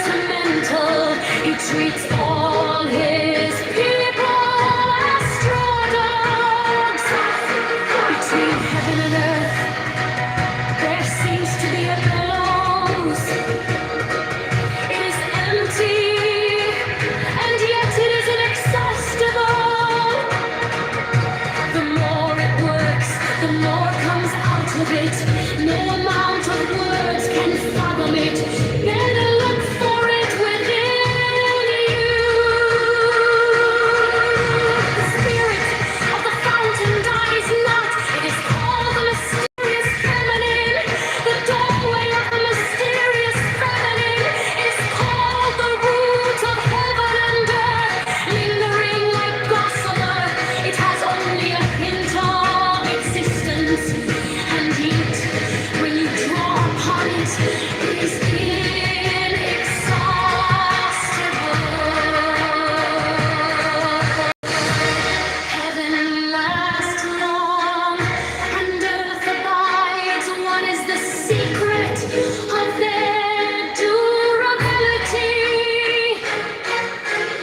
Sentimental, he treats all his people as straw dogs. Between heaven and earth, there seems to be a close. It is empty, and yet it is inexhaustible. The more it works, the more comes out of it. No amount of words can fathom it. Better look for it within you. The spirit of the fountain dies not. It is called the mysterious feminine. The doorway of the mysterious feminine is called the root of heaven and earth. Lingering like gossamer, it has only a hint of existence. And yet, when you draw upon it, it is inexhaustible. Heaven lasts long, and earth abides. What is the secret of their durability?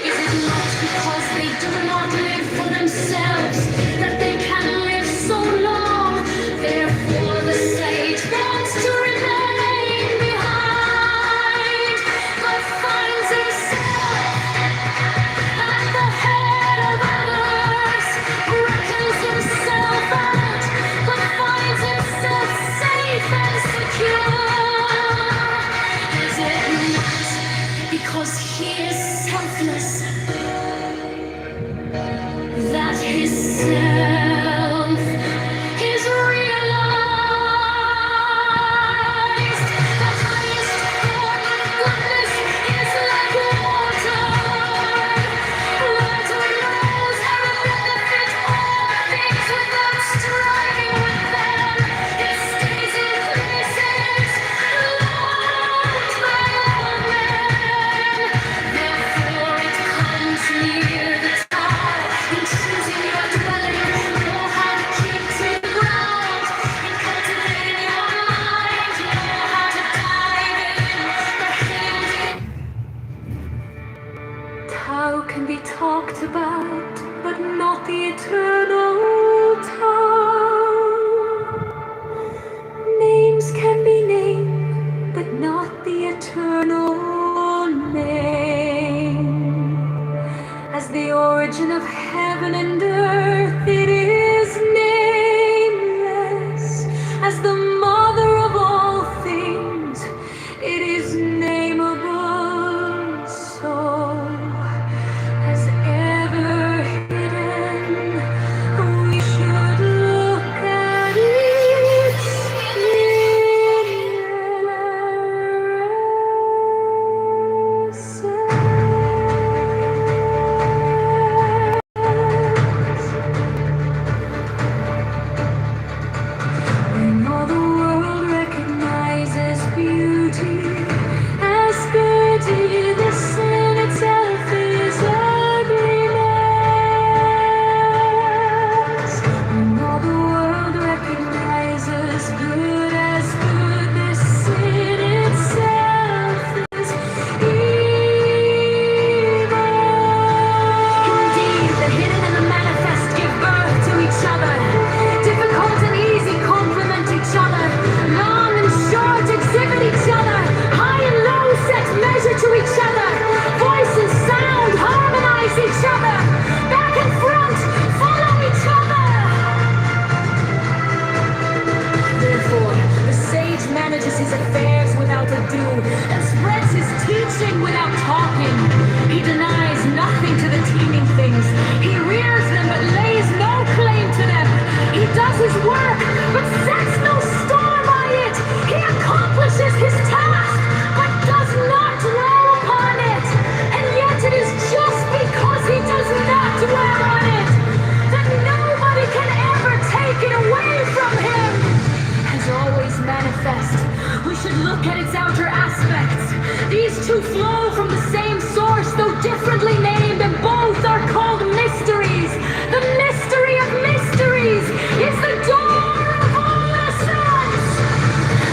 Is it not because they do not live for themselves that they can live so long? Therefore the sage wants to remain behind, but finds himself at the head of others, reckons himself out, but finds himself safe and secure. Is it not because he is selfless that his self is realized? The highest form of goodness is like water. Water knows how to benefit all things without striving with them. It stays in places loved by all men. Therefore it comes near the tower. In choosing your dwelling, know how to keep to the ground. In cultivating your mind, know how to dive in. The hidden Tao can be talked about, but not the eternal Tao. Names can be named, but not the eternal name. As the origin of heaven and earth, it is nameless. As the mother of all things, it is nameable. So, as ever hidden, we should look at its innocence. When all the world recognizes beauty as beauty, the sin itself is ugliness. When all the world recognizes good as good, the sin itself is evil. Indeed, the hidden and the manifest give birth to each other. Difficult and easy complement each other. Long and short exhibit each other. High and low set measure to each other. Voice and sound harmonize each other. Back and front follow each other. Therefore, the sage manages his affairs without ado and spreads his teaching without talking. He denies nothing to the teeming things. He rears them but lays no claim to them. He does his work but sets no store by it. He accomplishes his task but does not dwell upon it. And yet it is just because he does not dwell on it that nobody can ever take it away from him. As always manifest, we should look at its outer aspects. These two flow from the same source, though differently named, and both are called mysteries. The mystery of mysteries is the door of all essence.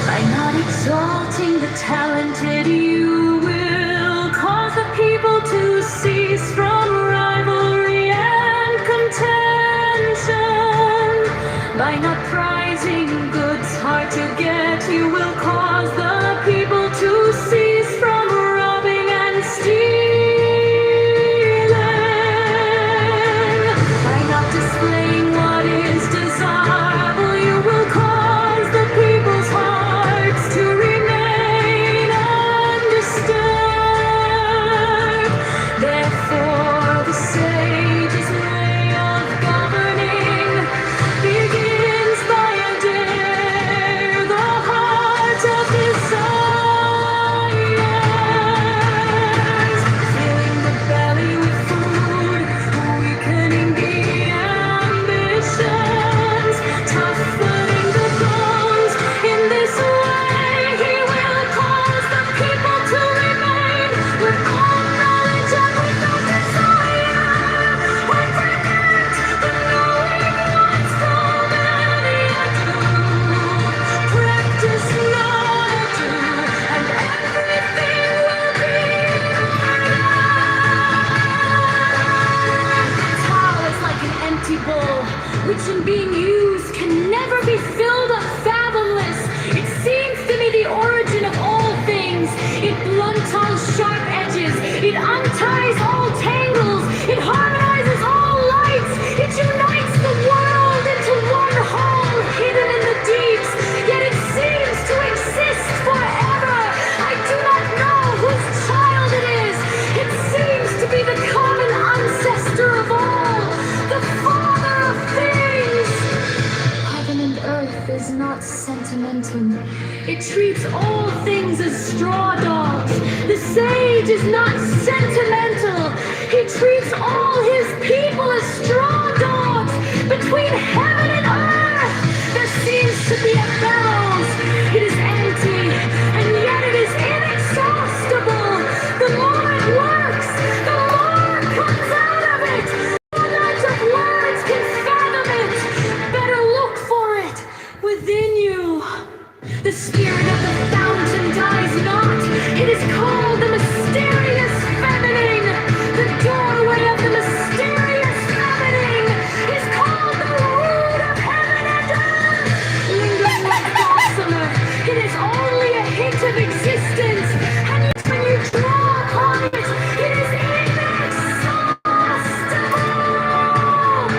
By not exalting talented, you will cause the people to cease from rivalry and contention. By not prizing goods hard to get, you will cause the people to cease from robbing and stealing. By not displaying what is desirable, you will cause the people's hearts to remain undisturbed. Therefore, the sage's way of governing begins by a dare the heart of desires, filling the belly with food, weakening the ambitions, toughening the bones. In this way, he will cause the people to remain with all knowledge and without desire, and prevent the knowing what's called and yet do. Practice not to, and everything will be towel is like an empty bowl, which in being used can never be filled up fathomless. It seems to be the origin of all things. It blunts all sharp edges. It unties all tangles. It harmonizes all lights. It unites the world into one whole, hidden in the deeps. Yet it seems to exist forever. I do not know whose child it is. It seems to be the common ancestor of all, the father of things. Heaven and earth is not sentimental. It treats all things as straw dogs. The sage is not sentimental. He treats all his people as straw dogs. Between heaven and earth, there seems to be a bellows. It is empty, and yet it is inexhaustible. The more it works, the more comes out of it. No amount of words can fathom it. Better look for it within you. The spirit of the fountain dies not. It is called the mysterious feminine. The doorway of the mysterious feminine is called the root of heaven and earth. Lingering like gossamer, it is only a hint of existence. And yet when you draw upon it, it is inexhaustible.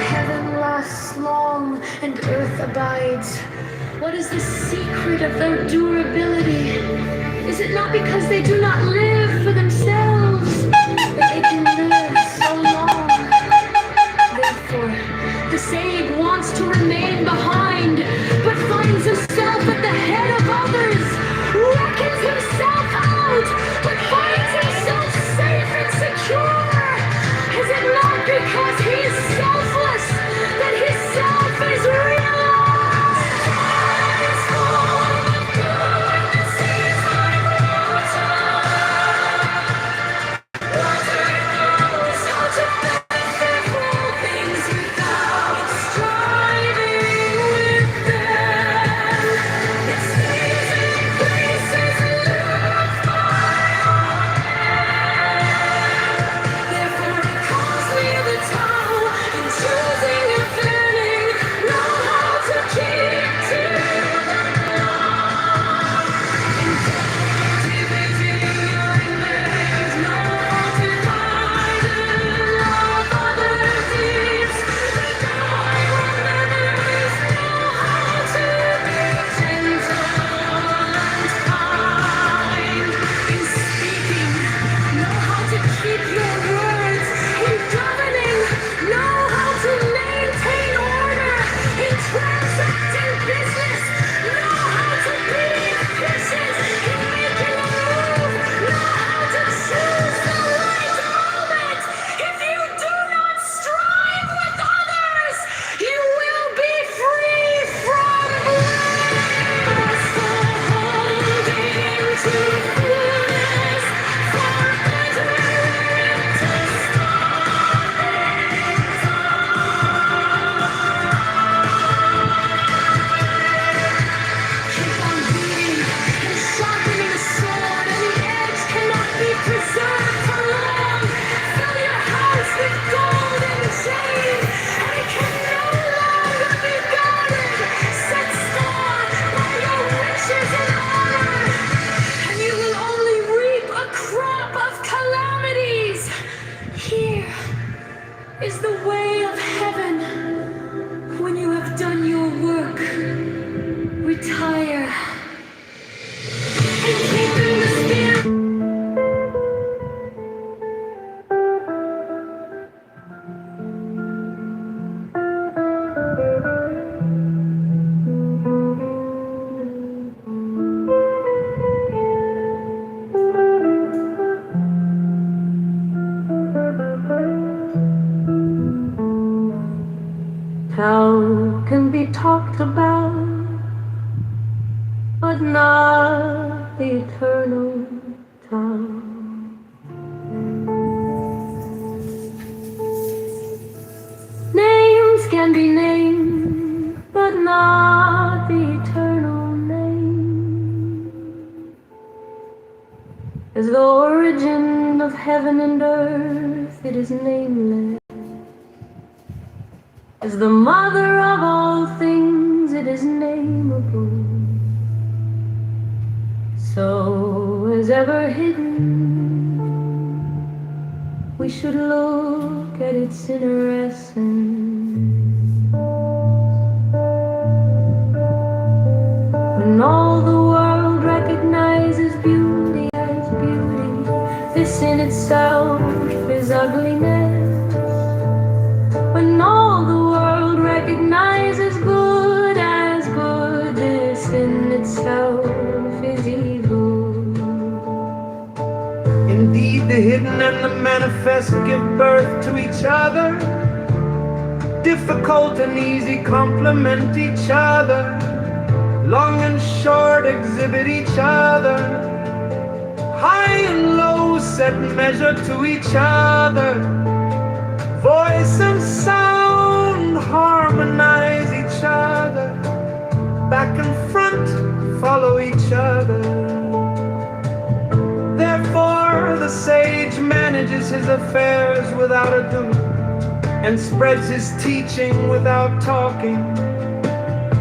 Heaven lasts long and earth abides. What is the secret of their durability? Is it not because they do not live for themselves, that they can live so long? Therefore, the sage wants to remain behind, but finds himself at the head of others, reckons himself out, but finds himself safe and secure. Is it not because he is selfless that his self is realized? can be talked about, but not the eternal tongue. Names can be named, but not the eternal name. As the origin of heaven and earth, it is nameless. As the mother of all things, it is nameable. So as ever hidden, we should look at its inner essence. When all the world recognizes beauty as beauty, this in itself is ugliness. When all the world recognizes good as good, this in itself is evil. Indeed, the hidden and the manifest give birth to each other. Difficult and easy complement each other. Long and short exhibit each other. High and low set measure to each other. Voice and sound harmonize each other. Back and front follow each other. Therefore the sage manages his affairs without ado, and spreads his teaching without talking.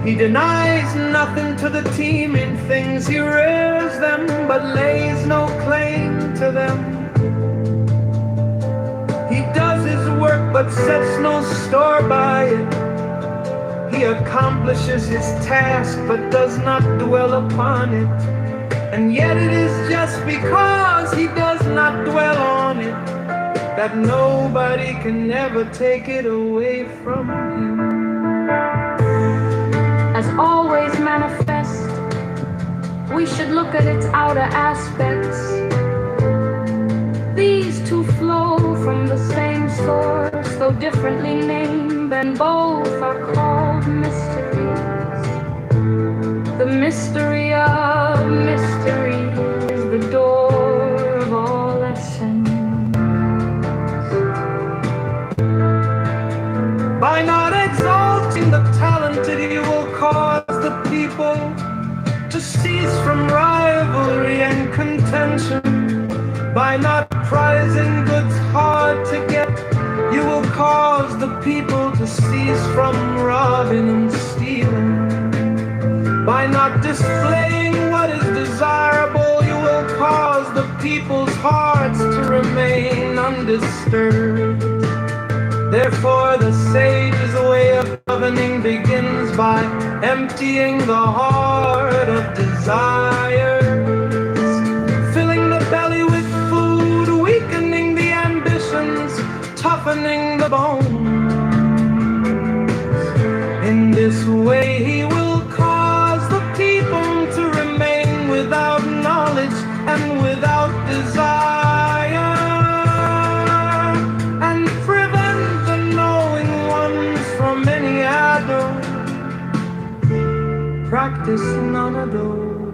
He denies nothing to the teeming things. He rears them, but lays no claim to them. He does his work, but sets no store by it. He accomplishes his task, but does not dwell upon it. And yet it is just because he does not dwell on it that nobody can ever take it away from him. As always manifest, we should look at its outer aspects. These two flow from the same source, though differently named, and both are called mysteries. The mystery of mysteries is the door of all essence. By not exalting the talented, you will cause the people to cease from rivalry and contention. By not prizing goods hard to get, you will cause the people to cease from robbing and stealing. By not displaying what is desirable, you will cause the people's hearts to remain undisturbed. Therefore the sage's way of governing begins by emptying the heart of desires, filling the belly with food, weakening the ambitions, toughening the bones. In this way he will cause the people to remain without knowledge and without desire, and prevent the knowing ones from any adore. Practice none adore,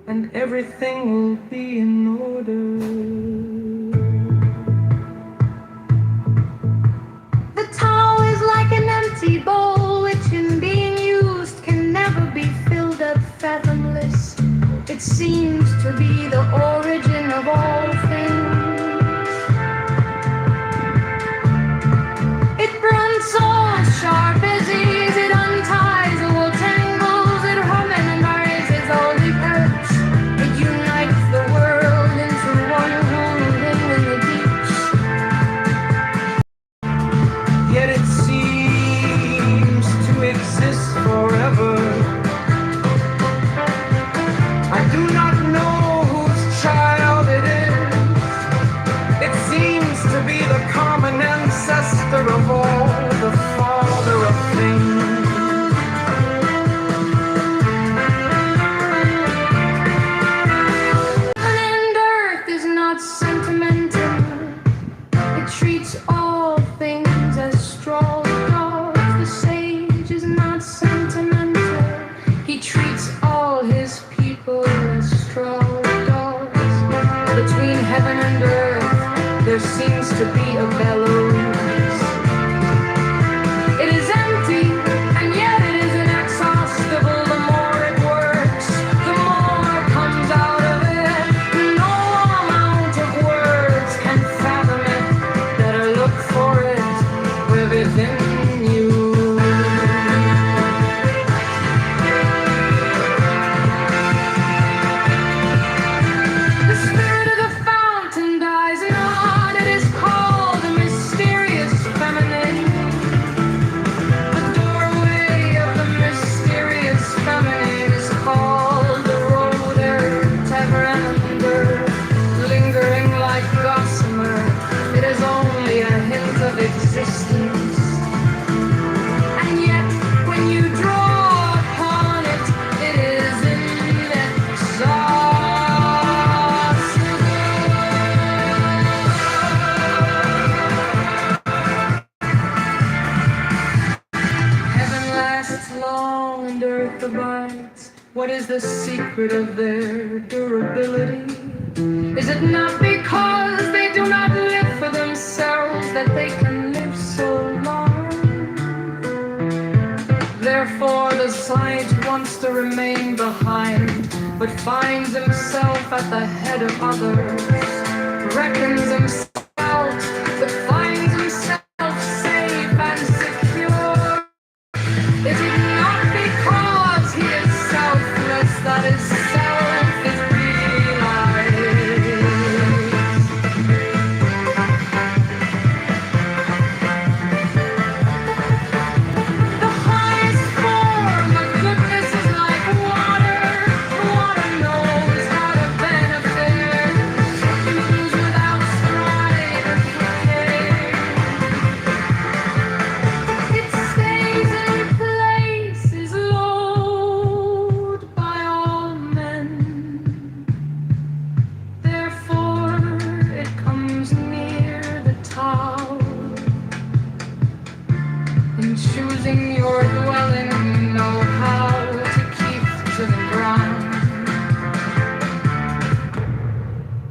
and everything will be in order. The Tao is like an empty bowl, which in being used can never be filled up fathomless. It seems to be the origin of all things. It runs so sharp as ease, it unties or tangles, it harmonizes all the earths. It unites the world into one whole thing in the deeps. Yet it seems to exist forever. I do not know whose child it is. control does. Between heaven and earth, there seems to be a bellows. It is empty, and yet it is inexhaustible. The more it works, the more comes out of it. No amount of words can fathom it. Better look for it within you. The spirit of the fountain dies not. It is called the mysterious feminine. The doorway of the mysterious feminine is called the road ever and under, lingering like gossamer. It is only a hint of existence, and yet when you draw upon it, it is inexhaustible. Heaven lasts long and earth abides. What is the secret of their durability? Is it not because they do not live for themselves that they can live so long? Therefore the sage wants to remain behind, but finds himself at the head of others, reckons himself, but finds himself safe and secure. Is it not because he is selfless that his self is realized? The highest form of goodness is like water. Water knows how to benefit, use without strife and decay. It stays in place, is loved by all men. Therefore it comes near the tower. In choosing your dwelling, know how to keep to the ground.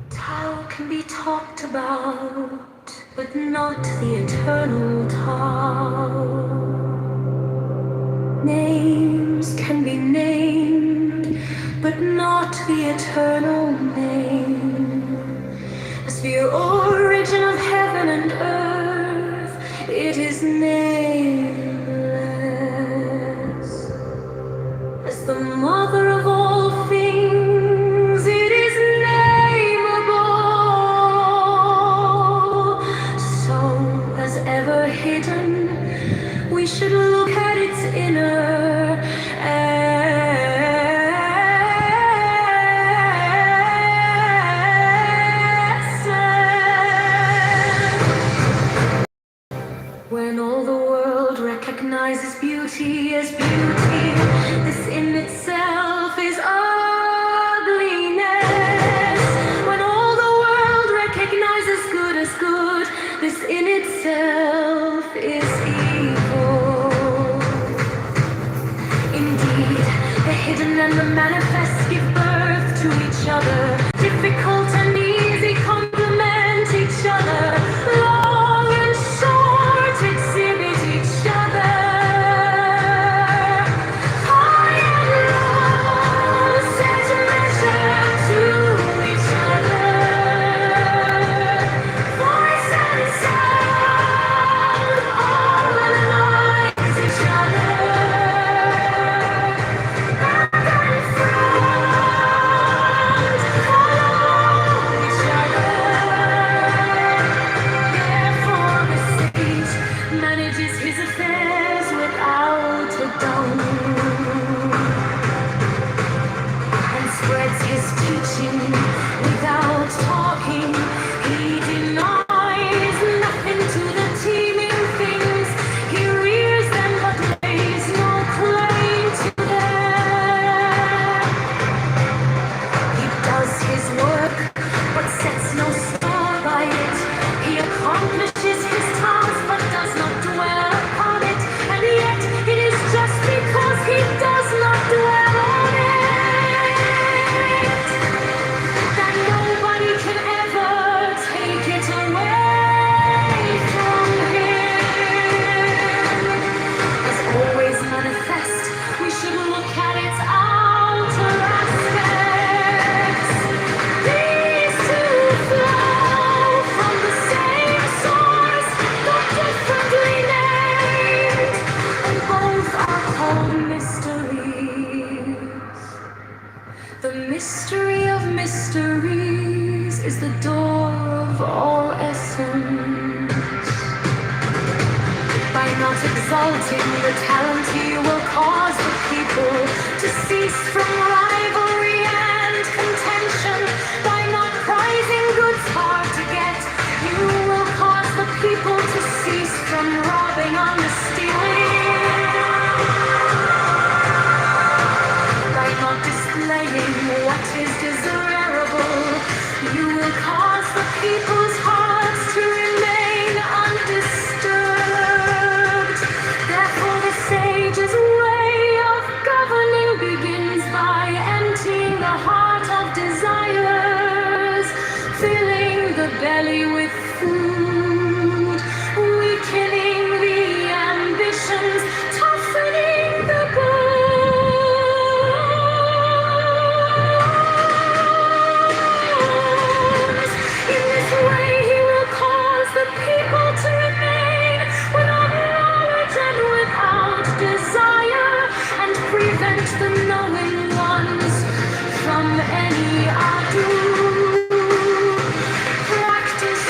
Tao can be talked about, but not the eternal Tao. Names can be named, but not the eternal name. As the origin of heaven and earth, it is nameless. As the mother of all things, it is nameable. So, as ever hidden, we should look at its inner essence. exalting the talent, he will cause the people to cease from rivalry and contention. By not prizing goods hard to get, you will cause the people to cease from robbing and stealing. By not displaying what is desirable, you will cause the people's hearts to remain undisturbed. Therefore the sage's way of governing begins by emptying the heart of desires, filling the belly with food, weakening the ambitions, toughening the bones. In this way he will cause the people to remain without knowledge and without desire, and prevent the knowing ones from any ado. Practice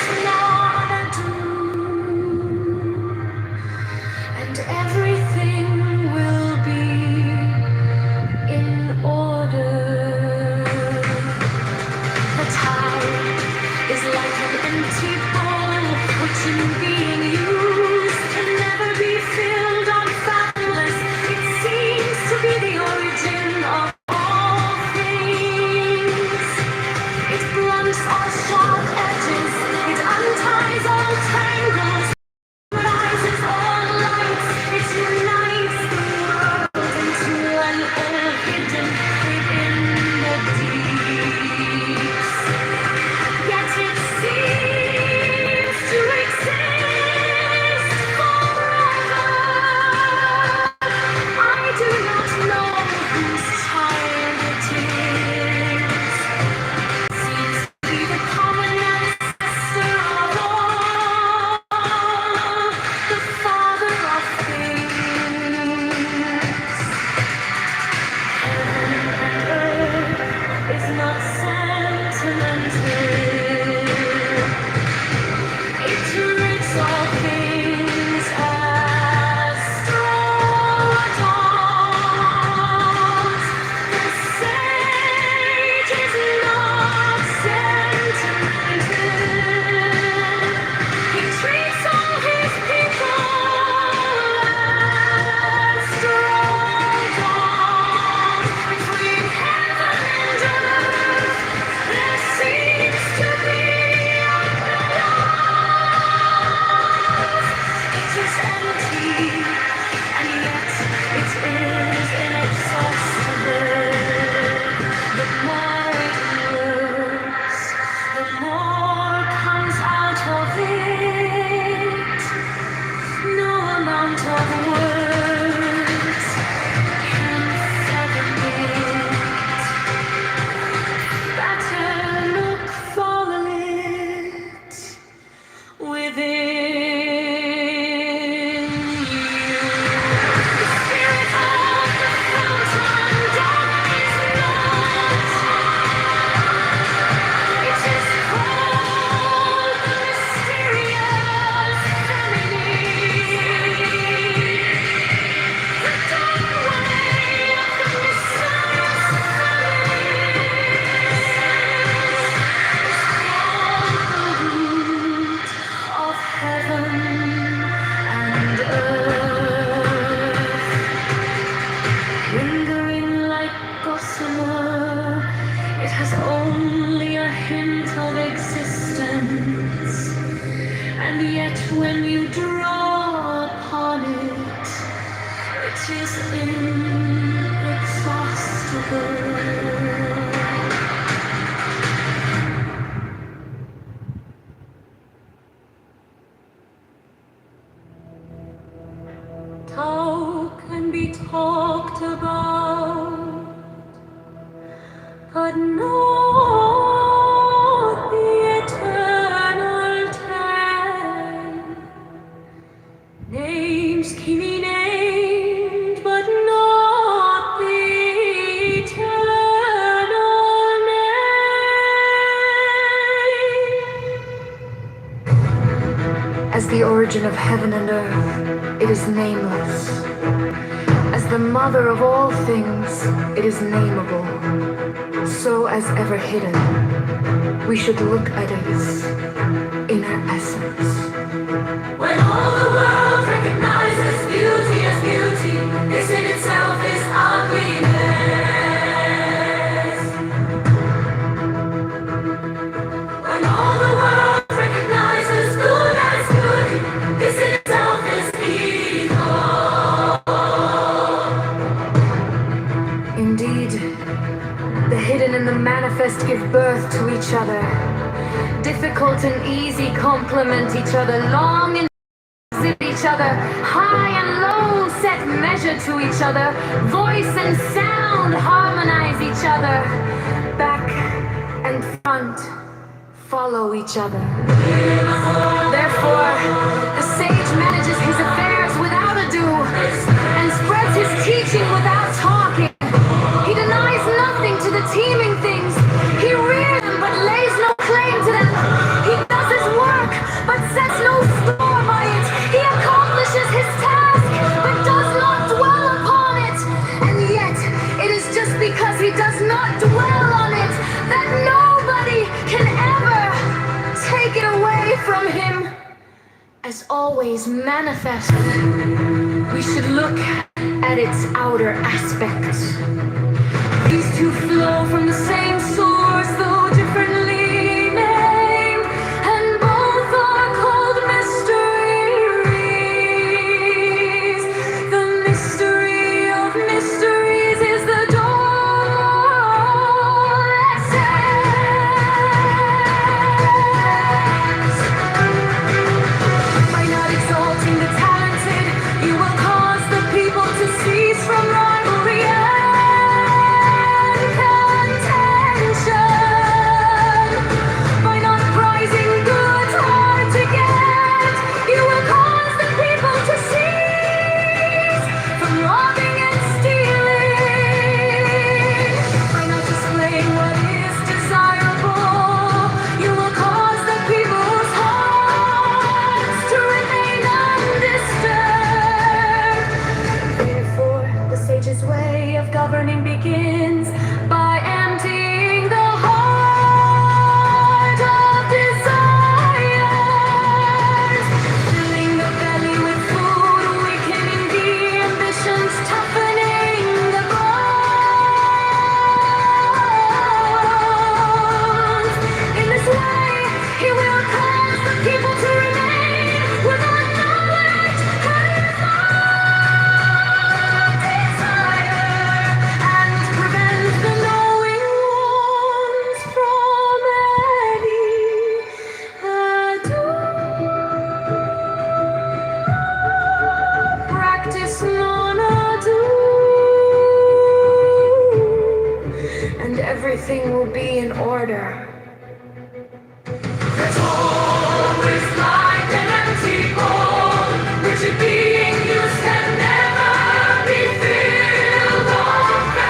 As the origin of heaven and earth, it is nameless. As the mother of all things, it is nameable. So as ever hidden, we should look at its inner essence. When all the world recognizes beauty as beauty, this in itself is ugliness. When all the world recognizes good as good, this in itself is evil. Indeed, the hidden and the manifest give birth to each other. Difficult and easy complement each other. Long and opposite each other. High and low set measure to each other. Voice and sound harmonize each other. Back and front follow each other. Therefore, the sage manages his affairs without ado and spreads his teaching without talking. He denies nothing to the teeming things. He rears them but lays no claim to them. He does his work but sets no store by it. He accomplishes his task but does not dwell upon it. And yet, it is just because he does not dwell on it that nobody can ever take it away from him. As always manifest, we should look at its outer aspects. These two flow from the same source, though differently named, and both are called mysteries. The mystery of mysteries is the door that says, by not exalting the talented, you will cause the people to cease from rivalry and contention. By not prizing goods hard to get, you will cause the people to cease from robbing and stealing. By not displaying what is desirable, you will cause the people's hearts to remain undisturbed. Therefore, the sage's way of governing begins by emptying the heart of desires, filling the belly with food, weakening the ambitions, toughening the bones. In this way, he will cause the people to remain without knowledge and desire, and prevent the knowing ones from any ado. Practice non-ado, and everything will be in order. There's always like an empty bowl, which it being used can never be filled or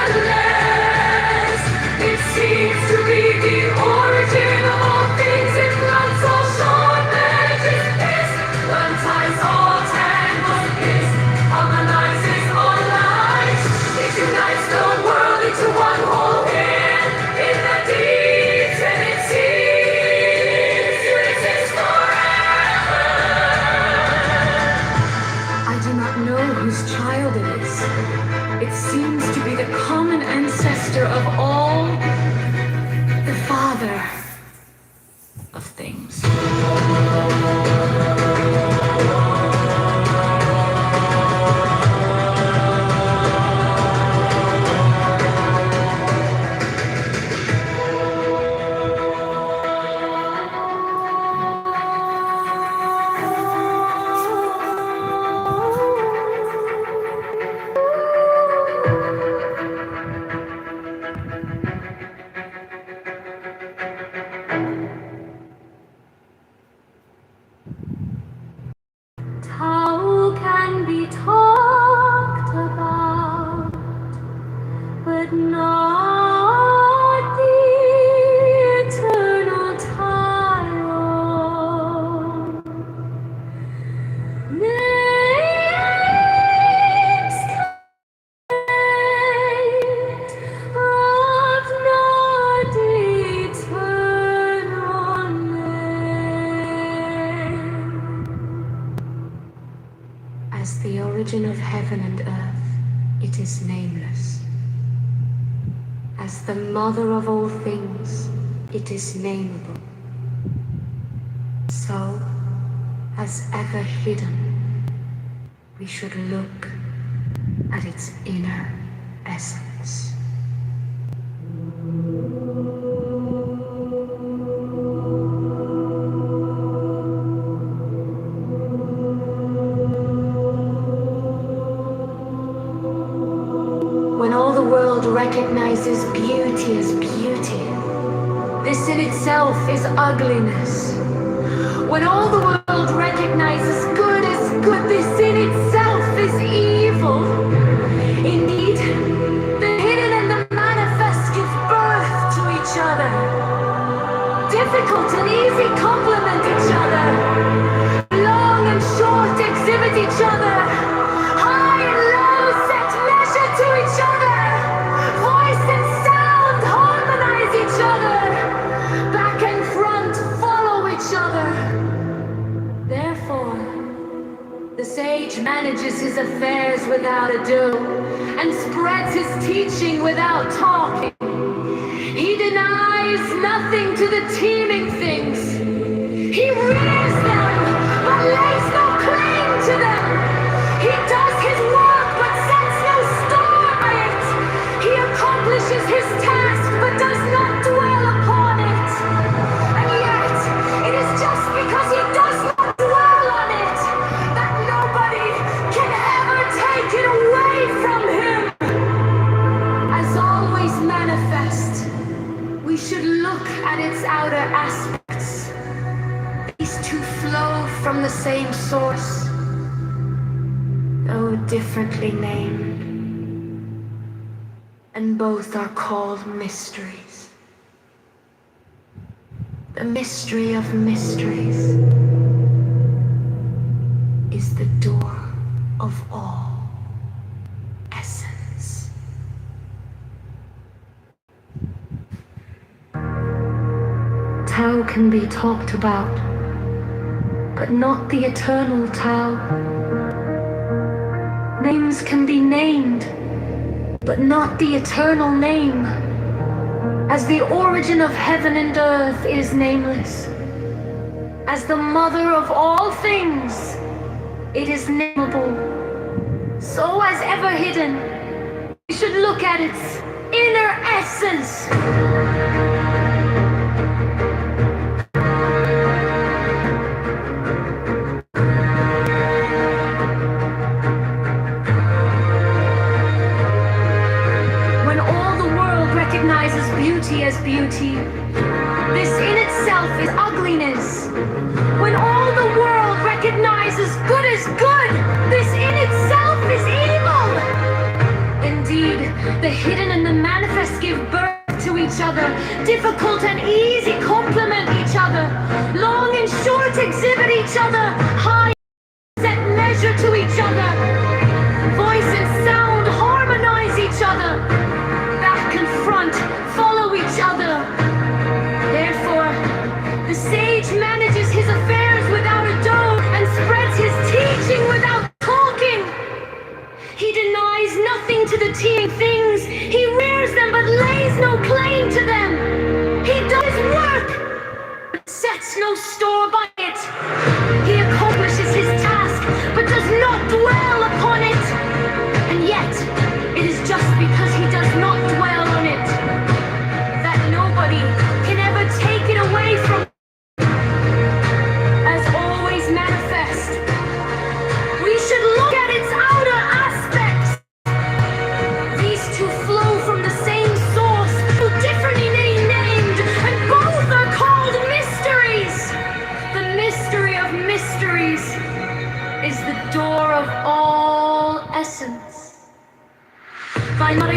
endless. It seems to be the origin of all things. It runs all short marriages, is unties all tangles, is harmonizes all lives. It unites the world into one whole in the deeds, and it seems to exist forever. I do not know whose child it is. It seems to be the common ancestor of all, the father of things. origin of heaven and earth, it is nameless. As the mother of all things, it is nameable. So, as ever hidden, we should look at its inner essence. When all the world recognizes beauty as beauty, this in itself is ugliness. When all the world recognizes good as good, this in itself is evil. Indeed, the hidden and the manifest give birth to each other. Difficult and easy complement each other. Long and short exhibit each other. High and low set measure to each other. Voice and sound harmonize each other. Back and front follow each other. Therefore, the sage manages his affairs without ado and spreads his teaching without talking. He denies nothing to the teeming things. He rears them, but lays no claim to them. He does his work, but sets no store by it. He accomplishes his task, but does not dwell upon it. And yet, it is just because he does not dwell on it that nobody can ever take it away from him. As always manifest, we should look at its outer aspects. These two flow from the same source, though differently named, and both are called mysteries. The mystery of mysteries is the door of all essence. Tao can be talked about, but not the eternal Tao. Names can be named, but not the eternal name. As the origin of heaven and earth is nameless, as the mother of all things, it is nameable. So as ever hidden, we should look at its inner essence. Recognizes beauty as beauty, this in itself is ugliness. When all the world recognizes good as good, this in itself is evil. Indeed, the hidden and the manifest give birth to each other. Difficult and easy complement each other. Long and short exhibit each other. High and set measure to each other. Voice and sound harmonize each other. And front follow each other. Therefore, the sage manages his affairs without ado and spreads his teaching without talking. He denies nothing to the teeming things. He rears them but lays no claim to them. He does work but sets no store by it. He accomplishes his task but does not dwell upon it. And yet, it is just because he does not dwell on it that nobody can ever take it away from him. As always manifest, we should look at its outer aspects. These two flow from the same source, though differently named, and both are called mysteries. The mystery of mysteries is the door of all essence. By not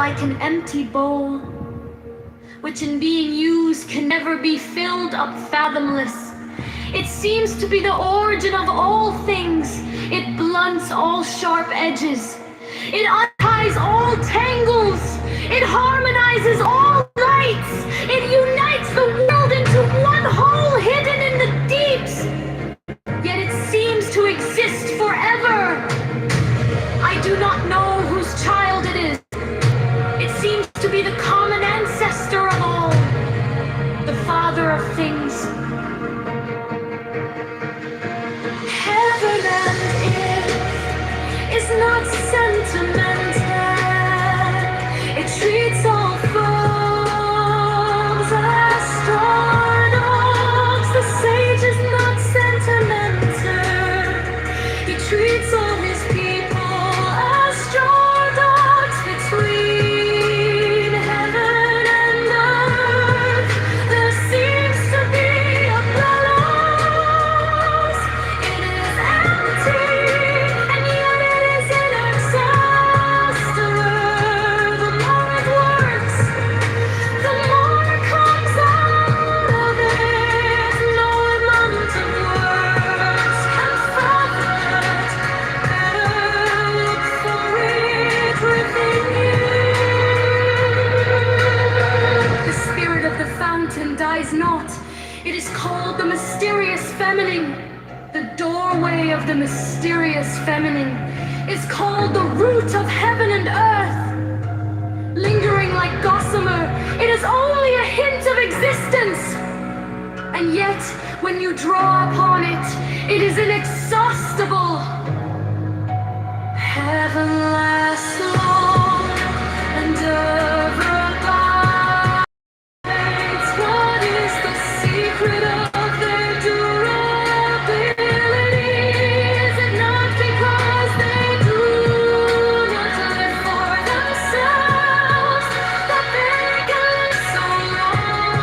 like an empty bowl, which in being used can never be filled up fathomless. It seems to be the origin of all things. It blunts all sharp edges. It unties all tangles. It harmonizes all lights. It unites the world into one whole hidden in the deeps. Yet it seems to exist forever. I do not know whose child it is. It seems to be the common ancestor of all, the father of things. Heaven and earth is not sentimental. It treats all forms as straw dogs. The sage is not sentimental. He treats all his people as straw dogs between heaven and earth. There seems to be a balance. It is empty, and yet it is inexhaustible. The more it works, the more comes out of it. No amount of words can fathom it. Better look for it within you. The spirit of the fountain dies not. It is called the mysterious feminine. The doorway of the mysterious feminine is called the root of heaven and earth. Lingering like gossamer, it is only a hint of existence. And yet, when you draw upon it, it is inexhaustible. Heaven lasts long and ever abides. What is the secret of their durability? Is it not because they do not live for themselves that they can live so long?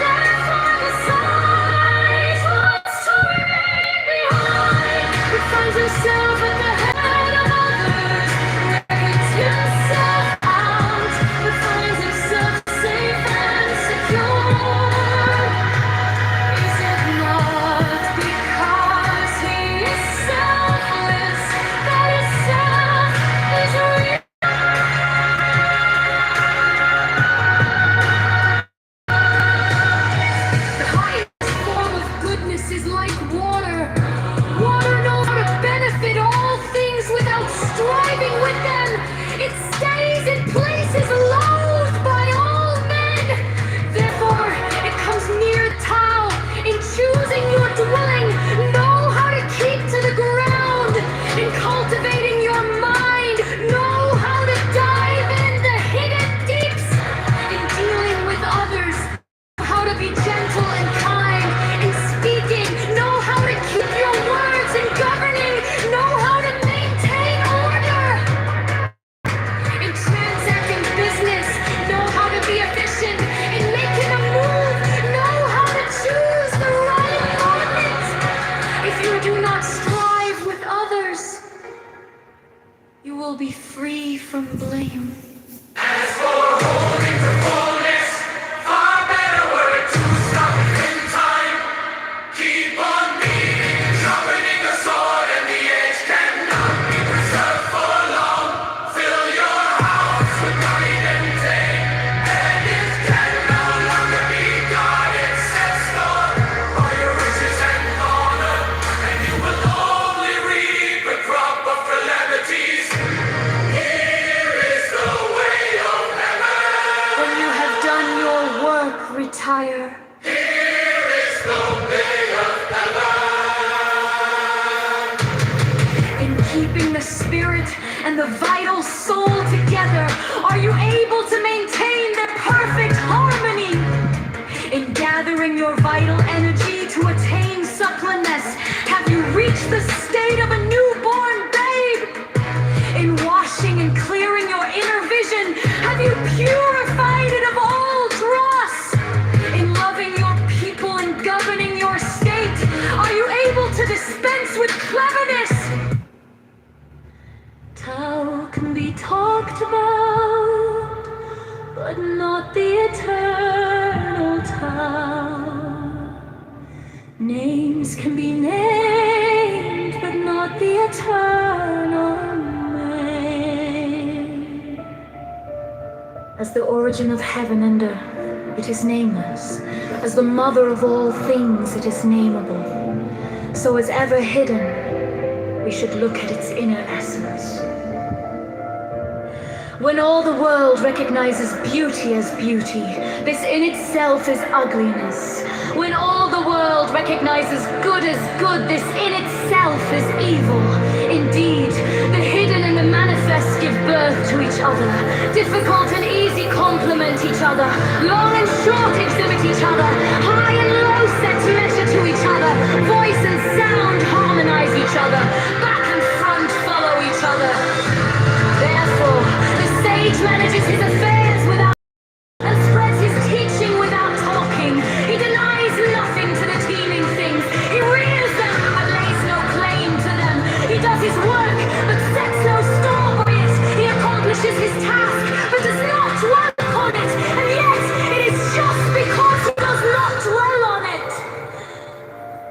Therefore the sage wants to remain behind. He finds himself at the head of others, reckons himself out, but finds himself safe and secure. Is it not because he is selfless that his self is real? The highest form of goodness is like water. Water knows how to benefit all things without striving with them. It stays in places loathed by all men. Therefore, it comes near Tao. In choosing your dwelling, know how to keep to the ground. In cultivating your mind, know how to dive in the hidden deeps. In dealing with others, how to be gentle and kind. In speaking, know how to keep your words. In governing, know how to maintain order. In transacting business, know how to be efficient. In making a move, know how to choose the right moment. If you do not strive with others, you will be free from blame. As for holding to fullness, far better word to stop in time. Keep on beating, sharpening the sword, and the edge cannot be preserved for long. Fill your house with night and day, and it can no longer be guarded. Set store by your riches and honor, and you will only reap a crop of calamities. Here is the way of heaven. When you have done your work, retire. Here is the way of heaven. In keeping the spirit and the vital soul together, are you able to maintain their perfect harmony? In gathering your vital energy to attain suppleness, have you reached the state of a newborn babe? In washing and clearing your inner vision, have you purified it of all dross? In loving your people and governing your state, are you able to dispense with cleverness? Tao can be talked about, but not the eternal Tao. Names can be named, but not the eternal name. As the origin of heaven and earth, it is nameless. As the mother of all things, it is nameable. So as ever hidden, we should look at its inner essence. When all the world recognizes beauty as beauty, this in itself is ugliness. When all the world recognizes good as good, this in itself is evil. Indeed, the hidden and the manifest give birth to each other. Difficult and easy complement each other. Long and short exhibit each other. High and low set measure to each other. Voice and sound harmonize each other. Back and front follow each other. Therefore, the sage manages his affairs without and spreads his teaching without talking. He denies nothing to the teeming things. He rears them but lays no claim to them. He does his work but sets no store by it. He accomplishes his task but does not dwell upon it. And yet, it is just because he does not dwell on it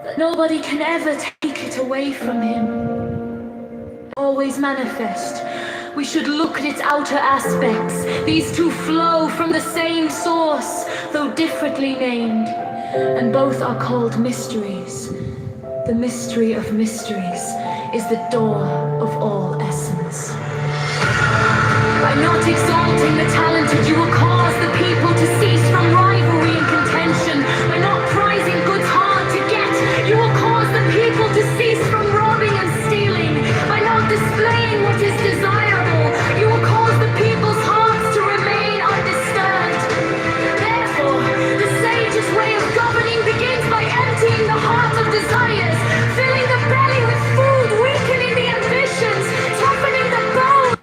that nobody can ever take it away from him. Always manifest. We should look at its outer aspects. These two flow from the same source, though differently named, and both are called mysteries. The mystery of mysteries is the door of all essence. By not exalting the talented, you will cause the people to cease from rivalry and contention. By not prizing goods hard to get, you will cause the people to cease from robbing and stealing. By not displaying what is desirable, you will cause the people's hearts to remain undisturbed. Therefore, the sage's way of governing begins by emptying the heart of desires, filling the belly with food, weakening the ambitions, toughening the bones.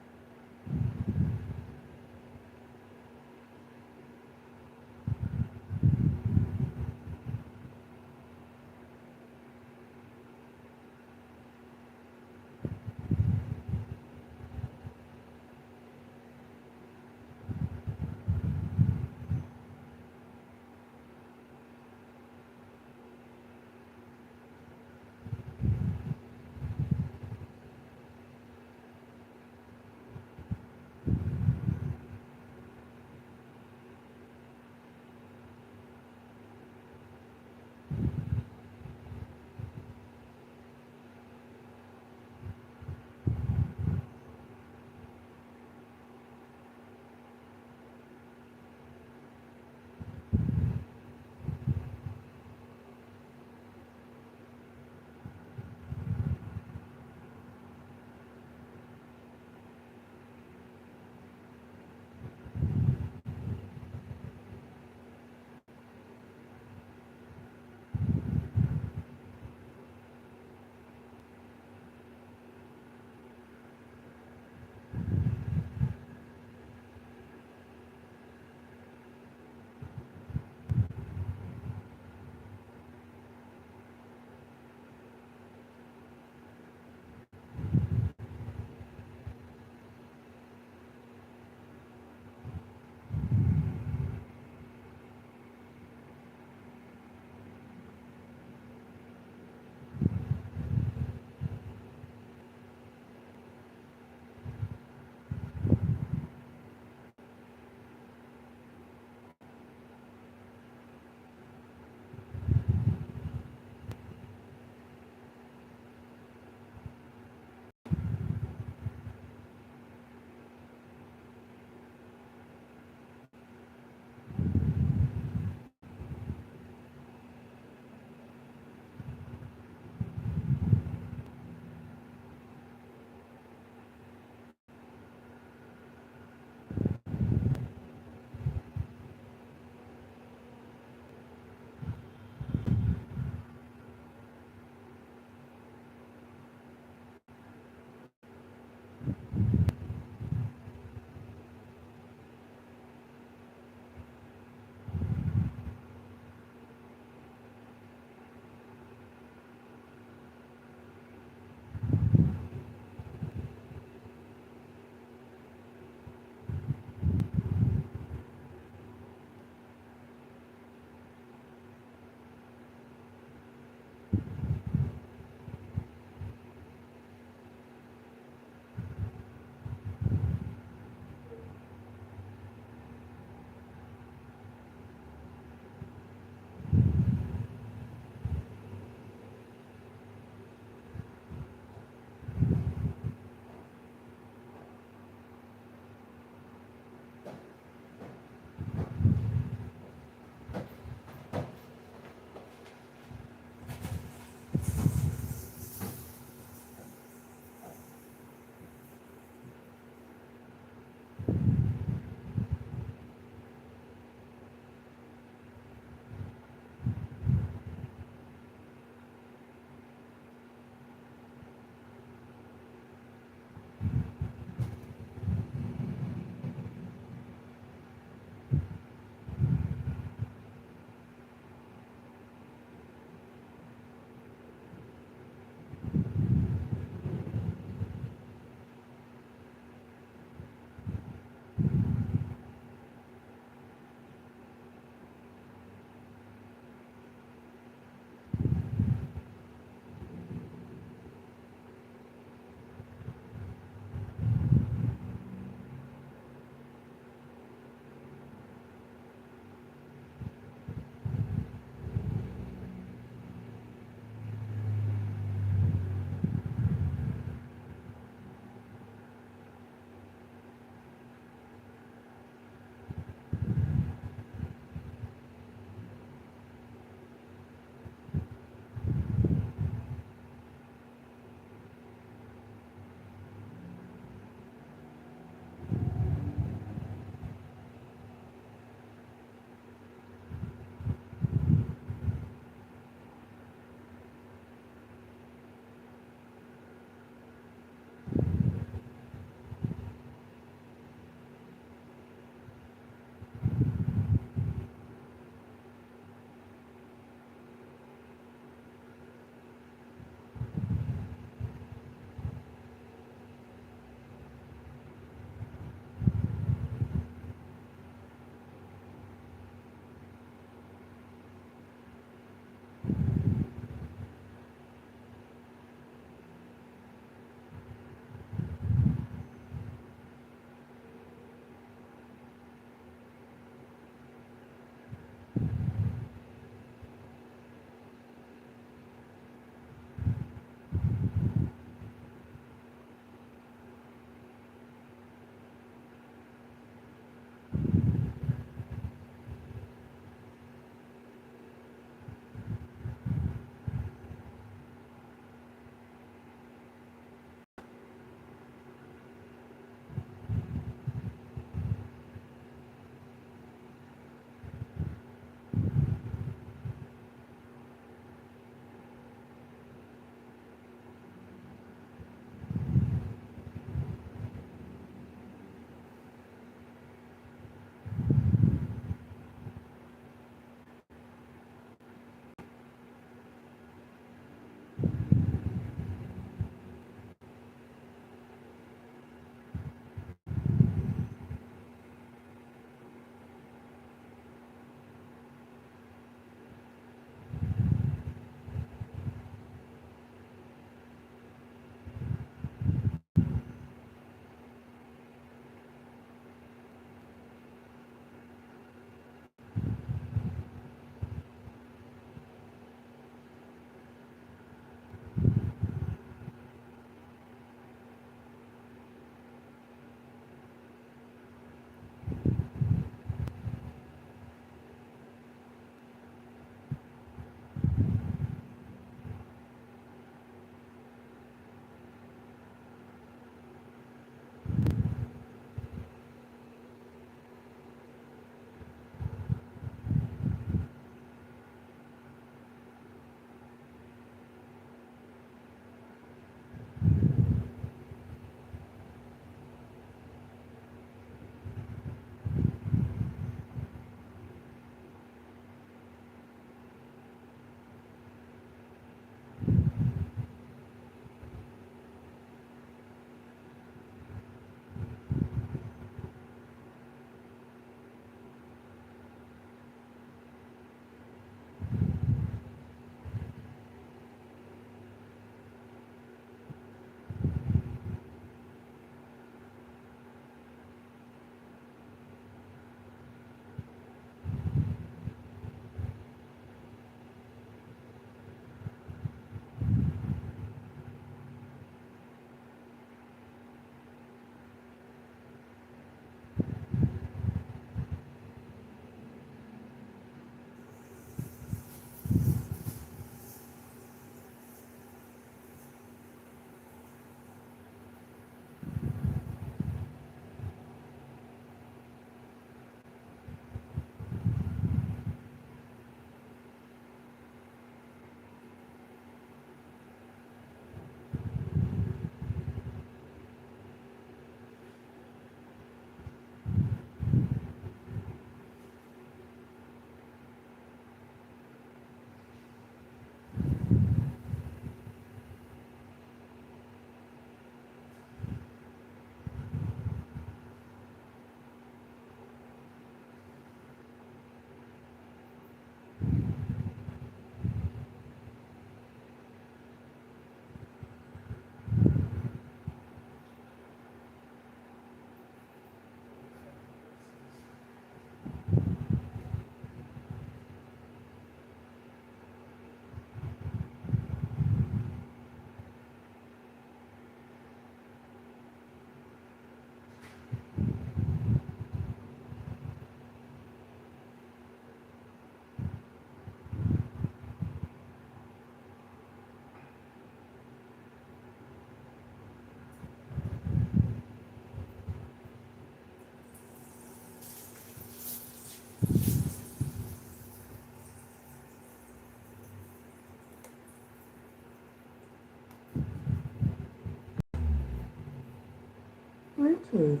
Ooh.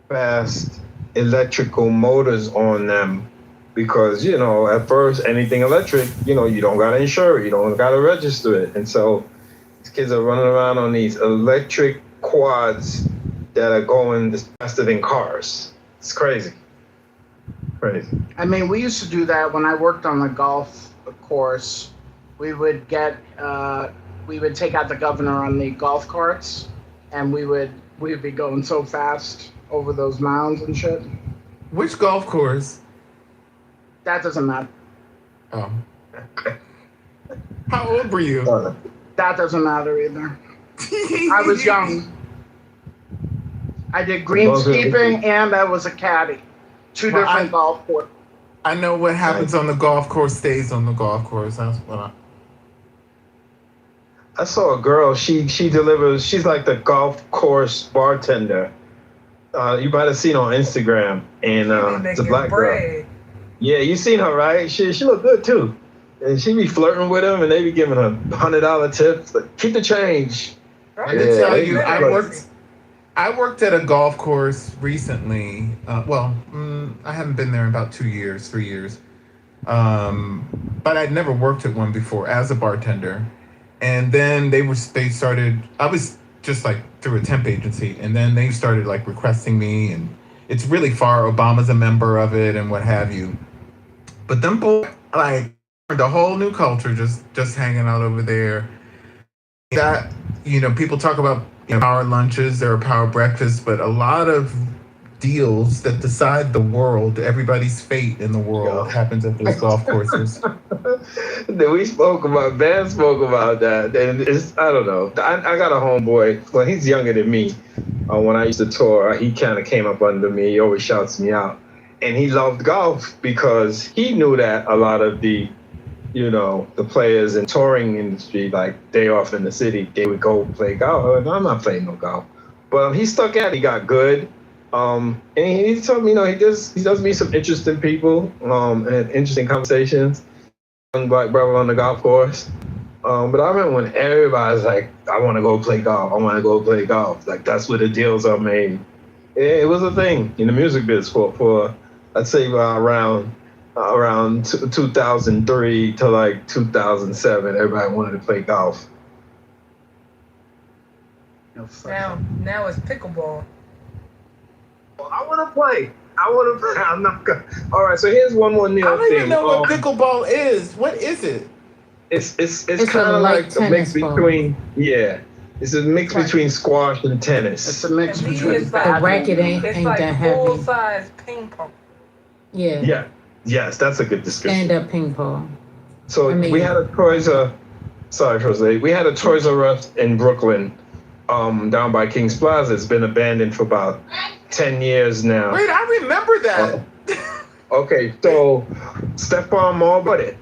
Fast electrical motors on them because at first anything electric, you don't gotta insure it, you don't gotta register it, and so these kids are running around on these electric quads that are going faster than cars. It's crazy, crazy. I mean, we used to do that when I worked on the golf course. We would take out the governor on the golf carts, and we'd be going so fast over those mounds and shit. Which golf course? That doesn't matter. Oh. How old were you? That doesn't matter either. I was young. I did greenskeeping and I was a caddy. Two different golf courses. I know what happens on the golf course stays on the golf course. That's what I saw a girl. She delivers. She's like the golf course bartender. You might have seen her on Instagram, and it's a black girl. Yeah, you seen her, right? She look good too, and she be flirting with him, and they be giving her $100 tips. Like, keep the change. I can tell you, I worked at a golf course recently. I haven't been there in about 3 years. But I'd never worked at one before as a bartender. And then they started, I was just like through a temp agency, and then they started like requesting me, and it's really far. Obama's a member of it and what have you. But them boys, like, the whole new culture just hanging out over there. That, people talk about power lunches, there are power breakfasts, but a lot of deals that decide the world, everybody's fate in the world, happens at those golf courses. Ben spoke about that, and I don't know. I got a homeboy. Well, he's younger than me. When I used to tour, he kind of came up under me. He always shouts me out, and he loved golf because he knew that a lot of the the players in touring industry, like day off in the city, they would go play golf. I'm not playing no golf, but he stuck at it. He got good. And he told me, he does meet some interesting people, and interesting conversations. Young black brother on the golf course. But I remember when everybody's like, I want to go play golf. Like, that's where the deals are made. It was a thing in the music biz for I'd say around 2003 to like 2007, everybody wanted to play golf. Now it's pickleball. I want to play. I'm not good. All right, so here's one more new thing. I don't even know what pickleball is. What is it? It's kind of like a mix between it's a mix between squash and tennis. It's a mix between the racket ain't that heavy. Full size ping pong. Yeah. Yeah. Yes, that's a good description. Stand up ping pong. So we had a Toys R Us in Brooklyn, down by King's Plaza. It's been abandoned for about 10 years now. Wait, I remember that. Okay, so Stephon Moore bought it,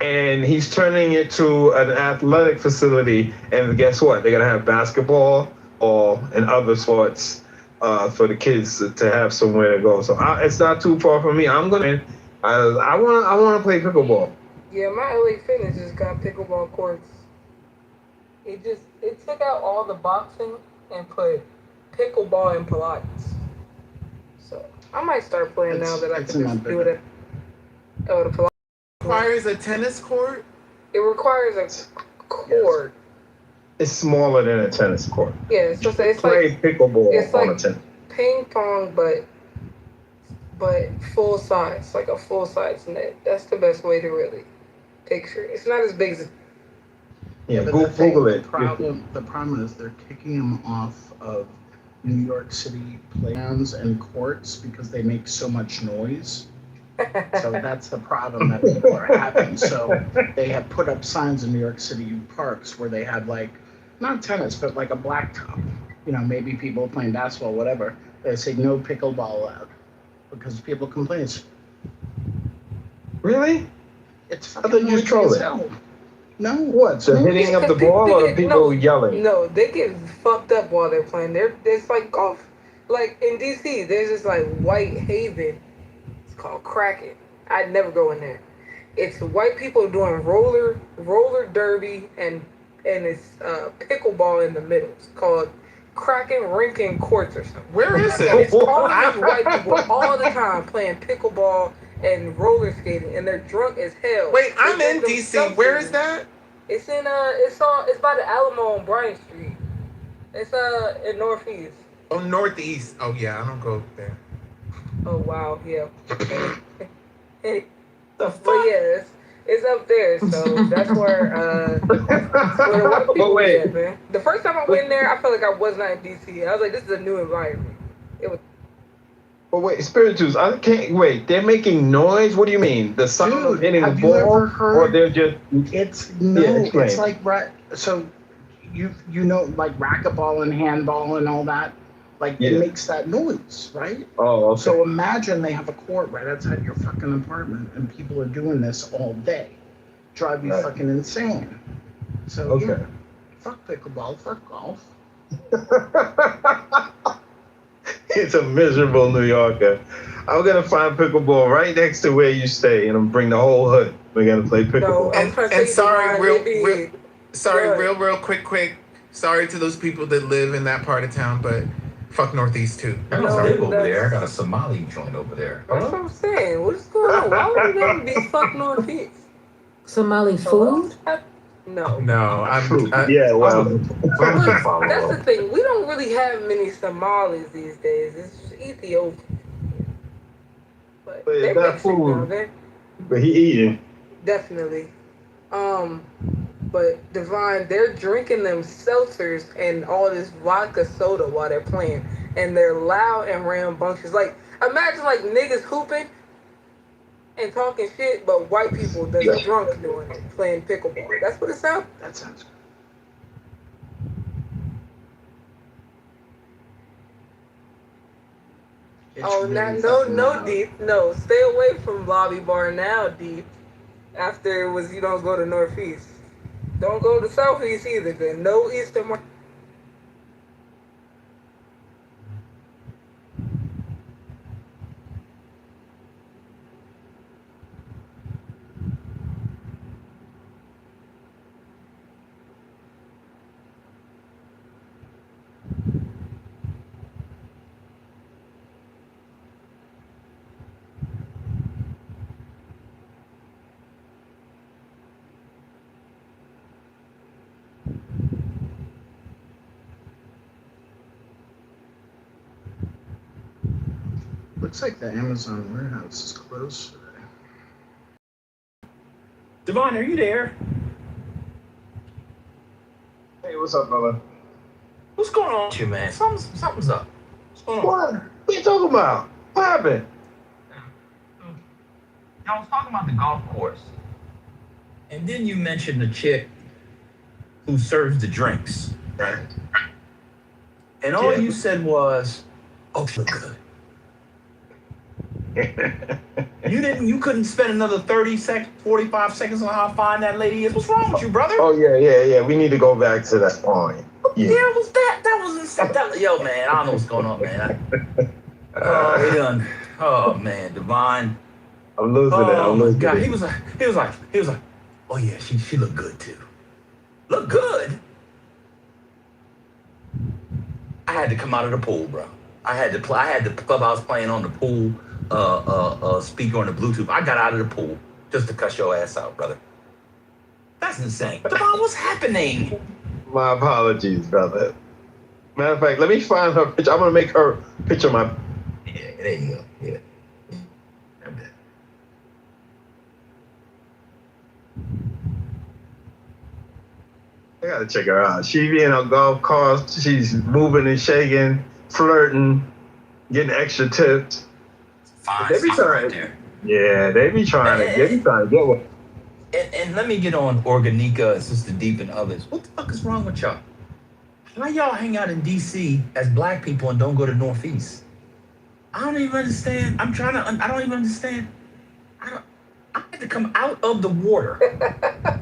and he's turning it to an athletic facility. And guess what? They're gonna have basketball and other sports for the kids to have somewhere to go. So it's not too far from me. I want to play pickleball. Yeah, my LA Fitness just got pickleball courts. It took out all the boxing and put pickleball and Pilates. So I might start playing now that I can just do it. The Pilates requires a tennis court. It requires a court. It's smaller than a tennis court. Yeah, it's play like pickleball on a tennis. Ping pong, but full size, like a full size net. That's the best way to really picture it. It's not as big as. Yeah, Google it. The problem is they're kicking them off of New York City playgrounds and courts because they make so much noise. So that's the problem that people are having. So they have put up signs in New York City parks where they have like, not tennis, but like a blacktop. Maybe people playing basketball, whatever. They say no pickleball allowed because people complain. Really? It's I thought you just troll it. No. What? The hitting of the ball or people yelling? No, they get fucked up while they're playing. It's like golf. Like in DC, there's this like White Haven. It's called Kraken. I'd never go in there. It's white people doing roller derby and it's pickleball in the middle. It's called Kraken Rinkin Courts or something. Where is And it's it? all these white people all the time playing pickleball and roller skating, and they're drunk as hell. Wait, I'm They in drink DC. them Where is seltzers. that? It's in it's by the Alamo on Bryant Street. It's in Northeast. Oh, Northeast. Oh yeah, I don't go there. Oh wow, yeah. The But fuck? yeah, it's up there, so that's where the white people But be wait, at, man. The first time I went there, I felt like I was not in DC. I was like, this is a new environment. It was spirituals. I can't wait. They're making noise. What do you mean? The sound of Dude, hitting the have you ever ball, or heard? they're just It's explain. it's like so you know like racquetball and handball and all that. Like it Yeah. makes that noise, right? Oh, okay. So imagine they have a court right outside your fucking apartment, and people are doing this all day. Drive you Right. fucking insane. So Okay. yeah, fuck pickleball, fuck golf. He's a miserable New Yorker. I'm gonna find pickleball right next to where you stay, and I'm bring the whole hood. We're gonna play no. pickleball. I'm trying to And say sorry, real, Good. real quick. Sorry to those people that live in that part of town, but fuck Northeast too. I don't No, live over that's- there. I got a Somali joint over there. That's what I'm saying. What's going on? Why would you never be fuck Northeast? Somali food? No. No, Yeah, well, That's the thing. We don't really have many Somalis these days. It's just Ethiopia. But But they're that mixing food- now. They're but he eating. definitely. But Divine, they're drinking them seltzers and all this vodka soda while they're playing, and they're loud and rambunctious. Like imagine like niggas hooping and talking shit, but white people that's drunk doing it, playing pickleball. That's what it sounds. That sounds good. It's Oh, really no, fucking no, loud. Deep. No, stay away from Lobby Bar now, Deep. After it was, you don't go to Northeast. Don't go to Southeast either, then. No Eastern Mar- Looks like the Amazon warehouse is closed today. Devon, are you there? Hey, what's up, brother? What's going on with you, man? Something's up. What's going on? What? What you talking about? What happened? I was talking about the golf course. And then you mentioned the chick who serves the drinks. Right. And all Yeah. you said was, oh, she look good. You couldn't spend another 30 seconds, 45 seconds on how fine that lady is. What's wrong with you, brother? Oh yeah. We need to go back to that point. Yeah. Yeah, was that? That was insane. Yo, man, I don't know what's going on, man. Oh, we done. Oh man, Divine. I'm losing it. Oh I'm my losing God, it. he was like, oh yeah, she looked good too. Look good. I had to come out of the pool, bro. I had the clubhouse playing on the pool, speaker on the Bluetooth. I got out of the pool just to cuss your ass out, brother. That's insane. Devon, what's happening? My apologies, brother. Matter of fact, let me find her picture. I'm gonna make her picture my. Yeah, there you go. Yeah. I'm dead. I gotta check her out. She be in a golf cart. She's moving and shaking, flirting, getting extra tips. Fine They be spot trying. right there. Yeah, they be trying to get one. And let me get on Organica, Sister Deep, and others. What the fuck is wrong with y'all? Why y'all hang out in DC as black people and don't go to Northeast? I don't even understand. I don't even understand. I had to come out of the water.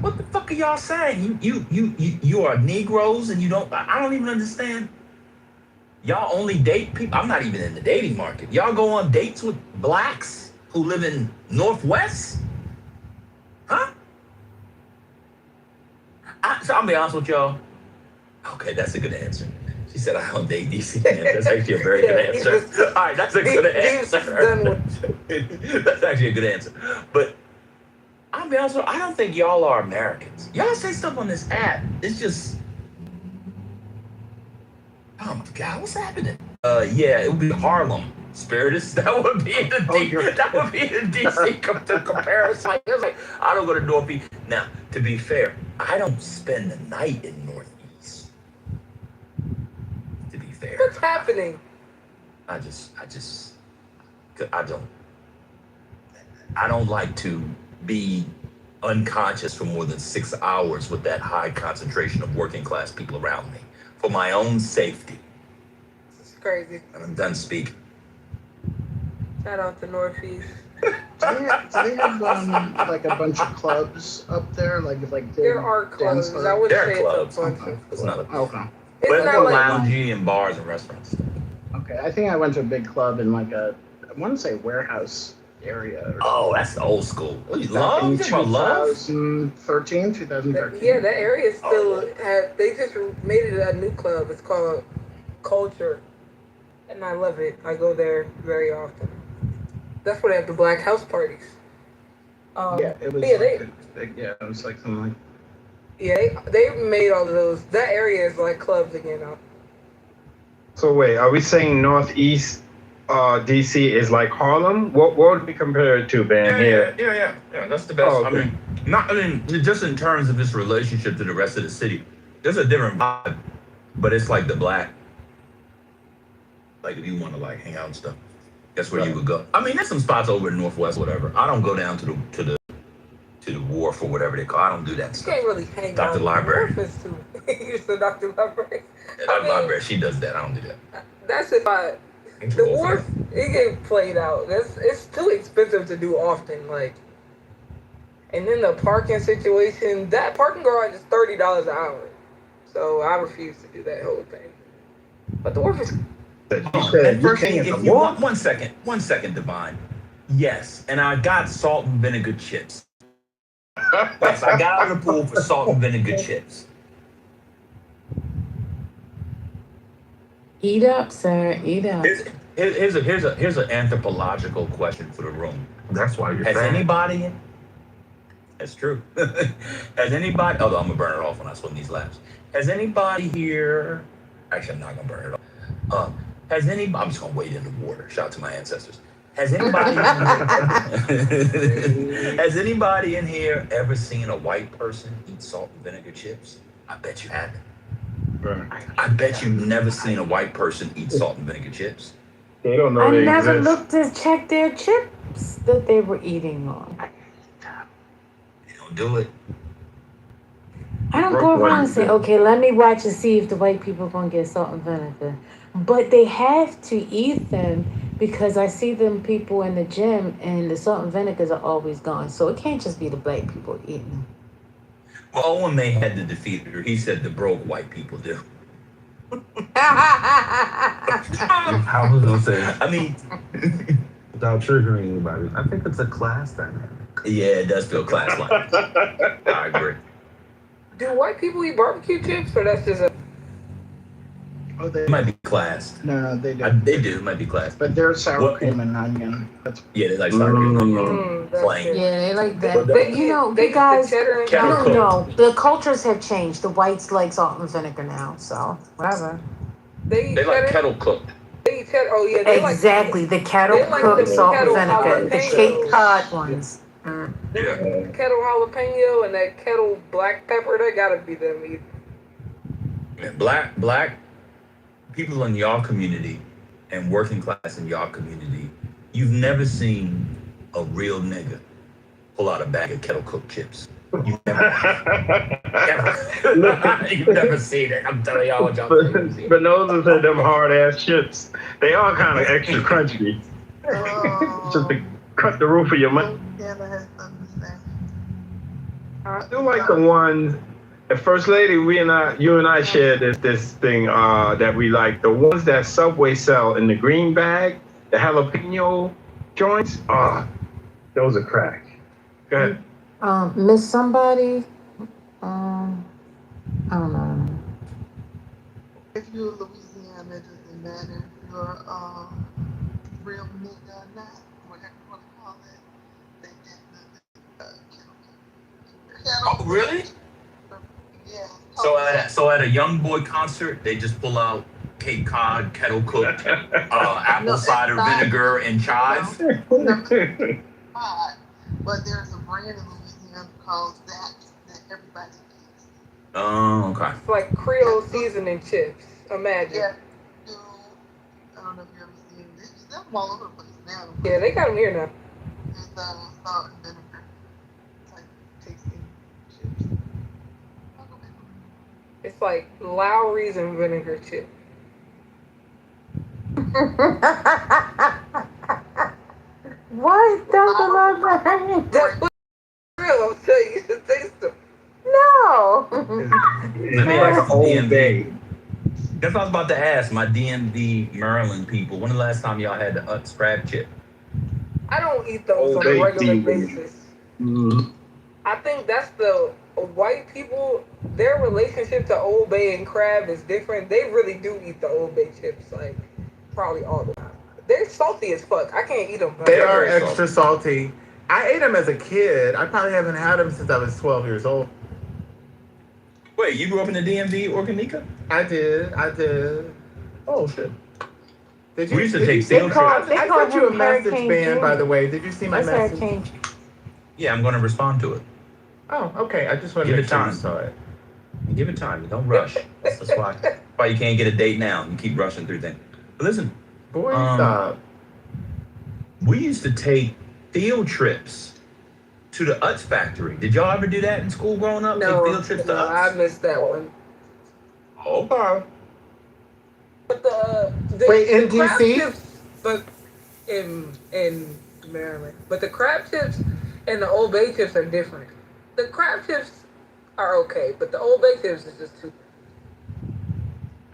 What the fuck are y'all saying? You are Negroes and you don't. I don't even understand. Y'all only date people. I'm not even in the dating market. Y'all go on dates with blacks who live in Northwest. I'll be honest with y'all. Okay, that's a good answer. She said, I don't date DC men. That's actually a very good answer. All right, that's a good answer. That's actually a good answer. But I'll be honest with you, I don't think y'all are Americans. Y'all say stuff on this app. It's just, oh my God, what's happening? Yeah, it would be Harlem. Spiritus, that would be the DC comparison. Like, it's like, I don't go to Northeast. Now, to be fair, I don't spend the night in Northeast. To be fair. What's happening? I don't like to be unconscious for more than 6 hours with that high concentration of working class people around me for my own safety. This is crazy. And I'm done speaking. Shout out to Northeast. Do they have like a bunch of clubs up there? Like There are clubs. dance I wouldn't There are say clubs. it's a bunch of It's not a Okay. It's but not more like loungy and bars and restaurants. Okay. I think I went to a big club in like I want to say warehouse area. Or Oh, that's the old school. What are you, back in love? You talking about love? 2013. yeah, that area still Oh. have. They just made it a new club. It's called Culture, and I love it. I go there very often. That's where they have the black house parties. Yeah, it was. Yeah, It was like something like. yeah, they made all of those. That area is like clubs again now. So wait, are we saying Northeast DC is like Harlem? What would we compare it to, Ben? Here. Yeah. That's the best. Oh, okay. I mean, just in terms of its relationship to the rest of the city, there's a different vibe, but it's like the black. Like if you want to like hang out and stuff, that's where you would go. I mean, there's some spots over in Northwest, whatever. I don't go down to the wharf or whatever they call. I don't do that You stuff. can't really hang Dr. out. Library. You said Dr. Library. Dr. Library, she does that. I don't do that. That's if I. The wharf, it get played out. It's too expensive to do often. Like, and then the parking situation. That parking garage is $30 an hour. So I refuse to do that whole thing. But the wharf is. And first thing, if you want 1 second, Divine. Yes, and I got salt and vinegar chips. Yes, I got out of the pool for salt and vinegar chips. Eat up, sir. Eat up. Here's an anthropological question for the room. That's why you're Has anybody? That's true. Has anybody? Although I'm gonna burn it off when I swim these laps. Has anybody here? Actually, I'm not gonna burn it off. Has anybody? I'm just gonna wade in the water. Shout out to my ancestors. Has anybody? Has anybody in here ever seen a white person eat salt and vinegar chips? I bet you haven't. I bet you've never seen a white person eat salt and vinegar chips. They don't know I they never exist. looked to check their chips that they were eating on. They don't do it. I don't Broke go around one. and say, okay, let me watch and see if the white people are going to get salt and vinegar. But they have to eat them because I see them people in the gym and the salt and vinegars are always gone. So it can't just be the black people eating them. Well, Owen May had to defeat her. He said the broke white people do. I was gonna say, I mean, without triggering anybody, I think it's a class dynamic. yeah, it does feel class-like. I agree. Do white people eat barbecue chips, or that's just a? Oh, they It might be classed. no, they do. They do. It might be classed. But they're sour What- cream and onion. That's Yeah, they like sour cream. That's Plain. it. Yeah, they like that. But But you know, they you guys, the cheddar and Kettle no, cooked. no, the cultures have changed. The whites like salt and vinegar now, so whatever. They eat They like cheddar. kettle cooked. They eat cheddar. Oh yeah, they Exactly, the kettle they like cooked the salt and kettle vinegar, the jalapenos. Cape Cod ones. Mm. Yeah. like kettle jalapeno and that kettle black pepper. That gotta be them eating. And black people in y'all community and working class in y'all community, you've never seen a real nigga pull out a bag of kettle cooked chips. You've never seen it. I'm telling y'all what y'all think. But those are them hard ass chips. They are kind of extra crunchy. Just to cut the roof of your mouth. I do like the ones. The First Lady, you and I shared this thing that we like. The ones that Subway sell in the green bag, the jalapeno joints. Those are crack. Go ahead. Miss somebody, I don't know. If you're Louisiana, it doesn't matter if you're real nigga or not, whatever you want to call it. They get the Oh, really? Yeah. So at a young boy concert, they just pull out Cape Cod, kettle cooked, apple No, it's cider not. vinegar and chives. Odd, but there's a brand in Louisiana called that everybody gets. Oh, okay. It's like Creole seasoning chips. Imagine. Yeah. So, I don't know if you ever seen this. They sell them all over the place now. Yeah, they got them here now. There's salt and vinegar type tasting chips. I'll go back on It's like Lowry's and vinegar chip. What? Don't go like that. That's what real. I'll tell you, you should taste them. No. Let me Like ask an old DMV. bay. That's what I was about to ask my DMV Maryland people. When the last time y'all had the Utz crab chip? I don't eat those Old on a Bay regular seasoning. basis. Mhm. I think that's the white people, their relationship to Old Bay and crab is different. They really do eat the Old Bay chips, like, probably all the time. They're salty as fuck. I can't eat them. They They're are very extra salty. I ate them as a kid. I probably haven't had them since I was 12 years old. Wait, you grew up in the DMV, Organica? I did. Oh shit. Did We used to did take you- field they called- trips. I They call sent you a him message, Hurricane Ben, by Junior. the way. Did you see my That's message? Hurricane. Yeah, I'm gonna respond to it. Oh, okay. I just want to Give make it sure you time. saw it. Give it time. Don't rush. That's why you can't get a date now. You keep rushing through things. But listen, Boy, Um, stop. we used to take field trips to the Utz factory. Did y'all ever do that in school growing up? No, Take field trips to no, I Utz? missed that one. Okay. But the Wait, in the crab DC? chips, but in Maryland. But the crab chips and the Old Bay chips are different. The crab chips are okay, but the Old Bay chips is just too.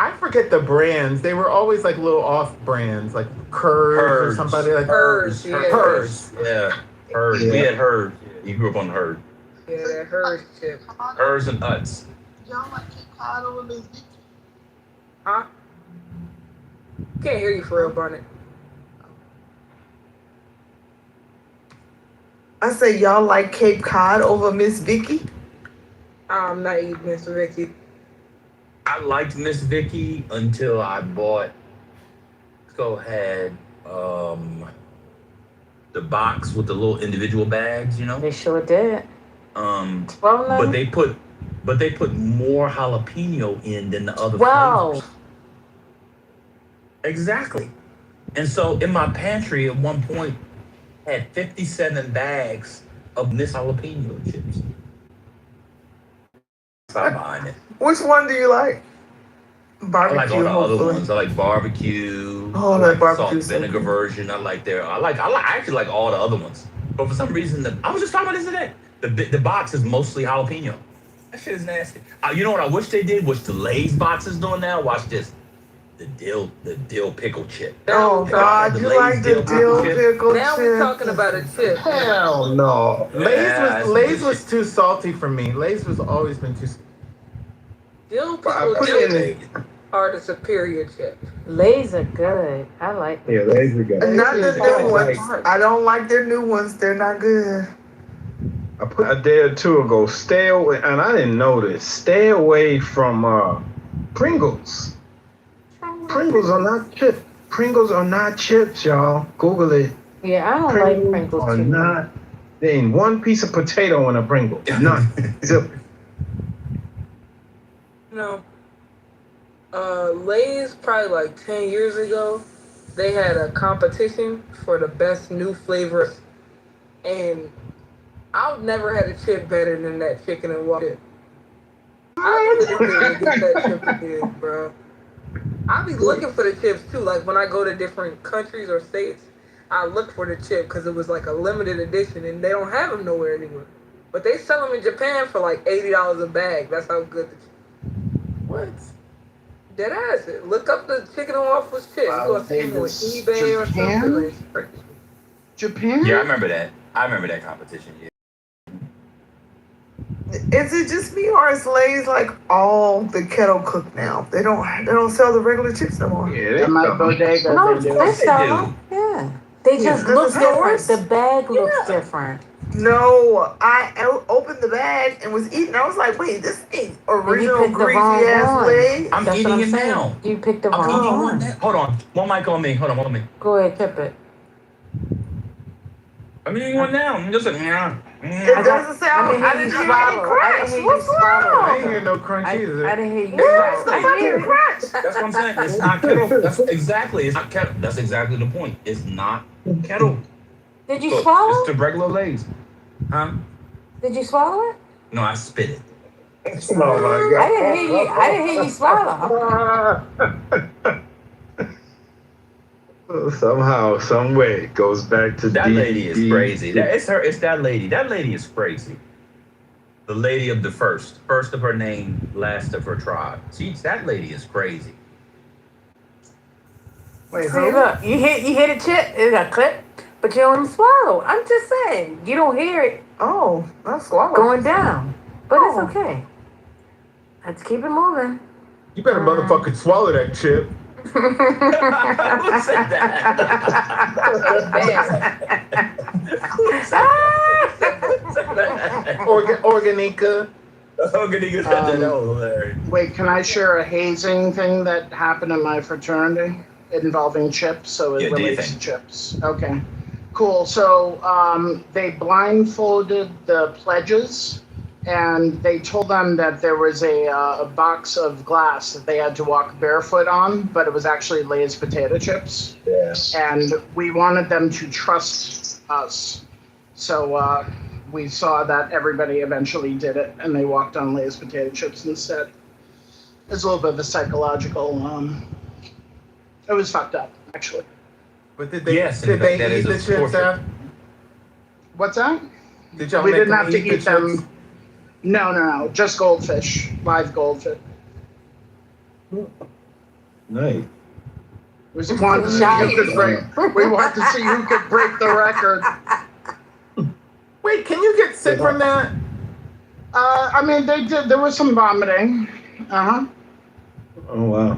I forget the brands. They were always like little off brands, like Curds or Herds. somebody like Hers, yeah. Hers. Yeah. Herd. We Yeah. had herd. You grew up on herd. Yeah, that Hers chip. Hers and Utz. Y'all like Cape Cod over Miss Vicky? Huh? Can't hear you for real, Barnett. I say y'all like Cape Cod over Miss Vicky? I'm not eating Miss Vicky. I liked Miss Vicky until I bought had the box with the little individual bags, you know? They sure did. But 12 they put more jalapeno in than the other Wow. flavors. Exactly. And so in my pantry at one point had 57 bags of Miss Jalapeno chips. Stop buying it. Which one do you like? I like Barbecue, all the other hopefully. ones. I like barbecue. Oh, I that like barbecue salt vinegar version. I actually like all the other ones. But for some reason, I was just talking about this today. The box is mostly jalapeno. That shit is nasty. You know what I wish they did? Which the Lay's box is doing now? Watch this. The dill pickle chip. Oh, God, The you Lay's like the dill pickle Now chip? we're talking about a chip. Hell no. Yeah, Lay's was too salty for me. Lay's was always been too. Dill I pickle put it in chips are the superior chip. Lays are good. I like them. Yeah, there you go. Not the new Like, ones. I don't like their new ones. They're not good. I put a day or two ago, stay away, and I didn't know this. Stay away from Pringles. Pringles are not chips. Pringles are not chips, y'all. Google it. Yeah, I don't like Pringles are too much. not. There ain't one piece of potato in a Pringle. None. Zip. No. Lay's probably like 10 years ago, they had a competition for the best new flavors, and I've never had a chip better than that chicken and water. I really get that chip again, bro. I be looking for the chips too. Like when I go to different countries or states, I look for the chip because it was like a limited edition, and they don't have them nowhere anymore. But they sell them in Japan for like $80 a bag. That's how good the chip. What? Dead ass. Look up the chicken and waffles chip. You gonna see them on eBay or something. Japan? Yeah, I remember that. I remember that competition. Yeah. Is it just me or is Lay's like all the kettle cooked now? They don't sell the regular chips no more. Yeah, they At my come. bodega, No, they do. they They sell do. them. Yeah. They Yeah. just At the look different. stores? The bag looks different. No, I opened the bag and was eating. I was like, wait, this ain't original picked the wrong greasy ass one. Lay's. I'm That's eating what it I'm saying. now. You picked the I'm wrong eating one one. now. Hold on. One mic on me. Hold on. Go ahead, tip it. I'm eating one now. I'm just like, yeah. It doesn't sound. I didn't hear any crunch. What's I ain't wrong? hear no crunch either. I didn't hear you. Where's the swallow. fucking crunch? That's what I'm saying. It's not kettle. That's exactly. It's not kettle. That's exactly the point. It's not kettle. Did you Look, swallow? it's the regular Lay's. Huh? Did you swallow it? No, I spit it. Oh my God. I didn't hear you swallow. Somehow, some way, it goes back to That lady is D- crazy. It's her. It's that lady. That lady is crazy. The lady of the first of her name, last of her tribe. That lady is crazy. Wait, See, look, you hit a chip, it's a clip, but you don't swallow. I'm just saying, you don't hear it Oh, that's swallowed. going down, but it's okay. Let's keep it moving. You better motherfucking swallow that chip. Who said that? Organica. Organica said that. That was hilarious. Wait, can I share a hazing thing that happened in my fraternity involving chips? So it Yeah, do your relates to thing. chips. Okay, cool. So they blindfolded the pledges, and they told them that there was a box of glass that they had to walk barefoot on, but it was actually Lay's potato chips. Yes. And we wanted them to trust us. So we saw that everybody eventually did it, and they walked on Lay's potato chips instead. It's a little bit of a psychological. It was fucked up, actually. But did they Yes, did and they that eat is a the chips portrait. after? What's that? Did y'all We make didn't them have to the eat them. chips? No, just goldfish, live goldfish. Nice. We just wanted to see who could break. We wanted to see who could break the record. Wait, can you get sick from that? I mean, they did. There was some vomiting. Oh wow.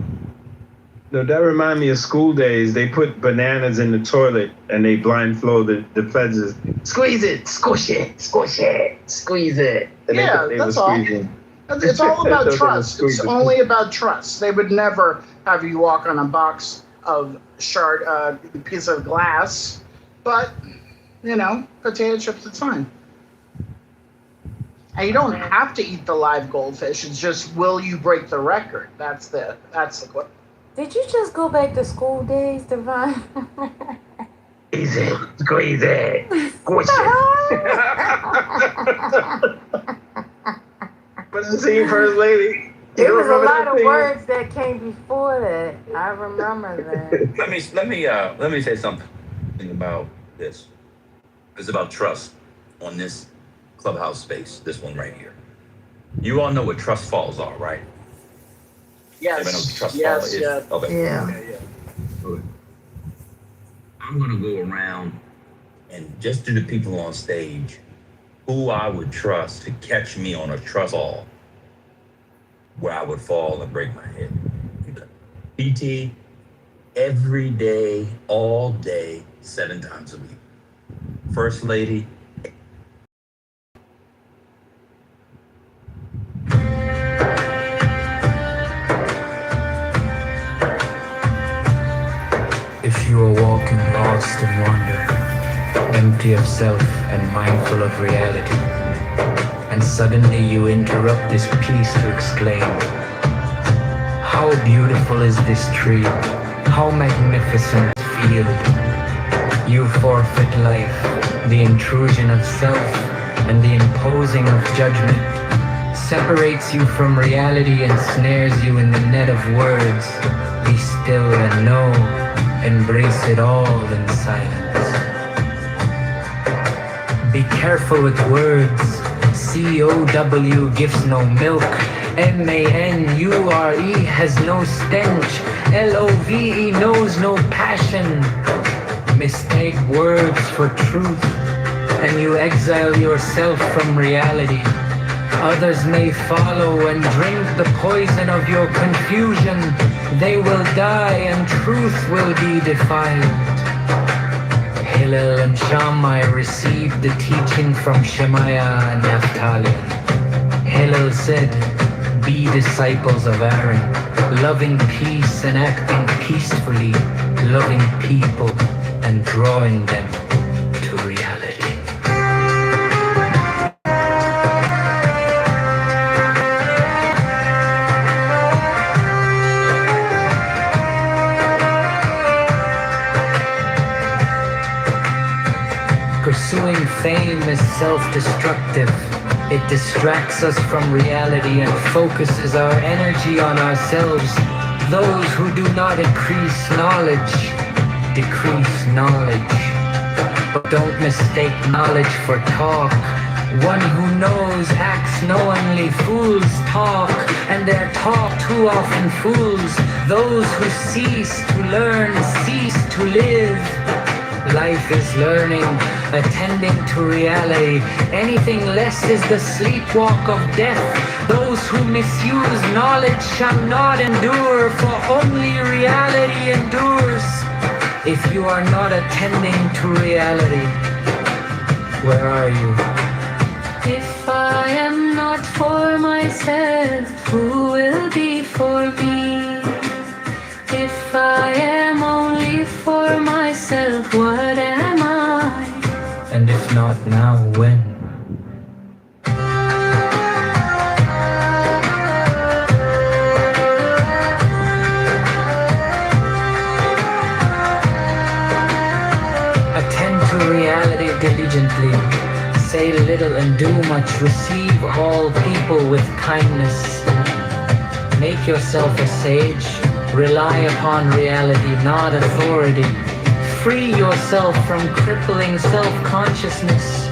No, that remind me of school days. They put bananas in the toilet and they blindfolded the pledges. Squeeze it, squish it, squeeze it. And Yeah, they that's were all. squeezing. It's all They about were trust. It's squeezing. only about trust. They would never have you walk on a box of piece of glass, but potato chips, it's fine. And you don't have to eat the live goldfish. It's just, will you break the record? That's the question. Did you just go back to school days, Divine? Squeeze it, squeeze it, squish it. But the scene, First Lady. There was a lot of words that came before that. I remember that. Let me say something about this. It's about trust on this clubhouse space. This one right here. You all know what trust falls are, right? Everybody knows what trust fall is. Yes. Okay. Yeah. Good. I'm gonna go around and just to the people on stage who I would trust to catch me on a trust fall where I would fall and break my head. PT every day, all day, 7 times a week. First Lady. If you are walking lost in wonder, empty of self and mindful of reality, and suddenly you interrupt this piece to exclaim, how beautiful is this tree, how magnificent field. You forfeit life, the intrusion of self and the imposing of judgment separates you from reality and snares you in the net of words. Be still and know, embrace it all in silence. Be careful with words. COW gives no milk. MANURE has no stench. LOVE knows no passion. Mistake words for truth, and you exile yourself from reality. Others may follow and drink the poison of your confusion. They will die and truth will be defiled. Hillel and Shammai received the teaching from Shemaiah and Naphtali. Hillel said, be disciples of Aaron, loving peace and acting peacefully, loving people and drawing them to reality. Pursuing fame is self-destructive. It distracts us from reality and focuses our energy on ourselves. Those who do not increase knowledge, decrease knowledge. But don't mistake knowledge for talk. One who knows acts knowingly. Fools talk, and their talk too often fools. Those who cease to learn cease to live. Life is learning, attending to reality. Anything less is the sleepwalk of death. Those who misuse knowledge shall not endure, for only reality endures. If you are not attending to reality, where are you? If I am not for myself, who will be for me? If I am only for myself, what am I? And if not now, when? Attend to reality diligently. Say little and do much. Receive all people with kindness. Make yourself a sage. Rely upon reality, not authority. Free yourself from crippling self-consciousness.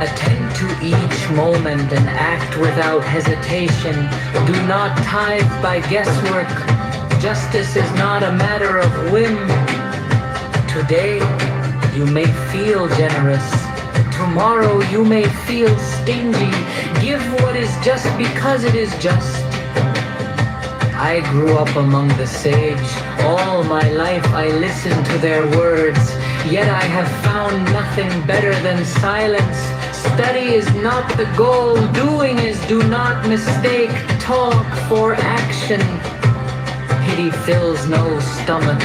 Attend to each moment and act without hesitation. Do not tithe by guesswork. Justice is not a matter of whim. Today, you may feel generous. Tomorrow, you may feel stingy. Give what is just because it is just. I grew up among the sage. All my life I listened to their words. Yet I have found nothing better than silence. Study is not the goal. Doing is, do not mistake talk for action. Pity fills no stomach.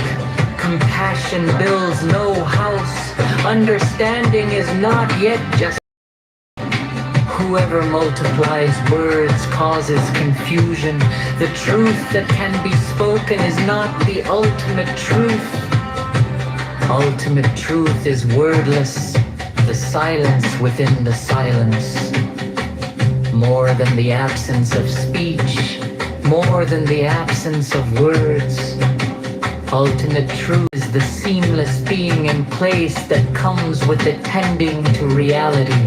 Compassion builds no house. Understanding is not yet just. Whoever multiplies words causes confusion. The truth that can be spoken is not the ultimate truth. Ultimate truth is wordless, the silence within the silence. More than the absence of speech, more than the absence of words. Ultimate truth is the seamless being in place that comes with attending to reality.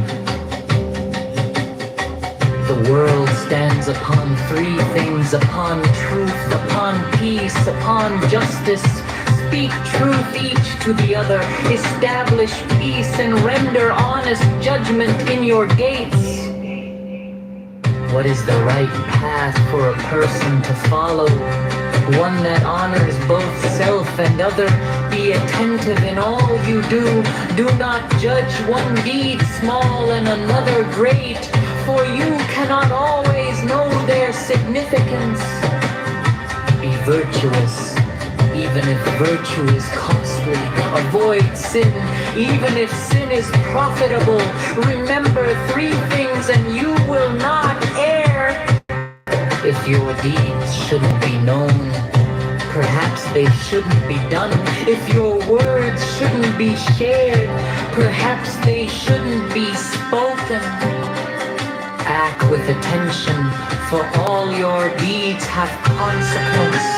The world stands upon three things: upon truth, upon peace, upon justice. Speak truth each to the other. Establish peace and render honest judgment in your gates. What is the right path for a person to follow? One that honors both self and other. Be attentive in all you do. Do not judge one deed small and another great, for you cannot always know their significance. Be virtuous, even if virtue is costly. Avoid sin, even if sin is profitable. Remember three things and you will not err. If your deeds shouldn't be known, perhaps they shouldn't be done. If your words shouldn't be shared, perhaps they shouldn't be spoken. Act with attention, for all your deeds have consequence.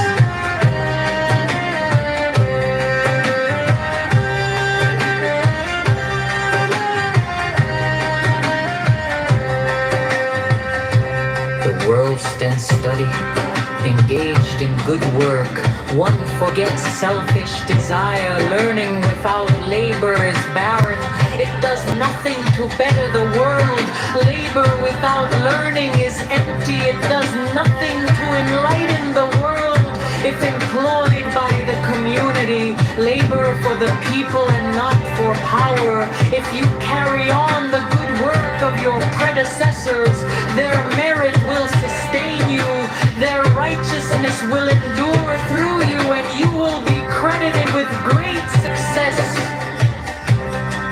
The world stands study, engaged in good work. One forgets selfish desire. Learning without labor is barren. It does nothing to better the world. Labor without learning is empty. It does nothing to enlighten the world. If employed by the community, labor for the people and not for power. If you carry on the good work of your predecessors, their merit will sustain you, their righteousness will endure through you, and you will be credited with great success,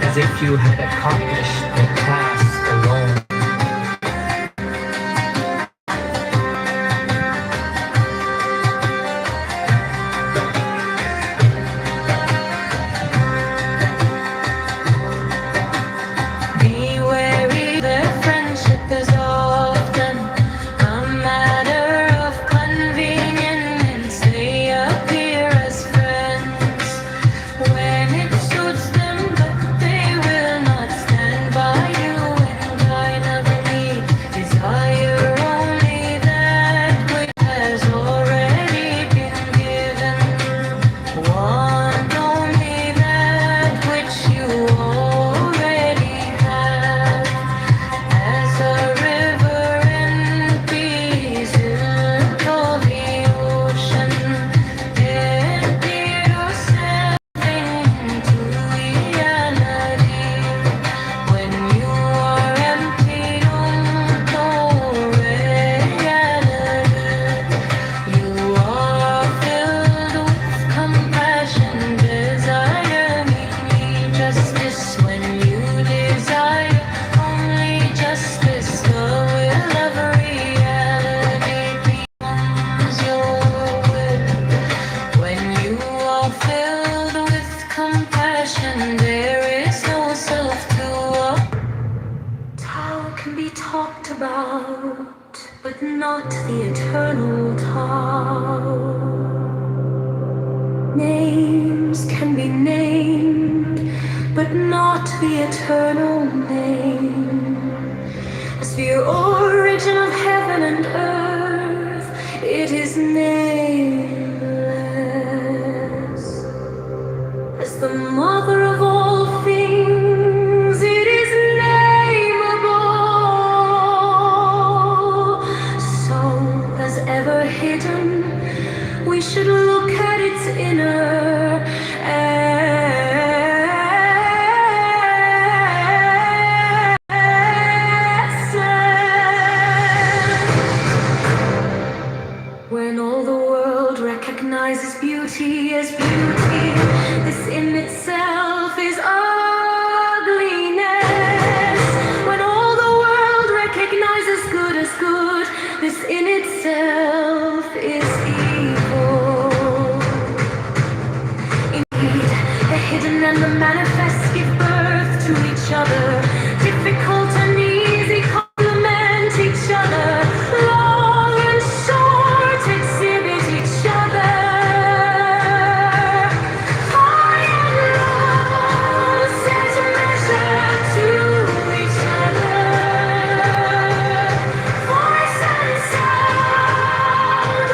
as if you had accomplished the task alone. But not the eternal Tao. Names can be named, but not the eternal name. As the origin of heaven and earth, it is nameless. As the mother of all things, it is nameable. So, as ever hidden, we should look at its inner essence. When all the world recognizes beauty as beauty, this in itself is ugliness. When all the world recognizes good as good, this in itself is evil. Indeed, the hidden and the manifest give birth to each other. Difficult and easy complement each other. Long and short exhibit each other. High and low set measure to each other. Voice and sound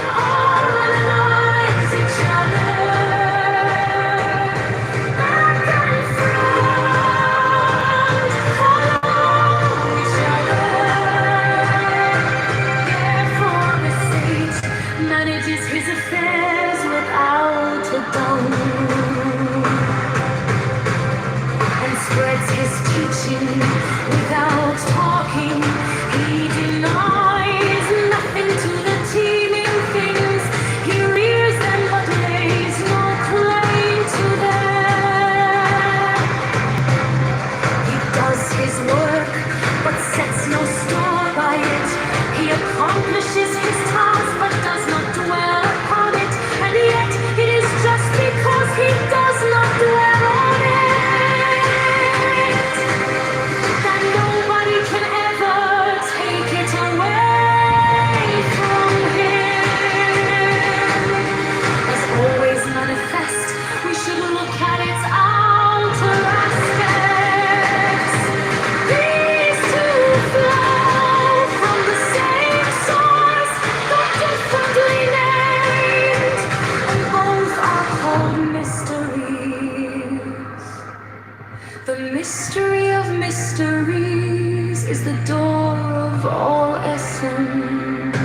is the door of all essence.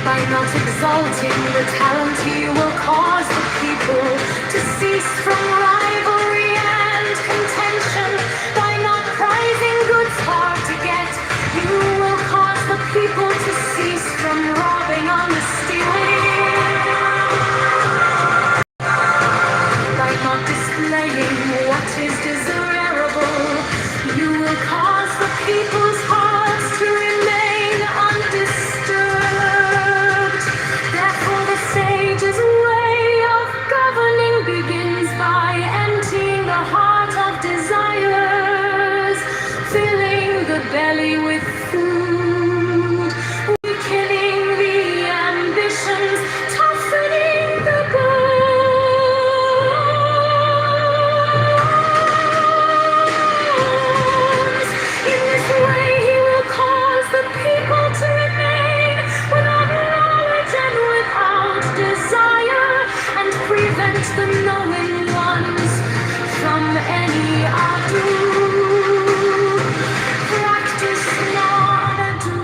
By not exalting the talent, you will cause the people to cease from rivalry and contention. By not prizing goods hard to get, you will cause the people to cease from robbing on the stealing. By not displaying what is desirable, you will cause the people's hearts to remain undisturbed. Therefore, the sage's way of governing begins by emptying the heart of desires, filling the belly with food, weakening the ambitions, toughening the bones. In this way, he will cause the people to remain without knowledge and without desire, and prevent the knowing ones from any ado. Practice not ado,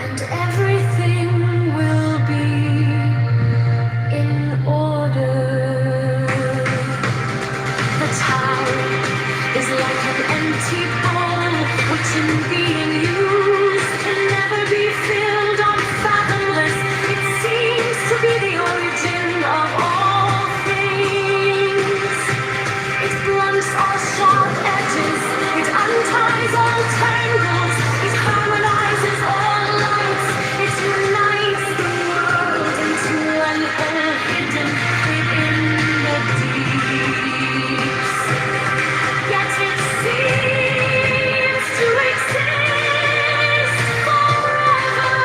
and everything will be in order. The tide is like an empty bowl, which in being used can never be filled, unfathomless. It seems to be the origin of all things. It blunts all sharp edges, it unties all tangles, it harmonizes all lights, it unites the world into an whole hidden within the deeps. Yet it seems to exist forever.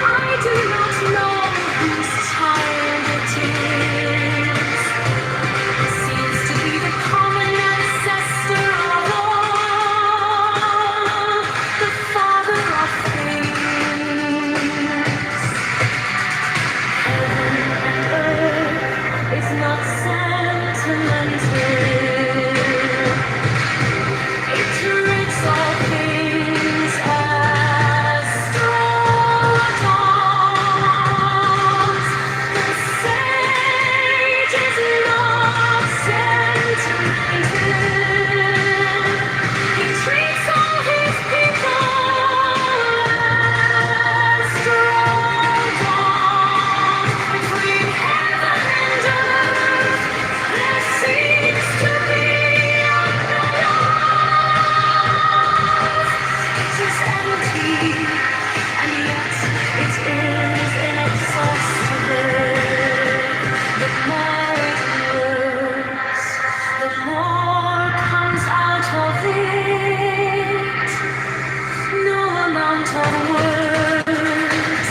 I do not know whose child it is. It seems to be the common ancestor of all, the father of things. Heaven and earth is not sentimental. It treats all things as straw dogs. The sage is not sentimental. He treats all his people as straw dogs. Between heaven and earth, there seems to be a it is empty, and yet it is inexhaustible. The more it works, the more comes out of it. No amount of words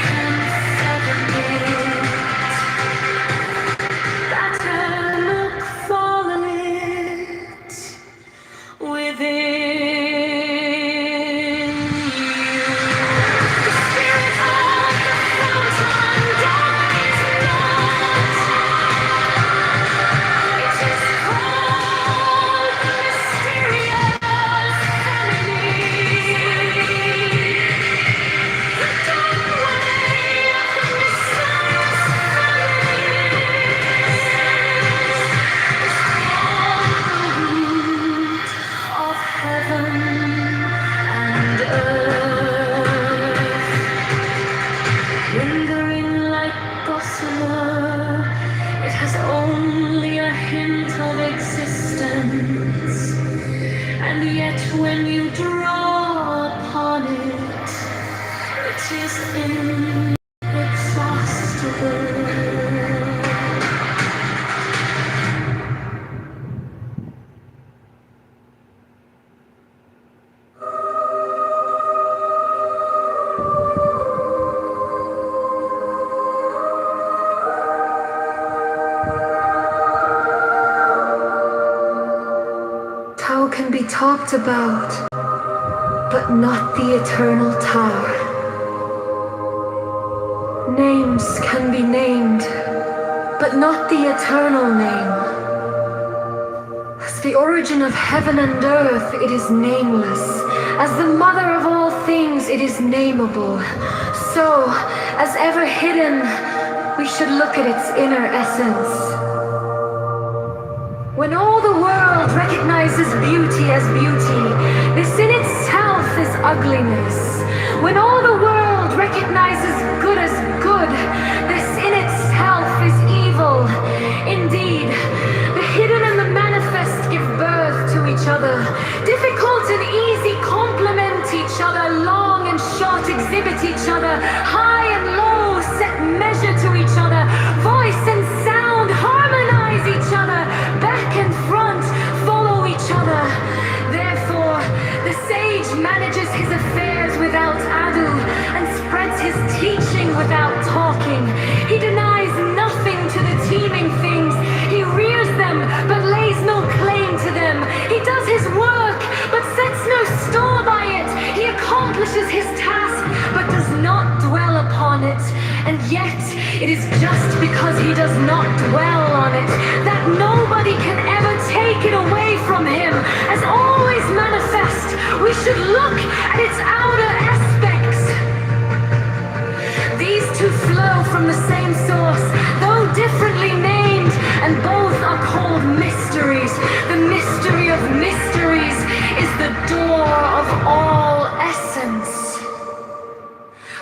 can fathom it. Better look for it within you. The spirit of the fountain dies not. It is called the mysterious feminine. The dark way of the mysterious root of heaven and earth, lingering like gossamer. It has only a hint of existence, and yet when you draw upon it, it is inexhaustible. Tao can be talked about, but not the eternal Tao. Names can be named, but not the eternal name. the origin of heaven and earth, it is nameless. As the mother of all things, it is nameable. So, as ever hidden, we should look at its inner essence. When all the world recognizes beauty as beauty, this in itself is ugliness. When all the world recognizes good as good, this in itself is evil. Indeed, the hidden and the manifest give birth to each other. Difficult and easy complement each other. Long and short exhibit each other. High and low set measure to each other. Voice and sound harmonize each other. Back and front follow each other. Therefore, the sage manages his affairs without ado and spreads his teaching without talking. He denies nothing to the teeming things. He rears them, but lays no claim to them. He does his work, but sets no store by it. He accomplishes his task, but does not dwell upon it. And yet, it is just because he does not dwell on it that nobody can ever take it away from him. As always manifest, we should look at its outer aspects. These two flow from the same source, though differently named, and both are called mysteries. The mystery of mysteries is the door of all essence.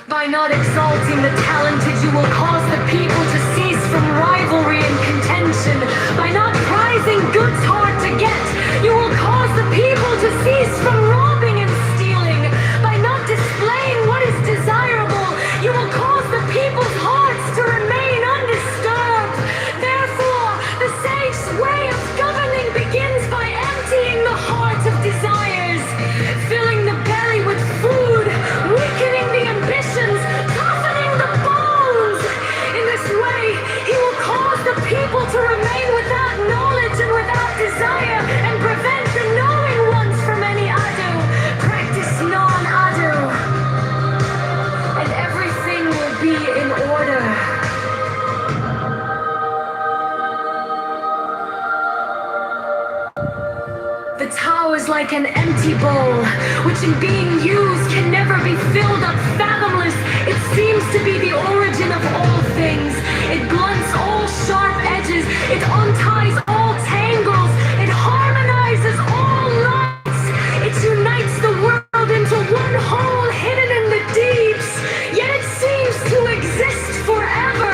By not exalting the talented, you will cause the people to cease from rivalry and contention. By not prizing goods hard to get, you will cause the people to cease from robbing and stealing. By not displaying what is desirable, you will cause the people's hearts to remain undisturbed. Therefore, the sage's way of governing begins by emptying the heart of desires, filling the belly with food, weakening the ambitions, toughening the bones. In this way, he will cause the people to remain without knowledge and without desire, and prevent the knowing ones from any ado. Practice non-ado, and everything will be in order. The Tao is like an empty bowl, which in being used can never be filled up fathomless. It seems to be the origin of all things. It blunts all sharp edges. It unties all tangles. It harmonizes all lights. It unites the world into one whole hidden in the deeps. Yet it seems to exist forever.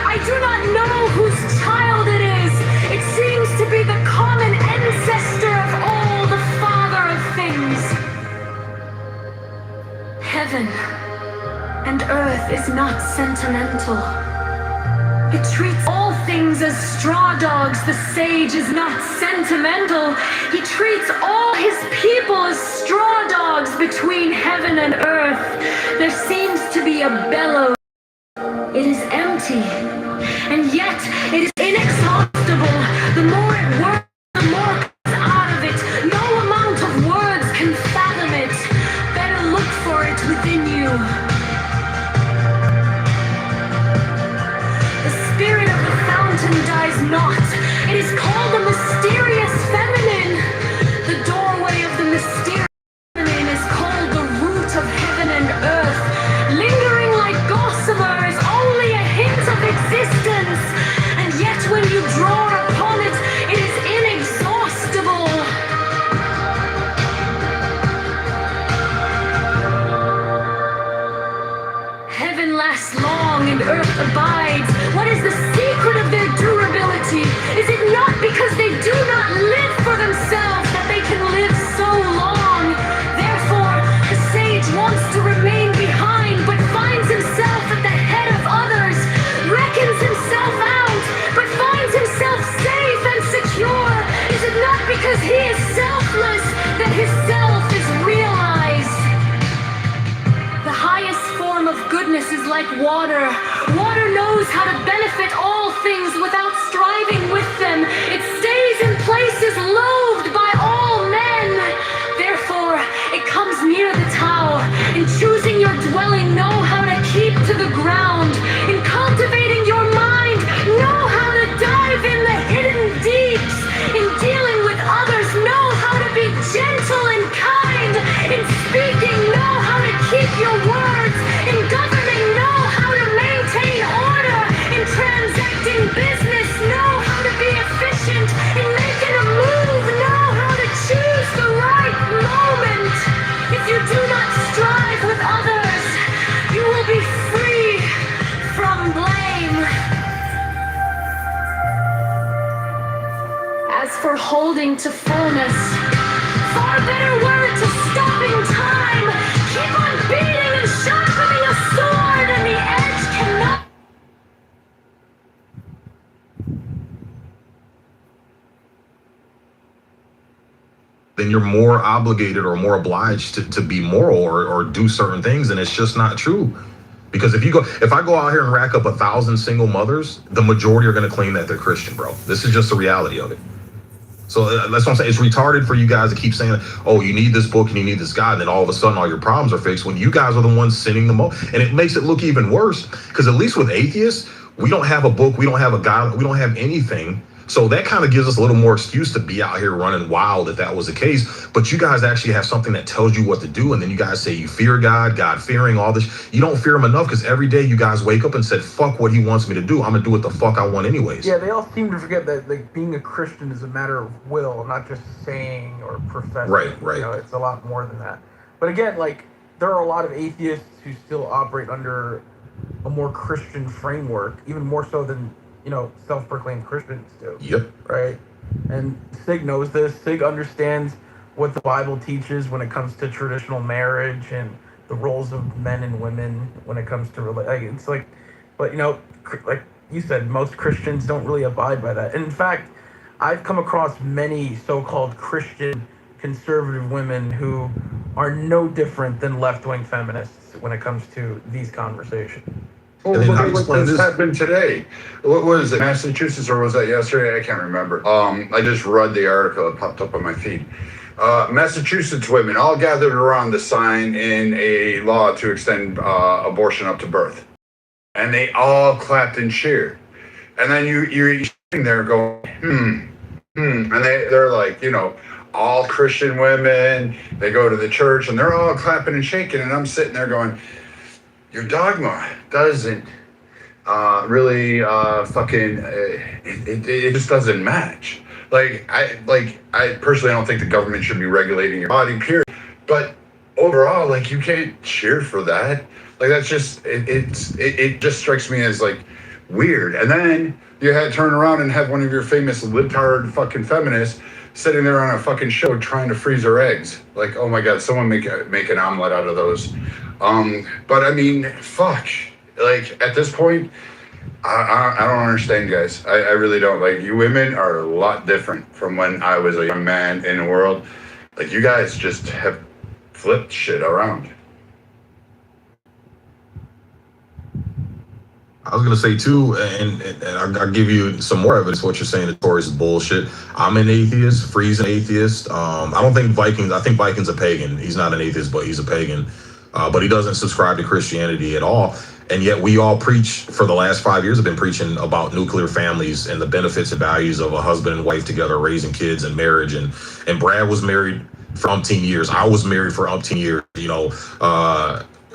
I do not know whose child it is. It seems to be the common ancestor of all, the father of things. Heaven and earth is not sentimental. It treats all things as straw dogs. The sage is not sentimental. He treats all his people as straw dogs between heaven and earth. There seems to be a bellows. It is empty, and yet it is inexhaustible. The more it works, the more comes out of it. No amount of words can fathom it. Better look for it within you. The spirit of the fountain dies not. It is called the mysterious feminine. The doorway of the mysterious feminine is called the root of heaven and earth. Lingering like gossamer is only a hint of existence. And yet when you draw upon it, it is inexhaustible. Heaven lasts long and earth abides. What is the secret of their durability? Is it not because they do not live for themselves that they can live so long? Therefore, the sage wants to remain behind, but finds himself at the head of others, reckons himself out, but finds himself safe and secure. Is it not because he is selfless that his self is realized? The highest form of goodness is like water. Water knows how to benefit all things without striving with them. It stays in places loathed by all men. Therefore, it comes near the Tao. In choosing your dwelling, know how to keep to the ground. In cultivating your mind, know how to dive in the hidden deeps. In dealing with for holding to fullness. Far better word to stopping time. Keep on beating and sharpening a sword, and the edge cannot. Then you're more obligated or more obliged to be moral or do certain things, and it's just not true. Because if I go out here and rack up 1,000 single mothers, the majority are going to claim that they're Christian, bro. This is just the reality of it. So that's what I'm saying. It's retarded for you guys to keep saying, oh, you need this book and you need this God, and then all of a sudden all your problems are fixed when you guys are the ones sinning the most. And it makes it look even worse because at least with atheists, we don't have a book, we don't have a God, we don't have anything. So that kind of gives us a little more excuse to be out here running wild if that was the case. But you guys actually have something that tells you what to do. And then you guys say you fear God, God-fearing, all this. You don't fear him enough because every day you guys wake up and said, fuck what he wants me to do. I'm going to do what the fuck I want anyways. Yeah, they all seem to forget that like being a Christian is a matter of will, not just saying or professing. Right. You know, it's a lot more than that. But again, like, there are a lot of atheists who still operate under a more Christian framework, even more so than, you know, self-proclaimed Christians do. Yep. Right? And Sig knows this. Sig understands what the Bible teaches when it comes to traditional marriage and the roles of men and women when it comes to it's like, but you know, like you said, most Christians don't really abide by that. And in fact, I've come across many so-called Christian conservative women who are no different than left-wing feminists when it comes to these conversations. Well, look at what just happened today. What was it, Massachusetts, or was that yesterday? I can't remember. I just read the article. It popped up on my feed. Massachusetts women all gathered around the sign in a law to extend abortion up to birth. And they all clapped and cheered. And then you're sitting there going, And they're like, you know, all Christian women, they go to the church, and they're all clapping and shaking. And I'm sitting there going, your dogma doesn't really fucking it just doesn't match. I personally don't think the government should be regulating your body, period. But overall, like, you can't cheer for that. Like, that's just it just strikes me as like weird. And then you had to turn around and have one of your famous libtard fucking feminists sitting there on a fucking show trying to freeze her eggs. Like, oh my God, someone make an omelet out of those. But I mean, fuck. Like, at this point, I don't understand, guys. I really don't. Like, you women are a lot different from when I was a young man in the world. Like, you guys just have flipped shit around. I was gonna say too, and I'll give you some more evidence. What you're saying, the Tories is bullshit. I'm an atheist, Free's an atheist. I don't think Vikings. I think Vikings a pagan. He's not an atheist, but he's a pagan. But he doesn't subscribe to Christianity at all. And yet we all preach, for the last 5 years, have been preaching about nuclear families and the benefits and values of a husband and wife together raising kids and marriage. And Brad was married for umpteen years. I was married for umpteen years. You know,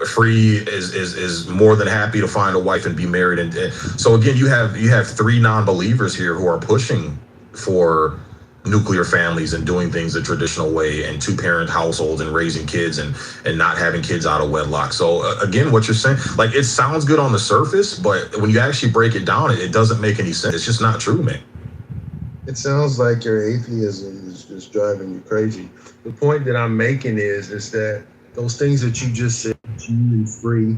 Free is more than happy to find a wife and be married. And so again, you have three non-believers here who are pushing for nuclear families and doing things the traditional way, and two-parent households and raising kids and not having kids out of wedlock. So again, what you're saying, like, it sounds good on the surface, but when you actually break it down, it doesn't make any sense. It's just not true, man. It sounds like your atheism is just driving you crazy. The point that I'm making is that those things that you just said, you and Free,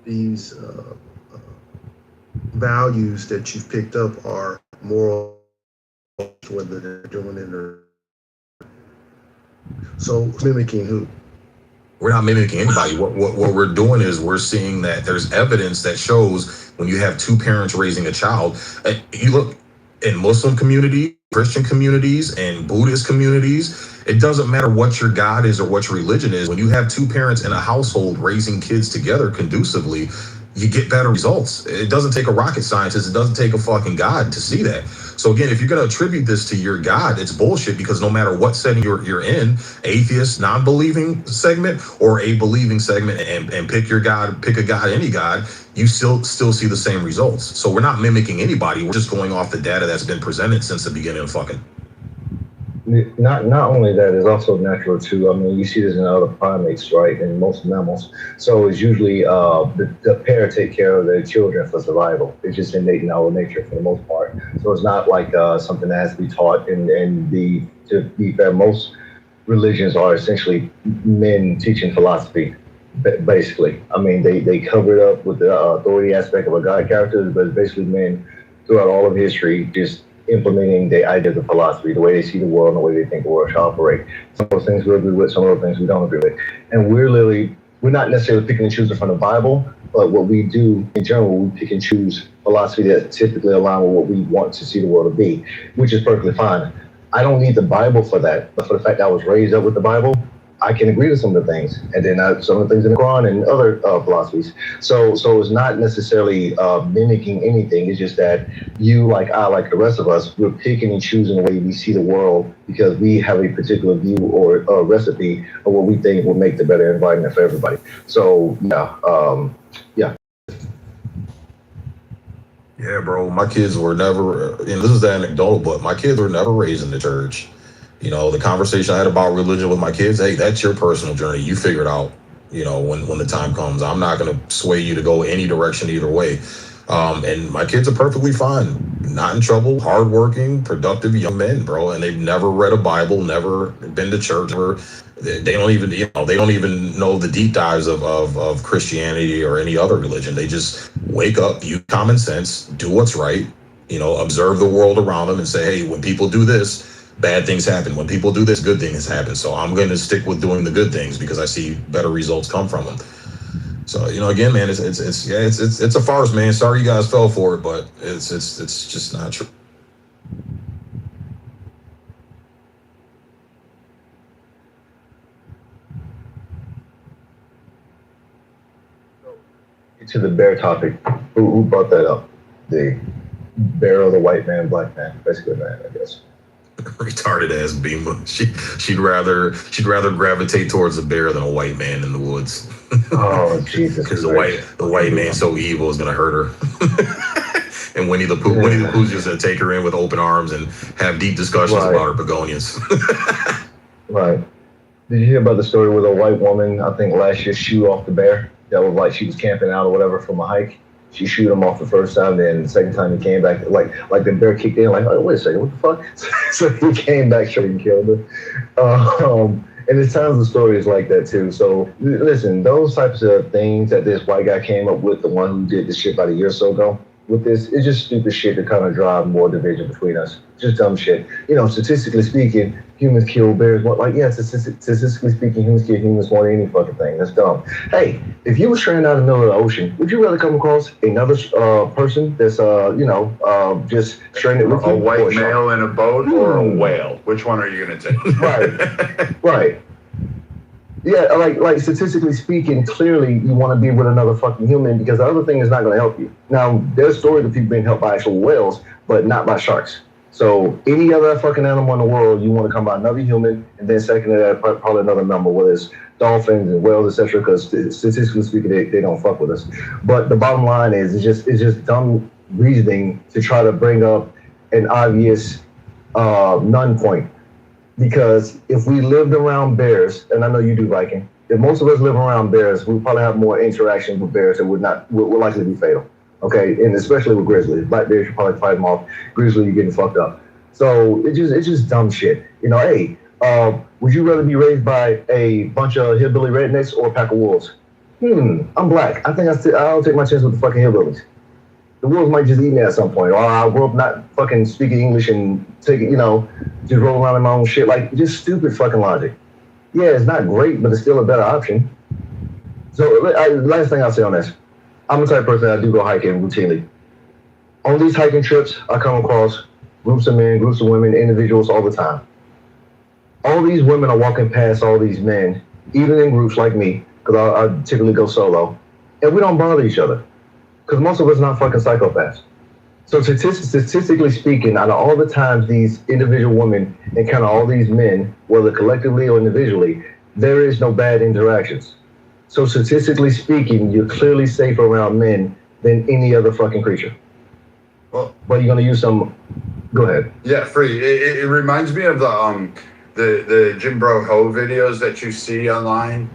these values that you've picked up are moral, whether they're doing it or so. Mimicking who? We're not mimicking anybody. What we're doing is we're seeing that there's evidence that shows when you have two parents raising a child. You look in Muslim communities, Christian communities, and Buddhist communities, it doesn't matter what your God is or what your religion is. When you have two parents in a household raising kids together conducively, you get better results. It doesn't take a rocket scientist. It doesn't take a fucking God to see that. So again, if you're going to attribute this to your God, it's bullshit, because no matter what setting you're in, atheist, non-believing segment or a believing segment, and pick your God, pick a God, any God, you still see the same results. So we're not mimicking anybody. We're just going off the data that's been presented since the beginning of fucking. Not only that, it's also natural too. I mean, you see this in other primates, right? In most mammals. So it's usually the pair take care of their children for survival. It's just innate in our nature for the most part. So it's not like something that has to be taught. And to be fair, most religions are essentially men teaching philosophy. Basically, I mean, they cover it up with the authority aspect of a god character, but it's basically men throughout all of history just implementing the ideas of philosophy, the way they see the world and the way they think the world should operate. Some of those things we agree with, some of those things we don't agree with. And we're not necessarily picking and choosing from the Bible, but what we do in general, we pick and choose philosophy that typically align with what we want to see the world to be, which is perfectly fine. I don't need the Bible for that, but for the fact that I was raised up with the Bible, I can agree with some of the things, and then some of the things in the Quran and other philosophies. So it's not necessarily mimicking anything. It's just that you, like I, like the rest of us, we're picking and choosing the way we see the world because we have a particular view or a recipe of what we think will make the better environment for everybody. So yeah. Yeah, bro. My kids were never, and this is anecdotal, but my kids were never raised in the church. You know, the conversation I had about religion with my kids, hey, that's your personal journey. You figure it out, you know, when the time comes. I'm not going to sway you to go any direction either way. And my kids are perfectly fine, not in trouble, hardworking, productive young men, bro. And they've never read a Bible, never been to church, or they don't even, they don't even know the deep dives of Christianity or any other religion. They just wake up, use common sense, do what's right, observe the world around them and say, hey, when people do this, bad things happen. When people do this, good things happen. So I'm going to stick with doing the good things because I see better results come from them. So, again, man, it's a farce, man. Sorry you guys fell for it, but it's just not true. To the bear topic, who brought that up? The bear or the white man, black man, basically man, I guess. Retarded ass Beamer. She'd rather gravitate towards a bear than a white man in the woods. Oh Jesus! Because the white man so evil is gonna hurt her. And Winnie the Pooh's just gonna take her in with open arms and have deep discussions about her begonias. Right. Did you hear about the story with a white woman? I think last year shooed off the bear. That was like she was camping out or whatever from a hike. She shoot him off the first time, then the second time he came back, like the bear kicked in, like, oh, wait a second, what the fuck? So he came back straight and killed her. And there's tons of stories like that too. So listen, those types of things that this white guy came up with, the one who did this shit about a year or so ago, with this, it's just stupid shit to kind of drive more division between us. Just dumb shit. Statistically speaking, humans kill bears more. Like, yeah, statistically speaking, humans kill humans more than any fucking thing. That's dumb. Hey, if you were stranded out in the middle of the ocean, would you rather come across another person that's, just stranded with you? A white male in a boat or a whale? Which one are you going to take? Right. Yeah, like statistically speaking, clearly you want to be with another fucking human because the other thing is not going to help you. Now, there's stories of people being helped by actual whales, but not by sharks. So any other fucking animal in the world, you want to come by another human, and then second to that, probably another member, whether it's dolphins and whales, etc. Because statistically speaking, they don't fuck with us. But the bottom line is, it's just dumb reasoning to try to bring up an obvious non-point. Because if we lived around bears, and I know you do, Viking, if most of us live around bears, we probably have more interaction with bears that would likely be fatal. Okay, and especially with grizzlies. Black bears, you probably fight them off. Grizzly, you're getting fucked up. So it's just dumb shit. Hey, would you rather be raised by a bunch of hillbilly rednecks or a pack of wolves? I'm black. I think I'll take my chance with the fucking hillbillies. The wolves might just eat me at some point, or I'll grow up not fucking speaking English and take it, just roll around in my own shit. Like, just stupid fucking logic. Yeah, it's not great, but it's still a better option. So, last thing I'll say on this. I'm the type of person that I do go hiking routinely. On these hiking trips, I come across groups of men, groups of women, individuals all the time. All these women are walking past all these men, even in groups like me, because I typically go solo, and we don't bother each other. Because most of us are not fucking psychopaths. So statistically speaking, out of all the times these individual women encounter all these men, whether collectively or individually, there is no bad interactions. So statistically speaking, you're clearly safer around men than any other fucking creature. But you're gonna use some Go ahead. Yeah, free. It reminds me of the Jim Bro Ho videos that you see online.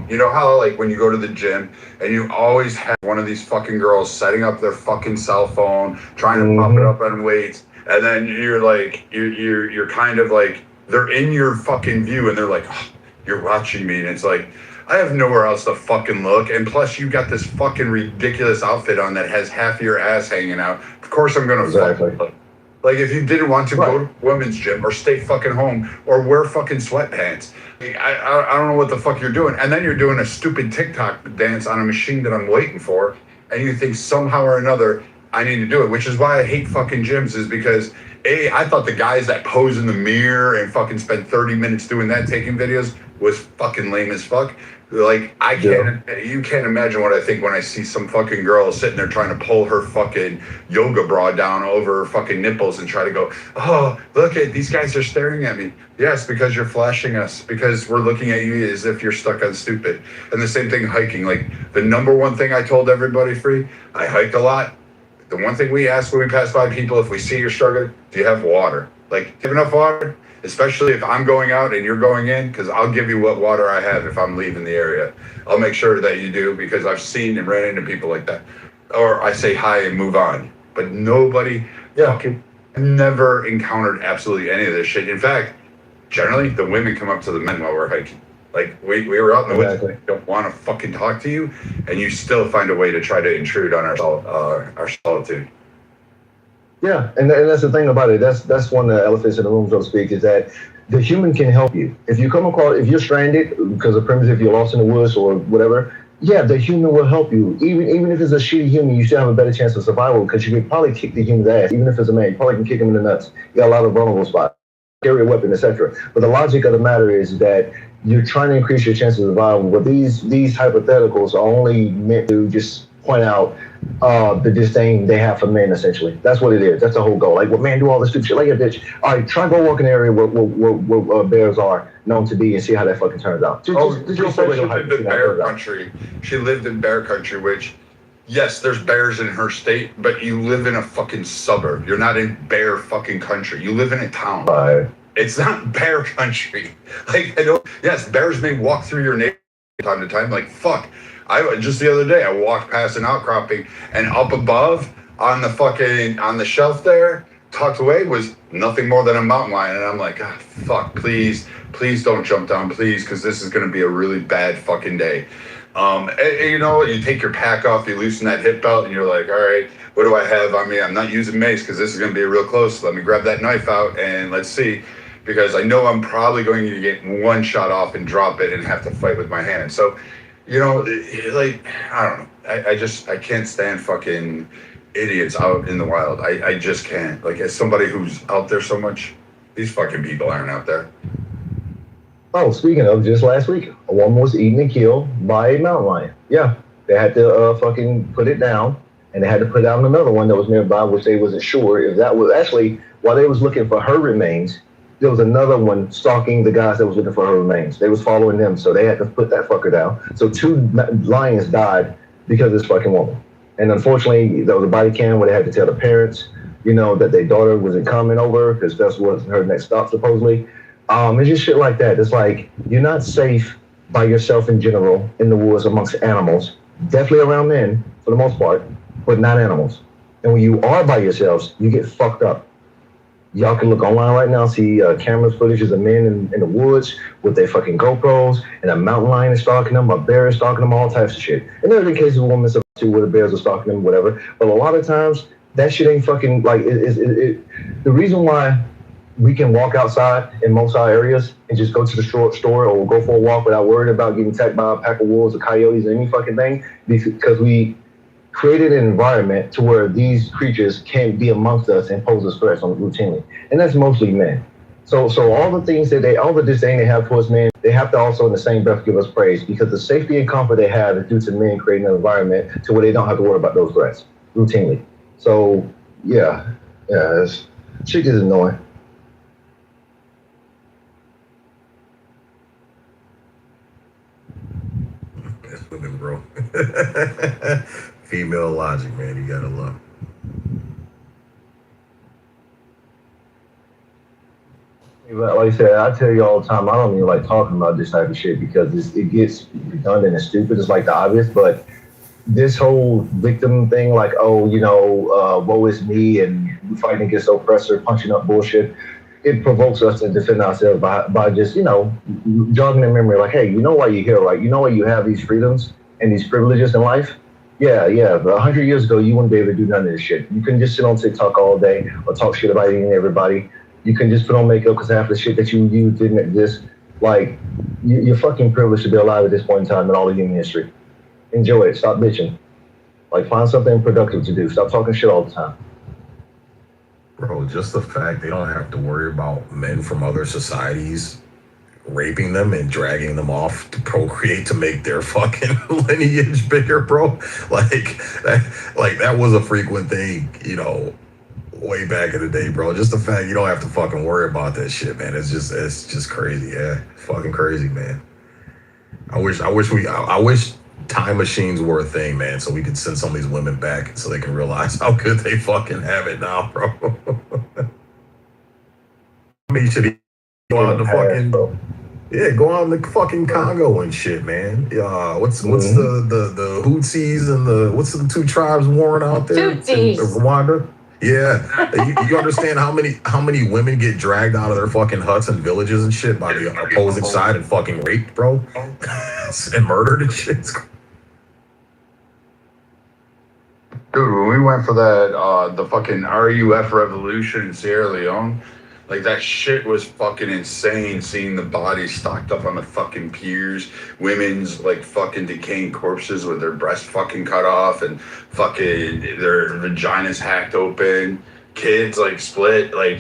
You know how like when you go to the gym and you always have one of these fucking girls setting up their fucking cell phone, trying to pump it up on weights, and then you're like you're kind of like they're in your fucking view and they're like, oh, you're watching me, and it's like I have nowhere else to fucking look, and plus you got this fucking ridiculous outfit on that has half your ass hanging out. Of course I'm gonna fucking look. Like, if you didn't want to go to women's gym or stay fucking home or wear fucking sweatpants, I don't know what the fuck you're doing. And then you're doing a stupid TikTok dance on a machine that I'm waiting for, and you think somehow or another I need to do it, which is why I hate fucking gyms, is because I thought the guys that pose in the mirror and fucking spend 30 minutes doing that, taking videos, was fucking lame as fuck. Like, you can't imagine what I think when I see some fucking girl sitting there trying to pull her fucking yoga bra down over her fucking nipples and try to go, oh, look at these guys are staring at me. Yes, because you're flashing us, because we're looking at you as if you're stuck on stupid. And the same thing hiking. Like, the number one thing I told everybody, free, I hiked a lot. The one thing we ask when we pass by people, if we see you're struggling, do you have water? Like, do you have enough water? Especially if I'm going out and you're going in, because I'll give you what water I have if I'm leaving the area. I'll make sure that you do, because I've seen and ran into people like that. Or I say hi and move on. But nobody fucking never encountered absolutely any of this shit. In fact, generally the women come up to the men while we're hiking. Like, we were out in the woods, we don't want to fucking talk to you, and you still find a way to try to intrude on our solitude. Yeah, and that's the thing about it. That's one of the elephants in the room, so to speak, is that the human can help you. If you come across, if you're stranded because of primitive, you're lost in the woods or whatever, yeah, the human will help you. Even if it's a shitty human, you still have a better chance of survival, because you can probably kick the human's ass. Even if it's a man, you probably can kick him in the nuts. You got a lot of vulnerable spots, carry a weapon, etc. But the logic of the matter is that you're trying to increase your chances of survival. But these hypotheticals are only meant to just point out the disdain they have for men, essentially. That's what it is. That's the whole goal. Like, well, man, do all this stupid shit. Like a bitch. All right, try go walk in an area where bears are known to be and see how that fucking turns out. She lived in bear country. She lived in bear country, which, yes, there's bears in her state, but you live in a fucking suburb. You're not in bear fucking country. You live in a town. Right. It's not bear country. Like, yes, bears may walk through your neighborhood time to time. Like, fuck. Just the other day, I walked past an outcropping, and up above on the shelf there, tucked away, was nothing more than a mountain lion. And I'm like, God, fuck, please don't jump down, please, because this is going to be a really bad fucking day. And, you know, you take your pack off, you loosen that hip belt, and you're like, all right, what do I have on me? I'm not using mace because this is going to be real close. Let me grab that knife out and let's see, because I know I'm probably going to get one shot off and drop it and have to fight with my hand. So, you know, like, I don't know. I can't stand fucking idiots out in the wild. I just can't. Like, as somebody who's out there so much, these fucking people aren't out there. Oh, speaking of, just last week, a woman was eaten and killed by a mountain lion. Yeah, they had to fucking put it down, and they had to put down another one that was nearby, which they wasn't sure if that was actually, while they was looking for her remains, there was another one stalking the guys that was looking for her remains. They was following them, so they had to put that fucker down. So 2 lions died because of this fucking woman. And unfortunately, there was a body cam where they had to tell the parents, you know, that their daughter wasn't coming over because that was her next stop, supposedly. It's just shit like that. It's like, you're not safe by yourself in general in the woods amongst animals. Definitely around men, for the most part, but not animals. And when you are by yourselves, you get fucked up. Y'all can look online right now, see camera footage of men in the woods with their fucking GoPros, and a mountain lion is stalking them, a bear is stalking them, all types of shit. And there's been cases of women too where the bears are stalking them, whatever. But a lot of times, that shit ain't fucking, like, the reason why we can walk outside in most of our areas and just go to the store or go for a walk without worrying about getting attacked by a pack of wolves or coyotes or any fucking thing, because we created an environment to where these creatures can't be amongst us and pose us threats on routinely. And that's mostly men. So all the things that all the disdain they have towards men, they have to also in the same breath give us praise, because the safety and comfort they have is due to men creating an environment to where they don't have to worry about those threats routinely. So yeah, shit is annoying. That's women, bro. Female logic, man. You gotta love. Like I said, I tell you all the time, I don't even like talking about this type of shit because it gets redundant and stupid. It's like the obvious, but this whole victim thing, like, oh, woe is me and fighting against the oppressor, punching up bullshit, it provokes us to defend ourselves by just, jogging in memory, like, hey, you know why you're here, right? You know why you have these freedoms and these privileges in life? Yeah. But 100 years ago, you wouldn't be able to do none of this shit. You couldn't just sit on TikTok all day or talk shit about any and everybody. You couldn't just put on makeup because half the shit that you use didn't exist. Like, you're fucking privileged to be alive at this point in time in all of human history. Enjoy it. Stop bitching. Like, find something productive to do. Stop talking shit all the time. Bro, just the fact they don't have to worry about men from other societies raping them and dragging them off to procreate to make their fucking lineage bigger, bro. That was a frequent thing, way back in the day, bro. Just the fact you don't have to fucking worry about that shit, man. It's just crazy, yeah. Fucking crazy, man. I wish time machines were a thing, man, so we could send some of these women back so they can realize how good they fucking have it now, bro. I mean, you should go out the fucking go out in the fucking Congo and shit, man. What's the Houthis and what's the two tribes warring out there? Tutsis. In Rwanda. Yeah, you understand how many women get dragged out of their fucking huts and villages and shit by the opposing side and fucking raped, bro, and murdered and shit. Dude, when we went for that, the fucking RUF revolution in Sierra Leone, like that shit was fucking insane. Seeing the bodies stocked up on the fucking piers, women's like fucking decaying corpses with their breasts fucking cut off and fucking their vaginas hacked open, kids like split, I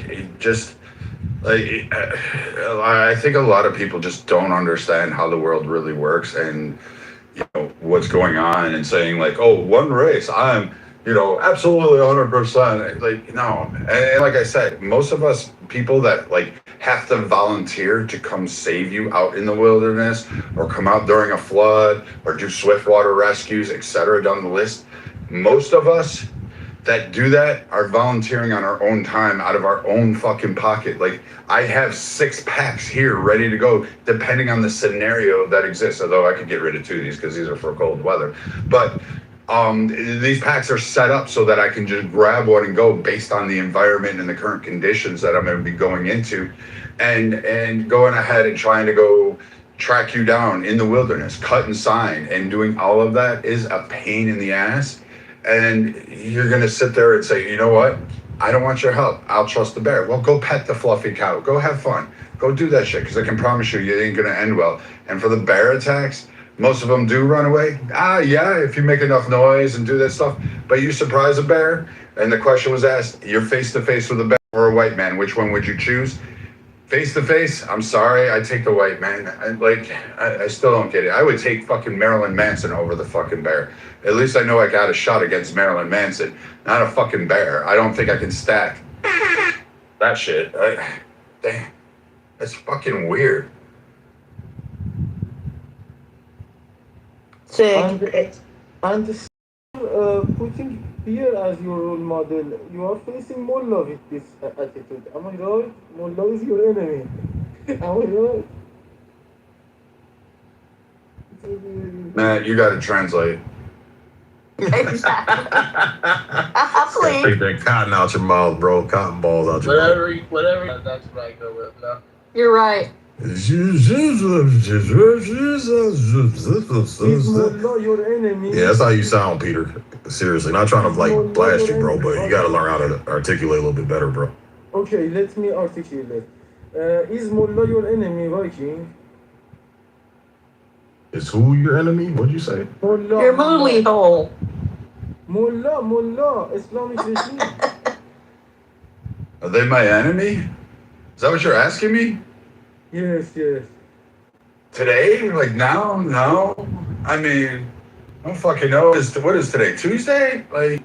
think a lot of people just don't understand how the world really works and what's going on and saying like, oh, one race, I'm absolutely 100%. Like, no. And like I said, most of us people that like have to volunteer to come save you out in the wilderness or come out during a flood or do swiftwater rescues, etc. down the list, most of us that do that are volunteering on our own time out of our own fucking pocket. Like, I have 6 packs here ready to go depending on the scenario that exists, although I could get rid of 2 of these because these are for cold weather. But these packs are set up so that I can just grab one and go based on the environment and the current conditions that I'm going to be going into, and going ahead and trying to go track you down in the wilderness, cut and sign, and doing all of that is a pain in the ass. And you're going to sit there and say, you know what? I don't want your help. I'll trust the bear. Well, go pet the fluffy cow. Go have fun. Go do that shit because I can promise you it ain't going to end well. And for the bear attacks, most of them do run away. Yeah, if you make enough noise and do that stuff. But you surprise a bear, and the question was asked, you're face to face with a bear or a white man. Which one would you choose? Face to face, I'm sorry, I take the white man. I still don't get it. I would take fucking Marilyn Manson over the fucking bear. At least I know I got a shot against Marilyn Manson, not a fucking bear. I don't think I can stack that shit. Damn, that's fucking weird. And putting fear as your role model, you are facing Mullah with this attitude. Am I right? Mullah is your enemy. Am I right? Matt, you gotta translate. Take that cotton out your mouth, bro. Cotton balls out your mouth. Whatever. That's what I go with. No. You're right. Is Mullah your enemy? Yeah, that's how you sound, Peter. Seriously, not trying to blast you, bro, but you got to learn how to articulate a little bit better, bro. Okay, let me articulate. Is Mullah your enemy, Viking? Is who your enemy? What'd you say? Mullah. Your mooly hole. Mullah, Islamic regime. Are they my enemy? Is that what you're asking me? Yes. Today? Like now? No. I mean, I don't fucking know. What is today? Tuesday? Like,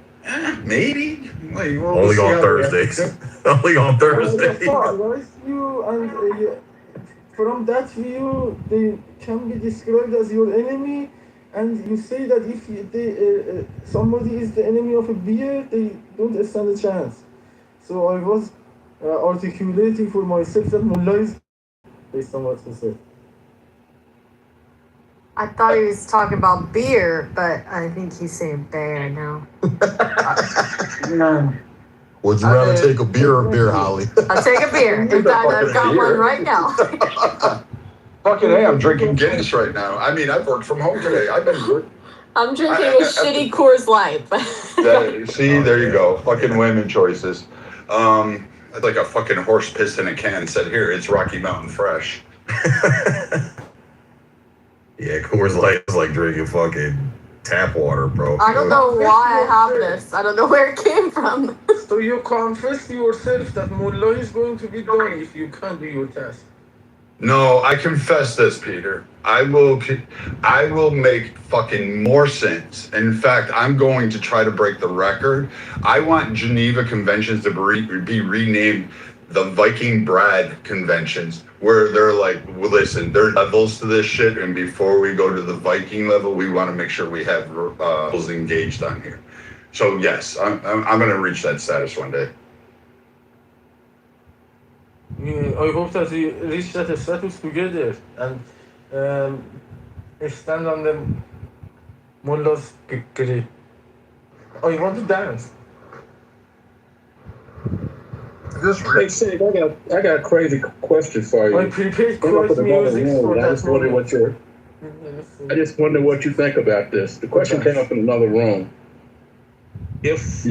maybe. Like, only on Thursdays. Only on Thursdays. From that view, they can be described as your enemy, and you say that if somebody is the enemy of a beer, they don't stand a chance. So I was articulating for myself that Mullah is based on what he said. I thought he was talking about beer, but I think he's saying bear now. Would you rather take a beer or beer, Holly? I'll take a beer. In fact, I've got one right now. Fucking hey, I'm drinking Guinness right now. I mean, I've worked from home today. I've been. I'm drinking a shitty Coors Light. See, there you go. Fucking women choices. I'd like a fucking horse pissed in a can. Said here, it's Rocky Mountain Fresh. Yeah, Coors Light is like drinking fucking tap water, bro. I don't know why I have this. I don't know where it came from. So you confess to yourself that Mullah is going to be done if you can't do your task. No, I confess this, Peter. I will make fucking more sense. In fact, I'm going to try to break the record. I want Geneva Conventions to be renamed the Viking Brad Conventions, where they're like, well, listen, there are levels to this shit, and before we go to the Viking level, we want to make sure we have rules engaged on here. So yes, I'm going to reach that status one day. I hope that we reach that status together and stand on the Mullah's grave. I want to dance. Hey, Sig, I got a crazy question for you. I prepared chorus music for I just wonder what you think about this. The question came up in another room. If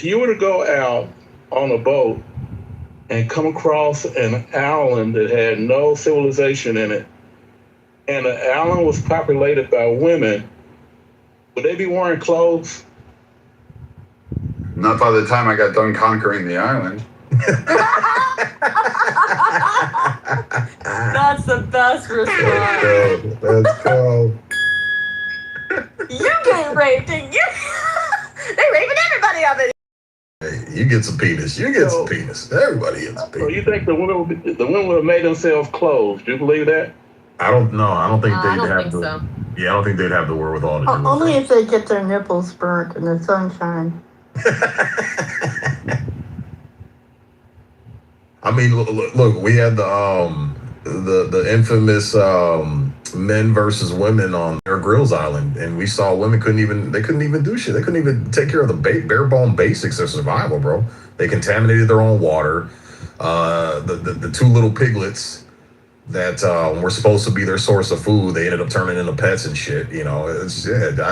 you were to go out on a boat and come across an island that had no civilization in it, and the island was populated by women, would they be wearing clothes? Not by the time I got done conquering the island. That's the best response. Let's go. You get raped, and you they raping everybody of it. Hey, you get some penis. You get some penis. Everybody gets some penis. So you think the women would have made themselves clothes? Do you believe that? I don't know. I don't think they'd I don't have think the. so. Yeah, I don't think they'd have the wherewithal to do Only if they get their nipples burnt in the sunshine. I mean, look, we had the infamous men versus women on Bear Grylls Island, and we saw women couldn't even do shit. They couldn't even take care of the bare bone basics of survival, bro. They contaminated their own water. The two little piglets that were supposed to be their source of food, they ended up turning into pets and shit. You know, Wait, is that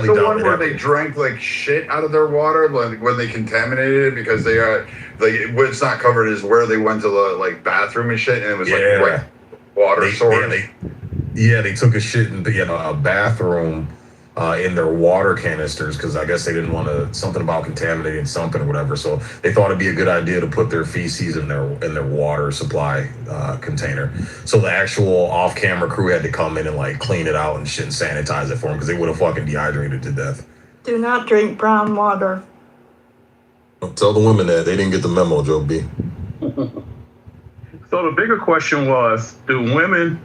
the one where they drank like shit out of their water, like when they contaminated it because they are like what's not covered is where they went to the like bathroom and shit, and it was like wet water source. They took a shit in a bathroom in their water canisters because I guess they didn't want something about contaminating something or whatever. So they thought it'd be a good idea to put their feces in their water supply container. So the actual off-camera crew had to come in and like clean it out and shit and sanitize it for them because they would have fucking dehydrated to death. Do not drink brown water. Tell the women that they didn't get the memo, Joe B. So the bigger question was, do women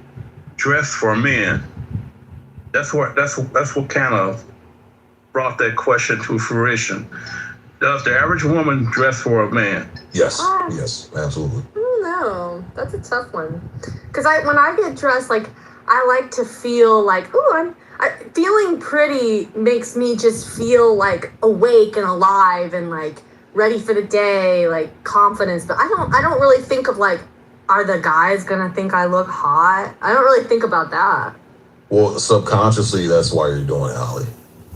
dress for men? That's what kind of brought that question to fruition. Does the average woman dress for a man? Yes, yes, absolutely. I don't know. That's a tough one. Because when I get dressed, like I like to feel like, ooh, feeling pretty makes me just feel like awake and alive and like ready for the day, like confidence. But I don't really think of like, are the guys gonna think I look hot? I don't really think about that. Well, subconsciously, that's why you're doing it, Holly.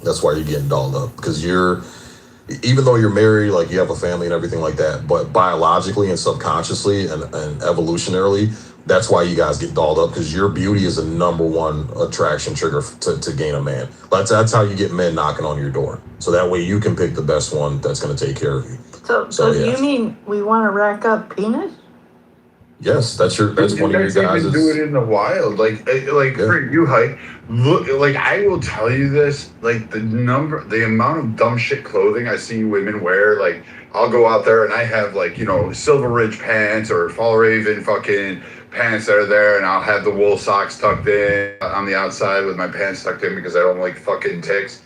That's why you're getting dolled up. Because even though you're married, like you have a family and everything like that, but biologically and subconsciously and evolutionarily, that's why you guys get dolled up, because your beauty is the number one attraction trigger to gain a man. That's how you get men knocking on your door. So that way you can pick the best one that's going to take care of you. So do you mean we want to rack up penis? Yes, that's one of your guys. Even do it in the wild, like for you, Hike. Look, like I will tell you this, like the amount of dumb shit clothing I see women wear. Like I'll go out there and I have like Silver Ridge pants or Fall Raven fucking pants that are there, and I'll have the wool socks tucked in on the outside with my pants tucked in because I don't like fucking ticks.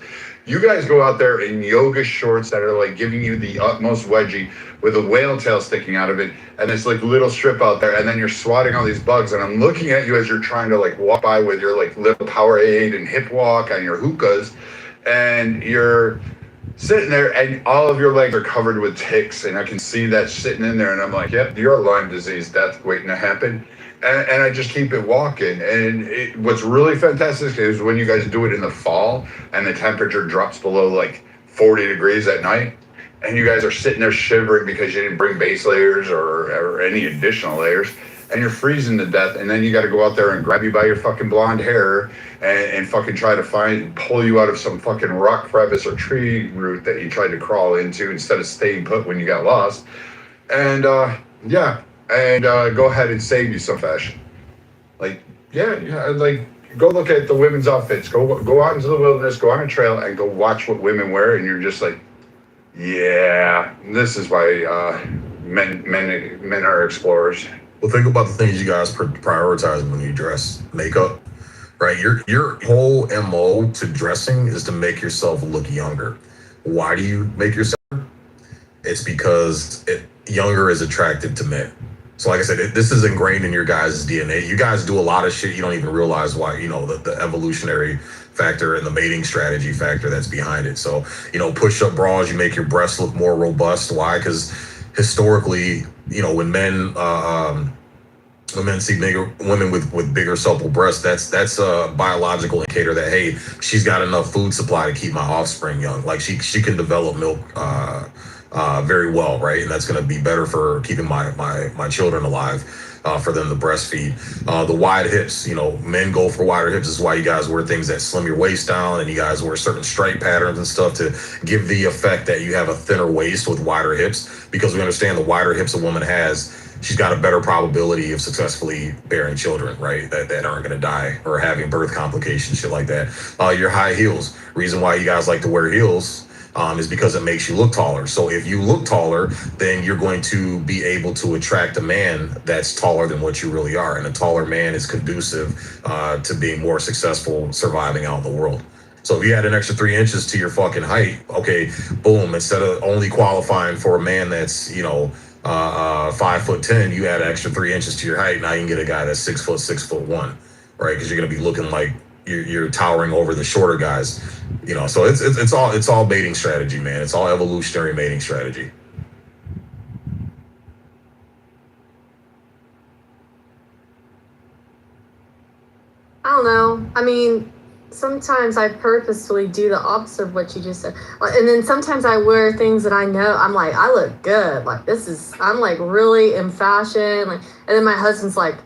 You guys go out there in yoga shorts that are like giving you the utmost wedgie with a whale tail sticking out of it, and this like little strip out there, and then you're swatting all these bugs, and I'm looking at you as you're trying to like walk by with your like little Powerade and hip walk on your hookahs, and you're sitting there and all of your legs are covered with ticks, and I can see that sitting in there, and I'm like, yep, you're a Lyme disease death waiting to happen. And I just keep it walking. And what's really fantastic is when you guys do it in the fall and the temperature drops below like 40 degrees at night, and you guys are sitting there shivering because you didn't bring base layers or any additional layers, and you're freezing to death, and then you got to go out there and grab you by your fucking blonde hair and fucking try to pull you out of some fucking rock crevice or tree root that you tried to crawl into instead of staying put when you got lost. And go ahead and save you some fashion. Like, like go look at the women's outfits. Go out into the wilderness, go on a trail, and go watch what women wear, and you're just like, yeah, this is why men are explorers. Well, think about the things you guys prioritize when you dress. Makeup, right? Your whole MO to dressing is to make yourself look younger. Why do you make yourself? It's because younger is attractive to men. So like I said, this is ingrained in your guys' DNA. You guys do a lot of shit you don't even realize why, the evolutionary factor and the mating strategy factor that's behind it. So, push-up bras, you make your breasts look more robust. Why? Because historically, when men see women with bigger supple breasts, that's a biological indicator that, hey, she's got enough food supply to keep my offspring young. Like she can develop milk very well, right? And that's going to be better for keeping my children alive, for them to breastfeed. The wide hips, men go for wider hips. This is why you guys wear things that slim your waist down, and you guys wear certain stripe patterns and stuff to give the effect that you have a thinner waist with wider hips, because we understand the wider hips a woman has, she's got a better probability of successfully bearing children, right? That aren't going to die or having birth complications, shit like that. Your high heels. Reason why you guys like to wear heels is because it makes you look taller. So if you look taller, then you're going to be able to attract a man that's taller than what you really are. And a taller man is conducive to being more successful surviving out in the world. So if you add an extra 3 inches to your fucking height, okay, boom, instead of only qualifying for a man that's, 5'10", you add an extra 3 inches to your height. Now you can get a guy that's 6 foot, 6'1", right? Because you're going to be looking like you're towering over the shorter guys, So it's all mating strategy, man. It's all evolutionary mating strategy. I don't know. I mean, sometimes I purposefully do the opposite of what you just said. And then sometimes I wear things that I know, I'm like, I look good. Like, I'm like really in fashion. Like, and then my husband's like,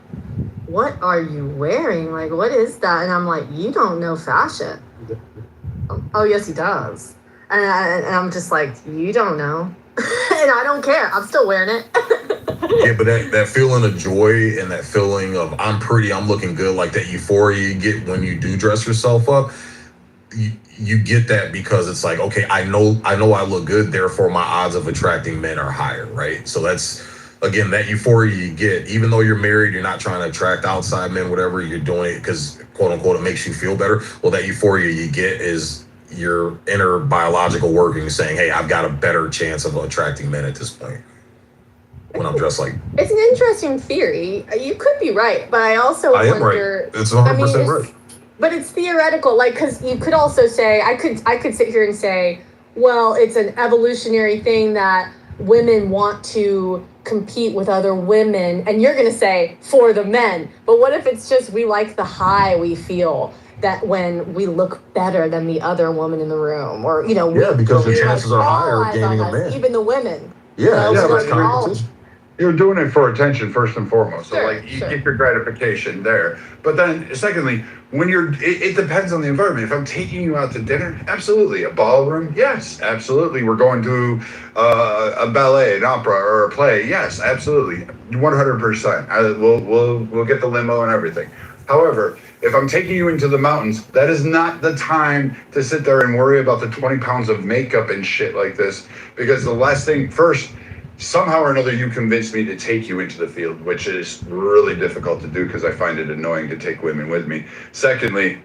what are you wearing? Like, what is that? And I'm like, you don't know fashion. Oh, yes, he does. And I'm just like, you don't know. And I don't care. I'm still wearing it. Yeah, but that feeling of joy and that feeling of I'm pretty, I'm looking good, like that euphoria you get when you do dress yourself up, you get that because it's like, okay, I know I look good, therefore my odds of attracting men are higher, right? So that's, again, that euphoria you get, even though you're married, you're not trying to attract outside men, whatever, you're doing it because, quote unquote, it makes you feel better. Well, that euphoria you get is your inner biological working saying, hey, I've got a better chance of attracting men at this point when I'm dressed like. It's an interesting theory. You could be right, but I also I am wonder. Right. It's 100% right. But it's theoretical, like, because you could also say, I could sit here and say, well, it's an evolutionary thing that women want to compete with other women, and you're going to say for the men. But what if it's just we like the high we feel that when we look better than the other woman in the room, or yeah, because the chances are higher of gaining a man. Even the women. Yeah, that's competition. You're doing it for attention first and foremost. So you get your gratification there. But then secondly, when it depends on the environment. If I'm taking you out to dinner, absolutely. A ballroom, yes, absolutely. We're going to a ballet, an opera, or a play, yes, absolutely. 100%. We'll get the limo and everything. However, if I'm taking you into the mountains, that is not the time to sit there and worry about the 20 pounds of makeup and shit like this. Because the last thing, first, somehow or another, you convinced me to take you into the field, which is really difficult to do because I find it annoying to take women with me. Secondly,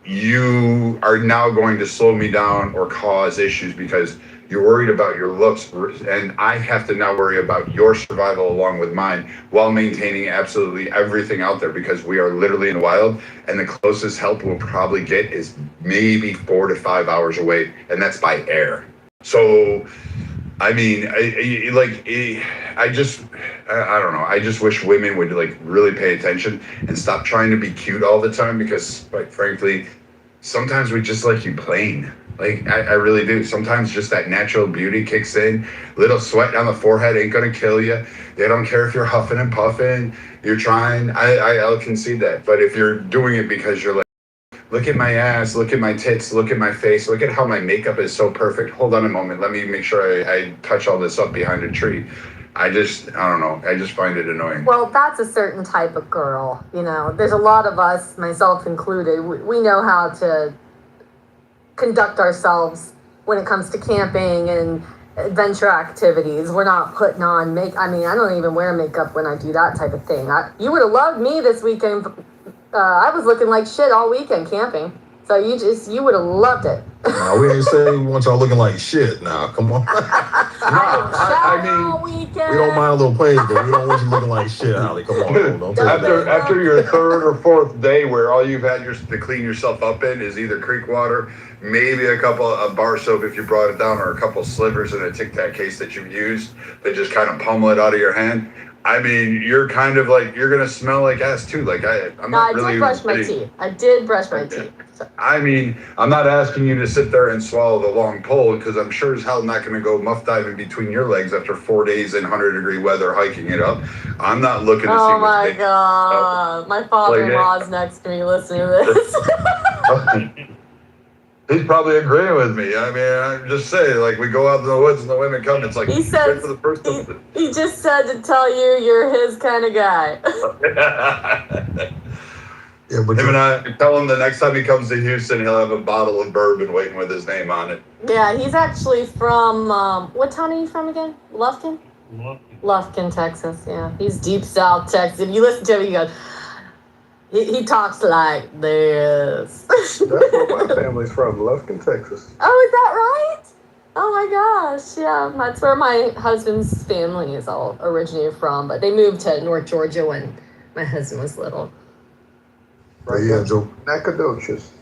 you are now going to slow me down or cause issues because you're worried about your looks, and I have to now worry about your survival along with mine while maintaining absolutely everything out there because we are literally in the wild, and the closest help we'll probably get is maybe 4 to 5 hours away, and that's by air. So, I mean, I don't know. I just wish women would like really pay attention and stop trying to be cute all the time because, quite frankly, sometimes we just like you plain. Like, I really do. Sometimes just that natural beauty kicks in. Little sweat down the forehead ain't gonna kill you. They don't care if you're huffing and puffing. You're trying. I'll concede that. But if you're doing it because you're like, look at my ass, look at my tits, look at my face, look at how my makeup is so perfect. Hold on a moment. Let me make sure I touch all this up behind a tree. I don't know. I just find it annoying. Well, that's a certain type of girl. You know, there's a lot of us, myself included, we know how to conduct ourselves when it comes to camping and adventure activities. We're not putting on I don't even wear makeup when I do that type of thing. You would have loved me this weekend. I was looking like shit all weekend camping. So you would have loved it. Nah, we ain't saying we want y'all looking like shit. Nah, come on. I mean, we don't mind a little pain, but we don't want you looking like shit, Holly. Come on, don't take that. After your third or fourth day where all you've had to clean yourself up in is either creek water, maybe a couple of bar soap if you brought it down, or a couple slivers in a Tic Tac case that you've used that just kind of pummel it out of your hand. I mean, you're kind of like, you're going to smell like ass too. Like, I'm not really... I did brush my teeth. I did brush my teeth. I mean, I'm not asking you to sit there and swallow the long pole because I'm sure as hell not going to go muff diving between your legs after 4 days in 100-degree weather hiking it up. I'm not looking to see Oh my God. My father-in-law's next to me listening to this. He's probably agreeing with me. I mean, I'm just saying, like, we go out in the woods and the women come. It's like, he says, he just said to tell you you're his kind of guy. Yeah, but him and I tell him the next time he comes to Houston, he'll have a bottle of bourbon waiting with his name on it. Yeah, he's actually from, what town are you from again? Lufkin? Lufkin, Texas, yeah. He's deep south Texas. If you listen to him, he goes, he talks like this. That's where my family's from, Lufkin, Texas. Oh, is that right? Oh my gosh, yeah. That's where my husband's family is all originated from, but they moved to North Georgia when my husband was little. Right, yeah, Joe. Nacogdoches.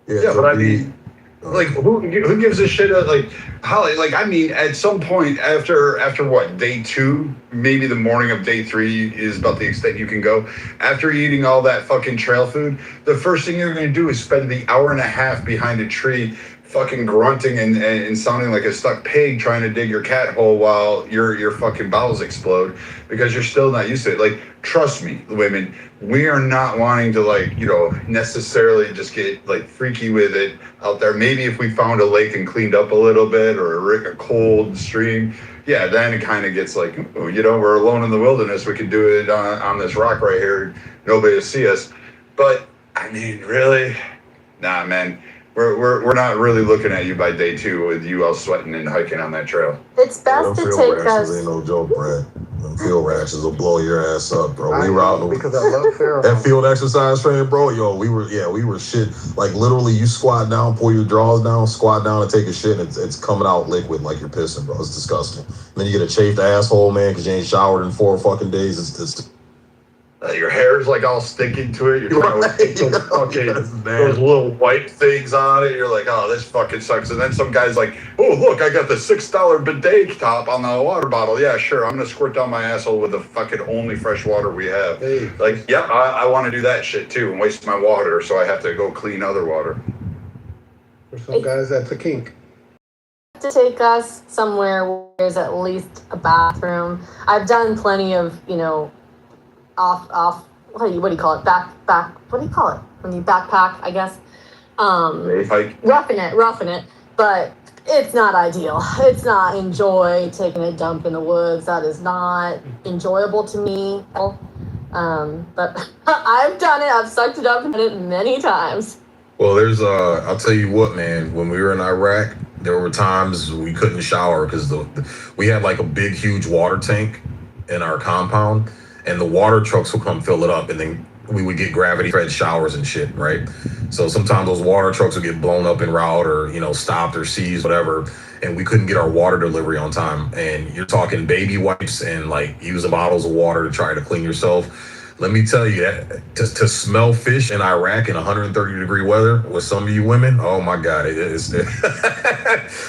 Yeah, but I mean, like, who gives a shit? Like, Holly, like, I mean, at some point after what, day 2, maybe the morning of day 3 is about the extent you can go. After eating all that fucking trail food, the first thing you're going to do is spend the hour and a half behind a tree fucking grunting and sounding like a stuck pig trying to dig your cat hole while your fucking bowels explode because you're still not used to it. Like, trust me, women, we are not wanting to, like, you know, necessarily just get like freaky with it out there. Maybe if we found a lake and cleaned up a little bit, or a cold stream, yeah, then it kind of gets like, you know, we're alone in the wilderness. We can do it on this rock right here. Nobody will see us. But I mean, really, nah, man. We're not really looking at you by day 2 with you all sweating and hiking on that trail. It's best to take us. Ain't no joke, Brad. Them field rashes will blow your ass up, bro. We were out because I love pheromones. that field exercise training, bro. Yo, we were shit. Like, literally, you squat down, pull your drawers down, squat down and take a shit, and it's coming out liquid like you're pissing, bro. It's disgusting. And then you get a chafed asshole, man, because you ain't showered in 4 fucking days. It's your hair's like all sticking to it. You're trying to get those little white things on it. You're like, oh, this fucking sucks. And then some guy's like, oh, look, I got the $6 bidet top on the water bottle. Yeah, sure. I'm going to squirt down my asshole with the fucking only fresh water we have. Hey. Like, yeah, I want to do that shit too and waste my water. So I have to go clean other water. For some guys, that's a kink. To take us somewhere where there's at least a bathroom. I've done plenty of, you know, off what do you call it, back what do you call it when you backpack, I guess, roughing it, but it's not ideal. It's not enjoy taking a dump in the woods. That is not enjoyable to me. But I've done it. I've sucked it up and done it many times. Well, there's I'll tell you what, man, when we were in Iraq, there were times we couldn't shower because we had like a big huge water tank in our compound, and the water trucks would come fill it up, and then we would get gravity-fed showers and shit, right? So sometimes those water trucks would get blown up en route or, you know, stopped or seized, whatever, and we couldn't get our water delivery on time. And you're talking baby wipes and like using bottles of water to try to clean yourself. Let me tell you, to smell fish in Iraq in 130-degree weather with some of you women, oh my God, it is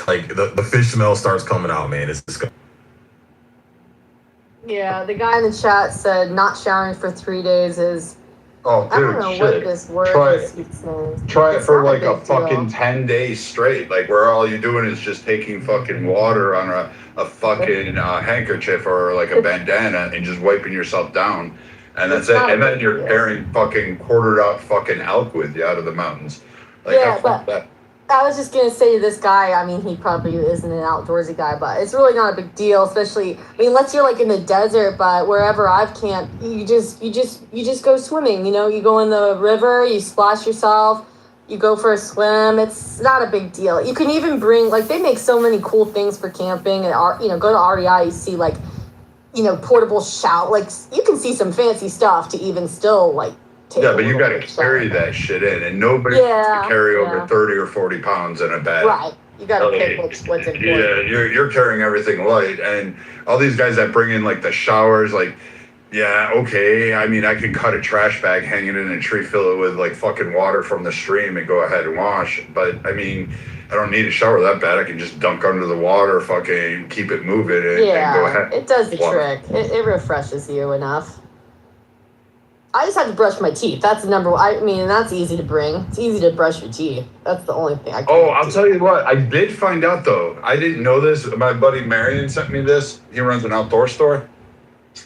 like the fish smell starts coming out, man. It's disgusting. Yeah, the guy in the chat said not showering for 3 days is. Oh, I don't dude, know shit. what this word Try is. Try it It's for not a like a big deal. fucking 10 days straight, like where all you're doing is just taking fucking water on a fucking handkerchief or like a bandana and just wiping yourself down. And that's It's it. not a And then big you're deal. carrying fucking quartered out fucking elk with you out of the mountains. Like, Yeah, have fun but with that. I was just gonna say to this guy, I mean, he probably isn't an outdoorsy guy, but it's really not a big deal, especially, I mean, unless you're like in the desert, but wherever I've camped, you just go swimming, you know, you go in the river, you splash yourself, you go for a swim. It's not a big deal. You can even bring, like, they make so many cool things for camping, and, you know, go to REI, you see, like, you know, portable shower, like, you can see some fancy stuff to even still, like, take Yeah, a but you little gotta bit of shower. carry that shit in, and nobody wants Yeah, to carry yeah. over 30 or 40 pounds in a bag. Right. You gotta Like, pick what's important. Yeah, you're carrying everything light, and all these guys that bring in like the showers, like, yeah, okay. I mean, I can cut a trash bag, hang it in a tree, fill it with like fucking water from the stream, and go ahead and wash. But I mean, I don't need a shower that bad. I can just dunk under the water, fucking keep it moving, and go Yeah, ahead. it does the Water. trick. It refreshes you enough. I just have to brush my teeth. That's the number one. I mean, that's easy to bring. It's easy to brush your teeth. That's the only thing I can Oh, do. I'll tell you what. I did find out though. I didn't know this. My buddy Marion sent me this. He runs an outdoor store,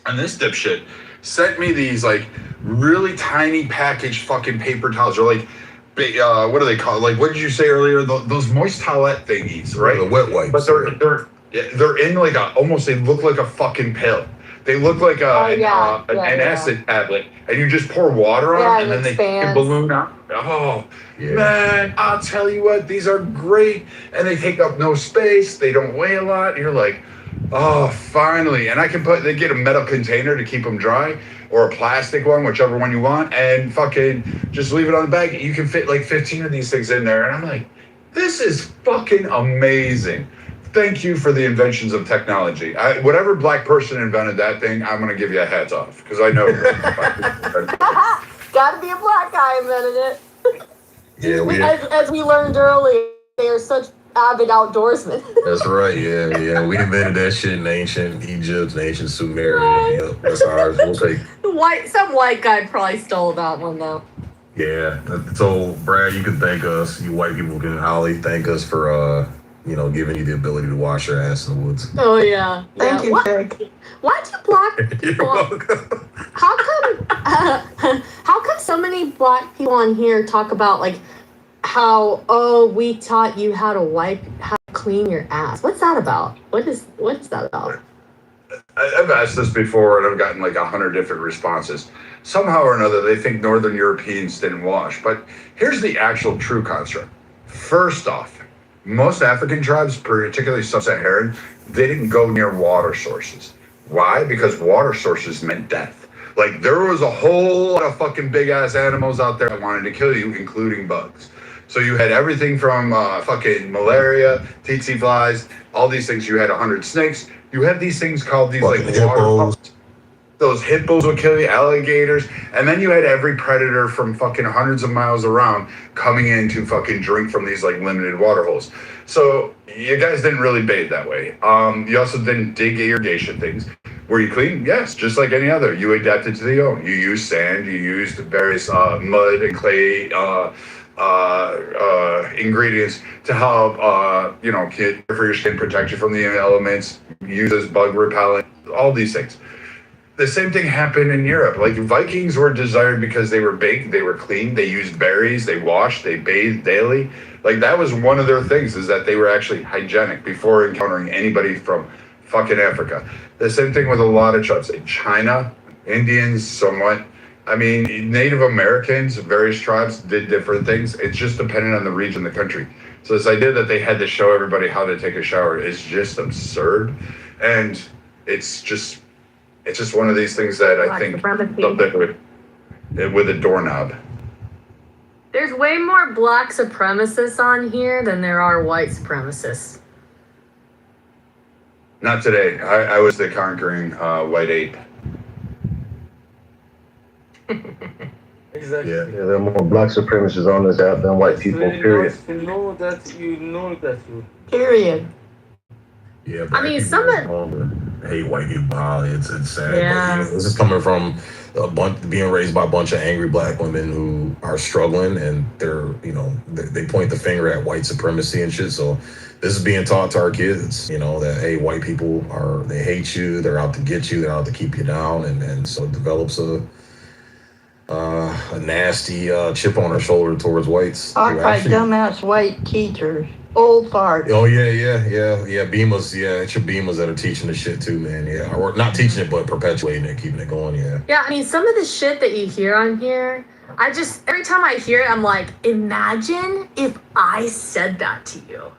and this dipshit sent me these like really tiny packaged fucking paper towels. They're like, big, what do they call? Like, what did you say earlier? Those moist towelette thingies, right? The wet wipes. But they're in like a almost. They look like a fucking pill. They look like an acid tablet, and you just pour water on Yeah, them, and it then they expands. balloon out. Oh, man, I'll tell you what, these are great, and they take up no space. They don't weigh a lot. You're like, oh, finally. And I can they get a metal container to keep them dry, or a plastic one, whichever one you want, and fucking just leave it on the bag. You can fit like 15 of these things in there, and I'm like, this is fucking amazing. Thank you for the inventions of technology. Whatever black person invented that thing, I'm going to give you a hats off, because I know. Gotta be a black guy invented it. Yeah, As we learned earlier, they are such avid outdoorsmen. that's right. Yeah. We invented that shit in ancient Egypt and ancient Sumeria. Yeah, that's ours. We'll take. Some white guy probably stole that one though. Yeah. So, Brad, you can thank us. You white people can Holly thank us for giving you the ability to wash your ass in the woods. Oh yeah. Thank you, Jake. Why do black You're people? welcome. How come so many black people on here talk about like how we taught you how to clean your ass? What's that about? What is that about? I've asked this before, and I've gotten like 100 different responses. Somehow or another, they think Northern Europeans didn't wash. But here's the actual true construct. First off, most African tribes, particularly sub-Saharan, they didn't go near water sources. Why? Because water sources meant death. Like, there was a whole lot of fucking big-ass animals out there that wanted to kill you, including bugs. So you had everything from fucking malaria, tsetse flies, all these things. You had 100 snakes. You had these things called these like water pumps. Those hippos would kill you, alligators, and then you had every predator from fucking hundreds of miles around coming in to fucking drink from these like limited water holes. So you guys didn't really bathe that way. You also didn't dig irrigation things. Were you clean? Yes, just like any other. You adapted to the own. You used sand. You used various mud and clay ingredients to help care for your skin, protect you from the elements. Use as bug repellent. All these things. The same thing happened in Europe. Like, Vikings were desired because they were big, they were clean, they used berries, they washed, they bathed daily. Like, that was one of their things, is that they were actually hygienic before encountering anybody from fucking Africa. The same thing with a lot of tribes. In China, Indians, somewhat. I mean, Native Americans, various tribes did different things. It's just dependent on the region, the country. So this idea that they had to show everybody how to take a shower is just absurd. And it's just one of these things that I think with a doorknob. There's way more black supremacists on here than there are white supremacists. Not today. I was the conquering white ape. Exactly. Yeah, there are more black supremacists on this app than white It's people, very period. nice to know that you know that you. Period. Yeah, I mean, some of hate white people. It's sad. Yeah. But, this is coming from a bunch being raised by a bunch of angry black women who are struggling, and they're they point the finger at white supremacy and shit. So this is being taught to our kids, that hey, white people they hate you, they're out to get you, they're out to keep you down, and so it develops a nasty chip on her shoulder towards whites. Taught by dumbass white teachers. Old fart. Oh yeah. Beamers, it's your Beamers that are teaching the shit too, man. Yeah, or not teaching it, but perpetuating it, keeping it going. Yeah. Yeah, I mean, some of the shit that you hear on here, every time I hear it, I'm like, imagine if I said that to you.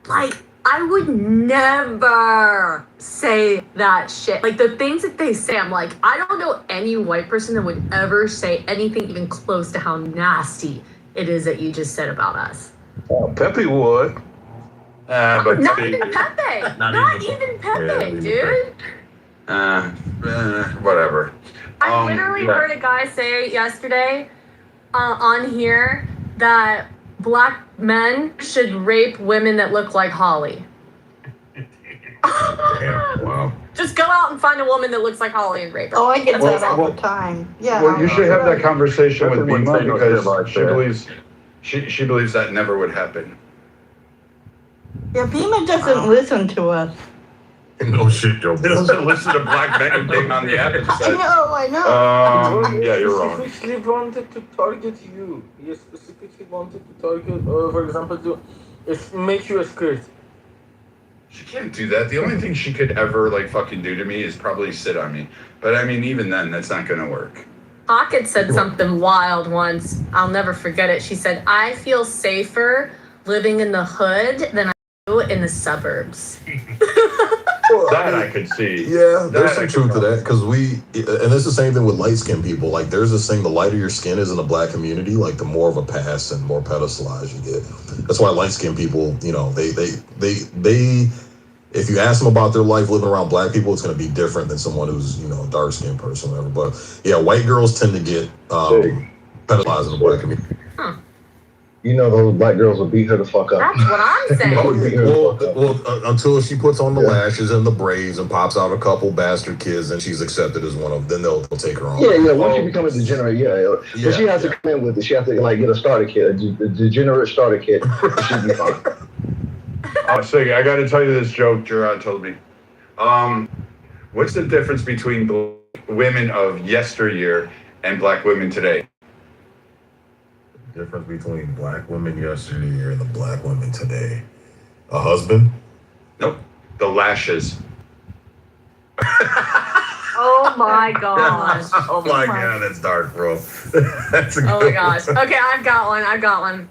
Like, I would never say that shit. Like, the things that they say, I'm like, I don't know any white person that would ever say anything even close to how nasty it is that you just said about us. Pepe would. But Not even Pepe. Not even Pepe, dude. Whatever. I literally heard a guy say yesterday on here that black men should rape women that look like Holly. Damn, wow. Just go out and find a woman that looks like Holly and rape her. Oh, I get That's that what all the time. Yeah. Well, you should have that conversation with Everyone Bima say no shit because like she that. believes she believes that never would happen. Yeah, Pima doesn't listen to us. No shit, Joe. He doesn't listen to black men who dig on the app and I says, know. yeah, you're wrong. He specifically wanted to target you. He specifically wanted to target, for example, make you a skirt. She can't do that. The only thing she could ever fucking do to me is probably sit on me. But I mean, even then, that's not gonna work. Pocket said something wild once. I'll never forget it. She said, I feel safer living in the hood than I do in the suburbs. That I could see. Yeah, there's some truth to that because and it's the same thing with light skinned people. Like, there's this thing: the lighter your skin is in the black community, like the more of a pass and more pedestalized you get. That's why light skinned people, they if you ask them about their life living around black people, it's going to be different than someone who's a dark skinned person, or whatever. But yeah, white girls tend to get pedestalized in the black community. Those black girls will beat her the fuck up. That's what I'm saying. Well, until she puts on the lashes and the braids and pops out a couple bastard kids and she's accepted as one of them, then they'll take her on. Yeah. Once you become a degenerate, but she has to come in with it. She has to get a starter kit, a degenerate starter kit. She'll be fine. So I got to tell you this joke Gerard told me. What's the difference between women of yesteryear and black women today? Difference between black women yesterday and the black women today. A husband? Nope. The lashes. Oh my gosh. Oh my god, that's dark, bro. That's a Oh good my gosh. one. Okay, I've got one.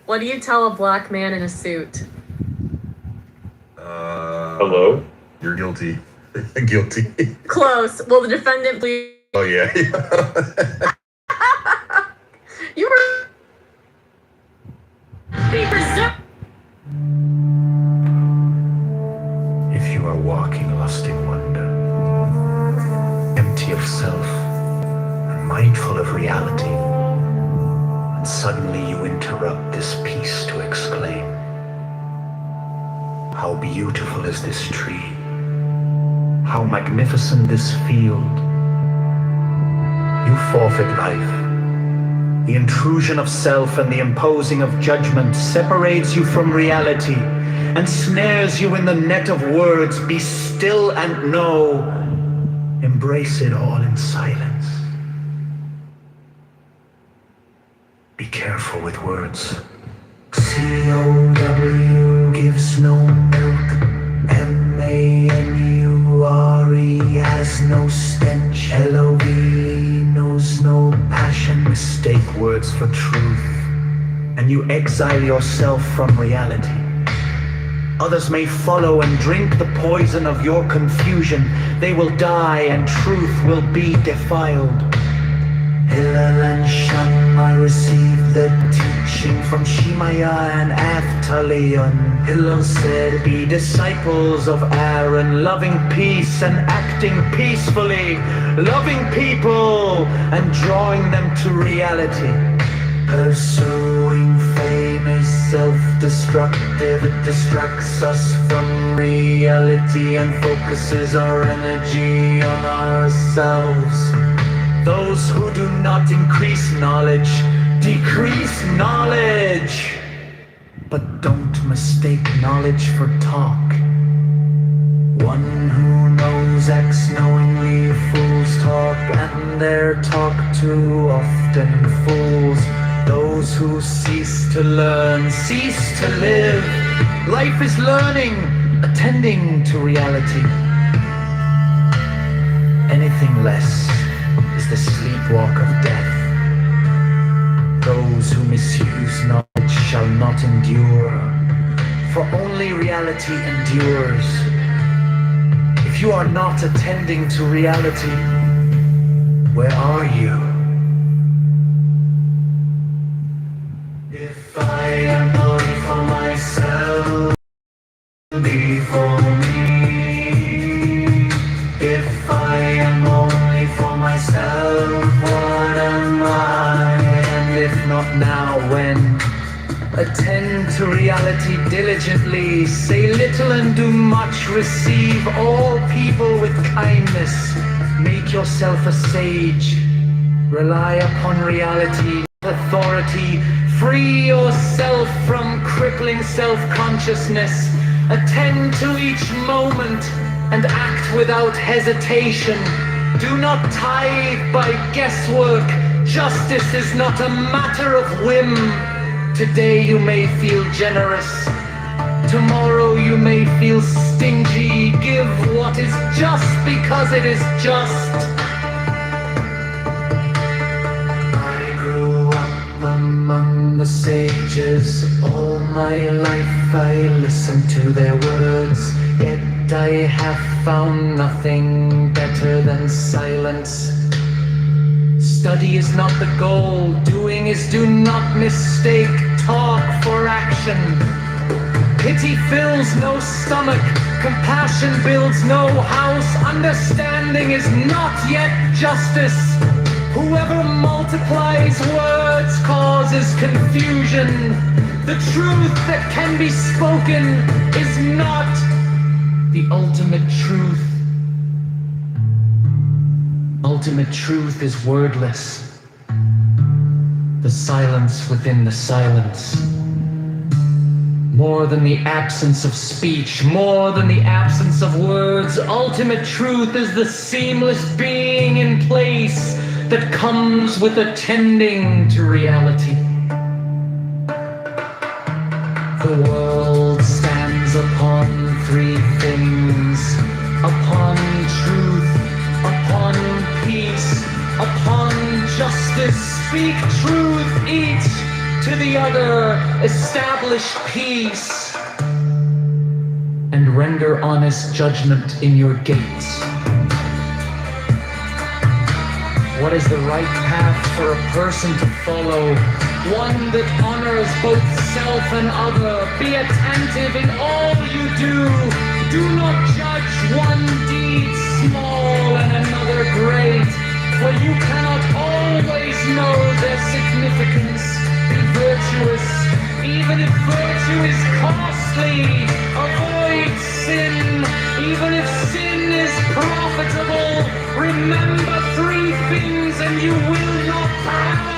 What do you tell a black man in a suit? Hello? You're guilty. Guilty. Close. Will the defendant please? Oh yeah. You were. If you are walking lost in wonder, empty of self, and mindful of reality, and suddenly you interrupt this piece to exclaim, how beautiful is this tree? How magnificent this field? You forfeit life. The intrusion of self and the imposing of judgment separates you from reality and snares you in the net of words. Be still and know. Embrace it all in silence. Be careful with words. C-O-W gives no milk. M-A-N-U-R-E has no stench. L-O-V-E knows no passion. Mistake words for truth, and you exile yourself from reality. Others may follow and drink the poison of your confusion. They will die and truth will be defiled. Hillel and Shammai received the teaching from Shemaiah and Avtalion. Hillel said, be disciples of Aaron, loving peace and acting peacefully, loving people and drawing them to reality. Pursuing fame is self-destructive. It distracts us from reality and focuses our energy on ourselves. Those who do not increase knowledge, decrease knowledge. But don't mistake knowledge for talk. One who knows acts knowingly. Fools talk and their talk too often fools. Those who cease to learn, cease to live. Life is learning, attending to reality. Anything less is the sleepwalk of death. Those who misuse knowledge shall not endure, for only reality endures. If you are not attending to reality, where are you? If I am only for myself, be for me. If I am only for myself, what am I? And if not now, when? Attend to reality diligently. Say little and do much. Receive all people with kindness. Make yourself a sage. Rely upon reality, authority. Free yourself from crippling self-consciousness. Attend to each moment and act without hesitation. Do not tithe by guesswork. Justice is not a matter of whim. Today you may feel generous. Tomorrow you may feel stingy. Give what is just because it is just. I grew up among the sages. All my life I listened to their words. Yet I have found nothing better than silence. Study is not the goal. Doing is do not mistake talk for action. Pity fills no stomach. Compassion builds no house. Understanding is not yet justice. Whoever multiplies words causes confusion. The truth that can be spoken is not the ultimate truth. Ultimate truth is wordless. The silence within the silence. More than the absence of speech, more than the absence of words, ultimate truth is the seamless being in place that comes with attending to reality. The world stands upon three things: upon truth, upon peace, upon justice. Speak truth each to the other, establish peace, and render honest judgment in your gates. What is the right path for a person to follow? One that honors both self and other. Be attentive in all you do. Do not judge one deed small and another great, for you cannot always know their significance. Be virtuous, even if virtue is costly. Avoid sin, even if sin is profitable. Remember three things and you will not die.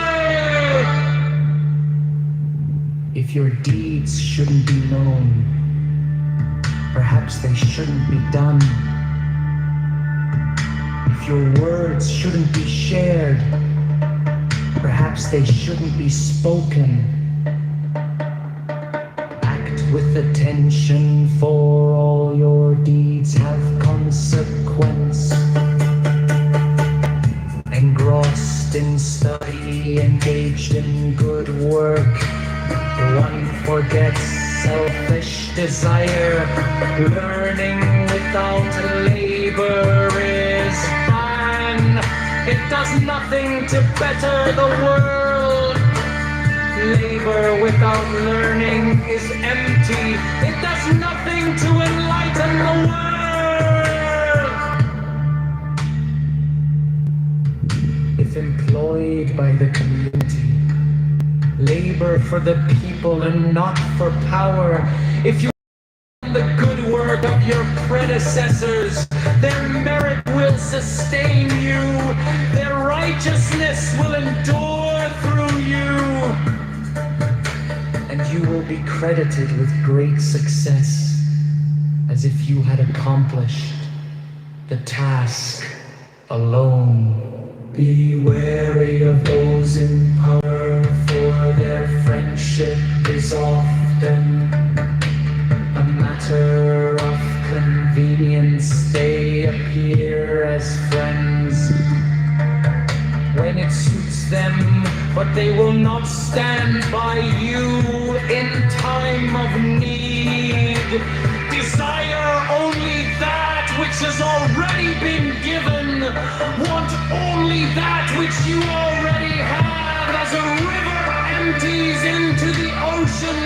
If your deeds shouldn't be known, perhaps they shouldn't be done. If your words shouldn't be shared, perhaps they shouldn't be spoken. Act with attention, for all your deeds have consequence. Engrossed in study, engaged in good work, one forgets selfish desire. Learning without labor is ban. It does nothing to better the world. Labor without learning is empty. It does nothing to enlighten the world. If employed by the community, labor for the people and not for power. If you the good work of your predecessors, their merit will sustain you, their righteousness will endure through you, and you will be credited with great success, as if you had accomplished the task alone. Be wary of those in power, for their friendship is often a matter of convenience. They appear as friends when it suits them, but they will not stand by you in time of need. Desire only that which has already been given. Want only that which you already have. As a river empties into the ocean,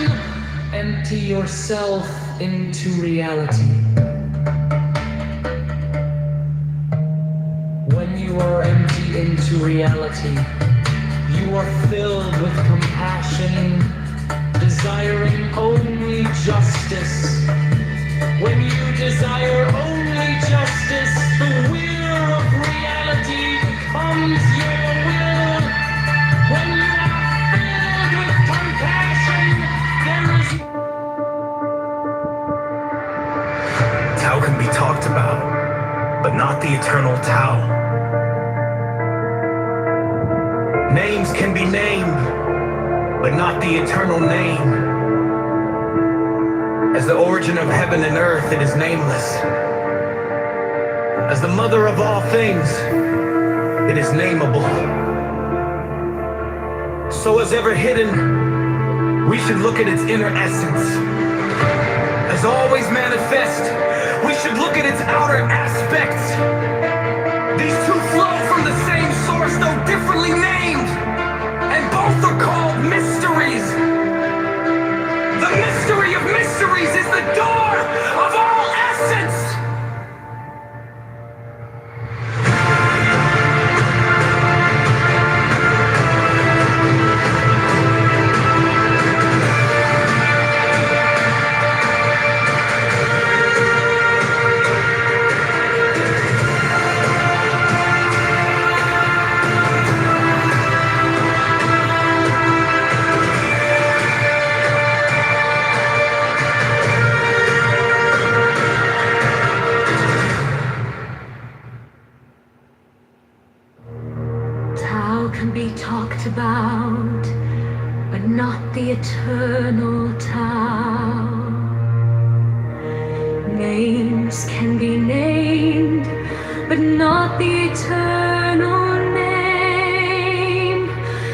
empty yourself into reality. When you are empty into reality, you are filled with compassion, desiring only justice. When you desire only justice, the will of reality becomes your will. When you are filled with compassion, there is... Tao can be talked about, but not the eternal Tao. Names can be named, but not the eternal name. As the origin of heaven and earth, it is nameless. As the mother of all things, it is nameable. So as ever hidden, we should look at its inner essence. As always manifest, we should look at its outer aspects. These two flow from the same source, though differently named, and both are called mysteries. The mystery of mysteries is the door of all essence. Tao can be talked about, but not the eternal Tao. Names can be named, but not the eternal name.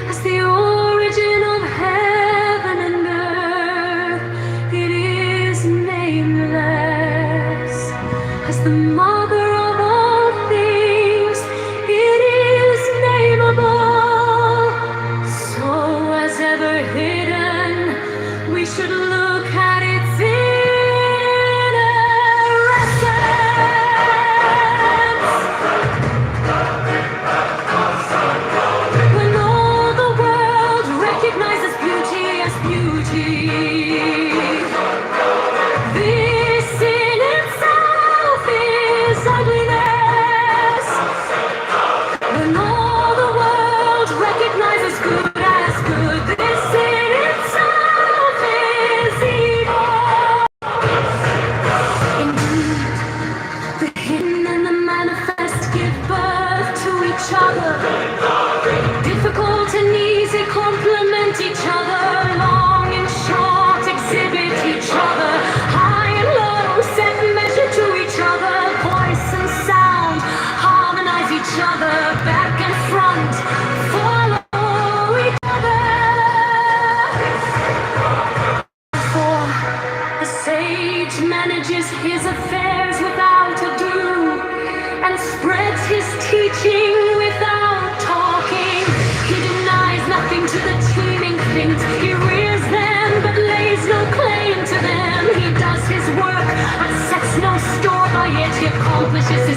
As the origin of heaven and earth, it is nameless. As the mother of all things, it is nameable. So as ever hidden, we should look at its inner essence. When all the world recognizes beauty as beauty, this in itself is ugliness. When all the world recognizes good as good, this in itself is evil. Indeed, the hidden and the manifest give birth to each other. Difficult and easy complement each other. Long and short exhibit each other. High and low set measure to each other. Voice and sound harmonize each other. Back and front follow each other. For the sage manages his affairs without ado, and spreads his teaching without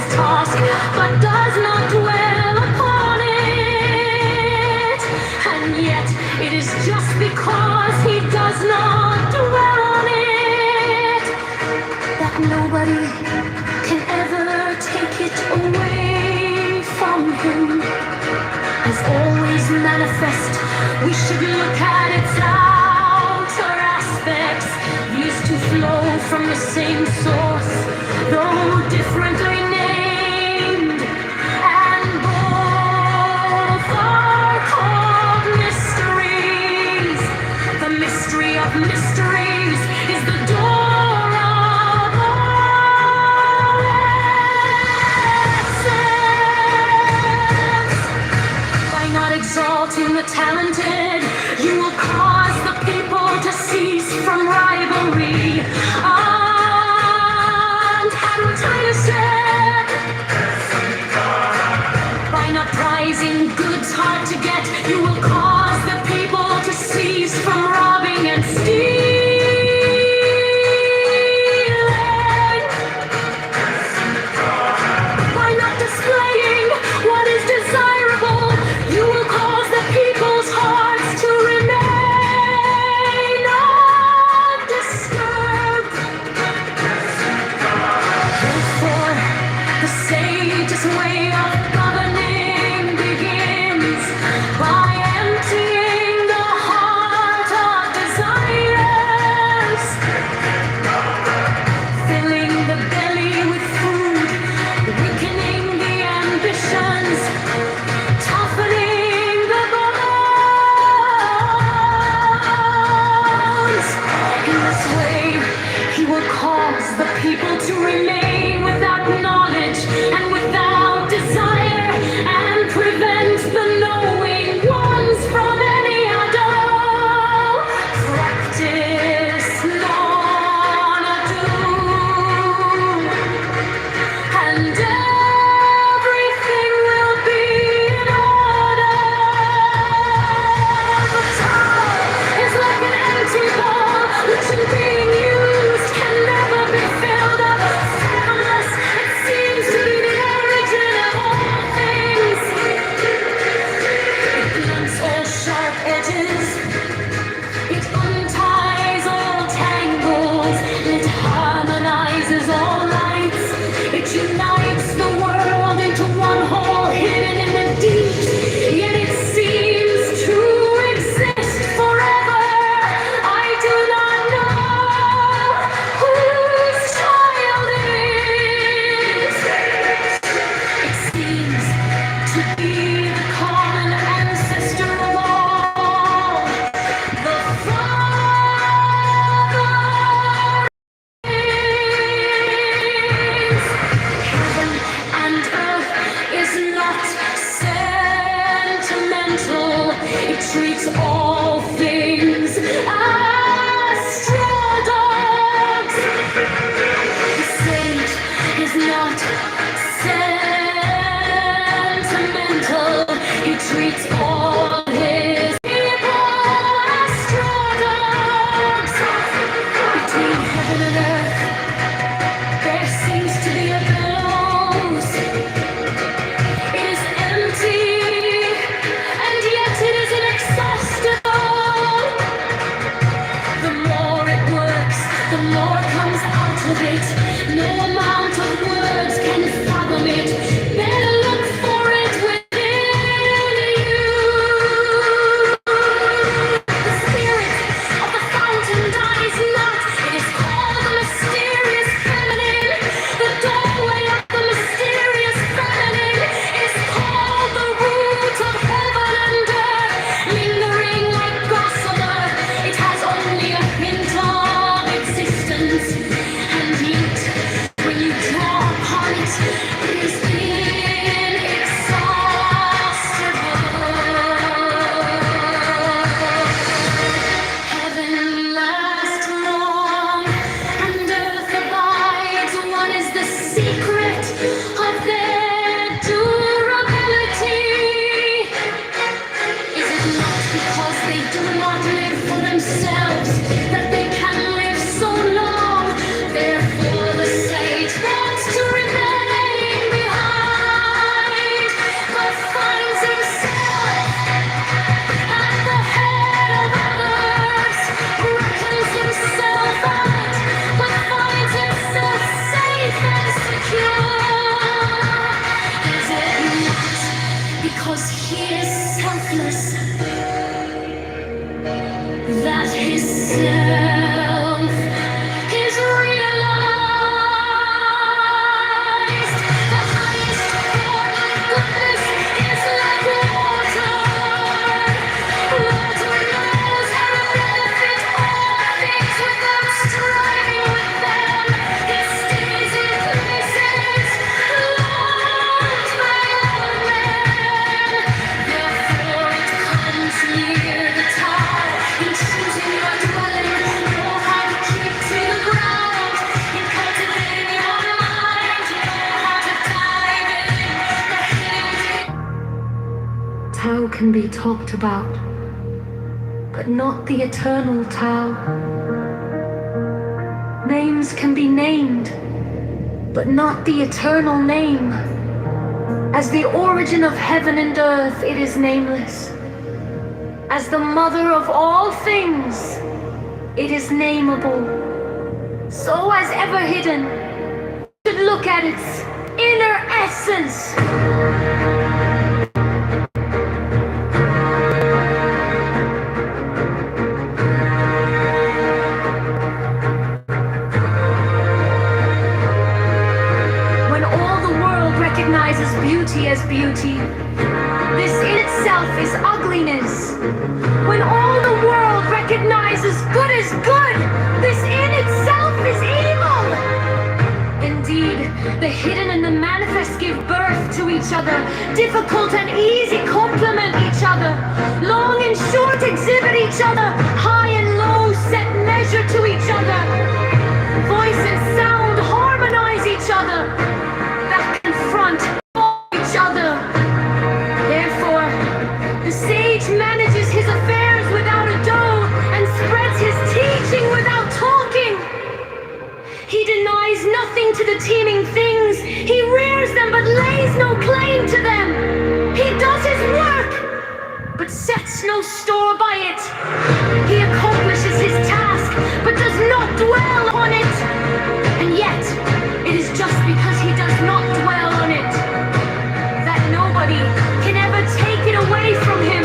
his task, but does not dwell upon it. And yet, it is just because he does not dwell on it that nobody can ever take it away from him. As always manifest, we should look at its outer aspects, used to flow from the same source, though differently named, and both are called mysteries. The mystery of mysteries is the door of all essence. By not exalting the talented, you will cause the people to cease from rivalry. And advertising. By not prizing goods hard to get, you will cause the people to cease from robbing and stealing. By not displaying what is desirable, you will cause the people's hearts to remain undisturbed. Therefore, the sage's way of governing begins by emptying the heart of desires, filling the belly with food, weakening the ambitions, toughening the bones. In this way, he will cause the people to remain without knowledge and without desire. Tao can be talked about, but not the eternal Tao. Names can be named, but not the eternal name. As the origin of heaven and earth, it is nameless. As the mother of all things, it is nameable. So as ever hidden, should look at its inner essence. When all the world recognizes beauty as beauty, this in itself is ugliness. When all the world recognizes good as good, this in itself is evil. Indeed, the hidden and the manifest give birth to each other. Difficult and easy complement each other. Long and short exhibit each other. High and low set measure to each other. Voice and sound harmonize each other. Back and front each other. Therefore, the sage manages his affairs without a dough and spreads his teaching without talking. He denies nothing to the teeming things. He rears them but lays no claim to them. He does his work but sets no store by it. He accomplishes his task but does not dwell on it. And yet, it is just because he does not dwell on it that nobody can ever take it away from him.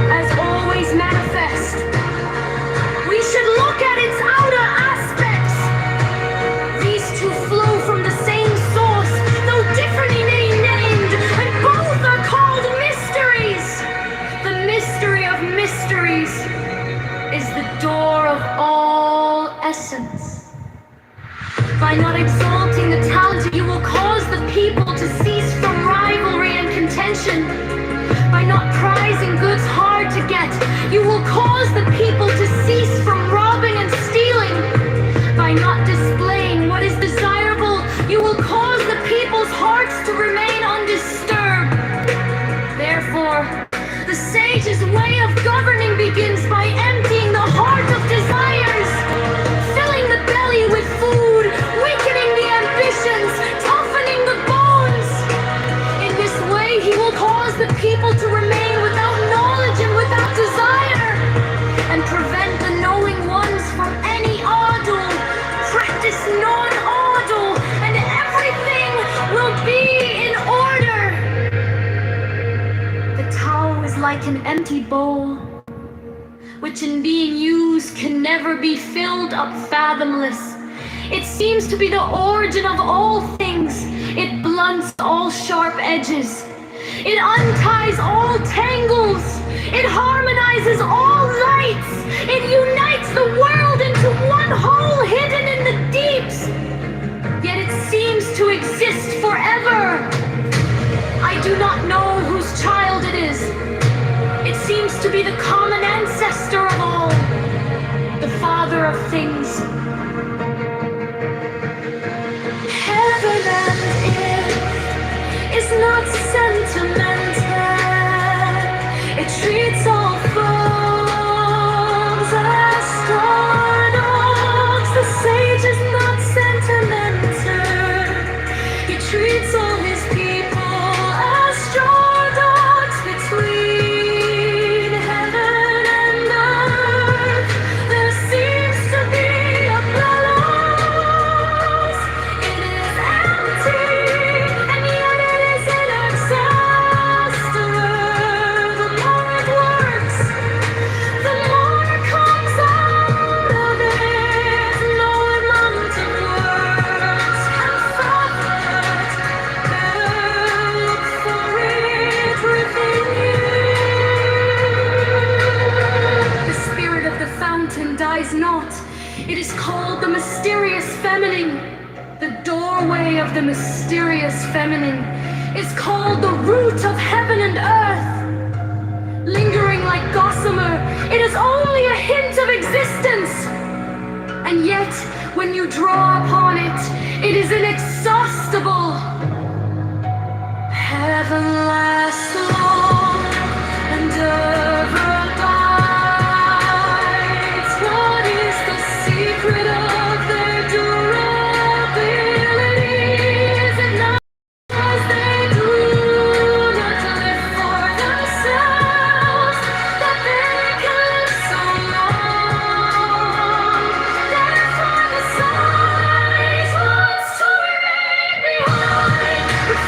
As always manifest, we should look at its outer aspects. These two flow from the same source, though differently named, and both are called mysteries. The mystery of mysteries is the door of all essence. By not exalting the talented, you will cause the people to cease from rivalry and contention. By not prizing goods hard to get, you will cause the people to cease from robbing and stealing. By not displaying what is desirable, you will cause the people's hearts to remain undisturbed. Therefore, the sage's way of governing begins by emptying the heart of desires, filling the belly with food, weakening the ambitions, toughening the bones. In this way, he will cause the people to remain without knowledge and without desire, and prevent the knowing ones from any ardor. Practice non-ardor, and everything will be in order. The Tao is like an empty bowl, which in being used can never be filled up fathomless. It seems to be the origin of all things. It blunts all sharp edges. It unties all tangles. It harmonizes all lights. It unites the world into one whole hidden in the deeps. Yet it seems to exist forever. I do not know whose child it is. It seems to be the common ancestor of all, the father of things. Heaven and earth is not sentimental. It treats all forms as star dogs. The sage is not sentimental. He treats all his people as straw dogs between heaven and earth. There seems to be a balance. It is empty, and yet it is inexhaustible. The more it works, the more comes out of it. No amount of words can fathom it. Better look for it within you. The spirit of the fountain dies not. It is called the mysterious feminine. The doorway of the mysterious feminine is called the root of heaven and earth. Lingering like gossamer, it is only a hint of existence. And yet, when you draw upon it, it is inexhaustible. Heaven lasts long.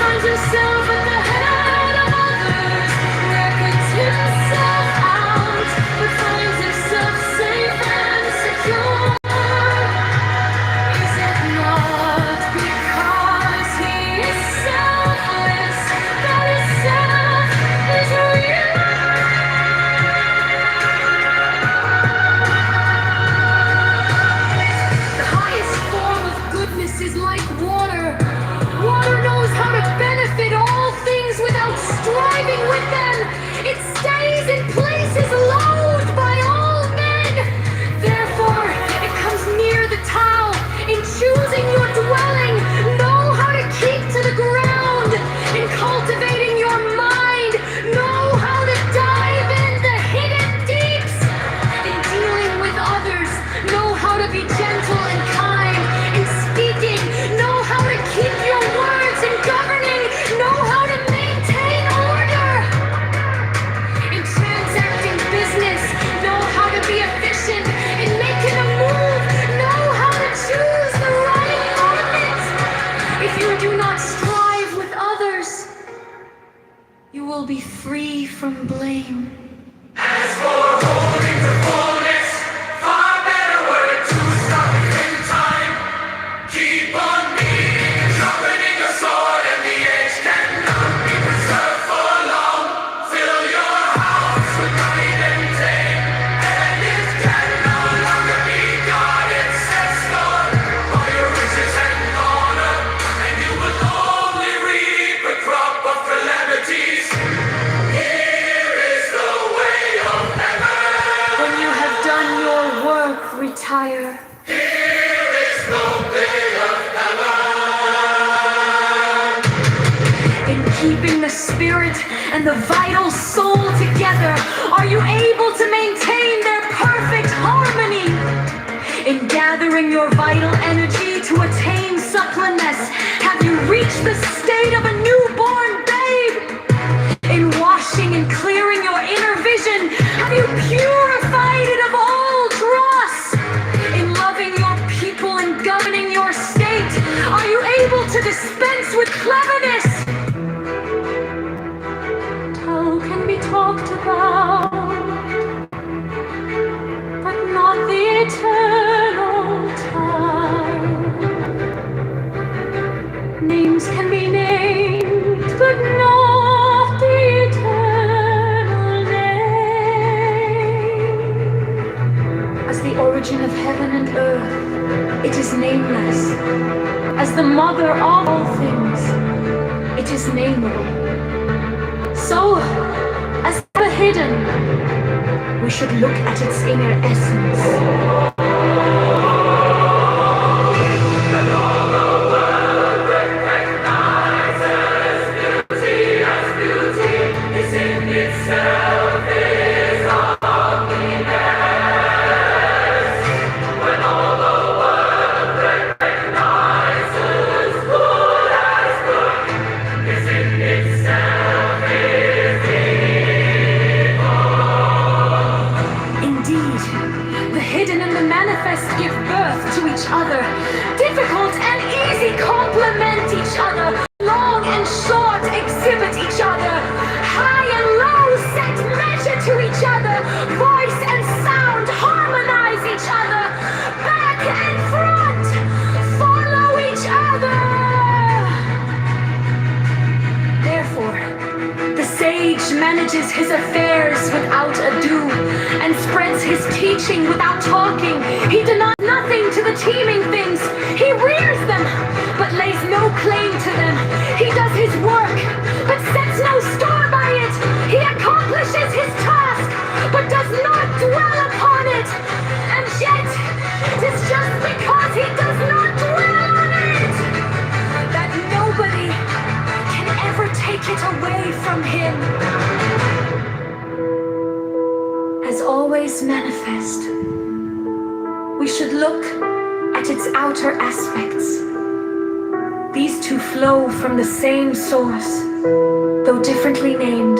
finds himself at the head of others, reckons himself out, but finds himself safe and secure. Is it not because he is selfless that his self is real? The highest form of goodness is like water. Water knows how to benefit all things without striving with them. It stays in places loathed by all men. Therefore, it comes near the towel. In choosing your dwelling, know how to keep to the ground. In cultivating your mind, know how to dive in the hidden deeps. In dealing with others, know how to be gentle and kind. In speaking, know how to keep your words. In governing, know how to maintain order. In transacting business, know how to be efficient. In making a move, know how to choose the right moment. If you do not strive with others, you will be free from blame. As for holding to fullness, far better word to stop in time. Keep on being, sharpening a sword, and the edge cannot be preserved for long. Fill your house with night and day, and it can no longer be guarded. Set store all your riches and honor, and you will only reap a crop of calamities. Here is the way of heaven. When you have done your work, retire. Here is the way of heaven. In keeping the spirit and the vital soul together, are you able to maintain their perfect harmony? In gathering your vital energy to attain suppleness, have you reached the state of a newborn babe? In washing and clearing your inner vision, have you purified it of all dross? In loving your people and governing your state, are you able to dispense with cleverness? Tell can be talked about, but not the eternal time. Names can be named, but not the eternal name. As the origin of heaven and earth, it is nameless. As the mother of all things, it is nameable. So, as the hidden, we should look at its inner essence. Indeed, the hidden and the manifest give birth to each other. Difficult and easy complement each other. Long and short exhibit each other. High and low set measure to each other. Voice and sound harmonize each other. Back and front follow each other. Therefore, the sage manages his affairs without ado and spreads his teaching without talking. He denies nothing to the teeming things. He rears them, but lays no claim to them. He does his work, but sets no store by it. He accomplishes his task, but does not dwell upon it. And yet, it is just because he does not dwell on it that nobody can ever take it away from him. As always manifest, we should look at its outer aspects. These two flow from the same source, though differently named,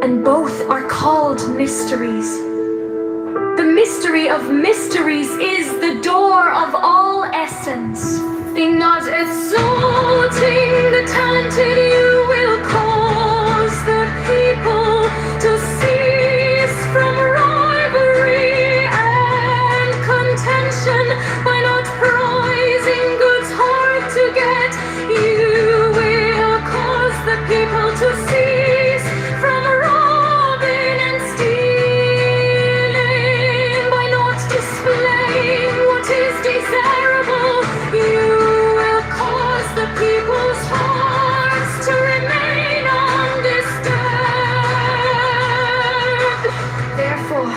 and both are called mysteries. The mystery of mysteries is the door of all essence. Think not exalting the talent to cease from robbing and stealing, by not displaying what is desirable. You will cause the people's hearts to remain undisturbed. Therefore,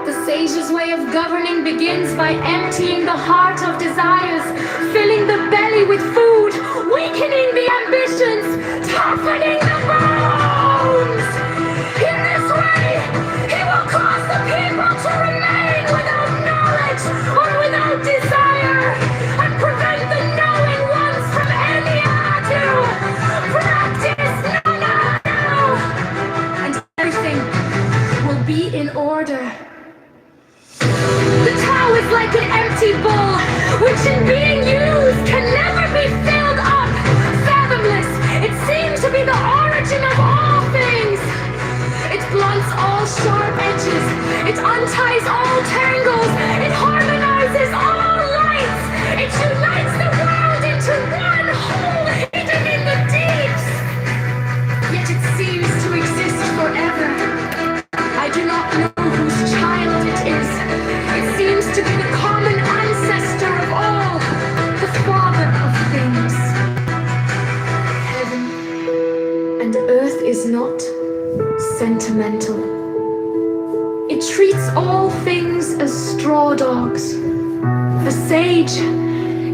the sage's way of governing begins by emptying the heart of desires, filling the belly with food, weakening the ambitions, toughening the bones. In this way, he will cause the people to remain without knowledge or without desire, and prevent the knowing ones from any ado. Practice now, and everything will be in order. The Tao is like an empty bowl, which in being used can never be filled up. Fathomless, it seems to be the origin of all things. It blunts all sharp edges, it unties all tangles, it harmonizes all lights, it unites the world into one whole hidden in the deeps. Yet it seems to exist forever. I do not know whose child it is. It seems to be the common ancestor of all, the father of things. Heaven and earth is not sentimental. It treats all things as straw dogs. The sage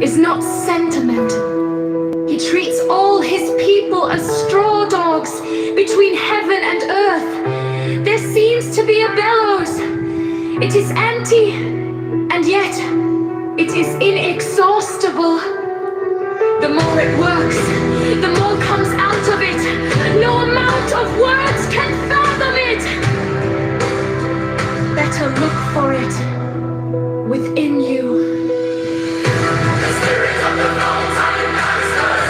is not sentimental. He treats all his people as straw dogs between heaven and earth. There seems to be a bellows. It is empty, and yet it is inexhaustible. The more it works, the more comes out of it. No amount of words can fathom it. Better look for it within you. The spirit of the long-time masters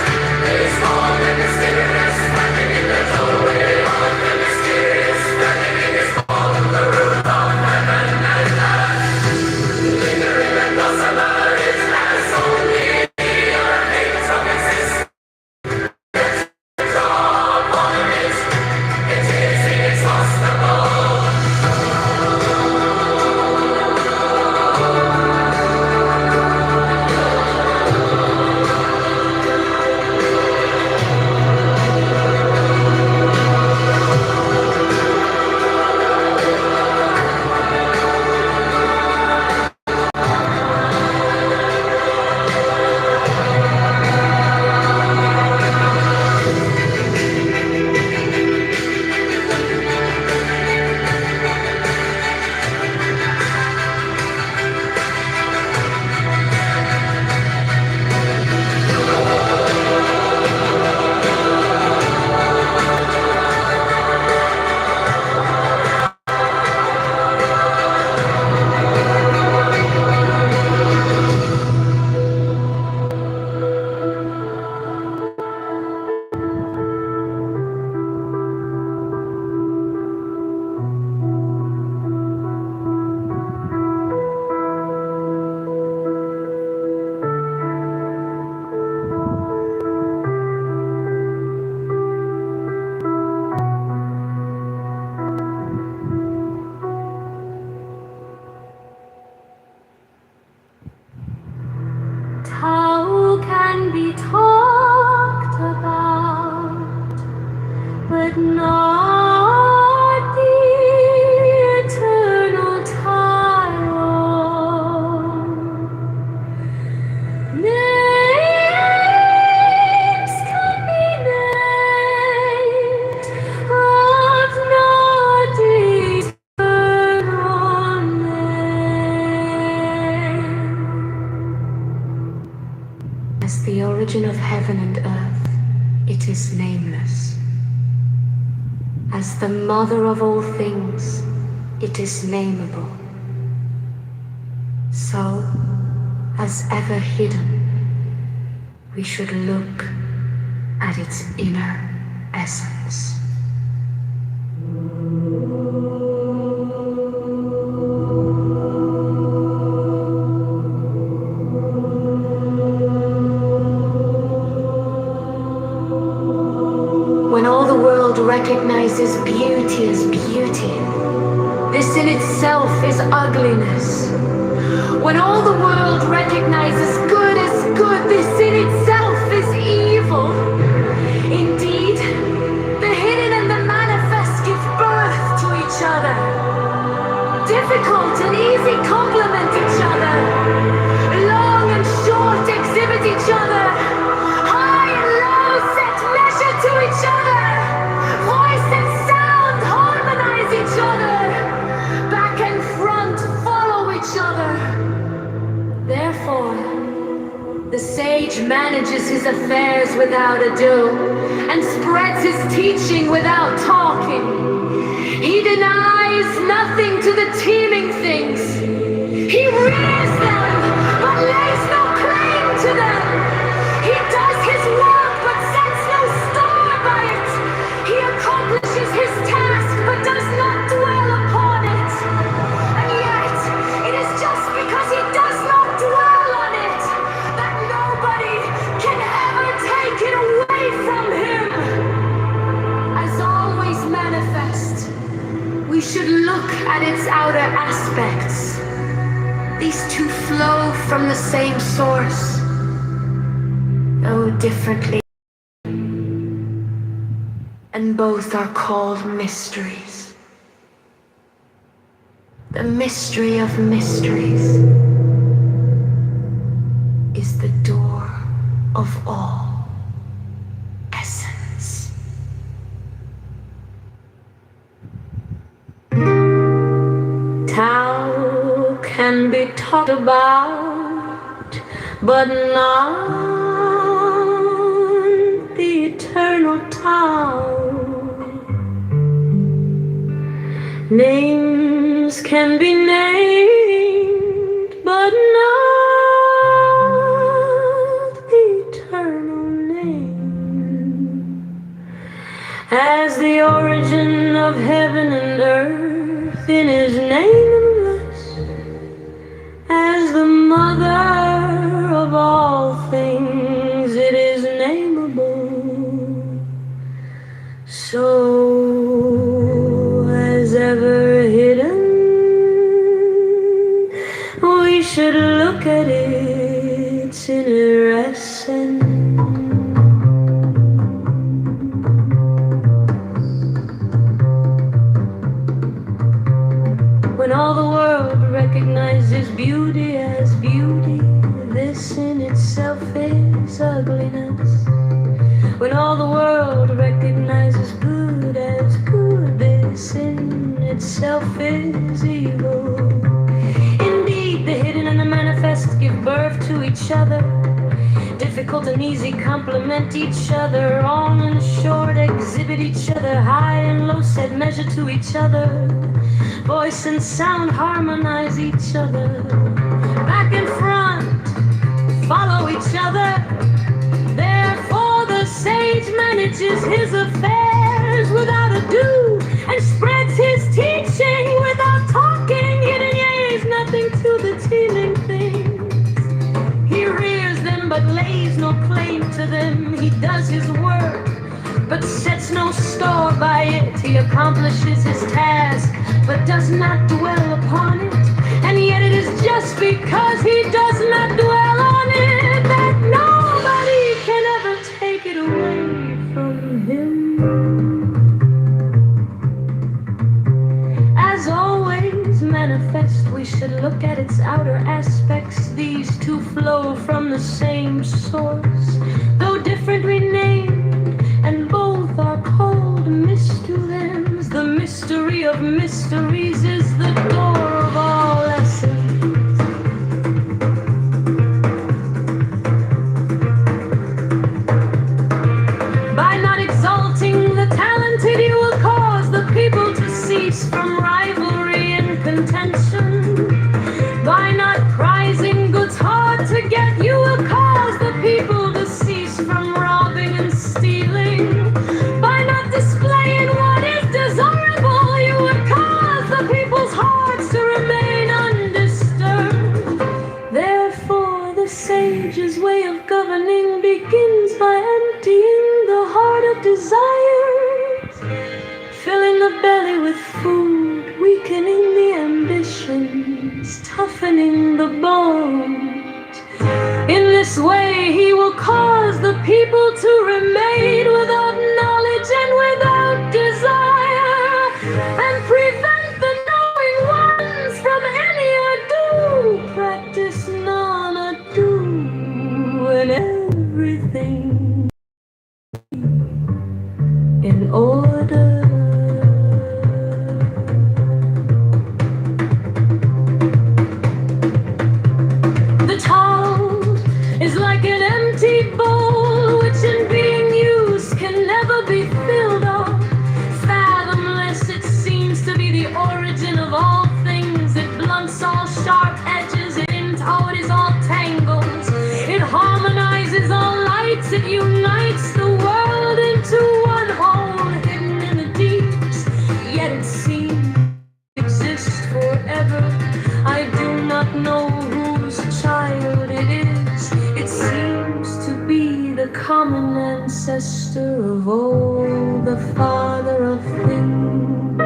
is more than mysterious, standing in the doorway of the mysterious, standing in his call of the root of heaven and earth. Lingering and gossamer is as only the earnings of existence. Draw upon it, it is inexhaustible. Tao can be talked about, but not the eternal Tao. Names can be named, but not the eternal name. As the origin of heaven and earth, it is nameless. As the mother of all things, it is nameable. So, as ever hidden, we should look at its inner essence. When all the world recognizes beauty as beauty, this in itself is ugliness. When all the world recognizes good as good, this in itself is evil. Indeed, the hidden and the manifest give birth to each other. Difficult and easy complement each other. Long and short exhibit each other. High and low set measure to each other. Voice and sound harmonize each other. Back and front follow each other. Therefore, the sage manages his affairs without ado and spreads his teaching without talking. He denies nothing to the teeming things. He rears them, but lays no claim to them. He does his work, but sets no store by it. He accomplishes his task, but does not dwell upon it. And yet, it is just because he does not dwell on it that nobody can ever take it away from him. As always manifest, we should look at its outer aspects. These two flow from the same source, though differently, and both are called mysteries. The mystery of mysteries is the door of all essence. Tao can be talked about, but not the eternal Tao. Names can be named, but not the eternal name. As the origin of heaven and earth in his nameless, as the mother of all things it is nameable, so as ever hidden, we should look at its inner essence. When all the world recognizes beauty as beauty, this in itself is ugliness. When all the world recognizes good as good, this in itself is evil. Indeed, the hidden and the manifest give birth to each other. Difficult and easy complement each other. Long and short exhibit each other. High and low set measure to each other. Voice and sound harmonize each other. Back and front follow each other. Therefore the sage manages his affairs without ado and spreads his teaching without talking. He denies nothing to the teeming things. He rears them but lays no claim to them. He does his work but sets no store by it. He accomplishes his task but does not dwell upon it. And yet it is just because he does not dwell on it that nobody can ever take it away from him. As always manifest, we should look at its outer aspects. These two flow from the same source, though differently named, and both are called mysteries. The mystery of mysteries is the door of all essence. By not exalting the talented, you will cause the people to cease from rivalry and contention. By not prizing goods hard to get, you will cause the people to cease from robbing and stealing. By not displaying what is desirable, you would cause the people's hearts to remain undisturbed. Therefore, the sage's way of governing begins by emptying the heart of desires with food, weakening the ambitions, toughening the bones. In this way, he will cause the people to remain without knowledge and without desire, and prevent the knowing ones from any ado. Practice non-ado and everything in order. The town is like an empty bowl, which in being used can never be filled up. Fathomless, it seems to be the origin of all things. It blunts all sharp edges, it entwines all tangles. It harmonizes all lights, it unites the world into one whole, hidden in the deeps. Yet it seems to exist forever. I do not know whose child it is. It seems to be the common ancestor of all, the father of things.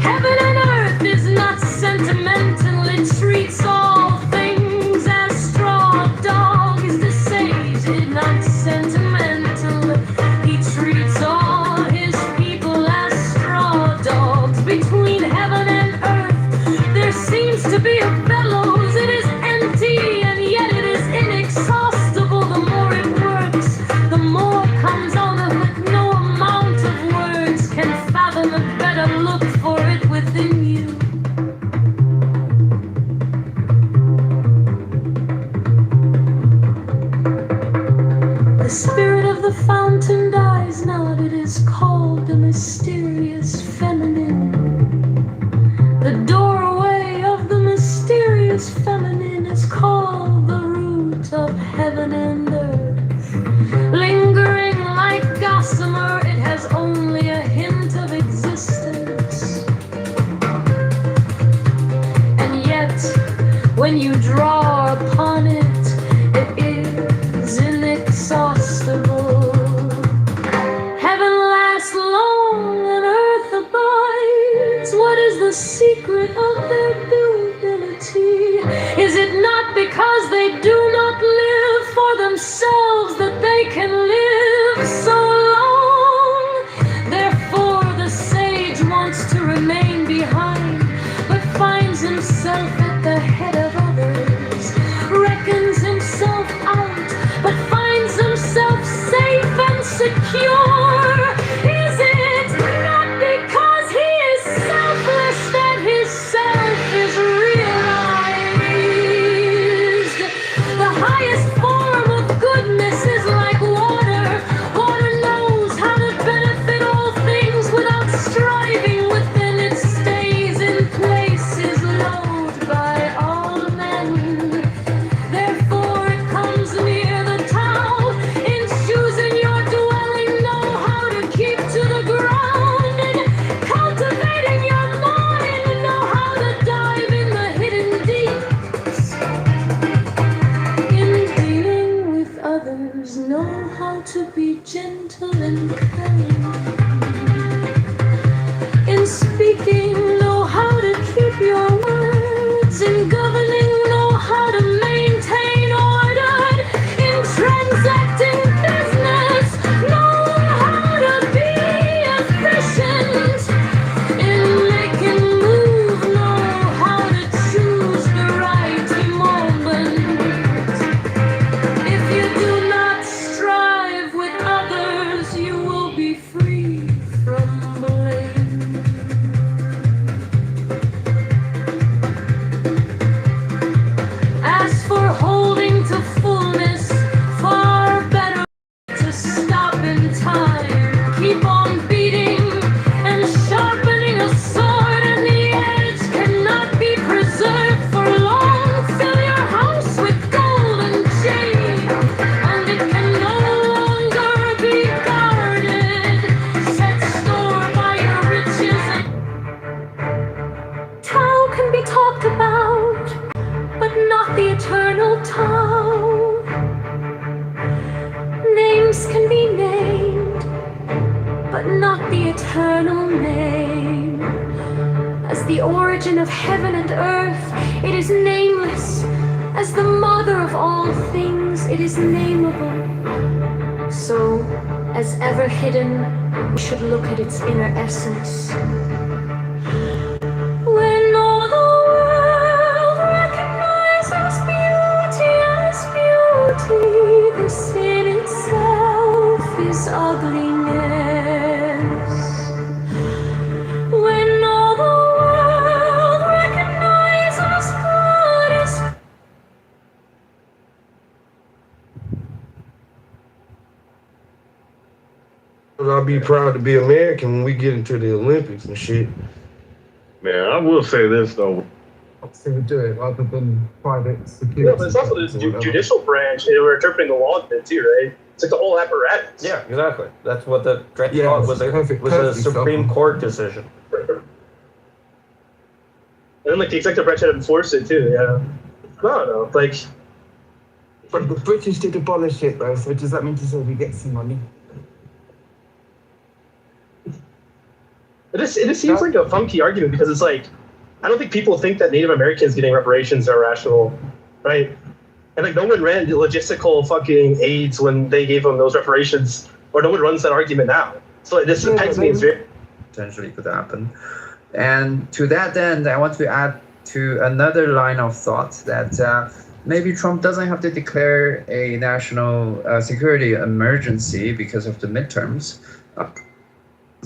Heaven and earth is not sentimental. It treats all things as straw dogs. The sage is not sentimental. He treats all his people as straw dogs. Between heaven and earth there seems to be a bellows. It is empty and yet it is inexhaustible. The more it works, the more comes out of it. No amount of words can fathom it. Better look for it within you. The spirit of the fountain dies not. It is called the mysterious feminine. The doorway of the mysterious feminine is called the root of heaven and earth. Lingering like gossamer, it has only a hint of existence. And yet, when you draw upon it, it is inexhaustible. Heaven lasts long and earth abides. What is the secret of their durability? Is it not because they do not live for themselves that they can live so long? Therefore the sage wants to remain behind, but finds himself at the head of others, reckons himself out, but finds himself safe and secure. Is it not because he is selfless that his self is realized? The highest form of goodness is like water. Water knows how to benefit all things without striving within. It stays in place, is loved by all men. Therefore it comes near the town. In choosing your dwelling, know how to keep to the ground. In cultivating your mind, know how to dive in the hidden deeps. In dealing with others, know how to be gentle and kind. In speaking, know how to keep your words. In governing, know how to maintain order. In transacting business, know how to be efficient. In making move, know how to choose the right moment. If you do not strive with others, you will be free from blame. As for holding to fullness, far better to stop in time. Keep on beating and sharpening a sword, and the edge cannot be preserved for long. Fill your house with gold and jade, and it can no longer be guarded. Set store by your riches, and Tao can be talked about, but not the eternal Tao. Names can be named, but not the eternal name. as the origin of heaven and earth. It is nameless. As the mother of all things, it is nameable. So, as ever hidden, we should look at its inner essence. When all the world recognizes beauty as beauty, the sin itself is ugliness. When all the world recognizes good as I'll be proud to be American when we get into the Olympics and shit. Man, I will say this though. They would do it rather than private security. Yeah, but it's also the judicial branch, and we're interpreting the law in it too, right? It's like the whole apparatus. Yeah, exactly. That's what the Dred Yeah, Scott was a perfect Supreme stuff. Court decision. And then like the executive branch had to enforce it too. Yeah. I don't know. Like, But the British did abolish it though, so does that mean to say we get some money? it just seems like a funky argument because it's like, I don't think people think that Native Americans getting reparations are rational, right? And like no one ran the logistical fucking aids when they gave them those reparations, or no one runs that argument now. So like, this pegs me as very potentially could happen. And to that end, I want to add to another line of thought that maybe Trump doesn't have to declare a national security emergency because of the midterms.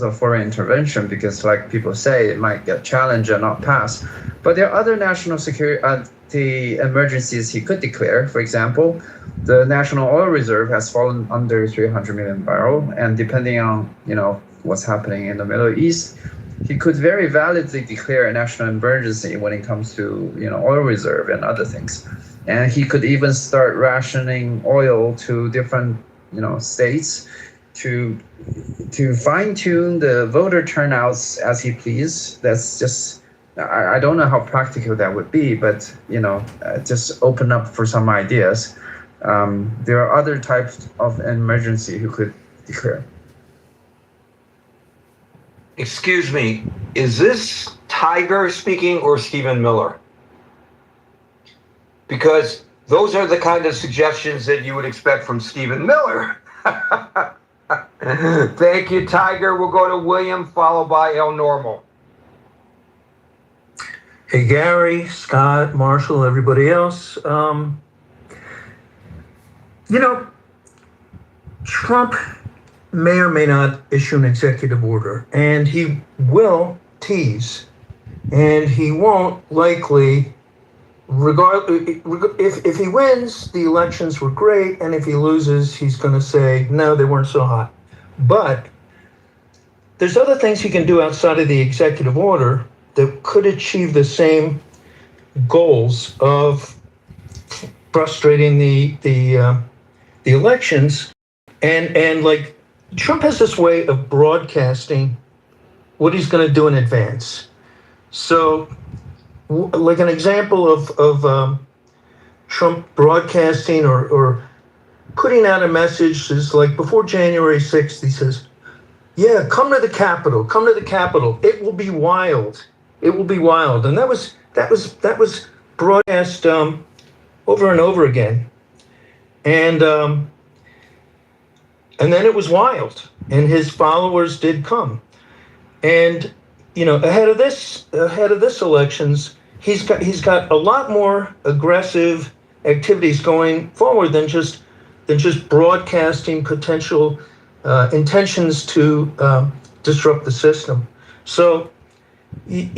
Of foreign intervention, because like people say, it might get challenged and not pass. But there are other national security emergencies he could declare. For example, the national oil reserve has fallen under 300 million barrel, and depending on what's happening in the Middle East, he could very validly declare a national emergency when it comes to oil reserve and other things. And he could even start rationing oil to different states to fine-tune the voter turnouts as he please. That's just, I don't know how practical that would be, but just open up for some ideas. There are other types of emergency who could declare. Excuse me, is this Tiger speaking or Stephen Miller? Because those are the kind of suggestions that you would expect from Stephen Miller. Thank you, Tiger. We'll go to William, followed by El Normal. Hey, Gary, Scott, Marshall, everybody else. Trump may or may not issue an executive order, and he will tease, and he won't likely, if he wins, the elections were great, and if he loses, he's going to say, no, they weren't so hot. But there's other things he can do outside of the executive order that could achieve the same goals of frustrating the elections. And like Trump has this way of broadcasting what he's going to do in advance. So like an example of Trump broadcasting or putting out a message is like before January 6th, he says, yeah, come to the Capitol, come to the Capitol. It will be wild. It will be wild. And that was broadcast over and over again. And then it was wild, and his followers did come. And ahead of this elections, he's got a lot more aggressive activities going forward than just broadcasting potential intentions to disrupt the system. So, I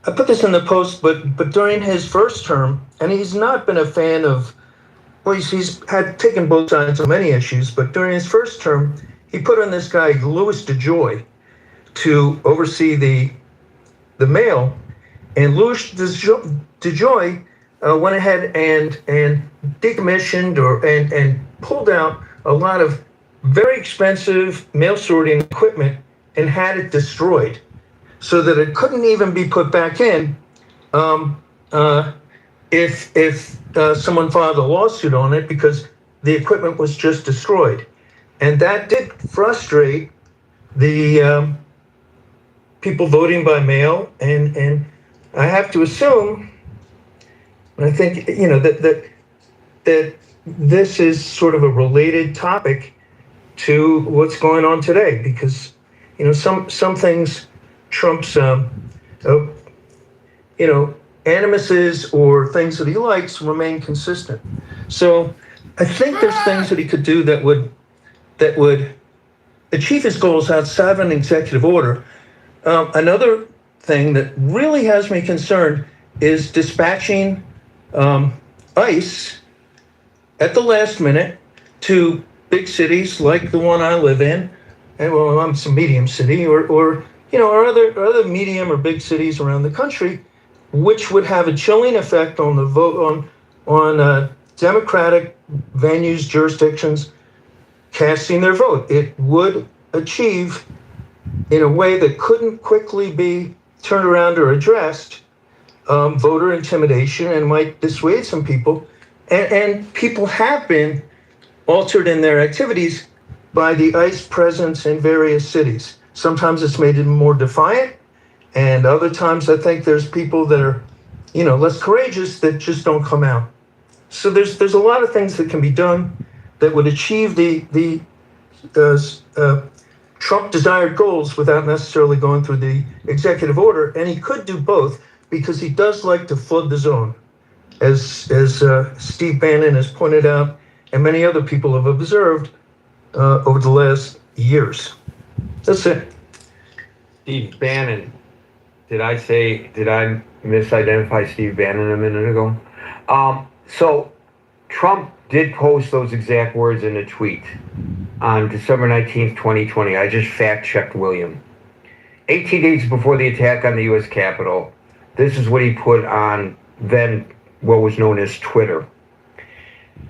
put this in the post, but during his first term, and he's not been a fan of, well, he's had taken both sides on many issues, but during his first term, he put on this guy, Louis DeJoy, to oversee the mail, and Louis DeJoy went ahead and decommissioned and pulled out a lot of very expensive mail sorting equipment and had it destroyed so that it couldn't even be put back in if someone filed a lawsuit on it because the equipment was just destroyed. And that did frustrate the people voting by mail, and I have to assume, and I think that this is sort of a related topic to what's going on today, because some things Trump's animuses or things that he likes remain consistent. So I think there's things that he could do that would achieve his goals outside of an executive order. Another thing that really has me concerned is dispatching ICE at the last minute to big cities like the one I live in, and well, I'm some medium city, or other medium or big cities around the country, which would have a chilling effect on the vote on Democratic venues, jurisdictions casting their vote. It would achieve, in a way that couldn't quickly be turned around or addressed, voter intimidation, and might dissuade some people. And people have been altered in their activities by the ICE presence in various cities. Sometimes it's made them more defiant, and other times I think there's people that are, less courageous that just don't come out. So there's a lot of things that can be done that would achieve the Trump desired goals without necessarily going through the executive order. And he could do both, because he does like to flood the zone, as Steve Bannon has pointed out, and many other people have observed over the last years. That's it. Steve Bannon. Did I misidentify Steve Bannon a minute ago? So Trump did post those exact words in a tweet on December 19th, 2020. I just fact-checked William. 18 days before the attack on the U.S. Capitol, this is what he put on then what was known as Twitter.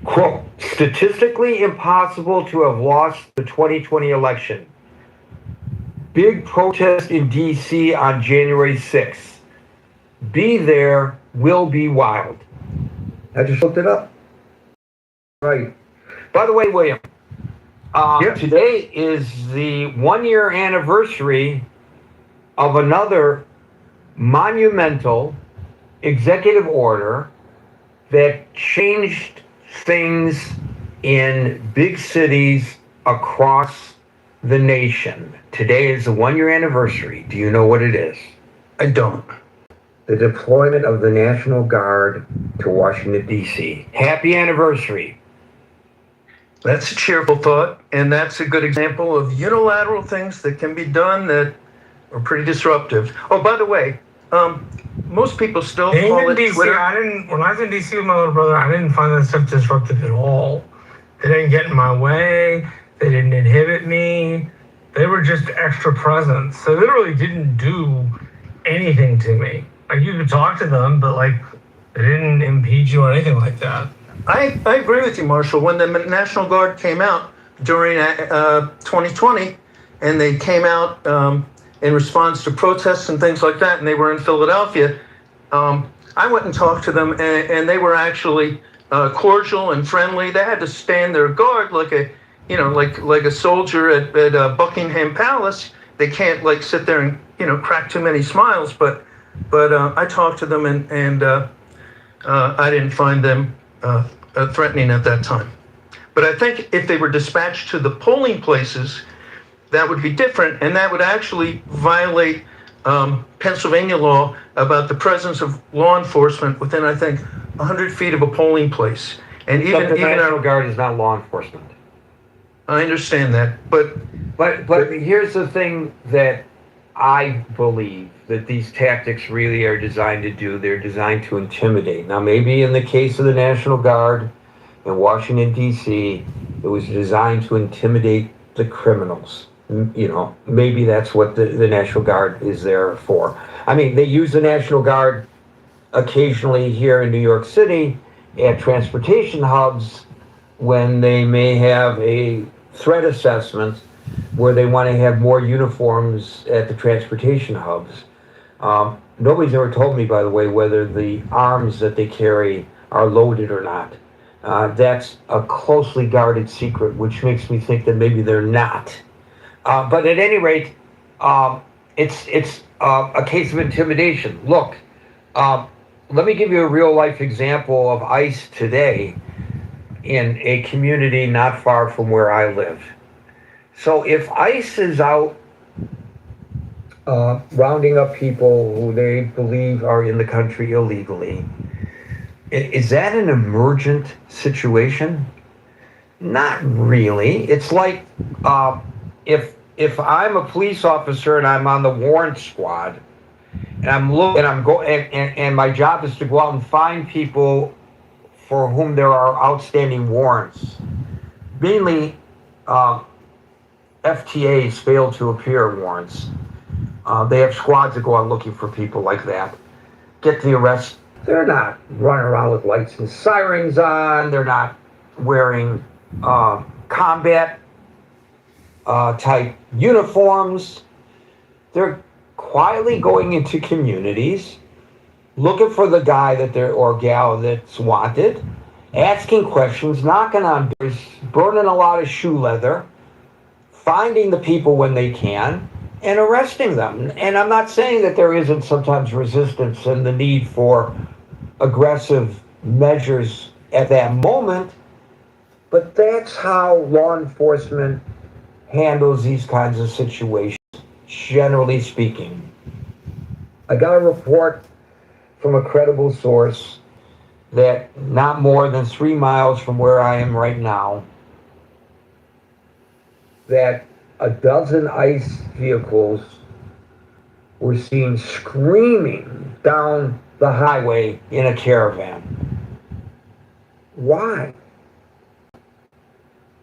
Quote, statistically impossible to have lost the 2020 election. Big protest in D.C. on January 6th. Be there, will be wild. I just looked it up. Right. By the way, William, today is the 1-year anniversary of another monumental executive order that changed things in big cities across the nation. Today is the 1-year anniversary. Do you know what it is? I don't. The deployment of the National Guard to Washington, D.C. Happy anniversary. That's a cheerful thought, and that's a good example of unilateral things that can be done that are pretty disruptive. Oh, by the way, most people still call it DC, Twitter. when I was in DC with my little brother, I didn't find that stuff disruptive at all. They didn't get in my way. They didn't inhibit me. They were just extra present. So they really didn't do anything to me. Like, you could talk to them, but they didn't impede you or anything like that. I agree with you, Marshall. When the National Guard came out during 2020, and they came out in response to protests and things like that, and they were in Philadelphia, I went and talked to them, and they were actually cordial and friendly. They had to stand their guard like a soldier at Buckingham Palace. They can't sit there and crack too many smiles. But I talked to them, and I didn't find them threatening at that time. But I think if they were dispatched to the polling places, that would be different, and that would actually violate Pennsylvania law about the presence of law enforcement within, I think, 100 feet of a polling place. And But the National Guard is not law enforcement. I understand that, but here's the thing that I believe that these tactics really are designed to do. They're designed to intimidate. Now, maybe in the case of the National Guard in Washington, D.C., it was designed to intimidate the criminals. Maybe that's what the National Guard is there for. I mean, they use the National Guard occasionally here in New York City at transportation hubs when they may have a threat assessment where they want to have more uniforms at the transportation hubs. Nobody's ever told me, by the way, whether the arms that they carry are loaded or not. That's a closely guarded secret, which makes me think that maybe they're not. But at any rate, it's a case of intimidation. Look, let me give you a real life example of ICE today in a community not far from where I live. So if ICE is out rounding up people who they believe are in the country illegally, is that an emergent situation? Not really. It's like if I'm a police officer and I'm on the warrant squad, and and my job is to go out and find people for whom there are outstanding warrants, mainly FTAs, fail to appear warrants. They have squads that go out looking for people like that, get the arrest. They're not running around with lights and sirens on. They're not wearing combat type uniforms. They're quietly going into communities, looking for the guy or gal that's wanted, asking questions, knocking on doors, burning a lot of shoe leather, finding the people when they can, and arresting them. And I'm not saying that there isn't sometimes resistance and the need for aggressive measures at that moment, but that's how law enforcement handles these kinds of situations, generally speaking. I got a report from a credible source that not more than 3 miles from where I am right now, that a dozen ICE vehicles were seen screaming down the highway in a caravan. Why?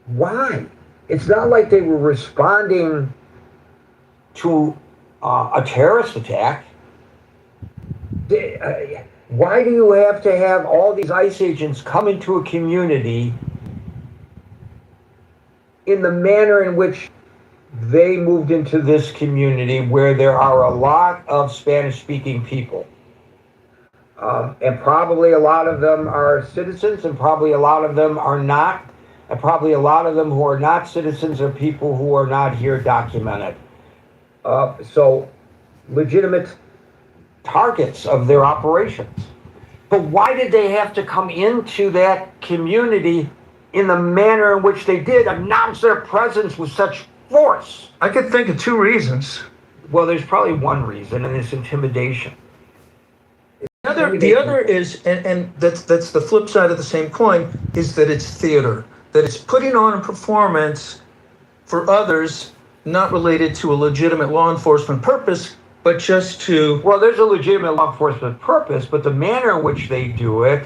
Why? It's not like they were responding to a terrorist attack. Why do you have to have all these ICE agents come into a community in the manner in which they moved into this community where there are a lot of Spanish-speaking people? And probably a lot of them are citizens, and probably a lot of them are not. And probably a lot of them who are not citizens are people who are not here documented. So legitimate targets of their operations. But why did they have to come into that community in the manner in which they did, announce their presence with such force? I could think of two reasons. Well, there's probably one reason, and it's intimidation. The other is, and that's the flip side of the same coin, is that it's theater. That it's putting on a performance for others, not related to a legitimate law enforcement purpose, but just to... Well, there's a legitimate law enforcement purpose, but the manner in which they do it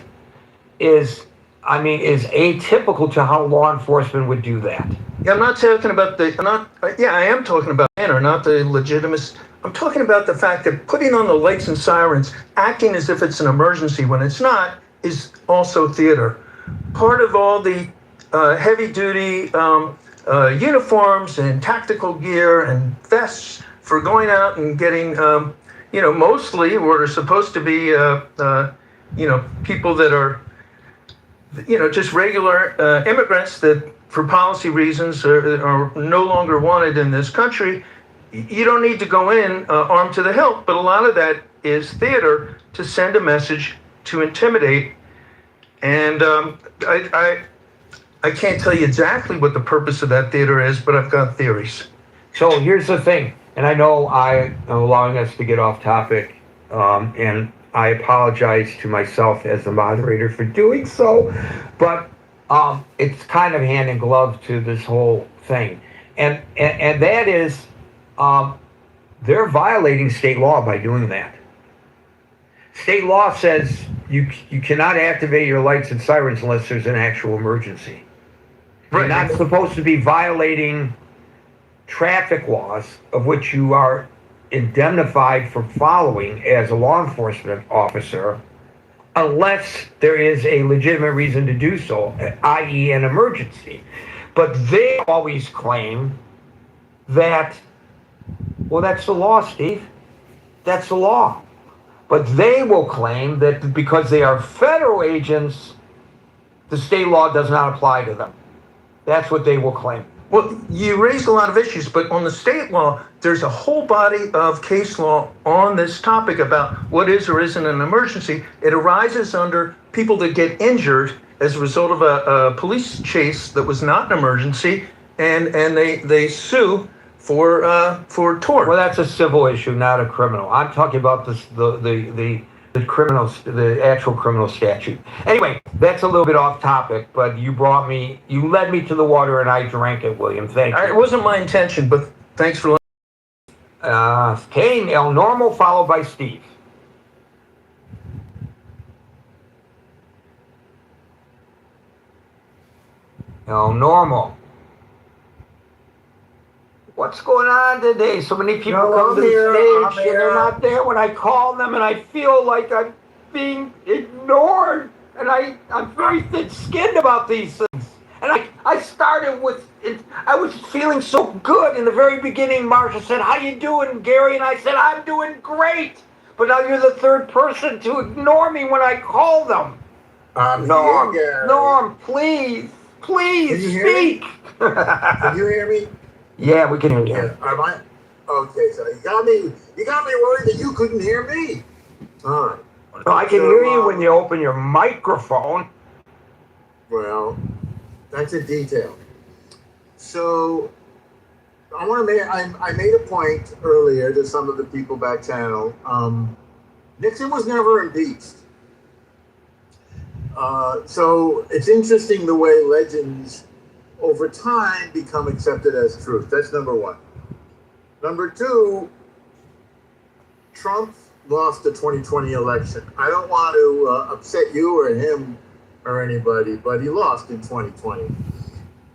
is atypical to how law enforcement would do that. Yeah, I'm not talking about I am talking about manner, not the legitimacy. I'm talking about the fact that putting on the lights and sirens, acting as if it's an emergency when it's not, is also theater. Part of all the heavy-duty uniforms and tactical gear and vests for going out and getting, mostly what are supposed to be, people that are, just regular immigrants that, for policy reasons, are no longer wanted in this country. You don't need to go in armed to the hilt, but a lot of that is theater to send a message to intimidate. And I can't tell you exactly what the purpose of that theater is, but I've got theories. So here's the thing, and I know I am allowing us to get off topic, and I apologize to myself as the moderator for doing so, but it's kind of hand in glove to this whole thing. And that is, they're violating state law by doing that. State law says you cannot activate your lights and sirens unless there's an actual emergency. You're not supposed to be violating traffic laws of which you are indemnified for following as a law enforcement officer unless there is a legitimate reason to do so, i.e. an emergency. But they always claim that, well, that's the law, Steve. That's the law. But they will claim that because they are federal agents, the state law does not apply to them. That's what they will claim. Well, you raised a lot of issues, but on the state law, there's a whole body of case law on this topic about what is or isn't an emergency. It arises under people that get injured as a result of a police chase that was not an emergency, and they sue for tort. Well, that's a civil issue, not a criminal. I'm talking about the actual criminal statute. Anyway, that's a little bit off topic, but you led me to the water and I drank it, William. Thank you. It wasn't my intention, but thanks for Kane, El Normal, followed by Steve. El Normal. What's going on today? So many people come to the stage and they're not there when I call them, and I feel like I'm being ignored, and I'm very thin-skinned about these things. And I started with it. I was feeling so good in the very beginning. Marsha said, "How you doing, Gary?" And I said, "I'm doing great." But now you're the third person to ignore me when I call them. Norm, please speak. Can you hear me? Yeah, we can hear you. Yeah. Am I? Okay, so you got me worried that you couldn't hear me. All right. No, I can hear you when you open your microphone. Well, that's a detail. So I want to make. I made a point earlier to some of the people back channel. Nixon was never impeached. So it's interesting the way legends over time become accepted as truth. That's number one. Number two, Trump lost the 2020 election. I don't want to upset you or him or anybody, but he lost in 2020.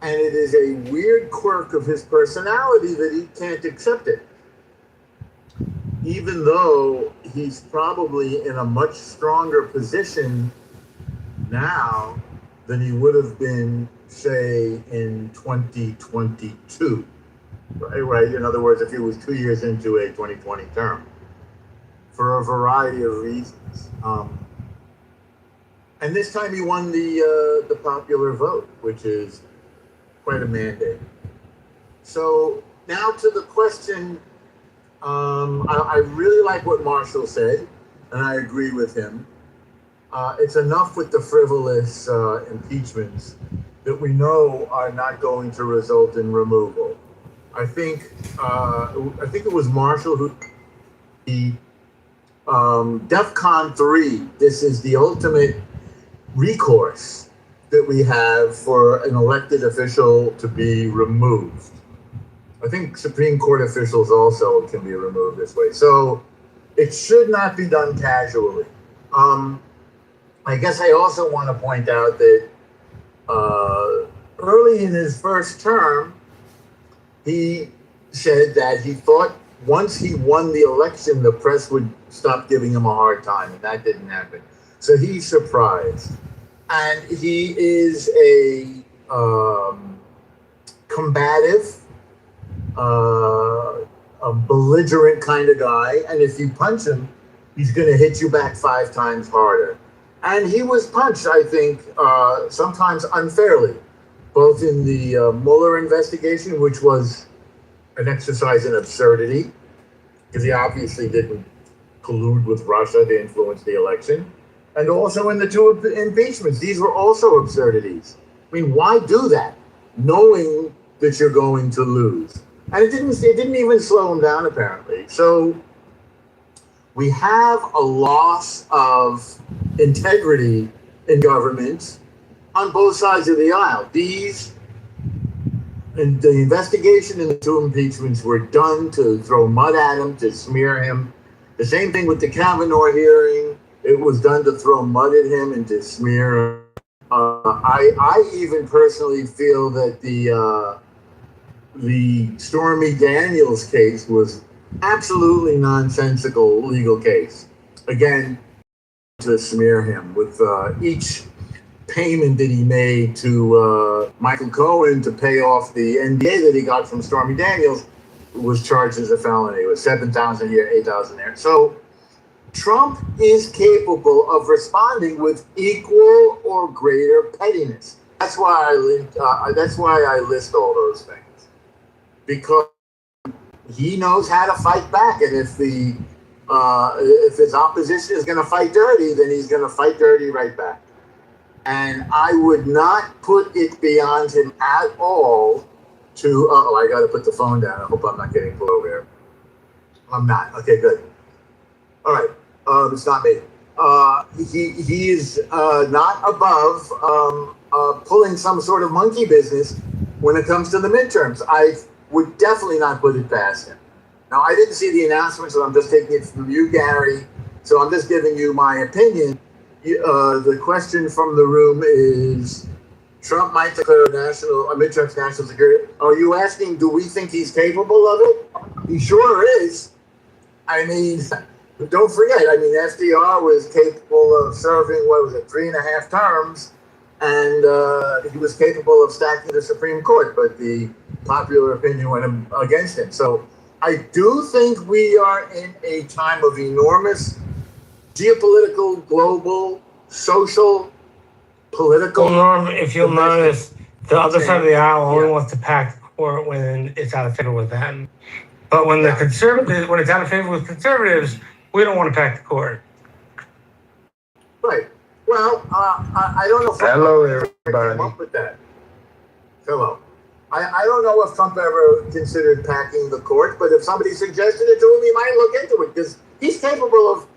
And it is a weird quirk of his personality that he can't accept it. Even though he's probably in a much stronger position now than he would have been, say, in 2022, right? In other words, if he was 2 years into a 2020 term, for a variety of reasons. And this time he won the popular vote, which is quite a mandate. So now to the question, I really like what Marshall said, and I agree with him. It's enough with the frivolous impeachments that we know are not going to result in removal. I think it was Marshall who the DEFCON 3. This is the ultimate recourse that we have for an elected official to be removed. I think Supreme Court officials also can be removed this way. So it should not be done casually. I guess I also want to point out that early in his first term, he said that he thought once he won the election, the press would stop giving him a hard time, and that didn't happen. So he's surprised. And he is a combative, a belligerent kind of guy. And if you punch him, he's going to hit you back 5 times harder. And he was punched, I think, sometimes unfairly, both in the Mueller investigation, which was an exercise in absurdity, because he obviously didn't collude with Russia to influence the election, and also in the 2 impeachments. These were also absurdities. I mean, why do that, knowing that you're going to lose? And it didn't even slow him down, apparently. So we have a loss of integrity in government on both sides of the aisle. And the investigation and the 2 impeachments were done to throw mud at him, to smear him. The same thing with the Kavanaugh hearing. It was done to throw mud at him and to smear him. I even personally feel that the Stormy Daniels case was absolutely nonsensical legal case. Again, to smear him with each payment that he made to Michael Cohen to pay off the NDA that he got from Stormy Daniels was charged as a felony. It was $7,000 here, $8,000 there. So Trump is capable of responding with equal or greater pettiness. That's why I list all those things. because he knows how to fight back, and if his opposition is going to fight dirty, then he's going to fight dirty right back. And I would not put it beyond him at all to. I got to put the phone down. I hope I'm not getting pulled over here. I'm not. Okay, good. All right. It's not me. He is not above pulling some sort of monkey business when it comes to the midterms. I would definitely not put it past him. Now, I didn't see the announcement, so I'm just taking it from you, Gary. So I'm just giving you my opinion. The question from the room is, Trump might declare midterms national security. Are you asking, do we think he's capable of it? He sure is. I mean, don't forget, FDR was capable of serving, 3.5 terms, and he was capable of stacking the Supreme Court, but the popular opinion went against him. So I do think we are in a time of enormous geopolitical, global, social, political. Well, Norm, if you'll notice, the other side of the aisle only wants to pack the court when it's out of favor with them. But when the conservatives, when it's out of favor with conservatives, we don't want to pack the court. Right. Well, I don't know if Hello, Trump everybody. came up with that. Hello. I don't know if Trump ever considered packing the court, but if somebody suggested it to him, he might look into it, because he's capable of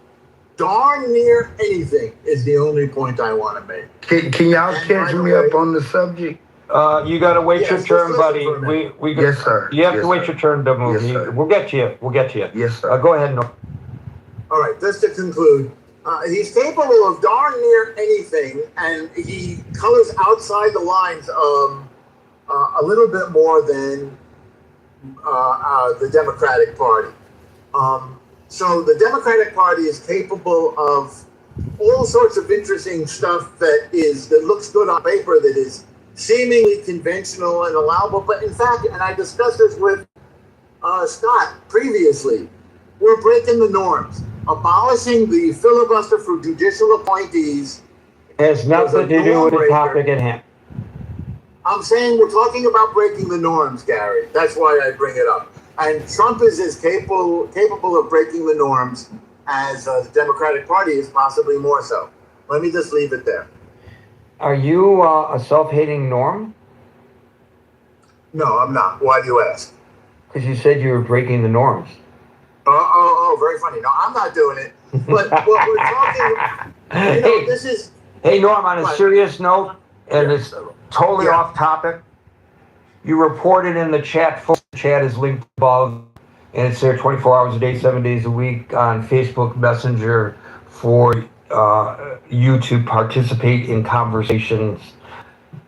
darn near anything, is the only point I want to make. Can y'all catch me up on the subject? You got to wait your turn, buddy. We Yes, sir. You have Yes, to wait sir. your turn to move. Yes, sir. We'll get to you. We'll get to you. Yes, sir. Go ahead, Norm. All right, just to conclude, he's capable of darn near anything, and he colors outside the lines a little bit more than the Democratic Party. So the Democratic Party is capable of all sorts of interesting stuff that looks good on paper, that is seemingly conventional and allowable. But in fact, and I discussed this with Scott previously, we're breaking the norms. Abolishing the filibuster for judicial appointees Has nothing to do with the topic at hand. I'm saying we're talking about breaking the norms, Gary. That's why I bring it up. And Trump is as capable of breaking the norms as the Democratic Party is, possibly more so. Let me just leave it there. Are you a self-hating Norm? No, I'm not. Why do you ask? Because you said you were breaking the norms. Oh, very funny. No, I'm not doing it. But what we're talking, this is... Hey, Norm, on a serious note, and it's totally off topic, you reported in the chat, the chat is linked above, and it's there 24 hours a day, 7 days a week on Facebook Messenger for you to participate in conversations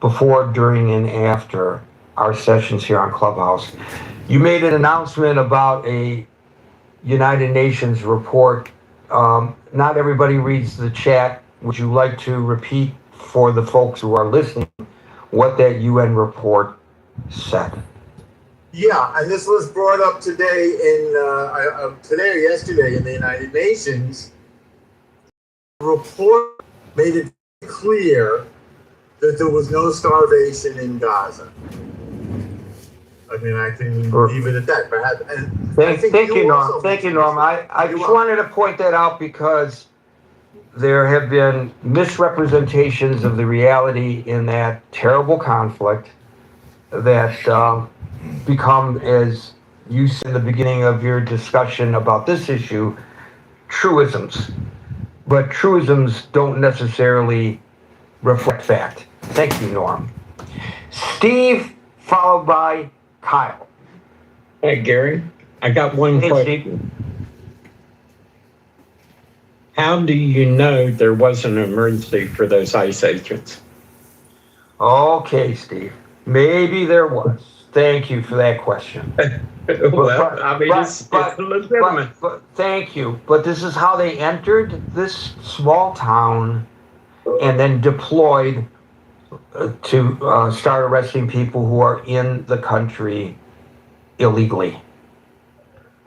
before, during, and after our sessions here on Clubhouse. You made an announcement about a United Nations report. Not everybody reads the chat. Would you like to repeat for the folks who are listening what that UN report said? Yeah, and this was brought up today today or yesterday in the United Nations. The report made it clear that there was no starvation in Gaza. I mean, I can leave it at that. Perhaps. And Thank you, Norm. Thank you, Norm. I just wanted to point that out because there have been misrepresentations of the reality in that terrible conflict that become, as you said in the beginning of your discussion about this issue, truisms. But truisms don't necessarily reflect fact. Thank you, Norm. Steve, followed by Kyle. Hey, Gary, I got one question. How do you know there was an emergency for those ICE agents? Okay, Steve. Maybe there was. Thank you for that question. Well, I mean, it's legitimate. But thank you. But this is how they entered this small town and then deployed to start arresting people who are in the country illegally.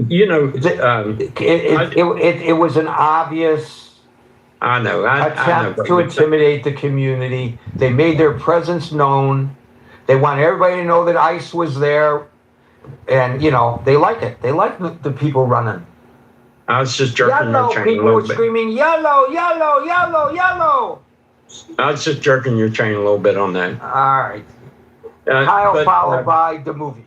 You know, it was an obvious attempt to intimidate the community. They made their presence known. They wanted everybody to know that ICE was there. And, you know, they like it. They like the people running. I was just jerking Yellow, your chain a people were little bit. screaming, yellow, yellow, yellow, yellow. I was just jerking your chain a little bit on that. All right. Kyle, followed by the movie.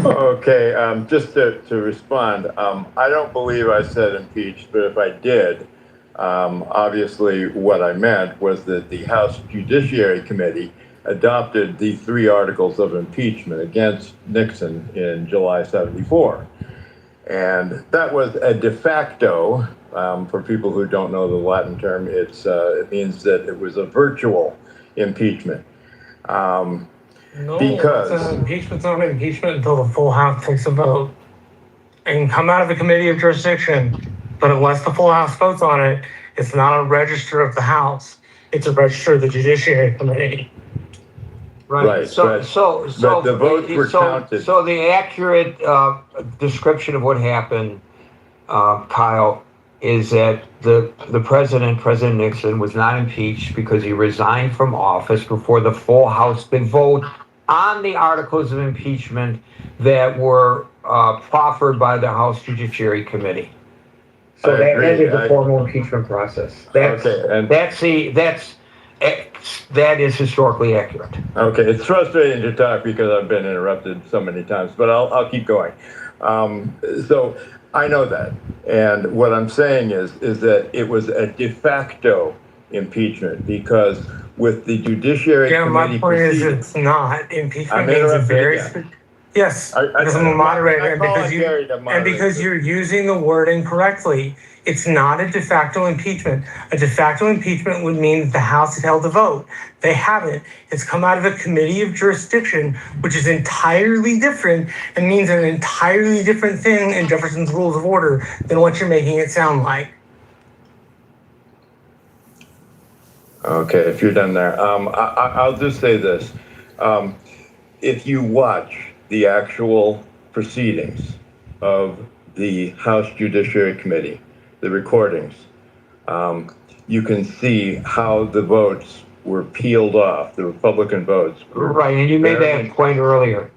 Okay, just to respond, I don't believe I said impeached, but if I did, obviously what I meant was that the House Judiciary Committee adopted the 3 articles of impeachment against Nixon in July '74. And that was a de facto, for people who don't know the Latin term, it means that it was a virtual impeachment. No, Because impeachment's not an impeachment until the full House takes a vote. It can come out of a committee of jurisdiction, but unless the full House votes on it, it's not a register of the House. It's a register of the Judiciary Committee. Right, So the votes were counted. So the accurate description of what happened, Kyle, is that the President Nixon, was not impeached because he resigned from office before the full House could vote on the articles of impeachment that were proffered by the House Judiciary Committee. So that is the formal impeachment process. That is historically accurate. Okay, it's frustrating to talk because I've been interrupted so many times, but I'll keep going. So I know that, and what I'm saying is that it was a de facto impeachment because with the Judiciary Committee My point is it's not. Impeachment means a very yes, because I'm a moderator, and because you're using the word incorrectly. It's not a de facto impeachment. A de facto impeachment would mean that the House had held a vote. They haven't. It's come out of a committee of jurisdiction, which is entirely different and means an entirely different thing in Jefferson's Rules of Order than what you're making it sound like. Okay, if you're done there, I'll just say this. If you watch the actual proceedings of the House Judiciary Committee, the recordings, you can see how the votes were peeled off, the Republican votes. Right, and you made that point earlier.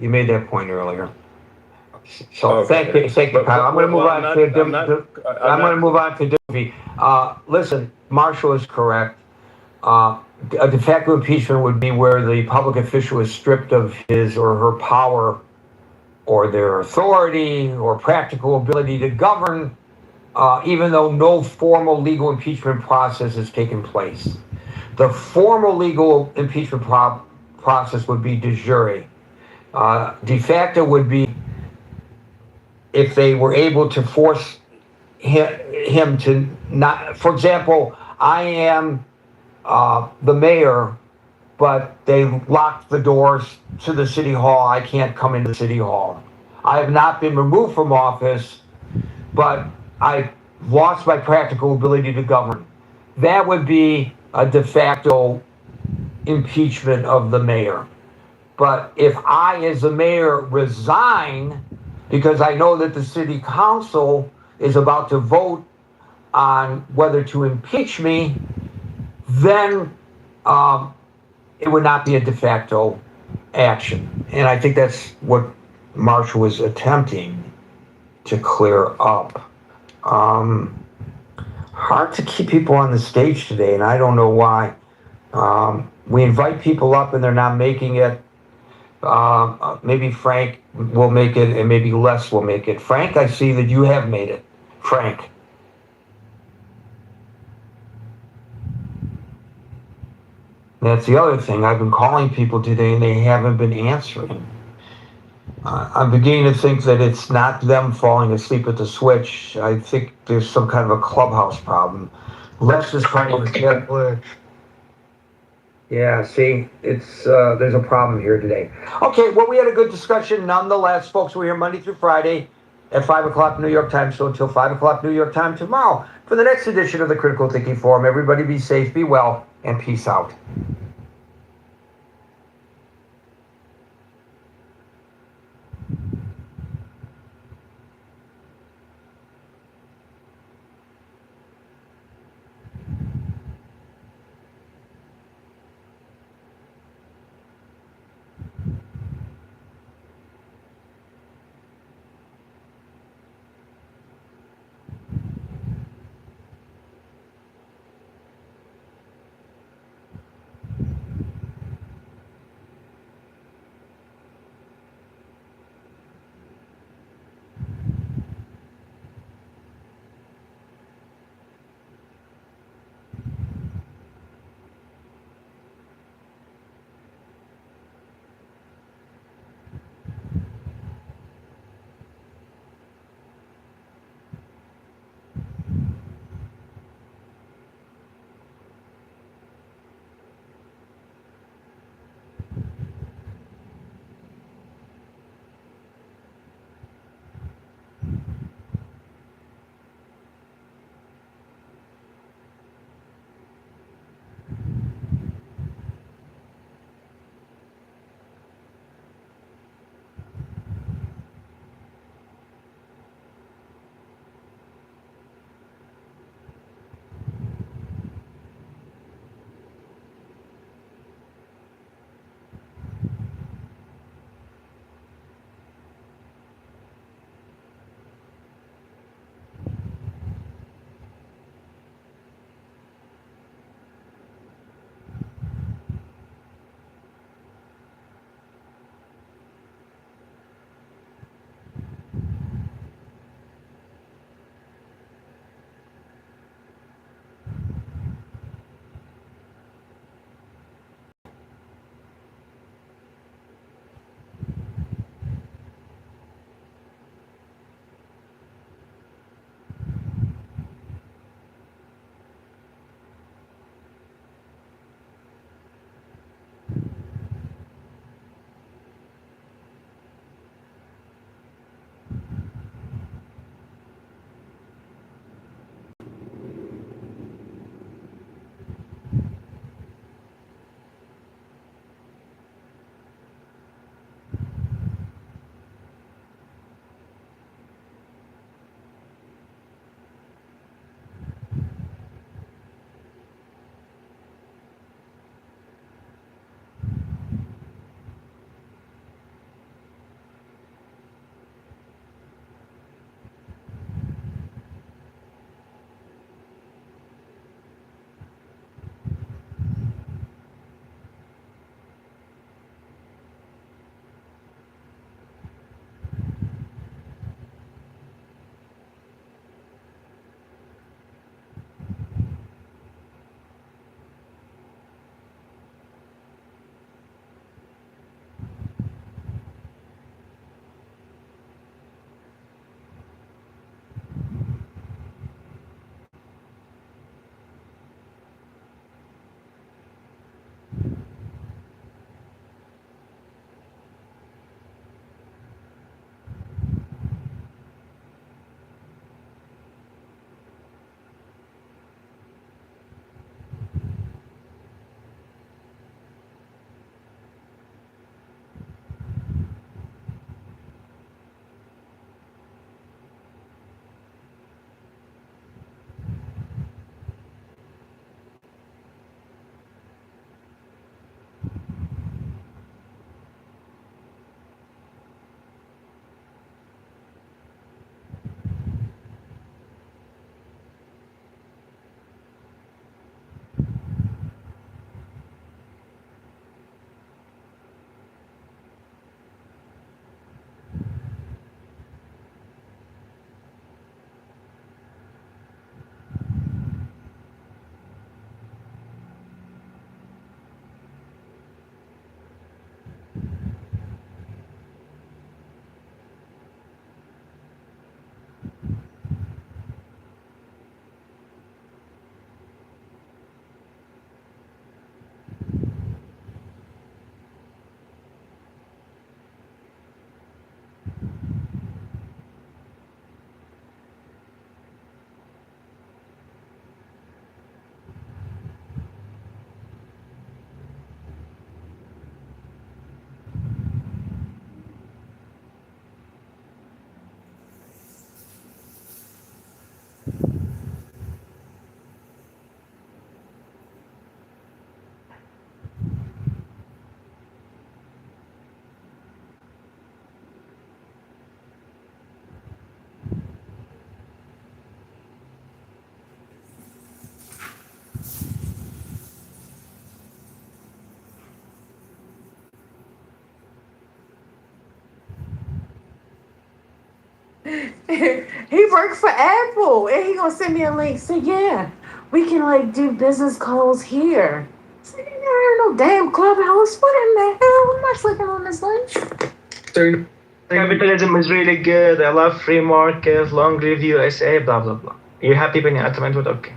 So thank you, Kyle. I'm going to move on to Dovey. Listen, Marshall is correct. A de facto impeachment would be where the public official is stripped of his or her power or their authority or practical ability to govern, even though no formal legal impeachment process has taken place. The formal legal impeachment process would be de jure. De facto would be if they were able to force him to not, for example, I am the mayor, but they locked the doors to the city hall. I can't come into the city hall. I have not been removed from office, but I lost my practical ability to govern. That would be a de facto impeachment of the mayor. But if I, as the mayor, resign because I know that the city council is about to vote on whether to impeach me, then it would not be a de facto action. And I think that's what Marshall was attempting to clear up. Hard to keep people on the stage today, and I don't know why. We invite people up and they're not making it. Maybe Frank will make it, and maybe Les will make it. Frank, I see that you have made it. Frank. That's the other thing. I've been calling people today and they haven't been answering. I'm beginning to think that it's not them falling asleep at the switch. I think there's some kind of a clubhouse problem. Les is trying to get. Yeah, see, it's there's a problem here today. Okay, well, we had a good discussion nonetheless, folks. We're here Monday through Friday at 5 o'clock New York time, so until 5 o'clock New York time tomorrow for the next edition of the Critical Thinking Forum. Everybody be safe, be well, and peace out. He worked for Apple, and he gonna send me a link. So yeah, we can like do business calls here. So there ain't no damn clubhouse. What in the hell? I'm not clicking on this link. Capitalism is really good. I love free market, long review essay, blah blah blah. You happy being argument with okay?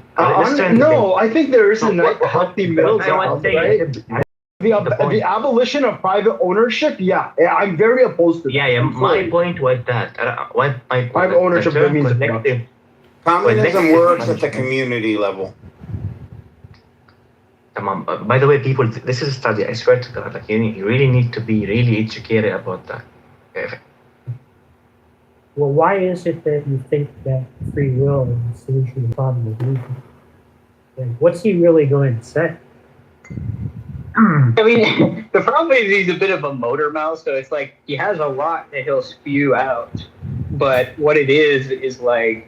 No, I think there is a healthy middle ground, right? The abolition of private ownership, yeah, I'm very opposed to that. Yeah. My point was that Private ownership means collective. Communism works at the community level. By the way, people, this is a study. I swear to God, like you really need to be really educated about that. Well, why is it that you think that free will is the solution to the problem of evil? Like, what's he really going to say? I mean, the problem is he's a bit of a motor mouth, so it's like he has a lot that he'll spew out, but what it is like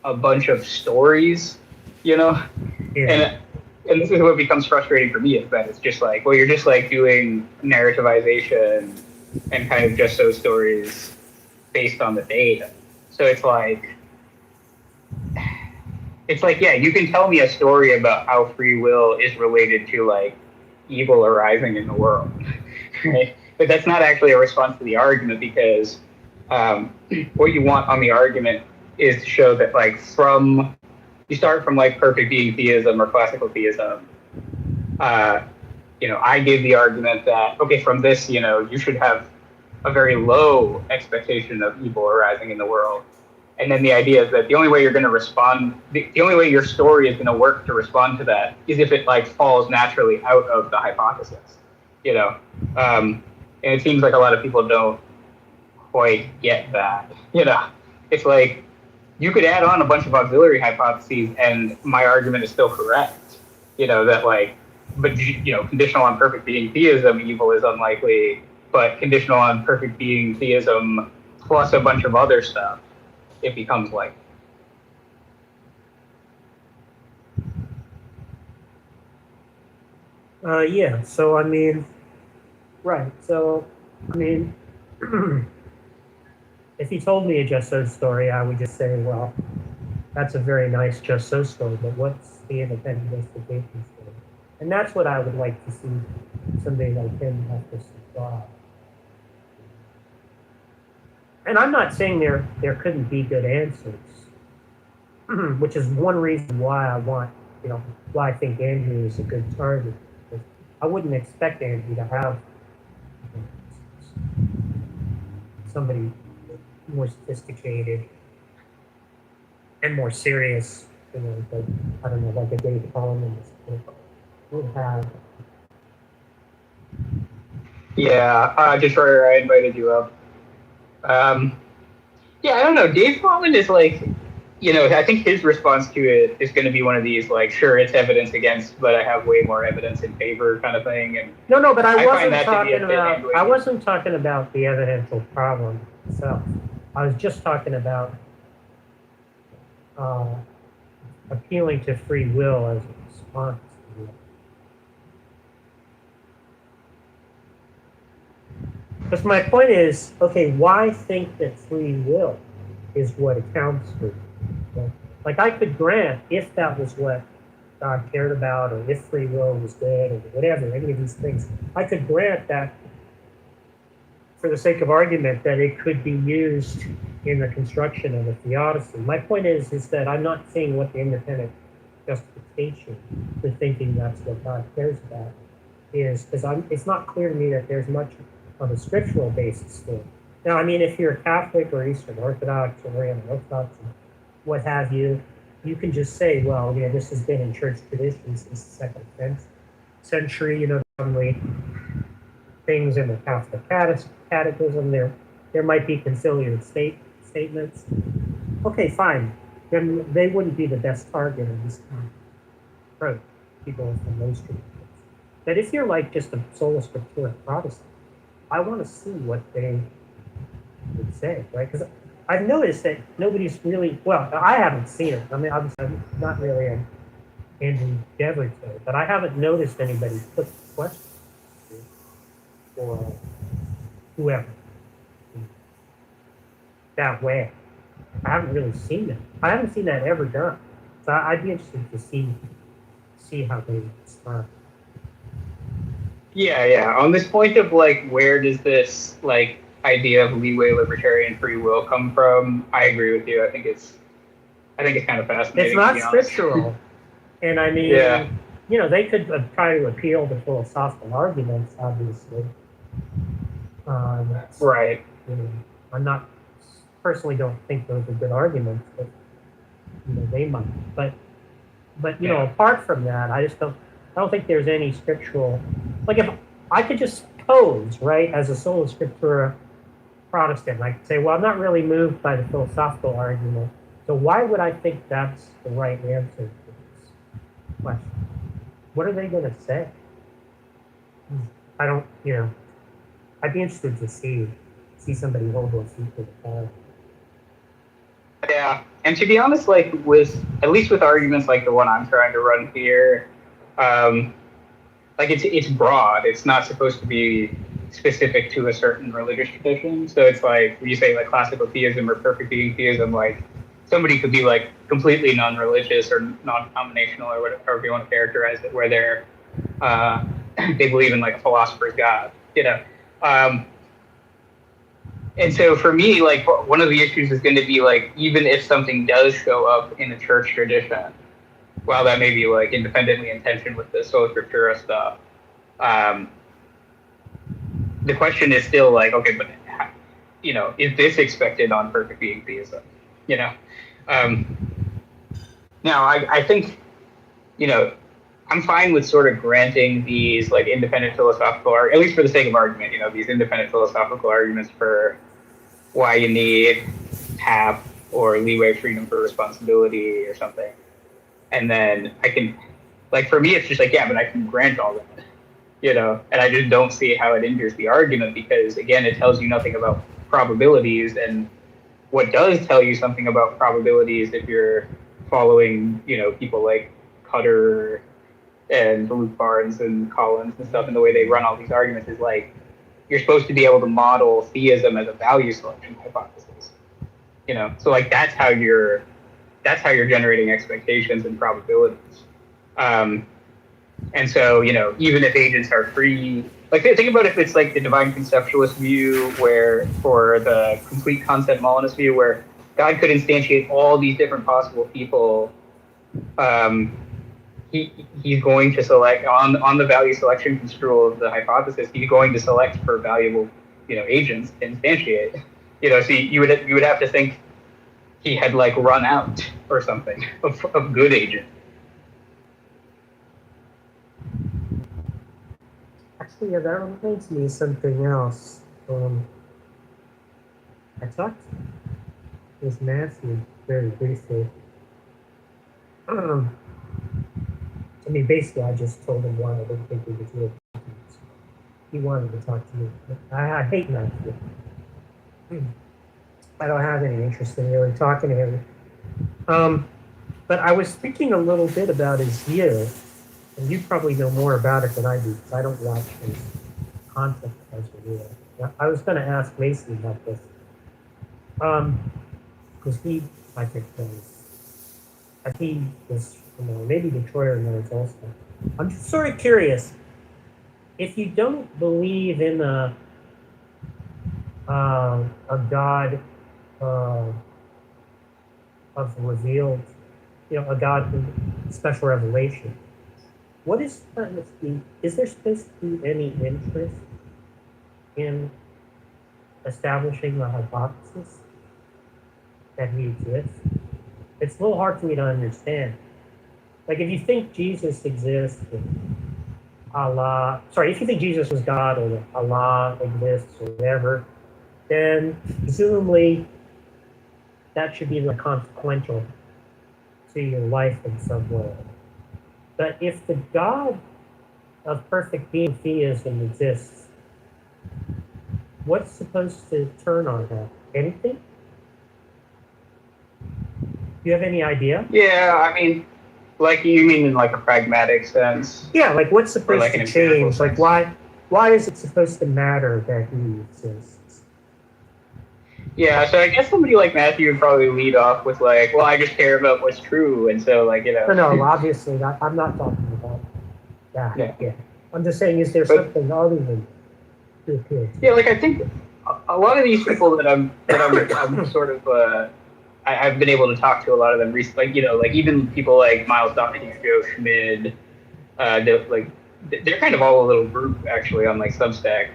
a bunch of stories, you know? Yeah. And this is what becomes frustrating for me is that it's just like, well, you're just like doing narrativization and kind of just those stories based on the data. So it's like, yeah, you can tell me a story about how free will is related to like evil arising in the world, right? But that's not actually a response to the argument because what you want on the argument is to show that like you start from like perfect being theism or classical theism. I give the argument that, okay, from this, you should have a very low expectation of evil arising in the world. And then the idea is that the only way you're going to respond, the only way your story is going to work to respond to that is if it like falls naturally out of the hypothesis, and it seems like a lot of people don't quite get that, it's like you could add on a bunch of auxiliary hypotheses and my argument is still correct, that like, but conditional on perfect being theism, evil is unlikely, but conditional on perfect being theism plus a bunch of other stuff, it becomes like. Yeah, so I mean, right, so, I mean, if he told me a Just So story, I would just say, well, that's a very nice Just So story, but what's the independent investigation story? And that's what I would like to see somebody like him have to supply. And I'm not saying there couldn't be good answers, which is one reason why why I think Andrew is a good target. I wouldn't expect Andrew to have somebody more sophisticated and more serious, like, I don't know, like a Dave Coleman would have. Yeah, just where I invited you up. I don't know. Dave Coleman is like, I think his response to it is going to be one of these like, sure, it's evidence against, but I have way more evidence in favor kind of thing. And No, but I wasn't talking about the evidential problem itself. I was just talking about appealing to free will as a response to it. Because my point is, okay, why think that free will is what accounts for it? Like, I could grant if that was what God cared about, or if free will was good, or whatever, any of these things, I could grant that, for the sake of argument, that it could be used in the construction of a theodicy. My point is that I'm not seeing what the independent justification for thinking that's what God cares about is, because it's not clear to me that there's much of a scriptural basis for it. Now, I mean, if you're a Catholic or Eastern Orthodox or Oriental Orthodox, what have you, you can just say, well, this has been in church tradition since the second century, probably things in the Catholic catechism, there might be conciliar statements. Okay, fine. Then they wouldn't be the best target of this kind of approach, people from those traditions. But if you're like just a sola scriptura Protestant, I want to see what they would say, right? Because I've noticed that nobody's really, well, I haven't seen it. I mean, obviously, I'm not really an Andrew Devereux, but I haven't noticed anybody put the question or whoever that way. I haven't really seen it. I haven't seen that ever done. So I'd be interested to see how they start. Yeah. On this point of like, where does this like idea of leeway, libertarian free will come from? I agree with you. I think it's kind of fascinating. It's not to be honest. scriptural, and I mean, Yeah. They could try to appeal to philosophical arguments, obviously. Right. I'm not personally don't think those are good arguments, but they might. But apart from that, I don't think there's any scriptural. Like if I could just pose, right, as a sola scriptura Protestant, I could say, well, I'm not really moved by the philosophical argument, so why would I think that's the right answer to this question? What are they going to say? I don't, I'd be interested to see somebody hold those feet to the fire. Yeah, and to be honest, like at least with arguments like the one I'm trying to run here, like it's broad. It's not supposed to be specific to a certain religious tradition. So it's like when you say like classical theism or perfect being theism, like somebody could be like completely non-religious or non-denominational or whatever you want to characterize it, where they're they believe in like a philosopher's god, And so for me, like one of the issues is going to be like, even if something does show up in the church tradition, while that may be like independently in tension with the sola scriptura stuff, the question is still like, okay, but is this expected on perfect being theism? Now I think, I'm fine with sort of granting these like independent philosophical, or at least for the sake of argument, these independent philosophical arguments for why you need TAP or leeway, freedom for responsibility or something. And then I can, like, for me, it's just like, yeah, but I can grant all that, and I just don't see how it injures the argument because, again, it tells you nothing about probabilities. And what does tell you something about probabilities, if you're following, people like Cutter and Luke Barnes and Collins and stuff, and the way they run all these arguments is like, you're supposed to be able to model theism as a value selection hypothesis, So like that's how you're generating expectations and probabilities. And so even if agents are free, like think about if it's like the divine conceptualist view, where for the complete concept Molinist view, where God could instantiate all these different possible people. He's going to select on the value selection construal of the hypothesis. He's going to select for valuable, agents to instantiate. So you would have to think he had like run out or something of good agent. Actually, yeah, that reminds me of something else. I talked with Matthew very briefly. I mean, basically, I just told him why I didn't think he was real. He wanted to talk to me. I hate Matthew. I don't have any interest in really talking to him. But I was thinking a little bit about his view, and you probably know more about it than I do, because I don't watch his content as a real. I was going to ask Mason about this. Because I think he was, maybe Detroiter nerds also. I'm just sort of curious, if you don't believe in a God of revealed, a God with special revelation, what is there supposed to be any interest in establishing the hypothesis that he exists? It's a little hard for me to understand. Like, if you think Jesus exists, if you think Jesus was God or that Allah exists or whatever, then presumably that should be like consequential to your life in some way. But if the God of perfect being theism exists, what's supposed to turn on that? Anything? Do you have any idea? Yeah, I mean, like you mean in like a pragmatic sense? Yeah, like what's supposed like to change? Like why is it supposed to matter that he exists? Yeah, so I guess somebody like Matthew would probably lead off with like, well, I just care about what's true, and so like, you know. No, obviously not. I'm not talking about that. Yeah. I'm just saying, is there something other than two kids? Yeah, like I think a lot of these people that I'm sort of I've been able to talk to a lot of them recently, like, you know, like even people like Miles Donohue, Joe Schmid, they're kind of all a little group actually on like Substack,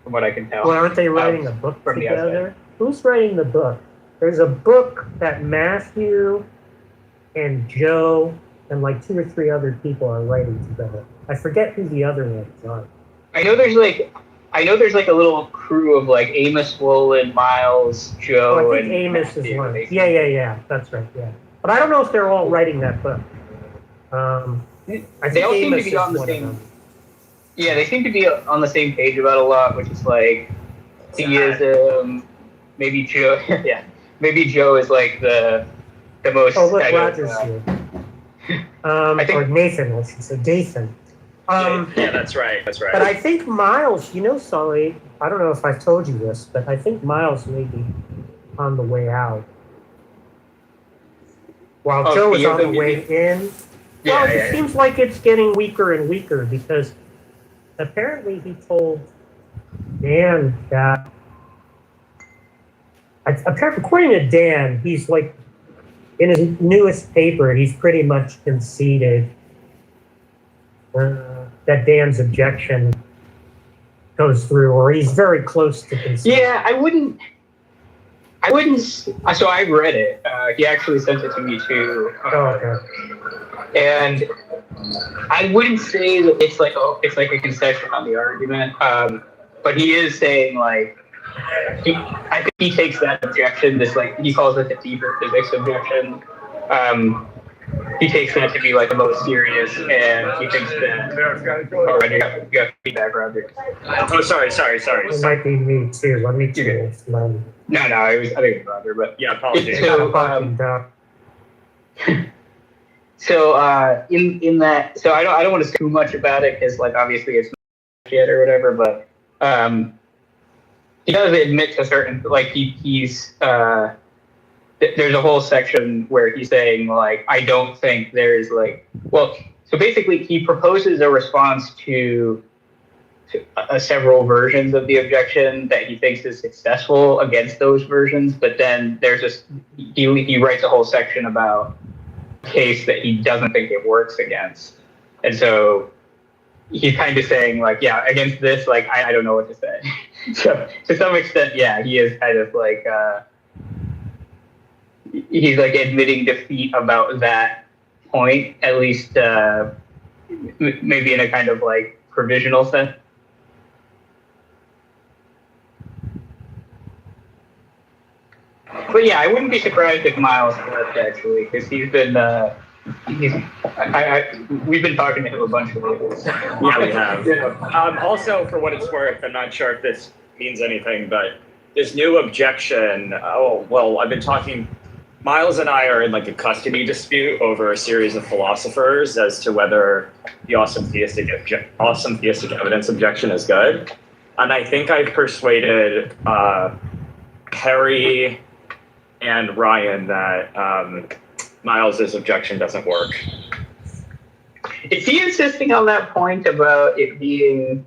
from what I can tell. Well, aren't they writing a book from together? Who's writing the book? There's a book that Matthew and Joe and like 2 or 3 other people are writing together. I forget who the other ones are. I know there's like a little crew of like Amos Swollen, Miles, Joe, I think and Amos Matthew. is one. Yeah. That's right. Yeah, but I don't know if they're all writing that book. I They think all seem Amos to be is on the one of same. them. Yeah, they seem to be on the same page about a lot, which is like theism. Maybe Joe. Yeah, maybe Joe is like the most. Oh, look, kind Roger's of, here. Or Nathan, I should say, Dathan. Yeah, that's right. But I think Miles, you know, Sully, I don't know if I've told you this, but I think Miles may be on the way out. While Joe is on the way in. Well, it seems like it's getting weaker and weaker because apparently he told Dan that, according to Dan, he's like, in his newest paper, he's pretty much conceded that Dan's objection goes through, or he's very close to conceding. Yeah, I wouldn't. So I read it. He actually sent it to me too. And I wouldn't say that it's like a concession on the argument. But he is saying like, I think he takes that objection, this like he calls it the deeper physics objection. He takes that to be like the most serious, and he thinks that. Oh, Roger, you got feedback, Roger. Oh, sorry. It might be me too. Let me choose mine. No, I think it was Roger, but yeah, apologies. So, in that, so I don't want to say too much about it because like obviously it's not yet or whatever, but he does admit to certain like he's there's a whole section where he's saying like I don't think there's like so basically he proposes a response to several versions of the objection that he thinks is successful against those versions, but then there's this he writes a whole section about a case that he doesn't think it works against, and so he's kind of saying like, yeah, against this, like I don't know what to say. So to some extent, yeah, he is kind of like he's like admitting defeat about that point, at least maybe in a kind of like provisional sense. But yeah, I wouldn't be surprised if Miles left actually, because he's been we've been talking to him a bunch of days. Yeah, we have. Also, for what it's worth, I'm not sure if this means anything, but this new objection. Oh well, I've been talking. Miles and I are in like a custody dispute over a series of philosophers as to whether the awesome theistic evidence objection is good, and I think I've persuaded Perry and Ryan that Miles's objection doesn't work. Is he insisting on that point about it being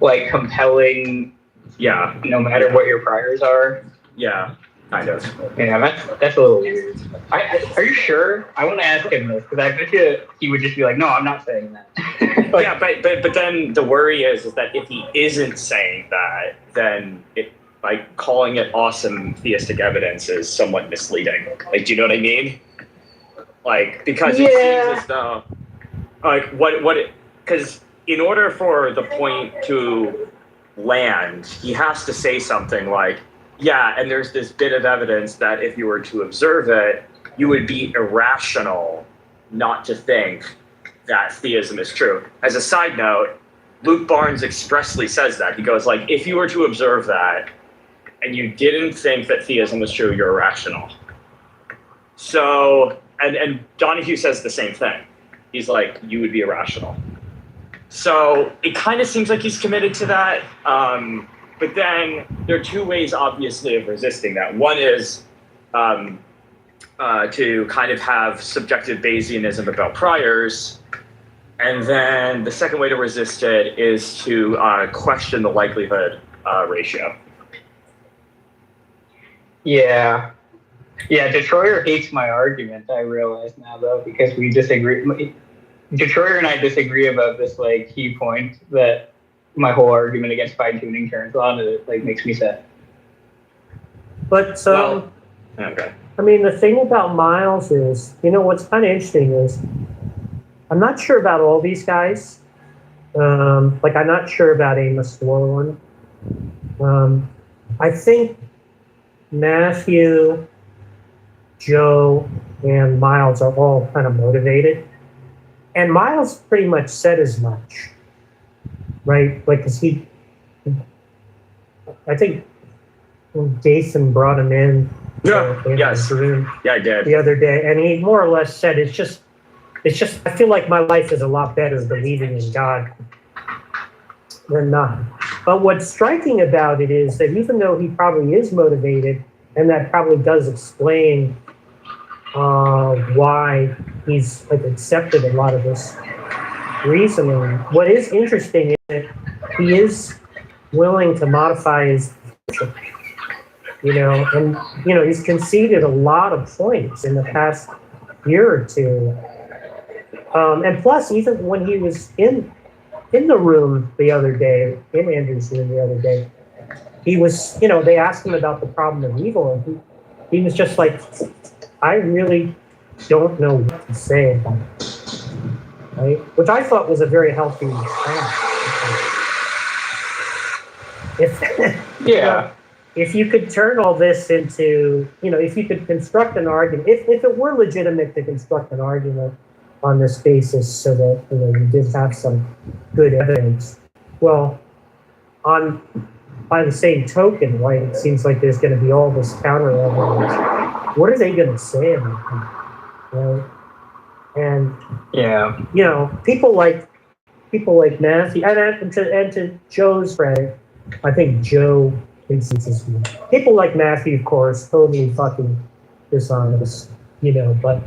like compelling? Yeah. No matter what your priors are. Yeah, kind of. Yeah, that's a little weird. Are you sure? I want to ask him this because I bet you he would just be like, "No, I'm not saying that." Like, yeah, but then the worry is that if he isn't saying that, then like calling it awesome theistic evidence is somewhat misleading. Like, do you know what I mean? Like, because it seems as though, like, because in order for the point to land, he has to say something like, yeah, and there's this bit of evidence that if you were to observe it, you would be irrational not to think that theism is true. As a side note, Luke Barnes expressly says that. He goes like, if you were to observe that and you didn't think that theism was true, you're irrational. So, and Donahue says the same thing. He's like, you would be irrational. So it kind of seems like he's committed to that. But then there are two ways, obviously, of resisting that. One is to kind of have subjective Bayesianism about priors. And then the second way to resist it is to question the likelihood ratio. Yeah. Yeah, Detroiter hates my argument, I realize now, though, because we disagree. Detroiter and I disagree about this, like, key point that my whole argument against fine-tuning turns on, and it, like, makes me sad. But, okay. I mean, the thing about Miles is, what's kind of interesting is, I'm not sure about all these guys. I'm not sure about Amos Orland. I think Matthew, Joe, and Miles are all kind of motivated. And Miles pretty much said as much, right? Because I think when Jason brought him in Yes. the room Yeah, I did. the other day, and he more or less said, it's just, I feel like my life is a lot better believing in God than not. But what's striking about it is that even though he probably is motivated, and that probably does explain why he's accepted a lot of this reasoning. What is interesting is that he is willing to modify his future, and he's conceded a lot of points in the past year or two. And plus, even when he was in the room the other day, in Andrew's room the other day, he was, they asked him about the problem of evil, and he was just like, I really don't know what to say about it, right? Which I thought was a very healthy response. If you could turn all this into, if you could construct an argument, if it were legitimate to construct an argument on this basis so that, you did have some good evidence, well, by the same token, right, it seems like there's going to be all this counter evidence. What are they going to say about him, right? And people like Matthew, and to Joe's credit, I think Joe thinks this is people like Matthew, of course, totally fucking dishonest, but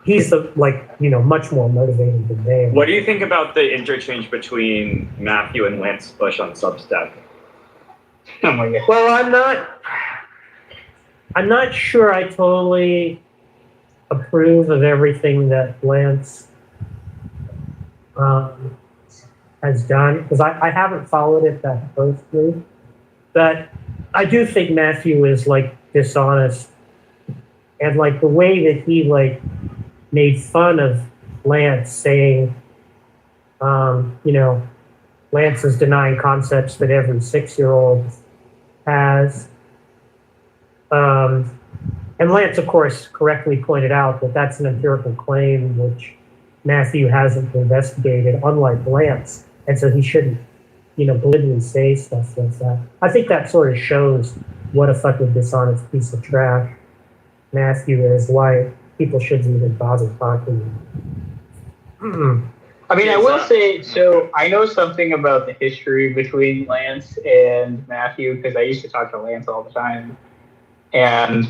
he's much more motivated than they are. What do you think about the interchange between Matthew and Lance Bush on Substack? Oh my God. Well, I'm not sure I totally approve of everything that Lance has done, because I haven't followed it that closely. But I do think Matthew is dishonest, and the way that he made fun of Lance, saying, Lance is denying concepts that every 6-year-old has. And Lance, of course, correctly pointed out that that's an empirical claim which Matthew hasn't investigated, unlike Lance. And so he shouldn't, glibly say stuff like that. I think that sort of shows what a fucking dishonest piece of trash Matthew is, why people shouldn't even bother talking to him. I mean, I will say, so I know something about the history between Lance and Matthew, because I used to talk to Lance all the time. And,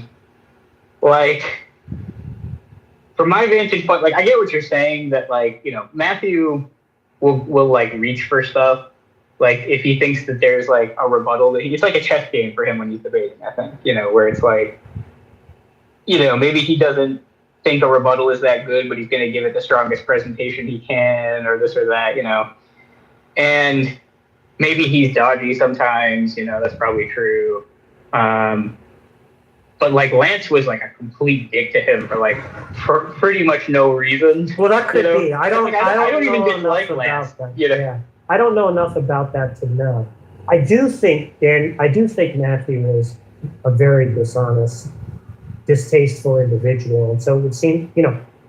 from my vantage point, I get what you're saying, that, Matthew will reach for stuff. If he thinks that there's, a rebuttal, it's like a chess game for him when he's debating, I think, where it's maybe he doesn't think a rebuttal is that good, but he's going to give it the strongest presentation he can, or this or that, and maybe he's dodgy sometimes, that's probably true. But Lance was a complete dick to him for pretty much no reason. Well, that could be. I don't even know dislike enough Lance. about that. Yeah, I don't know enough about that to know. I do think Matthew is a very dishonest, distasteful individual, and so it would seem,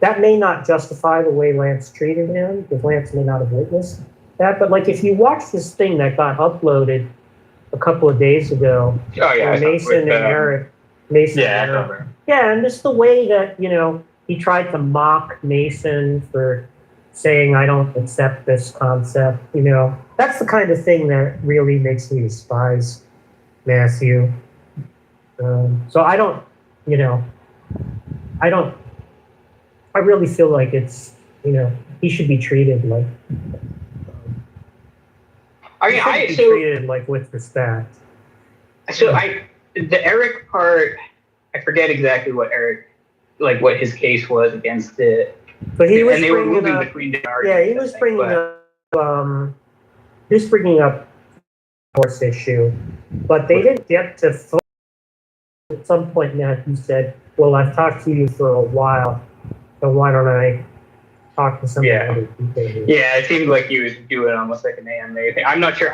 that may not justify the way Lance treated him, because Lance may not have witnessed that. But if you watch this thing that got uploaded a couple of days ago, Mason and Eric. And just the way that, he tried to mock Mason for saying, I don't accept this concept, you know, that's the kind of thing that really makes me despise Matthew. So I don't, you know, I really feel like it's, you know, he should be treated like, treated like with respect. So the Eric part, I forget exactly what what his case was against it. But he was and they were bringing moving up, between the yeah, arguments. he was bringing up horse issue, but they didn't get to. At some point, Matthew said, "Well, I've talked to you for a while, so why don't I talk to some other people?" Yeah, it seemed like he was doing almost like an AMA thing. I'm not sure.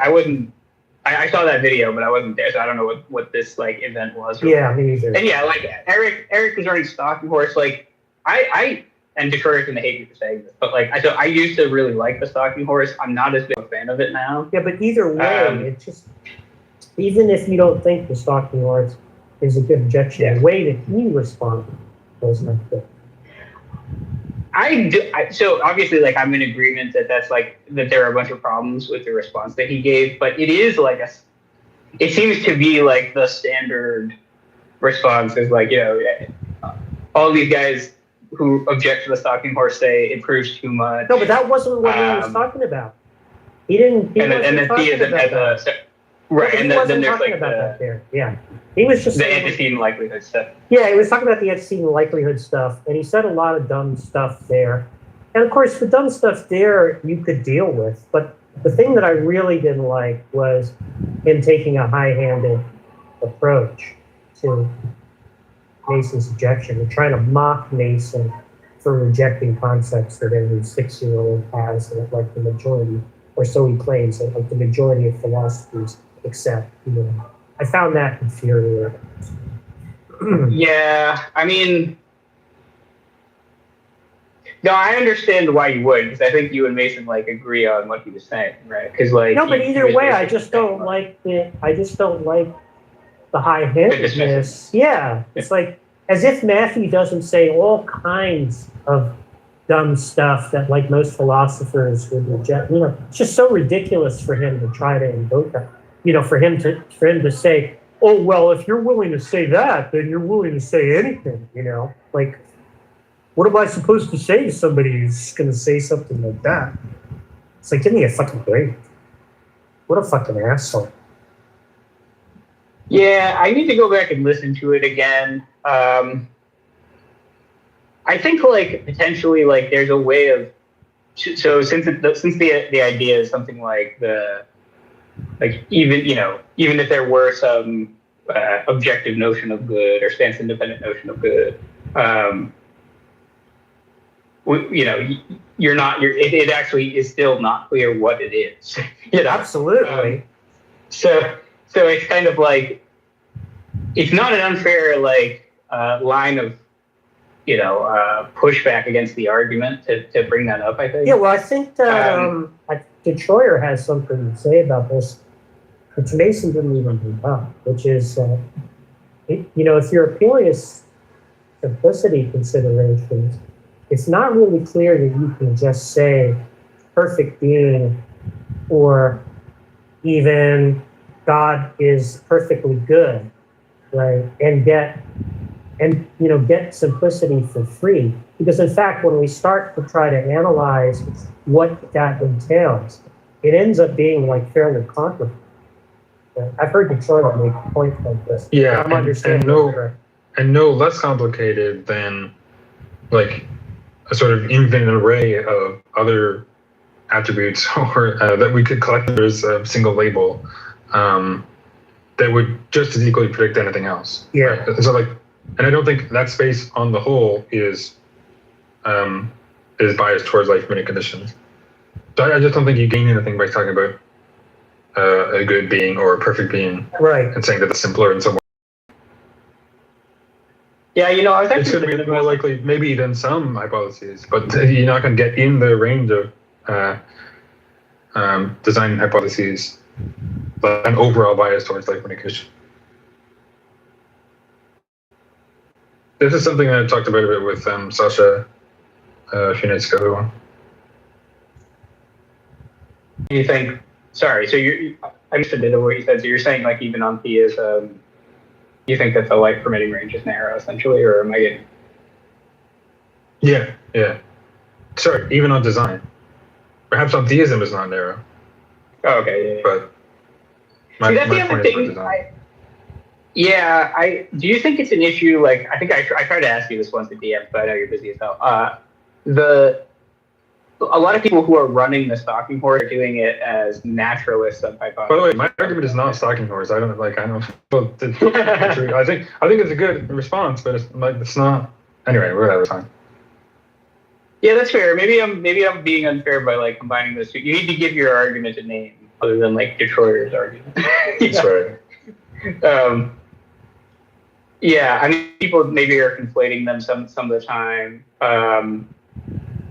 I saw that video, but I wasn't there, so I don't know what this like event was. Yeah, me either. And yeah, like Eric was running stalking horse. Like I and Detroiters gonna hate me for saying this, but like I used to really like the stalking horse. I'm not as big a fan of it now. Yeah, but either way, it's just, even if you don't think the stalking horse is a good objection, the way that he responded was not good. So obviously, like, I'm in agreement that that there are a bunch of problems with the response that he gave, but it is like it seems to be like the standard response is like, you know, all these guys who object to the stalking horse say it proves too much. No, but that wasn't what he was talking about. He didn't. He wasn't talking about that. Right, and then there's like that there. Yeah, he was just the antecedent likelihood stuff. Yeah, he was talking about the antecedent likelihood stuff, and he said a lot of dumb stuff there. And of course, the dumb stuff there you could deal with, but the thing that I really didn't like was him taking a high-handed approach to Mason's objection and trying to mock Mason for rejecting concepts that every 6-year-old has, and like the majority, or so he claims, that like the majority of philosophers accept. You know, I found that infuriating. Yeah, I mean, no, I understand why you would, because I think you and Mason like agree on what he was saying, right? Because like no, but either way, I just don't like the high-handedness. Yeah, it's like as if Matthew doesn't say all kinds of dumb stuff that like most philosophers would reject. You know, it's just so ridiculous for him to try to invoke that. You know, for him to say, "Oh well, if you're willing to say that, then you're willing to say anything." You know, like, what am I supposed to say to somebody who's going to say something like that? It's like, give me a fucking break. What a fucking asshole. Yeah, I need to go back and listen to it again. I think like potentially like there's a way of since the idea is something like even if there were some objective notion of good or stance independent notion of good, it actually is still not clear what it is. You know? Absolutely. So it's kind of like it's not an unfair line of pushback against the argument to bring that up. I think. Yeah, well, I think that Detroiter has something to say about this, which Mason didn't even bring up, which is, if you're appealing to simplicity considerations, it's not really clear that you can just say perfect being or even God is perfectly good, right? And get simplicity for free. Because in fact, when we start to try to analyze what that entails, it ends up being like fairly complicated. I've heard Detroit make a point like this. Yeah, I'm understanding and no less complicated than like a sort of infinite array of other attributes or that we could collect as a single label that would just as equally predict anything else. Yeah. Right? So and I don't think that space on the whole is biased towards life permitting conditions. So I just don't think you gain anything by talking about a good being or a perfect being, right? And saying that it's simpler in some way. Yeah, I was actually it's going to be more likely maybe than some hypotheses, but you're not going to get in the range of design hypotheses, but an overall bias towards life permitting conditions. This is something I talked about a bit with Sasha a few nights ago. You think? Sorry. So I missed a bit of what you said. So you're saying like even on theism, you think that the light permitting range is narrow, essentially, or am I getting? Yeah. Sorry, even on design. Perhaps on theism is not narrow. Oh, okay. Yeah. But See, that's the other thing. Do you think it's an issue? Like, I think I tried to ask you this once at DM, but I know you're busy as hell. A lot of people who are running the stalking horse are doing it as naturalists of hypotheses. By the way, my argument is not stalking horse. I don't. I think it's a good response, but it's not. Anyway, whatever. Fine. Yeah, that's fair. Maybe I'm being unfair by like combining those two. You need to give your argument a name other than like Detroiter's argument. That's right. Yeah, I mean, people maybe are conflating them some of the time.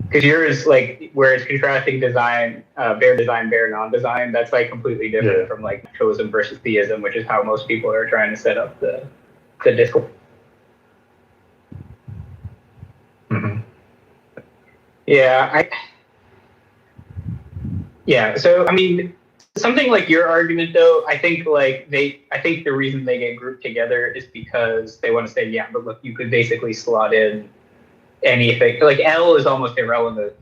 Because yours, like, where it's contrasting design, bare design, bare non-design, that's like completely different from like naturalism versus theism, which is how most people are trying to set up the discourse. Mm-hmm. So I mean, something like your argument though, I think the reason they get grouped together is because they want to say, yeah, but look, you could basically slot in anything. Like L is almost irrelevant,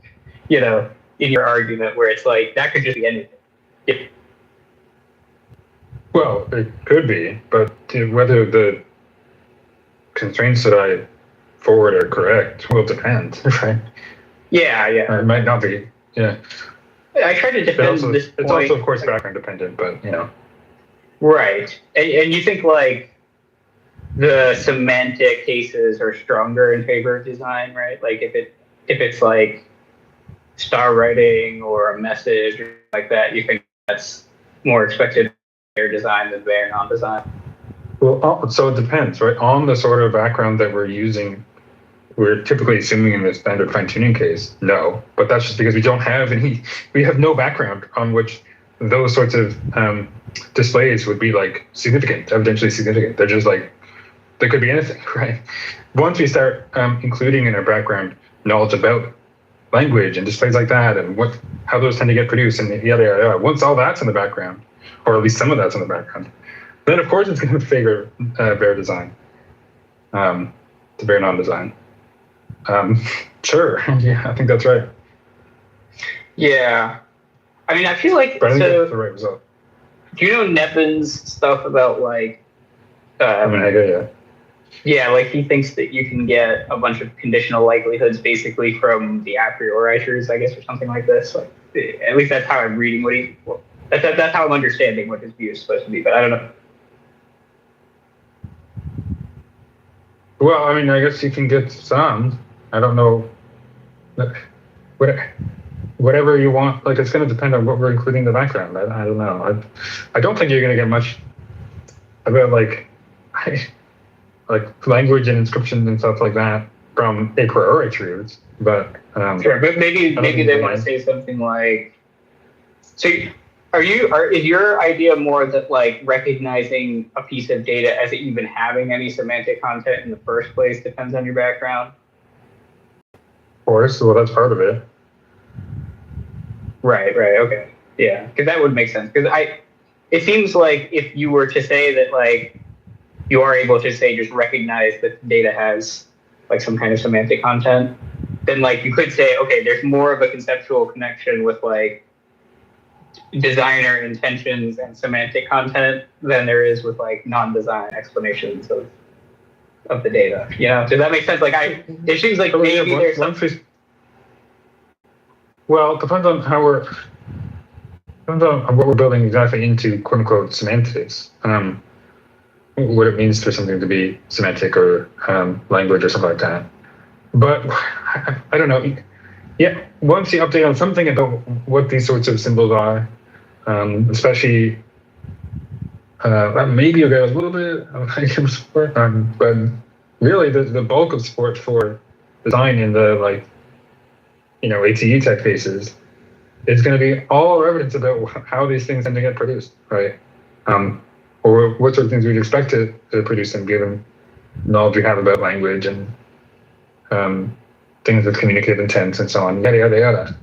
in your argument, where it's like that could just be anything. Yeah. Well, it could be, but whether the constraints that I forward are correct will depend, right? Yeah. It might not be. Yeah. I try to defend this point. It's also, of course, background dependent, but Right, and you think like the semantic cases are stronger in favor of design, right? Like if it's like star writing or a message or like that, you think that's more expected in bare design than bare non-design? Well, so it depends, right? On the sort of background that we're using, we're typically assuming in the standard fine-tuning case, no. But that's just because we have no background on which those sorts of displays would be like significant, evidentially significant. They're just like, there could be anything, right? Once we start including in our background knowledge about language and displays like that and how those tend to get produced and yada, yada, yada, once all that's in the background, or at least some of that's in the background, then of course it's going to favor bare design to bare non-design. Sure, yeah, I think that's right. Yeah, I mean, I feel like but I think that's the right result. Do you know Nevin's stuff about like? Yeah, like he thinks that you can get a bunch of conditional likelihoods basically from the a prioritors, I guess, or something like this. Like, at least that's how I'm reading that's how I'm understanding what his view is supposed to be. But I don't know. Well, I mean, I guess you can get some. I don't know. Whatever you want, like it's going to depend on what we're including in the background. I don't know. I don't think you're going to get much about like language and inscriptions and stuff like that from a priori truths. But sure, but maybe they want to say something like. So, is your idea more that like recognizing a piece of data as it even having any semantic content in the first place depends on your background? Of course, well, that's part of it. Right, okay. Yeah, because that would make sense. Because it seems like if you were to say that like you are able to say just recognize that the data has like some kind of semantic content, then like you could say, okay, there's more of a conceptual connection with like designer intentions and semantic content than there is with like non-design explanations of the data. Does that make sense? Like it seems like maybe there's something. Well, it depends on what we're building exactly into quote unquote semantics. What it means for something to be semantic or language or something like that. But I don't know. Yeah, once you update on something about what these sorts of symbols are, especially maybe you'll get a little bit of support, but really the bulk of support for design in the ATE typefaces is going to be all evidence about how these things tend to get produced, right? Or what sort of things we'd expect to produce them, given knowledge we have about language and things with communicative intent and so on, yada, yada,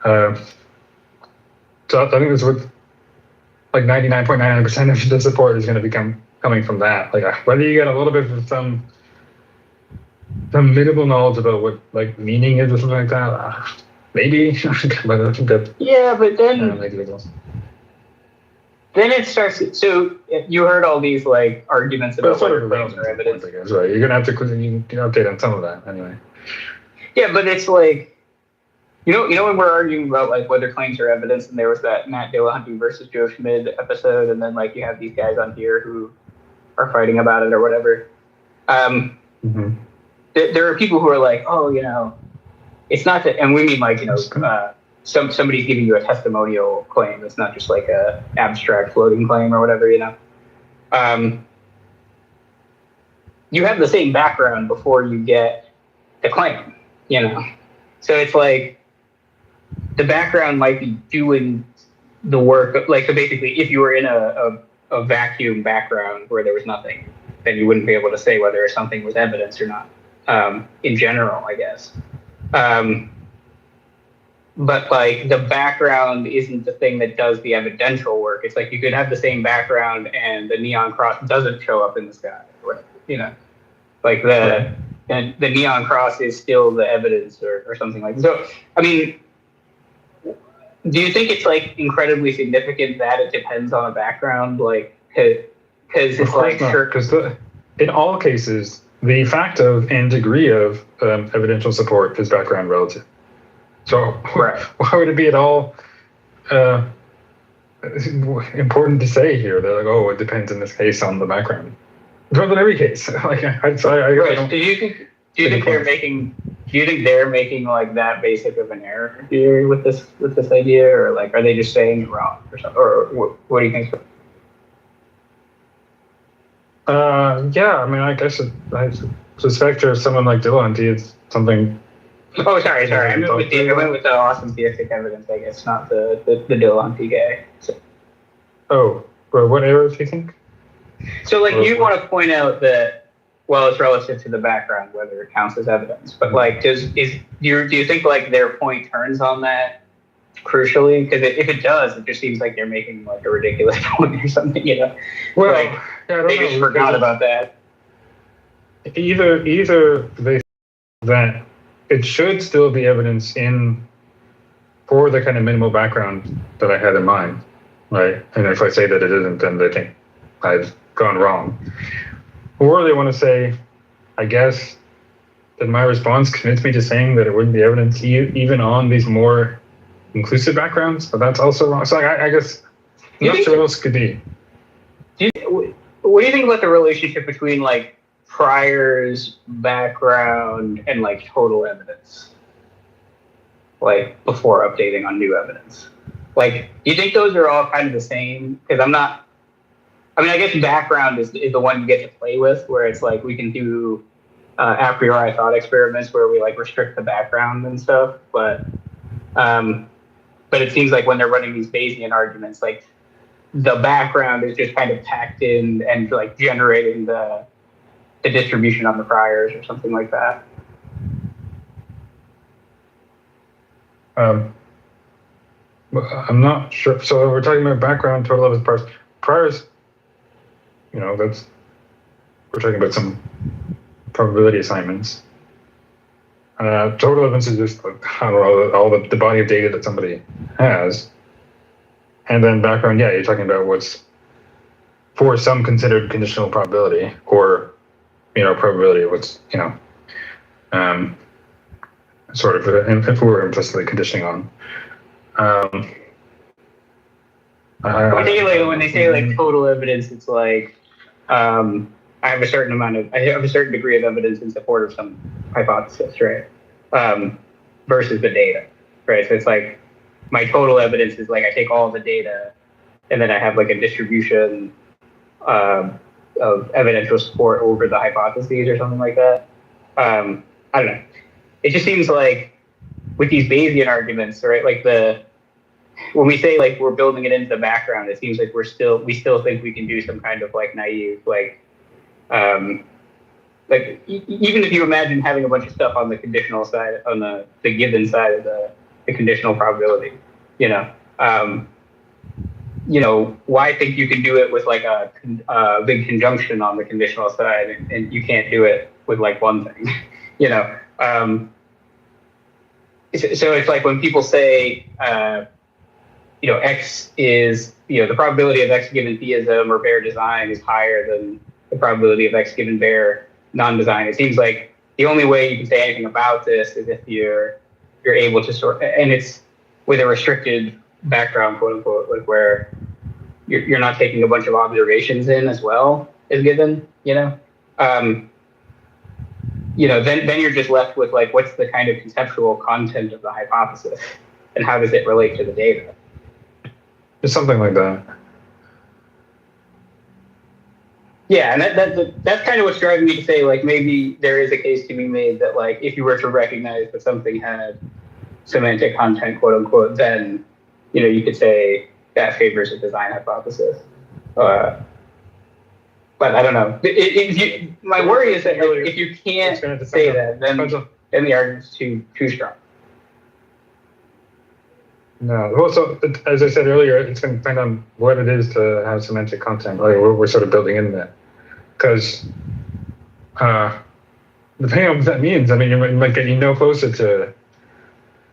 yada. So I think it's with like 99.99% of the support is going to become coming from that. Like whether you get a little bit of some minimal knowledge about what like meaning is or something like that, maybe. But I think that Yeah, but then individuals. then it starts. So you heard all these like arguments But about it's sort whether of claims irrelevant, are evidence. I guess, right? You're gonna have to you can update on some of that anyway. Yeah, but it's like, you know when we're arguing about like whether claims are evidence, and there was that Matt Dillahunty versus Joe Schmid episode, and then like you have these guys on here who are fighting about it or whatever. There are people who are like, oh, it's not that, and we mean like somebody's giving you a testimonial claim. It's not just like a abstract floating claim or whatever. You have the same background before you get the claim. So it's like the background might be doing the work. Like, so basically, if you were in a vacuum background where there was nothing, then you wouldn't be able to say whether something was evidence or not. In general, I guess. But like the background isn't the thing that does the evidential work. It's like you could have the same background and the neon cross doesn't show up in the sky. Like the neon cross is still the evidence or something like that. So, I mean, do you think it's like incredibly significant that it depends on a background? Like, because it's like, sure. Because in all cases, the fact of and degree of evidential support is background relative. So why would it be at all important to say here that like, oh, it depends in this case on the background? It depends on every case. Like I don't. Do you think they're making like that basic of an error here with this idea, or like are they just saying it wrong or something? Or what do you think? Yeah, I mean, I guess I suspect for someone like Dillahunty, it's something. Oh, sorry. I went with the awesome theistic evidence, I guess, not the Dillahunty guy. So. Oh, well, what errors do you think? So, like, you want to point out that, well, it's relative to the background, whether it counts as evidence. But, like, do you think, like, their point turns on that crucially? Because if it does, it just seems like they're making, like, a ridiculous point or something, Well, like, they just forgot about that. Either they that it should still be evidence for the kind of minimal background that I had in mind, right? And if I say that it isn't, then they think I've gone wrong. Or they want to say, I guess that my response convinced me to saying that it wouldn't be evidence even on these more inclusive backgrounds, but that's also wrong. So I guess I'm not sure what else could be. What do you think about the relationship between like prior's background and like total evidence? Like before updating on new evidence? Like, do you think those are all kind of the same? Because I guess background is the one you get to play with, where it's like we can do a priori thought experiments where we like restrict the background and stuff. But it seems like when they're running these Bayesian arguments, like the background is just kind of packed in and like generating the distribution on the priors or something like that. I'm not sure. So we're talking about background, total evidence, priors. We're talking about some probability assignments. Total evidence is just like, I don't know, all the body of data that somebody has. And then background, yeah, you're talking about what's for some considered conditional probability or, probability of what's, sort of if we're implicitly conditioning on. When they say like total evidence, it's like I have a certain degree of evidence in support of some hypothesis, right? Versus the data, right? So it's like my total evidence is like I take all the data and then I have like a distribution of evidential support over the hypotheses or something like that. I don't know. It just seems like with these Bayesian arguments, right? Like when we say like we're building it into the background, it seems like we still think we can do some kind of like naive even if you imagine having a bunch of stuff on the conditional side, on the given side of the conditional probability, why think you can do it with like a big conjunction on the conditional side, and you can't do it with like one thing, So it's like when people say, X is, the probability of X given theism or bare design is higher than the probability of X given bare non-design. It seems like the only way you can say anything about this is if you're able to sort, and it's with a restricted background, quote unquote, like where you're not taking a bunch of observations in as well as given, then you're just left with like, what's the kind of conceptual content of the hypothesis and how does it relate to the data? It's something like that. Yeah, and that's kind of what's driving me to say, like, maybe there is a case to be made that, like, if you were to recognize that something had semantic content, quote unquote, then, you could say that favors a design hypothesis. But I don't know. My worry is that if you can't say that, then the argument's too strong. No. Well, so as I said earlier, it's going to depend on what it is to have semantic content. Like we're sort of building in that, because depending on what that means, I mean, you might get closer to,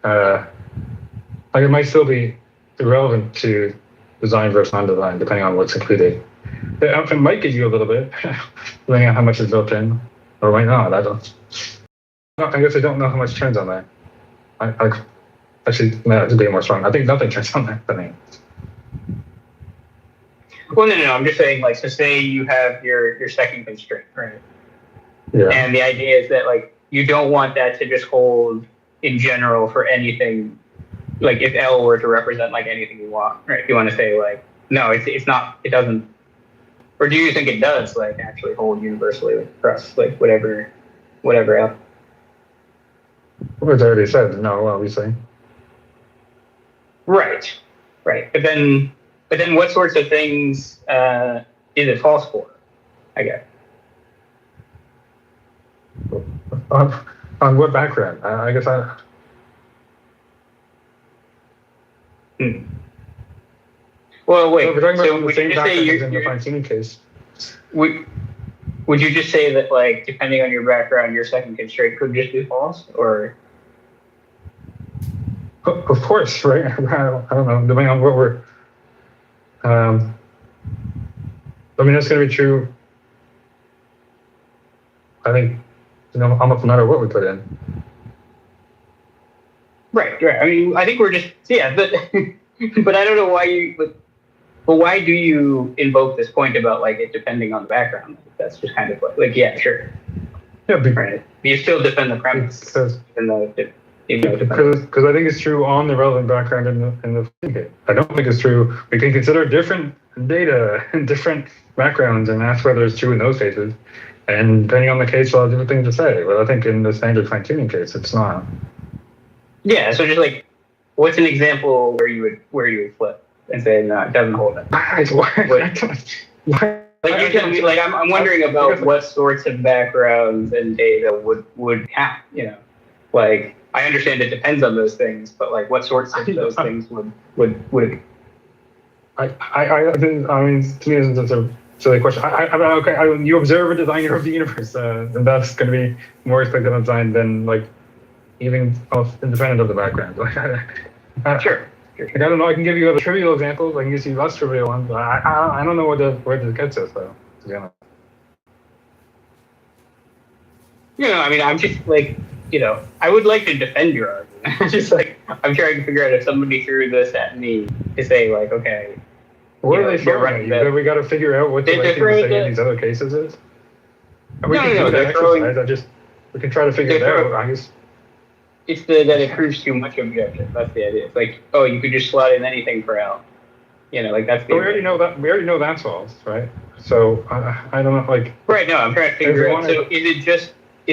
like it might still be irrelevant to design versus non-design, depending on what's included. It might get you a little bit, depending on how much is built in, or might not. I guess I don't know how much turns on that. Actually, to be more strong, I think nothing turns on that. Well, no. I'm just saying, like, so say you have your second constraint, right? Yeah. And the idea is that, like, you don't want that to just hold in general for anything. Like, if L were to represent like anything you want, right? If you want to say like, no, it's not, it doesn't. Or do you think it does, like, actually hold universally across, like, whatever L? Well, it's already said no, obviously. Right. But then what sorts of things is it false for, I guess? On what background? I guess I. Well, wait. We're talking So about the same background as in the fine-tuning case. Would you just say that, like, depending on your background, your second constraint could just be false, or? Of course, right? I don't know. Depending on what we're. I mean, that's going to be true. I think, almost no matter what we put in. Right. I mean, I think we're just but but I don't know why you. But why do you invoke this point about, like, it depending on the background? That's just kind of like yeah, sure. Yeah, right. You still defend the premise because I think it's true on the relevant background in the case. I don't think it's true. We can consider different data and different backgrounds and ask whether it's true in those cases. And depending on the case, we'll have different things to say. But I think in the standard fine-tuning case, it's not. Yeah. So just like, what's an example where you would flip and say no, it doesn't hold it? Like, you tell me, like, I'm wondering about what sorts of backgrounds and data would count. Like, I understand it depends on those things, but like, what sorts of those things would it? I mean, to me, it's a silly question. You observe a designer of the universe, and that's going to be more expected of design than, like, even independent of the background. Sure. Like, I don't know. I can give you other trivial examples. I can give you less trivial ones. But I don't know where this gets us, though. To be honest. I mean, I'm just like, I would like to defend your argument. Just like, I'm trying to figure out if somebody threw this at me to say, like, okay. What are they throwing at you? We got to figure out what the right thing to say in these other cases is. And we can do that exercise. We can try to figure it out. I guess. It's that it proves too much objection. That's the idea. It's like, oh, you could just slot in anything for L. Like, that's the. We already know that. We already know that's false, right? So I don't know, like. Right. No, I'm trying to figure out. So is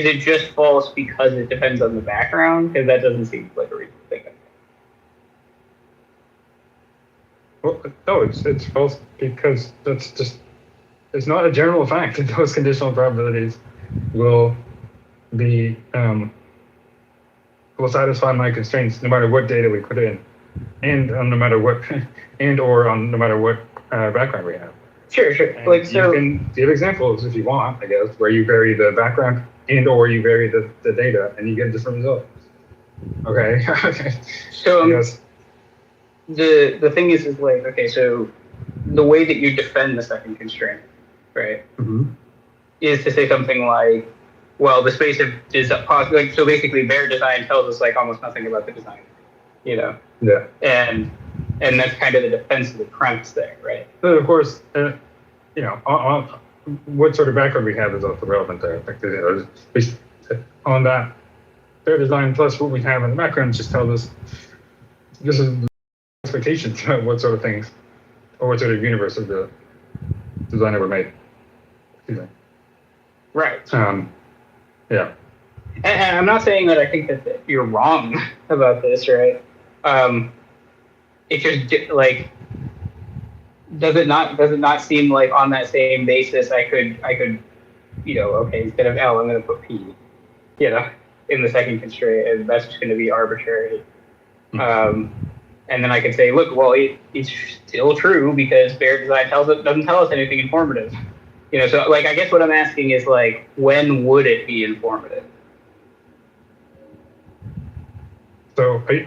it just false because it depends on the background? Because that doesn't seem like a reason to think of it. Well, no, it's false because that's just. It's not a general fact that those conditional probabilities will be. Will satisfy my constraints no matter what data we put in. and no matter what, and or on no matter what background we have. Sure. And you can give examples if you want, I guess, where you vary the background and or you vary the data and you get different results. Okay. So the thing is like, okay, so the way that you defend the second constraint, right, is to say something like, well, the space is possible. Like, so basically, bare design tells us like almost nothing about the design, you know. Yeah. And that's kind of the defense of the premise there, right? But of course, you know, on what sort of background we have is also relevant there. Like, based on that, their design plus what we have in the background just tells us this is expectations about what sort of things or what sort of universe of the designer would make. Right. Yeah. And I'm not saying that I think that you're wrong about this, right? It just like does it not seem like on that same basis I could you know, okay, instead of L I'm going to put P, you know, in the second constraint, and that's just going to be arbitrary. And then I can say, look, well, it's still true because bare design doesn't tell us anything informative. You know, so like I guess what I'm asking is like, when would it be informative? So I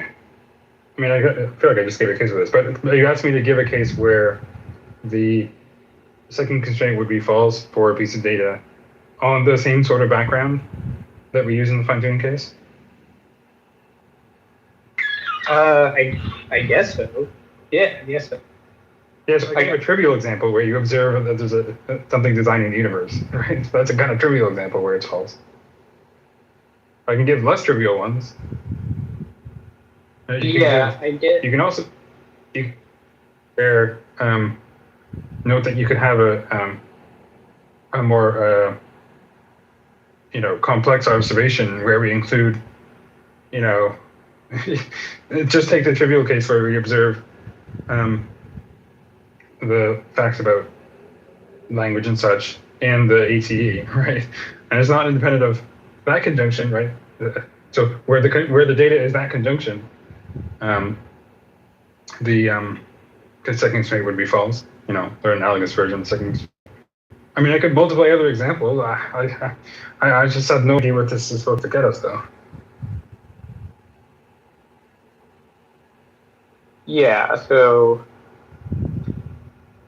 mean, I feel like I just gave a case of this, but you asked me to give a case where the second constraint would be false for a piece of data on the same sort of background that we use in the fine-tuning case. I guess so. Yeah, I guess so. Yes, I gave a trivial example where you observe that there's something designed in the universe, right? So that's a kind of trivial example where it's false. I can give less trivial ones. I get. You can also note that you could have a more you know, complex observation where we include, you know, just take the trivial case where we observe the facts about language and such and the ATE, right? And it's not independent of that conjunction, right? So where the data is that conjunction, the second constraint would be false, you know, or analogous version of the second constraint. I mean, I could multiply other examples. I just have no idea what this is supposed to get us, though. Yeah, so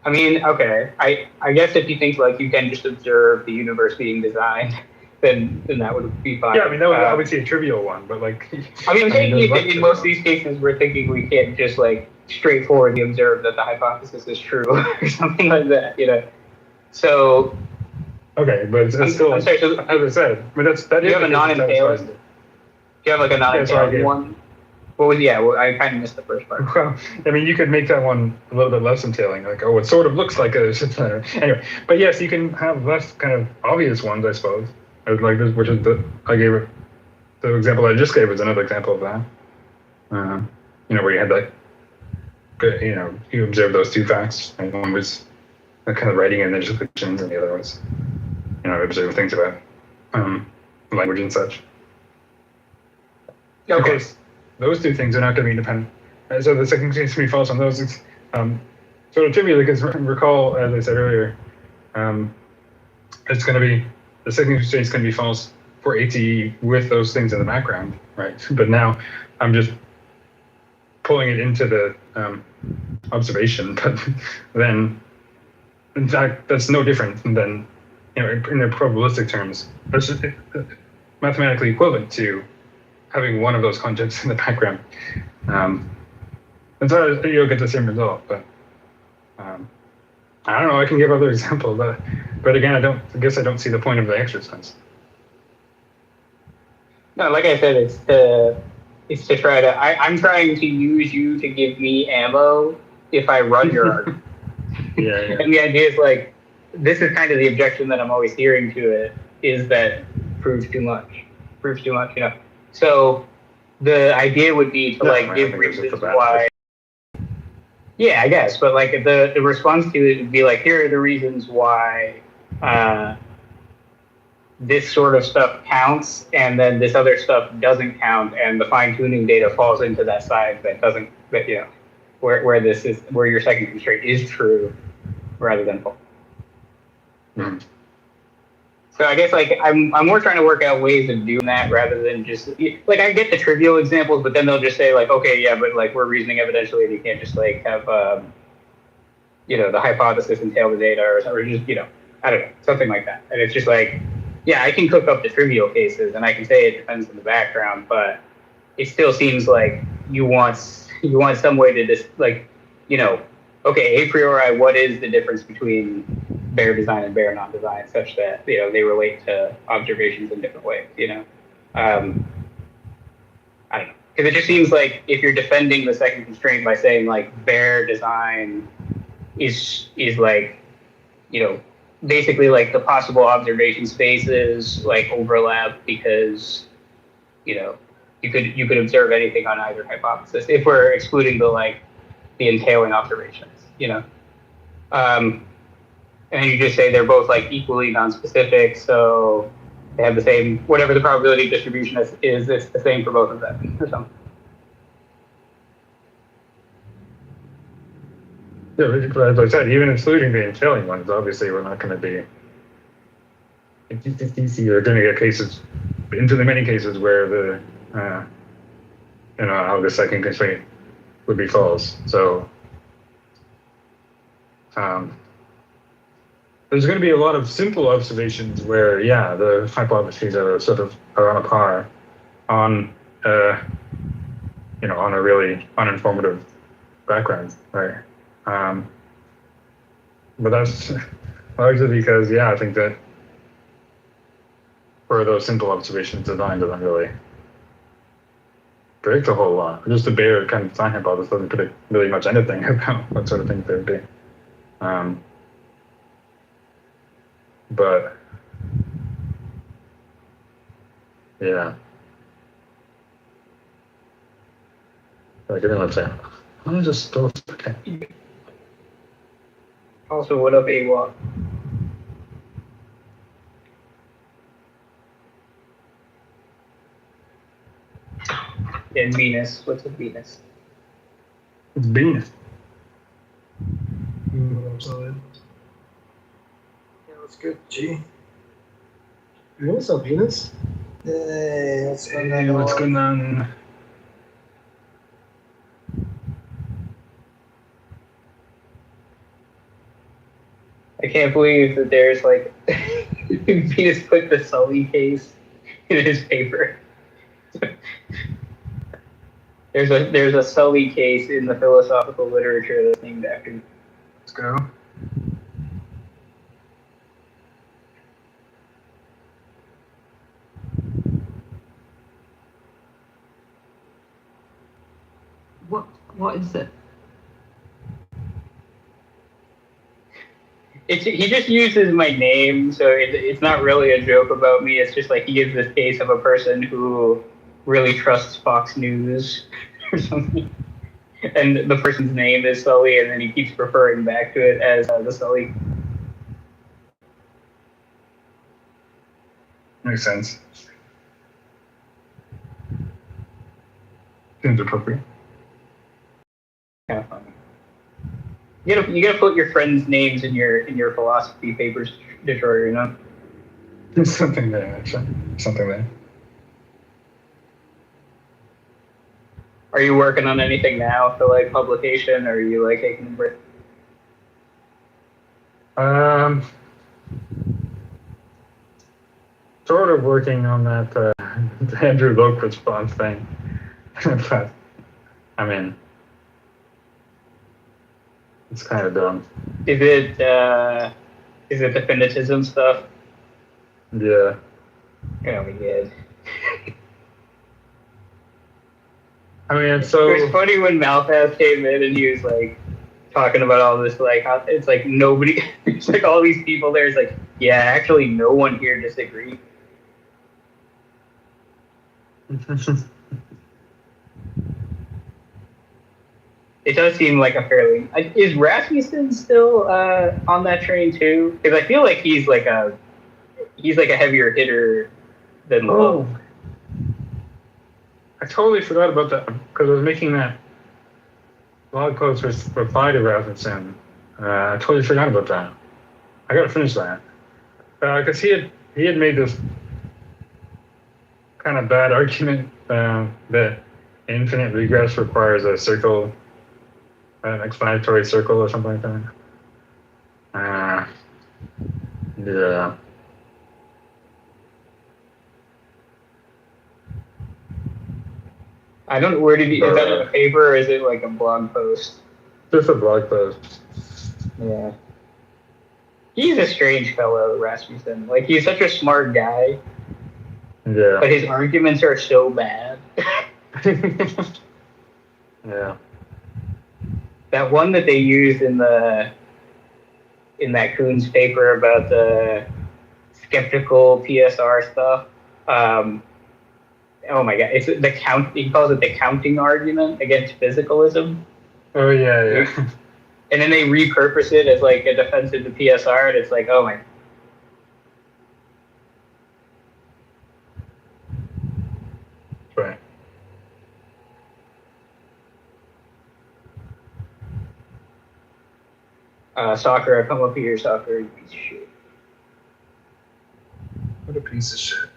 I mean, okay. I guess if you think like you can just observe the universe being designed, then that would be fine. Yeah, I mean that would obviously a trivial one, but like I mean, I'm taking it in most of these cases we're thinking we can't just like straightforwardly observe that the hypothesis is true or something like that, you know. So okay, but it's still, I'm sorry, so, as I said, I mean that. Do you have a non-impaling? Do you have like a non-impaling one? What was I kind of missed the first part. Well, I mean, you could make that one a little bit less entailing, like, oh, it sort of looks like a anyway. But yes, you can have less kind of obvious ones, I suppose. Like this, which is the example I just gave is another example of that. You know, where you had like, you know, you observe those two facts, and one was kind of writing in descriptions, and the other was, you know, observing things about language and such. Okay. Of course, those two things are not going to be independent. So the second case to be false on those. It's sort of trivial because recall, as I said earlier, it's going to be the second constraint is going to be false for ATE with those things in the background, right? But now I'm just pulling it into the observation, but then in fact that's no different than, you know, in the probabilistic terms, that's just mathematically equivalent to having one of those conjects in the background. And so you'll get the same result, but I don't know, I can give other examples, but again, I guess I don't see the point of the exercise. No, like I said, it's to try to, I'm trying to use you to give me ammo if I run your argument. Yeah. And the idea is like, this is kind of the objection that I'm always hearing to it, is that proves too much, you know? So the idea would be to give reasons why. Yeah, I guess, but like the response to it would be like, here are the reasons why this sort of stuff counts, and then this other stuff doesn't count, and the fine-tuning data falls into that side that doesn't But where this is where your second constraint is true rather than false. Mhm. So I guess like I'm more trying to work out ways of doing that rather than just like I get the trivial examples, but then they'll just say like, okay, yeah, but like we're reasoning evidentially, and you can't just like have the hypothesis entail the data or just I don't know, something like that. And it's just like, yeah, I can cook up the trivial cases and I can say it depends on the background, but it still seems like you want some way to just like, okay, a priori, what is the difference between bare design and bare non-design, such that they relate to observations in different ways. I don't know, because it just seems like if you're defending the second constraint by saying like bare design is like basically like the possible observation spaces like overlap because you could observe anything on either hypothesis if we're excluding the entailing observations. And you just say they're both like equally non-specific, so they have the same, whatever the probability distribution is, it's the same for both of them or something. Yeah, but as I said, even excluding the entailing ones, obviously we're not going to be. You're going to get cases, into the many cases where the, how the second constraint would be false. So, there's going to be a lot of simple observations where, yeah, the hypotheses are on a par on, on a really uninformative background, right? But that's largely because, I think that for those simple observations, design doesn't really predict a whole lot. Just a bare kind of design hypothesis doesn't predict really much anything about what sort of things there would be. But yeah, like let's say, let me just go. Okay. Also, what up, AWOC? And Venus. What's with Venus? It's Venus. Yeah, that's good. G. What's up, Venus? Hey, what's going on? Hey, what's going on? I can't believe that there's like Venus put the Sully case in his paper. There's a Sully case in the philosophical literature that's named after him. Let's go. What is it? He just uses my name, so it's not really a joke about me. It's just like he gives this case of a person who really trusts Fox News or something. And the person's name is Sully, and then he keeps referring back to it as the Sully. Makes sense. Seems appropriate. Kind of funny. You gotta put your friends' names in your philosophy papers, Detroit, There's something there, actually. Something there. Are you working on anything now for like publication, or are you like taking a break? Sort of working on that Andrew Loke response thing. But, I mean, it's kind of dumb. Is it definitism stuff? Yeah. Oh my god. I mean, it's so. It was funny when Malpass came in and he was like talking about all this, like how it's like nobody, it's like all these people there. It's like, yeah, actually, no one here disagrees. It does seem like a fairly. Is Rasmussen still on that train too? Because I feel like he's like a heavier hitter than Lowe. I totally forgot about that because I was making that blog post reply to Rasmussen. I totally forgot about that. I gotta finish that. Because he had made this kind of bad argument that infinite regress requires a circle, an explanatory circle or something like that. Yeah. I don't know, where did he, is that in a paper or is it like a blog post? Just a blog post. Yeah. He's a strange fellow, Rasmussen. Like, he's such a smart guy. Yeah. But his arguments are so bad. Yeah. That one that they used in that Kuhn's paper about the skeptical PSR stuff. Oh my god, it's he calls it the counting argument against physicalism. Oh yeah. And then they repurpose it as like a defense of the PSR, and it's like, oh my. Right. Soccer, come up here, soccer, you piece of shit. What a piece of shit.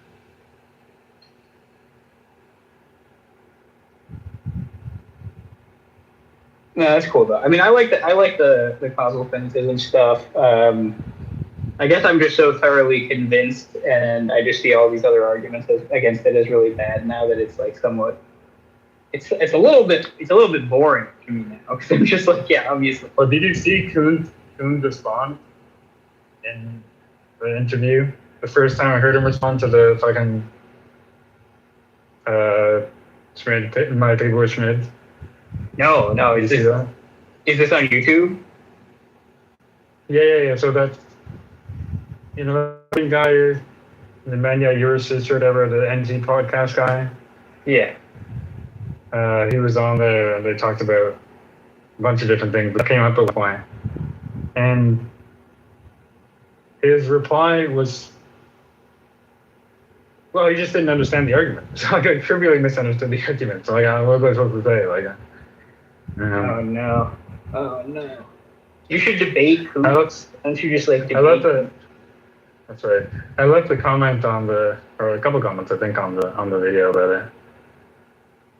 No, that's cool though. I mean, I like the causal fences and stuff. I guess I'm just so thoroughly convinced, and I just see all these other arguments against it as really bad now that it's like somewhat. It's a little bit boring to me now because I'm just like, yeah, obviously. Well, did you see Kuhn respond in the interview? The first time I heard him respond to the fucking Schmid, my paper with Schmid. No, is this on YouTube? Yeah. So that, the guy, the Mania Eurosys or whatever, the NZ podcast guy. Yeah. He was on there and they talked about a bunch of different things, but came up with one. And his reply was, well, he just didn't understand the argument. So I trivially misunderstood the argument. So what was I supposed to say? Oh no. You should debate Kuntz. Don't you just like debate? That's right. I left the comment or a couple comments I think on the video about it.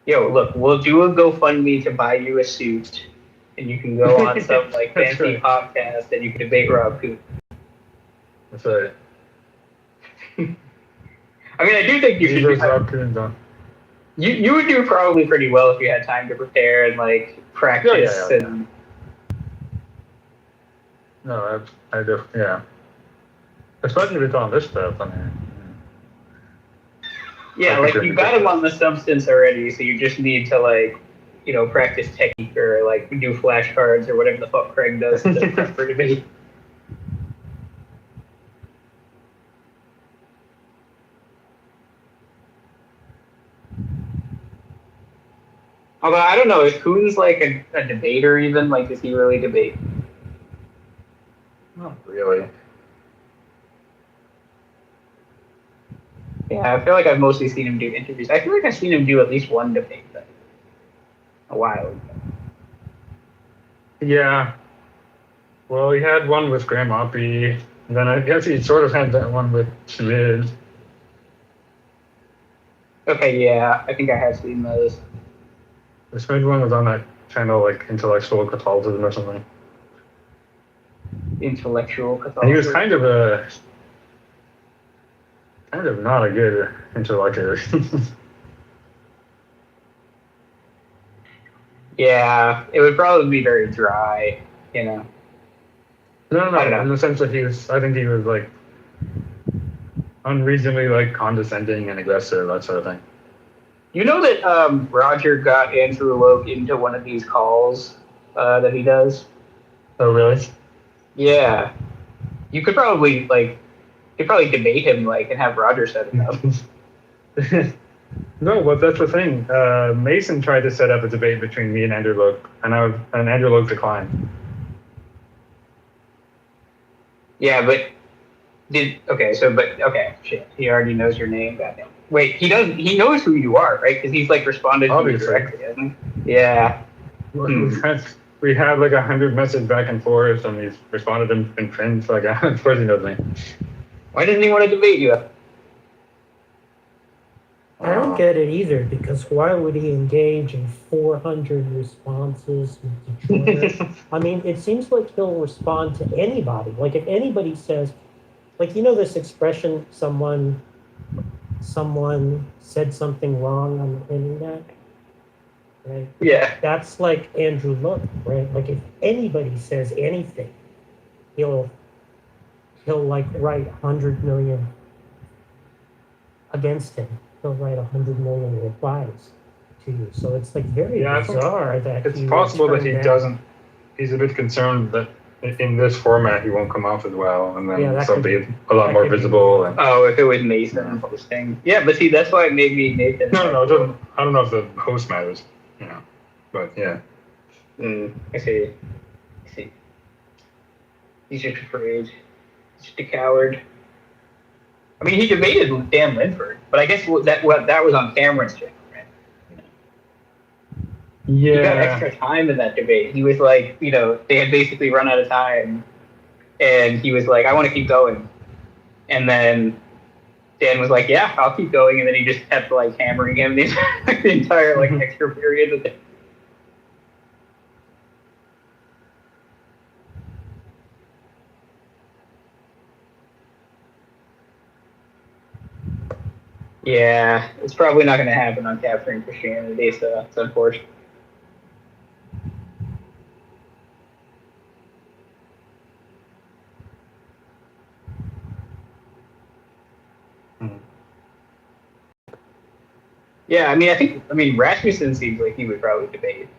Yo, look, we'll do a GoFundMe to buy you a suit, and you can go on some like fancy podcast and you can debate Rob Kuhn. That's right. I mean, I do think you should do Rob Kuhn's on. You would do probably pretty well if you had time to prepare and like practice and. No, I do. Yeah. Especially with all this stuff. I mean. Yeah, like you got him on the substance already, so you just need to like, practice technique or like do flashcards or whatever the fuck Craig does to prep for debate. Although I don't know, is Kuhn's like a debater even? Like, does he really debate? Not really. Yeah, I feel like I've mostly seen him do interviews. I feel like I've seen him do at least one debate though. A while ago. Yeah. Well, he had one with Graham Oppie, and then I guess he sort of had that one with Schmid. Okay, yeah, I think I have seen those. The Schmid one was on that channel, like Intellectual Catholicism or something. Intellectual Catholicism. And he was kind of not a good interlocutor. Yeah, it would probably be very dry, No, in the sense that I think he was like unreasonably like condescending and aggressive, that sort of thing. You know that Roger got Andrew Loke into one of these calls that he does? Oh, really? Yeah. You could probably debate him and have Roger set it up. No, but that's the thing. Mason tried to set up a debate between me and Andrew Loke, and Andrew Loke declined. Yeah, but shit. He already knows your name. Goddamn. Wait, he knows who you are, right? Because he's responded to you directly, hasn't he? Yeah. We had like 100 messages back and forth, and he's responded in print. Like, of course he knows me. Why doesn't he want to debate you? I don't get it either, because why would he engage in 400 responses to Twitter? I mean, it seems like he'll respond to anybody. Like if anybody says, like, you know this expression, someone said something wrong on the internet, right? Yeah. That's like Andrew Luck, right? Like if anybody says anything, he'll like write 100 million against him. He'll write 100 million replies to you. So it's like very bizarre that it's possible that he doesn't. He's a bit concerned that in this format he won't come off as well, and then something a lot more visible. And, oh, if it was Nathan posting, yeah, but see, that's why it made me Nathan. No, it doesn't. I don't know if the host matters, you know, but yeah. I see. He's just afraid. He's just a coward. I mean, he debated Dan Linford, but I guess that was on Cameron's channel, right? Yeah. He got extra time in that debate. He was like, you know, they had basically run out of time, and he was like, I want to keep going. And then Dan was like, yeah, I'll keep going. And then he just kept like hammering him the entire like extra period. Yeah, it's probably not going to happen on Capturing Christianity, so it's unfortunate. Yeah, I mean, Rasmussen seems like he would probably debate.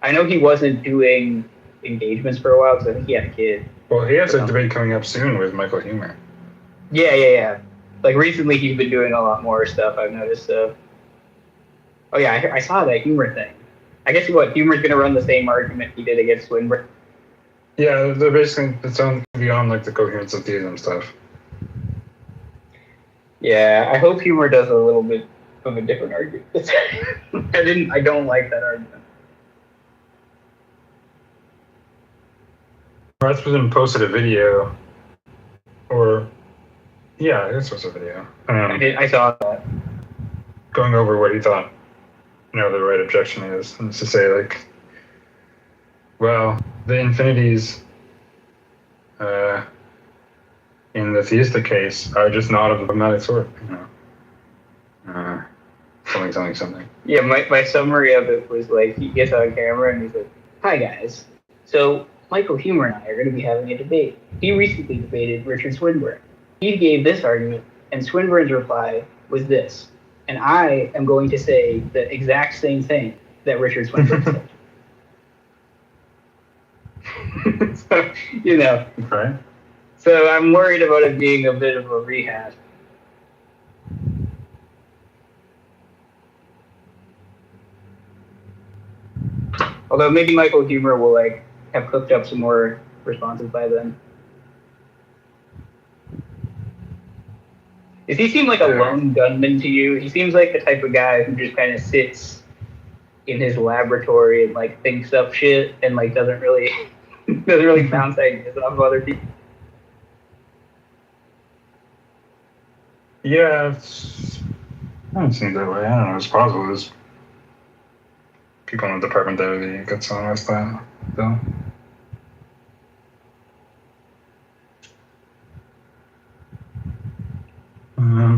I know he wasn't doing engagements for a while because I think he had a kid. Well, he has a debate coming up soon with Michael Humer. Yeah. Like recently, he's been doing a lot more stuff. I've noticed. Oh yeah, I saw that Humor thing. I guess Humor's going to run the same argument he did against Swinburne. Yeah, they're basically it's on beyond like the coherence of theism stuff. Yeah, I hope Humor does a little bit of a different argument. I don't like that argument. Rasmussen posted a video, I guess it was a video. I saw that. Going over what he thought, the right objection is, and it's to say like, well, the infinities in the theistic case are just not of the pragmatic sort, something. Yeah, my summary of it was like he gets on camera and he's like, "Hi guys, so Michael Humer and I are going to be having a debate. He recently debated Richard Swinburne. He gave this argument, and Swinburne's reply was this, and I am going to say the exact same thing that Richard Swinburne said." So, Right. So I'm worried about it being a bit of a rehash. Although maybe Michael Humer will have cooked up some more responses by then. Does he seem like a lone gunman to you? He seems like the type of guy who just kind of sits in his laboratory and thinks up shit and doesn't really bounce ideas off of other people. Yeah, it doesn't seem that way. I don't know. It's possible. There's people in the department there that get some of that, though.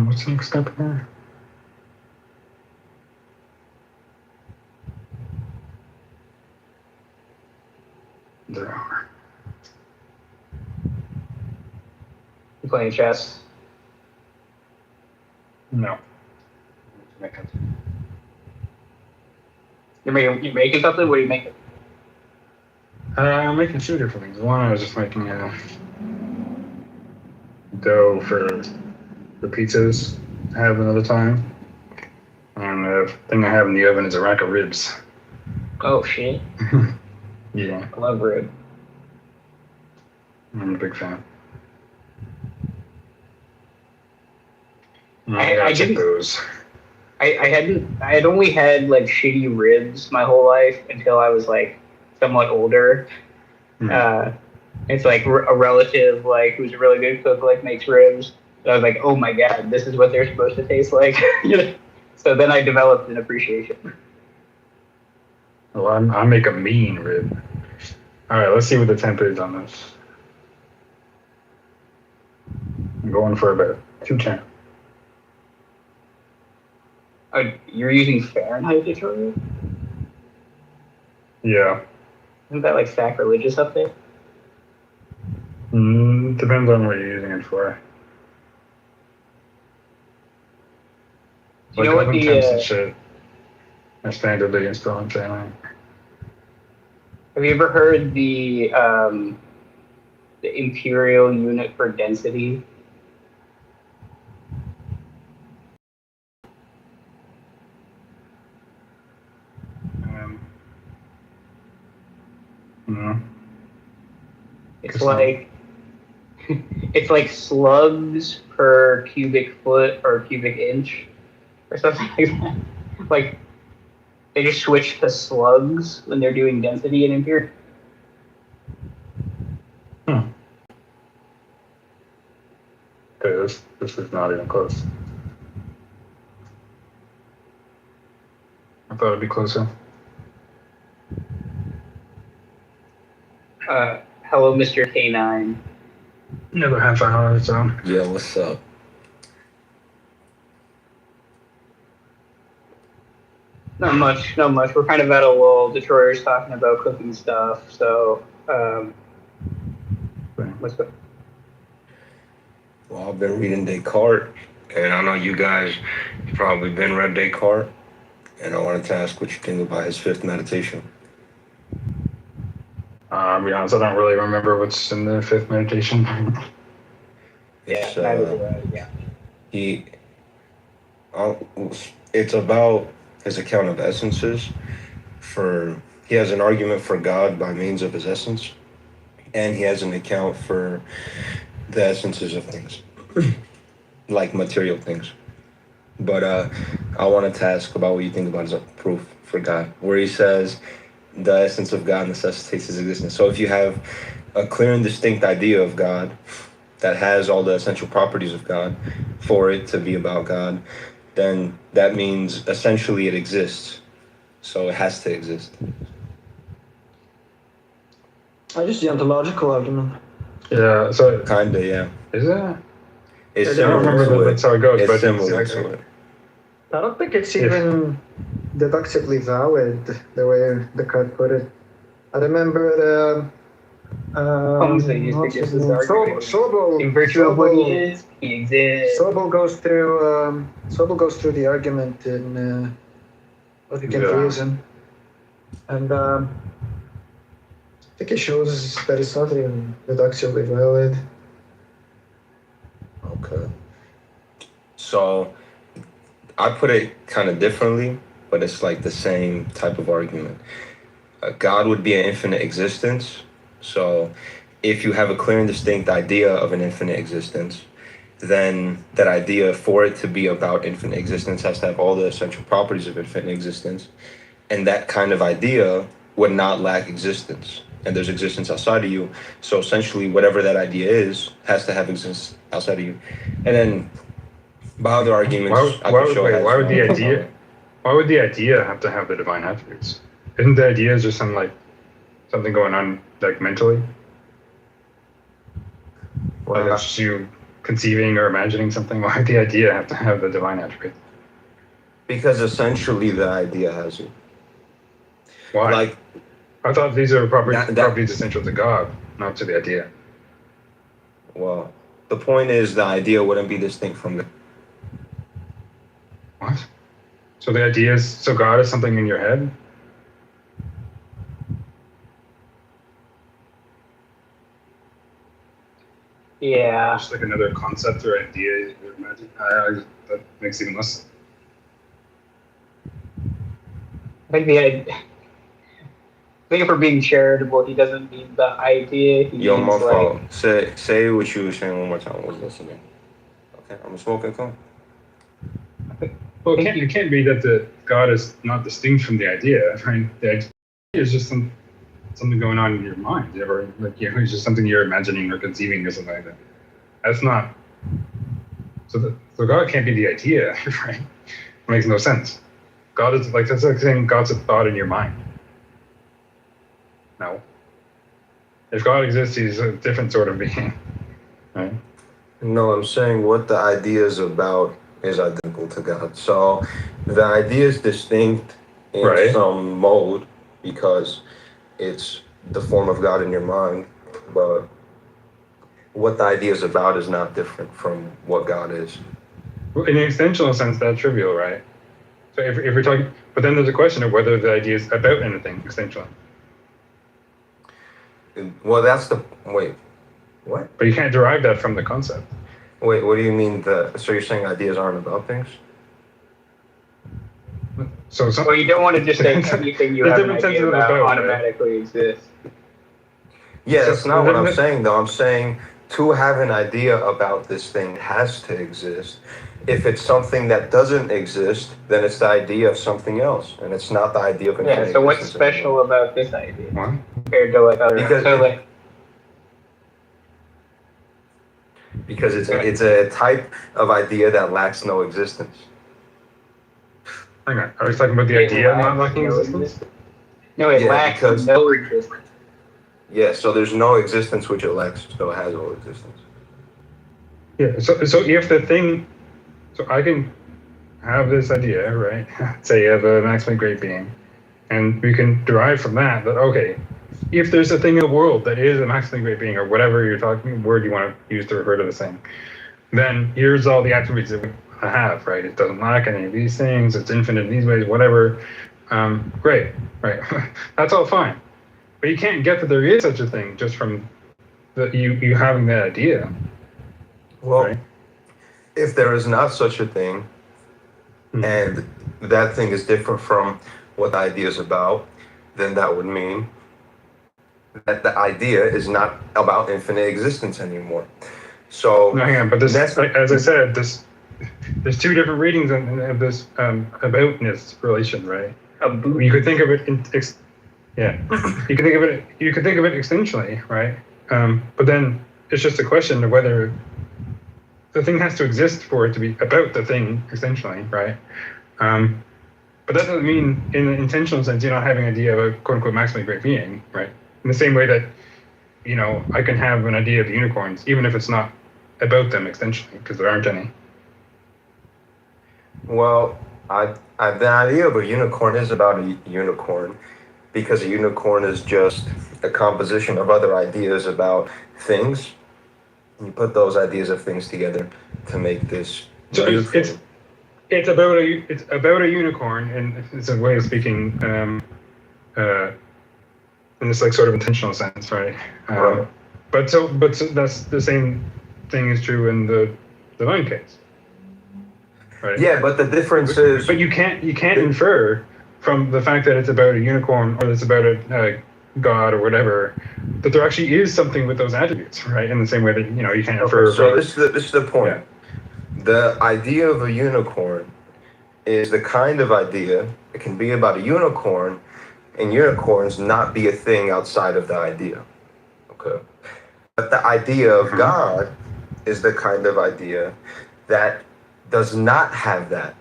What's the next step here? There are. You playing chess? No. You're making something? What are you making? I'm making two different things. One, I was just making a dough for the pizzas I have another time. And the thing I have in the oven is a rack of ribs. Oh, shit. Yeah. I love rib. I'm a big fan. I check didn't. those. I had only had like shitty ribs my whole life until I was like somewhat older. It's like a relative like who's a really good cook like makes ribs. So I was like, oh my god, this is what they're supposed to taste like. So then I developed an appreciation. Well, I make a mean rib. All right, let's see what the temp is on this. I'm going for about 210. You're using Fahrenheit detergent? Yeah. Isn't that like sacrilegious up there? Depends on what you're using it for. Do you know what the temps and shit are standardly installed in Fahrenheit. have you ever heard the imperial unit for density? No. It's like it's like slugs per cubic foot or cubic inch or something like that. Like they just switch to slugs when they're doing density in imperial. Okay, this is not even close. I thought it'd be closer. Hello, Mr. K9. Another half hour or so. Yeah, what's up? Not much. We're kind of at a lull. Detroiters talking about cooking stuff. So, what's up? Well, I've been reading Descartes, and I know you guys probably been read Descartes, and I wanted to ask what you think about his fifth meditation. I'll be honest, I don't really remember what's in the fifth meditation. It's, yeah. It's about his account of essences. He has an argument for God by means of his essence, and he has an account for the essences of things, like material things. But I wanted to ask about what you think about his proof for God, where he says the essence of God necessitates his existence. So if you have a clear and distinct idea of God that has all the essential properties of God for it to be about God, then that means essentially it exists. So it has to exist. I just the ontological argument. Yeah, so kinda, yeah. Is it? It's I don't remember that's how it goes, but similar to it. I don't think it's even deductively valid the way Descartes put it. I remember the in virtue of what he is, he exists. Sobel goes through the argument in what you can reason, and I think it shows that it's not even deductively valid. Okay. So I put it kind of differently, but it's like the same type of argument. God would be an infinite existence. So if you have a clear and distinct idea of an infinite existence, then that idea, for it to be about infinite existence, has to have all the essential properties of infinite existence. And that kind of idea would not lack existence. And there's existence outside of you. So essentially, whatever that idea is, has to have existence outside of you. And then by other arguments, why would the idea have to have the divine attributes? Isn't the idea just something going on like mentally? Like it's just you conceiving or imagining something. Why would the idea have to have the divine attributes? Because essentially the idea has it. Why? Like, I thought these are properties essential to God, not to the idea. Well, the point is the idea wouldn't be distinct from the. What? So the idea is, so God is something in your head? Yeah. Just like another concept or idea you imagine. That makes even less sense. I think if we're being charitable, he doesn't mean the idea. He Yo, means my fault. Say what you were saying one more time. I was listening. Okay, I'm smoking. Come. Well, it can't be that the God is not distinct from the idea, right? The idea is just something going on in your mind, or it's just something you're imagining or conceiving or something like that. That's not. So God can't be the idea, right? It makes no sense. God is that's like saying God's a thought in your mind. No. If God exists, he's a different sort of being, right? No, I'm saying what the idea is about is identical to God. So the idea is distinct in some mode because it's the form of God in your mind, but what the idea is about is not different from what God is. In an extensional sense, that's trivial, right? So if we're talking, but then there's a question of whether the idea is about anything extensionally. Well, that's the wait. What? But you can't derive that from the concept. Wait, what do you mean? So you're saying ideas aren't about things? So well, you don't want to just say anything you have an idea about automatically exists. Yeah, that's not what I'm saying, though. I'm saying to have an idea about this thing has to exist. If it's something that doesn't exist, then it's the idea of something else, and it's not the idea of infinite. Yeah. So what's special about this idea compared to like other? Because it's a type of idea that lacks no existence. Hang on, are we talking about the idea not lacking existence? No, it lacks no existence. Yeah, so there's no existence which it lacks, so it has no existence. Yeah, so if the thing, so I can have this idea, right? Say you have a maximally great being, and we can derive from that okay, if there's a thing in the world that is a maximally great being, or whatever you're talking, word you want to use to refer to the thing, then here's all the attributes that we have, right? It doesn't lack any of these things, it's infinite in these ways, whatever. Great, right? That's all fine. But you can't get that there is such a thing just from you having that idea. Well, right? If there is not such a thing, and that thing is different from what the idea is about, then that would mean that the idea is not about infinite existence anymore. So, but this, as I said, there's two different readings of this aboutness relation, right? You could think of it you could think of it extensionally, right? But then it's just a question of whether the thing has to exist for it to be about the thing extensionally, right? But that doesn't mean, in an intentional sense, you're not having an idea of a quote unquote maximally great being, right? In the same way that, I can have an idea of unicorns, even if it's not about them extensionally, because there aren't any. Well, the idea of a unicorn is about a unicorn, because a unicorn is just a composition of other ideas about things. You put those ideas of things together to make this. So it's about a unicorn, and it's a way of speaking in this sort of intentional sense, right? But that's the same thing is true in the divine case, right? Yeah, but the difference is. But you can't infer from the fact that it's about a unicorn or it's about a god or whatever that there actually is something with those attributes, right? In the same way that you can't infer. So this is the point. Yeah. The idea of a unicorn is the kind of idea it can be about a unicorn, and unicorns not be a thing outside of the idea. Okay. But the idea of God is the kind of idea that does not have that.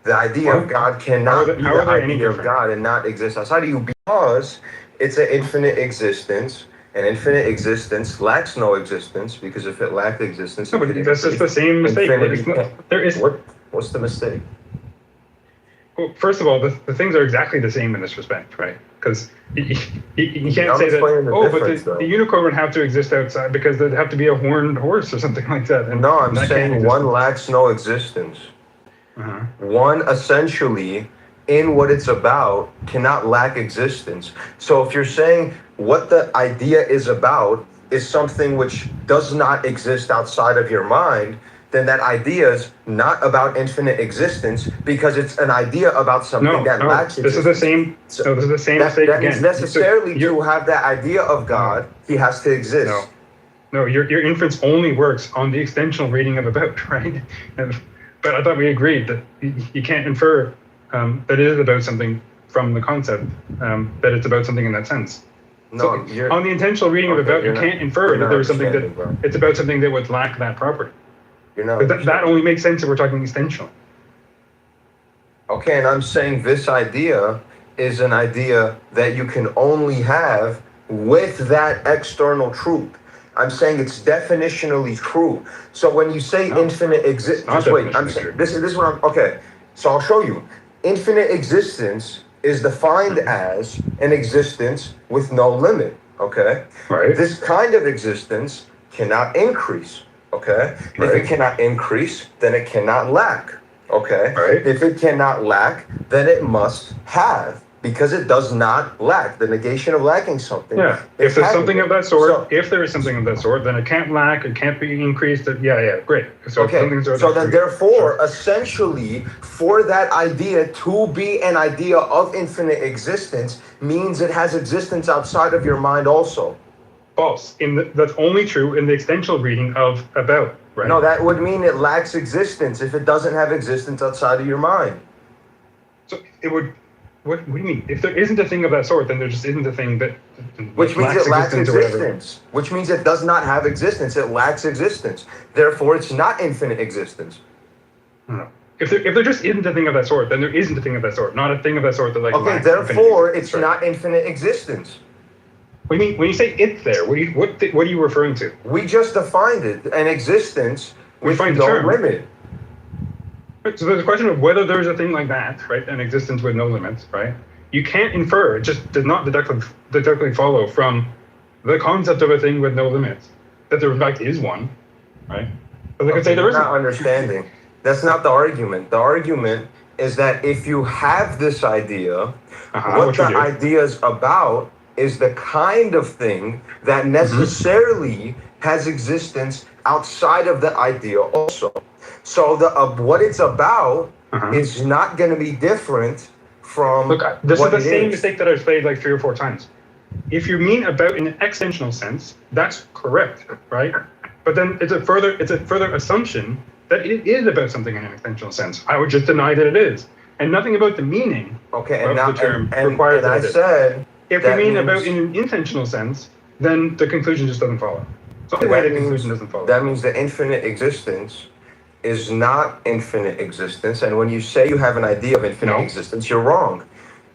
The idea of God cannot be the idea of God and not exist outside of you, because it's an infinite existence, and infinite existence lacks no existence, because if it lacked existence, no, but that's just the same mistake. What's the mistake? Well, first of all, the things are exactly the same in this respect, right? Because you can't say that, but the unicorn would have to exist outside because there'd have to be a horned horse or something like that. And no, I'm saying one lacks no existence. One essentially, in what it's about, cannot lack existence. So if you're saying what the idea is about is something which does not exist outside of your mind, then that idea is not about infinite existence, because it's an idea about something that lacks existence. This is the same. So this is the same mistake that again. Means necessarily to have that idea of God, he has to exist. No, your inference only works on the extensional reading of about, right? But I thought we agreed that you can't infer that it is about something from the concept, that it's about something in that sense. No, so on the intentional reading of about, you can't infer that there's something that it's about something that would lack that property. You're not. That only makes sense if we're talking extensional. Okay, and I'm saying this idea is an idea that you can only have with that external truth. I'm saying it's definitionally true. So when you say infinite existence, just wait. I'm saying this is what I'm. Okay, so I'll show you. Infinite existence is defined as an existence with no limit. Okay. Right. This kind of existence cannot increase. Okay. Right. If it cannot increase, then it cannot lack. Okay. Right. If it cannot lack, then it must have. Because it does not lack. The negation of lacking something. Yeah. If there's something of that sort, if there is something of that sort, then it can't lack, it can't be increased. Yeah, great. So okay. So then therefore, essentially, for that idea to be an idea of infinite existence means it has existence outside of your mind also. False. That's only true in the extensional reading of about, right? No, that would mean it lacks existence if it doesn't have existence outside of your mind. So it would. What do you mean? If there isn't a thing of that sort, then there just isn't a thing that. Which means it lacks existence. Which means it does not have existence. It lacks existence. Therefore, it's not infinite existence. No. If there just isn't a thing of that sort, then there isn't a thing of that sort. Not a thing of that sort that like. Okay, therefore, it's not infinite existence. What do you mean when you say it's there? What are you referring to? We just defined it, an existence with no limit. So there's a question of whether there's a thing like that, right? An existence with no limits, right? You can't infer, it just does not deductively follow from the concept of a thing with no limits that there in fact is one, right? But they could say there isn't. You're not understanding. That's not the argument. The argument is that if you have this idea, what the idea is about is the kind of thing that necessarily has existence outside of the idea also. So what it's about is not going to be different from this is the same mistake that I've played like 3 or 4 times. If you mean about in an extensional sense, that's correct, right? But then it's a further assumption that it is about something in an extensional sense. I would just deny that it is, and nothing about the meaning of the term requires that. I said if you mean about in an intentional sense, then the conclusion just doesn't follow. So the way the conclusion doesn't follow. That means the infinite existence is not infinite existence. And when you say you have an idea of infinite existence, you're wrong.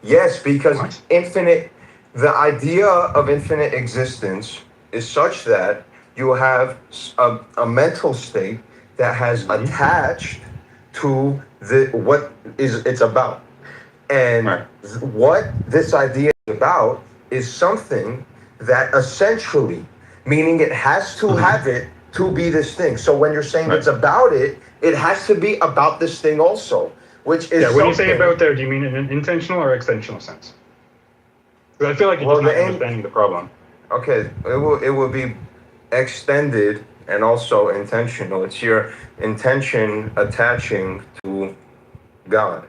Yes, because the idea of infinite existence is such that you have a mental state that has attached to what it's about. And what this idea is about is something that essentially, meaning it has to have it to be this thing. So when you're saying it's about it, it has to be about this thing also, which is when you say about there, do you mean in an intentional or extensional sense? Because I feel like you're just not understanding the problem. Okay, it will be extended and also intentional. It's your intention attaching to God,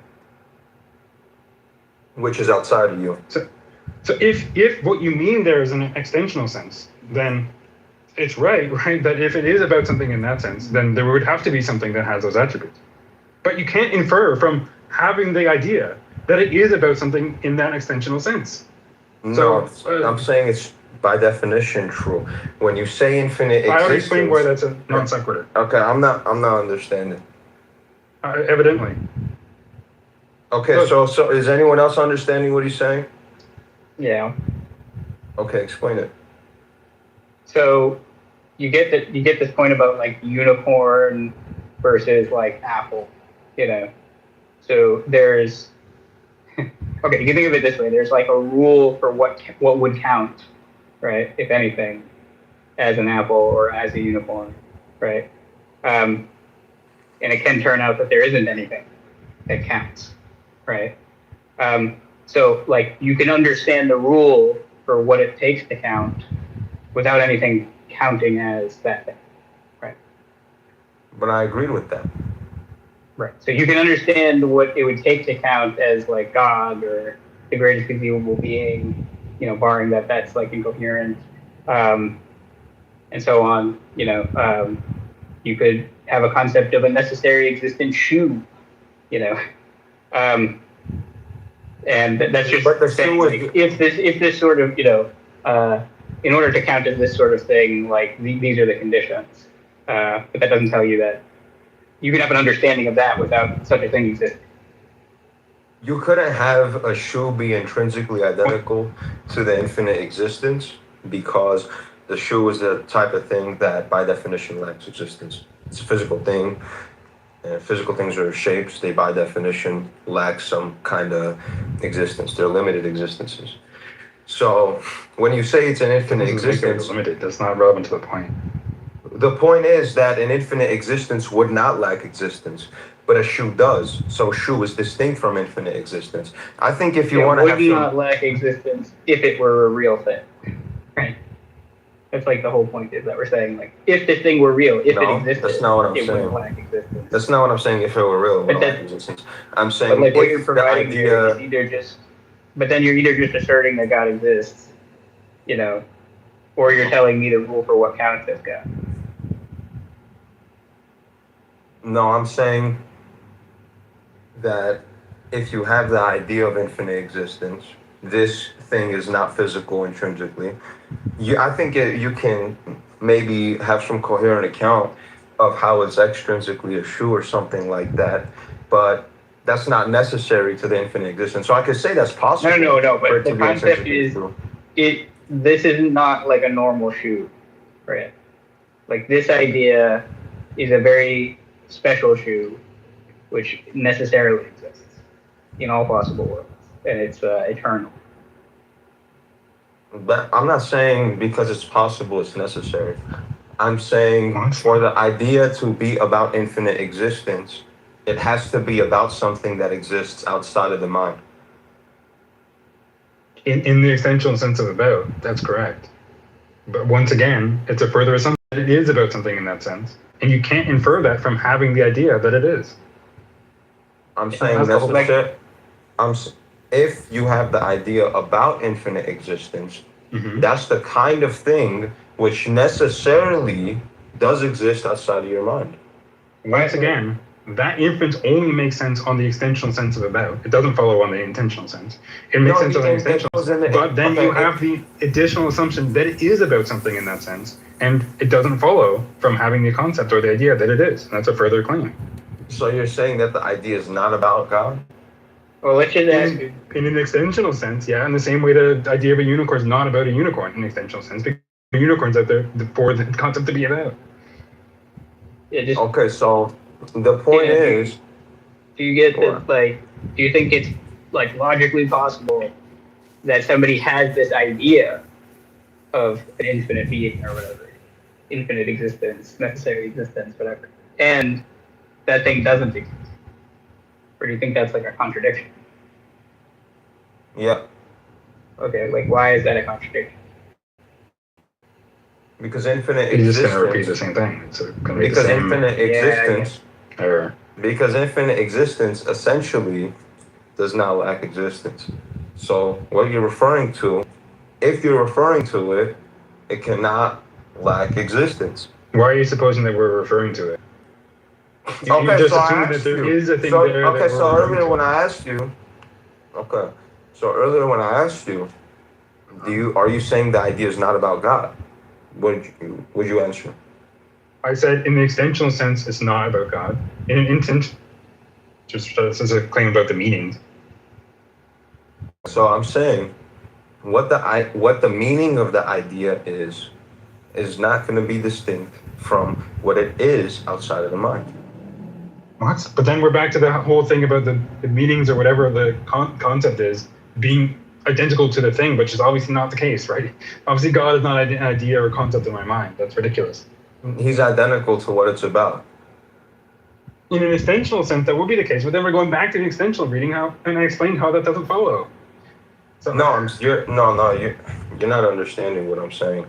which is outside of you. So if what you mean there is an extensional sense, then it's right, that if it is about something in that sense, then there would have to be something that has those attributes. But you can't infer from having the idea that it is about something in that extensional sense. No, I'm saying it's by definition true. When you say infinite existence, I already explained why that's a non sequitur. Okay, I'm not understanding. Evidently. Okay, so is anyone else understanding what he's saying? Yeah. Okay, explain it. So you get this point about like unicorn versus like apple, So there's okay, you can think of it this way. There's like a rule for what would count, right? If anything, as an apple or as a unicorn, right? And it can turn out that there isn't anything that counts, right? So like you can understand the rule for what it takes to count without anything counting as that thing, right? But I agreed with that. Right. So you can understand what it would take to count as like God or the greatest conceivable being, barring that that's like incoherent, and so on. You could have a concept of a necessary existent shoe, you know. And that's just saying, like, if this sort of, in order to count as this sort of thing, like these are the conditions. But that doesn't tell you that you can have an understanding of that without such a thing existing. You couldn't have a shoe be intrinsically identical to the infinite existence because the shoe is the type of thing that by definition lacks existence. It's a physical thing. And physical things are shapes. They by definition lack some kind of existence. They're limited existences. So when you say it's an infinite existence, limited, that's not relevant to the point. The point is that an infinite existence would not lack existence, but a shoe does. So a shoe is distinct from infinite existence. I think if you want to have would not lack existence if it were a real thing. Right. That's like the whole point is that we're saying, like, if this thing were real, if it existed, that's not what I'm it saying. wouldn't lack existence. That's not what I'm saying. If it were real, it would lack existence. I'm saying But like what if you're the providing idea, here is either just, but then you're either just asserting that God exists, or you're telling me the rule for what counts as God. No, I'm saying that if you have the idea of infinite existence, this thing is not physical intrinsically. I think you can maybe have some coherent account of how it's extrinsically a shoe or something like that, but that's not necessary to the infinite existence. So I could say that's possible. No. But the concept is, this is not like a normal shoe, right? Like this idea is a very special shoe, which necessarily exists in all possible worlds, and it's eternal. But I'm not saying because it's possible it's necessary. I'm saying for the idea to be about infinite existence, it has to be about something that exists outside of the mind. In the essential sense of about, that's correct. But once again, it's a further assumption that it is about something in that sense. And you can't infer that from having the idea that it is. I'm saying if you have the idea about infinite existence, that's the kind of thing which necessarily does exist outside of your mind. Once again, that inference only makes sense on the extensional sense of about. It doesn't follow on the intentional sense. It makes sense on the extensional sense. But then you have the additional assumption that it is about something in that sense. And it doesn't follow from having the concept or the idea that it is. And that's a further claim. So you're saying that the idea is not about God? Well, let's just ask you. In an extensional sense, yeah. In the same way the idea of a unicorn is not about a unicorn in an extensional sense. Because the unicorn's out there for the concept to be about. Yeah, okay, so the point is... Do you get that, like, do you think it's, like, logically possible that somebody has this idea of an infinite being or whatever, infinite existence, necessary existence, whatever, and that thing doesn't exist? Or do you think that's like a contradiction? Yeah. Okay, like why is that a contradiction? Because infinite You're existence... just going to repeat the same thing. It's going to be because the same. Infinite existence... Error. Because infinite existence essentially does not lack existence. So what you're referring to, if you're referring to it, it cannot lack existence. Why are you supposing that we're referring to it? You just assume that there is a thing there. Okay, so earlier when I asked you, are you saying the idea is not about God? Would you answer? I said in the extensional sense, it's not about God. In an intention, just as a claim about the meanings. So I'm saying, what the meaning of the idea is not going to be distinct from what it is outside of the mind. What? But then we're back to the whole thing about the meanings or whatever the concept is being identical to the thing, which is obviously not the case, right? Obviously, God is not an idea or concept in my mind. That's ridiculous. He's identical to what it's about. In an extensional sense, that would be the case. But then we're going back to the extensional reading, and I explained how that doesn't follow. So, You're not understanding what I'm saying.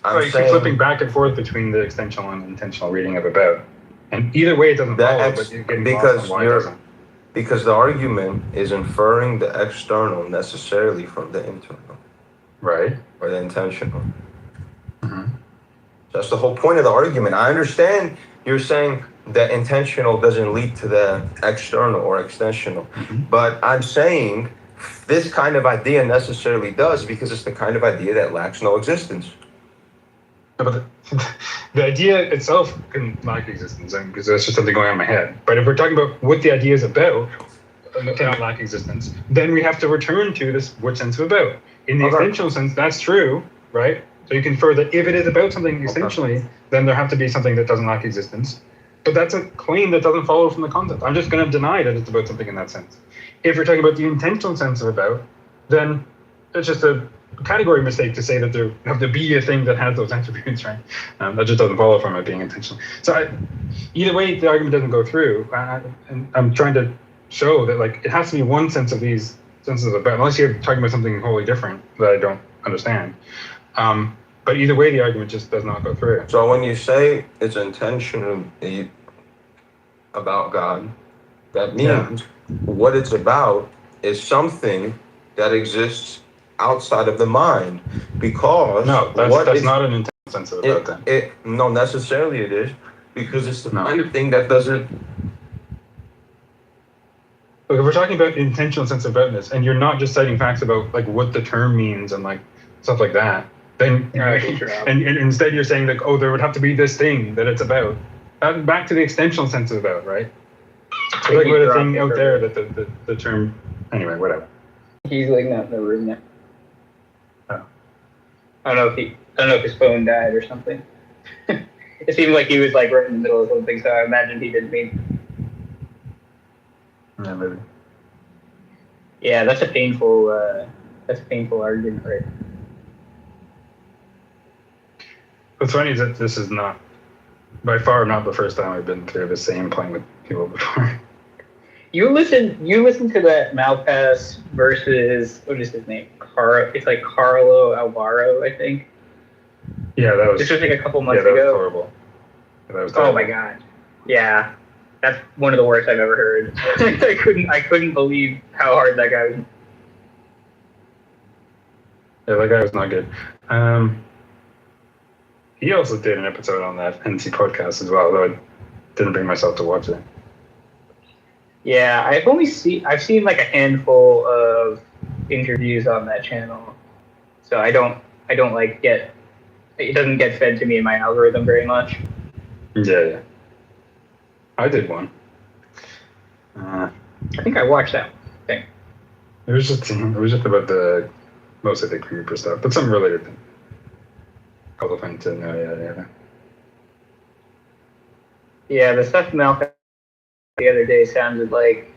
You keep flipping back and forth between the extensional and intentional reading of about. And either way, it doesn't follow, but you're getting lost on why it doesn't. Because the argument is inferring the external necessarily from the internal. Right. Or the intentional. That's the whole point of the argument. I understand you're saying that intentional doesn't lead to the external or extensional, but I'm saying this kind of idea necessarily does, because it's the kind of idea that lacks no existence. But the idea itself can lack existence, because that's just something going on in my head. But if we're talking about what the idea is about, cannot lack existence, then we have to return to this what sense of about. In the extensional sense, that's true, right? So you can infer that if it is about something extensionally, then there have to be something that doesn't lack existence. But that's a claim that doesn't follow from the concept. I'm just going to deny that it's about something in that sense. If you're talking about the intentional sense of about, then it's just a category mistake to say that there have to be a thing that has those attributes, right? That just doesn't follow from it being intentional. So either way, the argument doesn't go through. And I'm trying to show that like it has to be one sense of these senses of about, unless you're talking about something wholly different that I don't understand. But either way, the argument just does not go through. So when you say it's intentionally about God, that means what it's about is something that exists outside of the mind, because that's not an intentional sense of about then. No, necessarily it is, because it's the kind of thing that doesn't. Look, if we're talking about intentional sense of aboutness, and you're not just citing facts about like what the term means and like stuff like that, then and instead you're saying like, oh, there would have to be this thing that it's about. Back to the extensional sense of about, right? So like about a thing out there that the term. Anyway, whatever. He's like not in the room now. Oh. I don't know if his phone died or something. It seemed like he was like right in the middle of something, so I imagined he didn't mean. Yeah, maybe. Yeah, that's a painful argument, right? What's funny is that this is not, by far, not the first time I've been through the same playing with people before. You listen to that Malpass versus, what is his name? It's like Carlo Alvaro, I think. Yeah, that was. This was like a couple months ago. ago. Was horrible. That was oh my god. Yeah, that's one of the worst I've ever heard. I couldn't believe how hard that guy was. Yeah, that guy was not good. He also did an episode on that NC podcast as well, though I didn't bring myself to watch it. Yeah, I've seen like a handful of interviews on that channel, so I don't like it doesn't get fed to me in my algorithm very much. Yeah. I did one. I think I watched that thing. It was just about mostly the creeper stuff, but some related thing. Couple things to know, Yeah, the stuff Malcolm the other day sounded like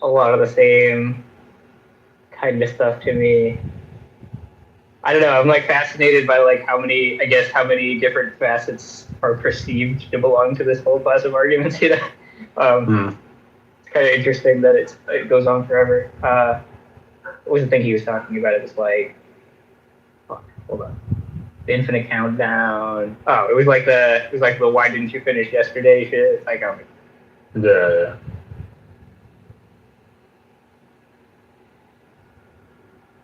a lot of the same kind of stuff to me. I don't know. I'm like fascinated by like how many different facets are perceived to belong to this whole class of arguments. It's kind of interesting that it goes on forever. What was the thing he was talking about? It was like, hold on, the infinite countdown. Oh, it was like the why didn't you finish yesterday shit. Like, oh. Yeah.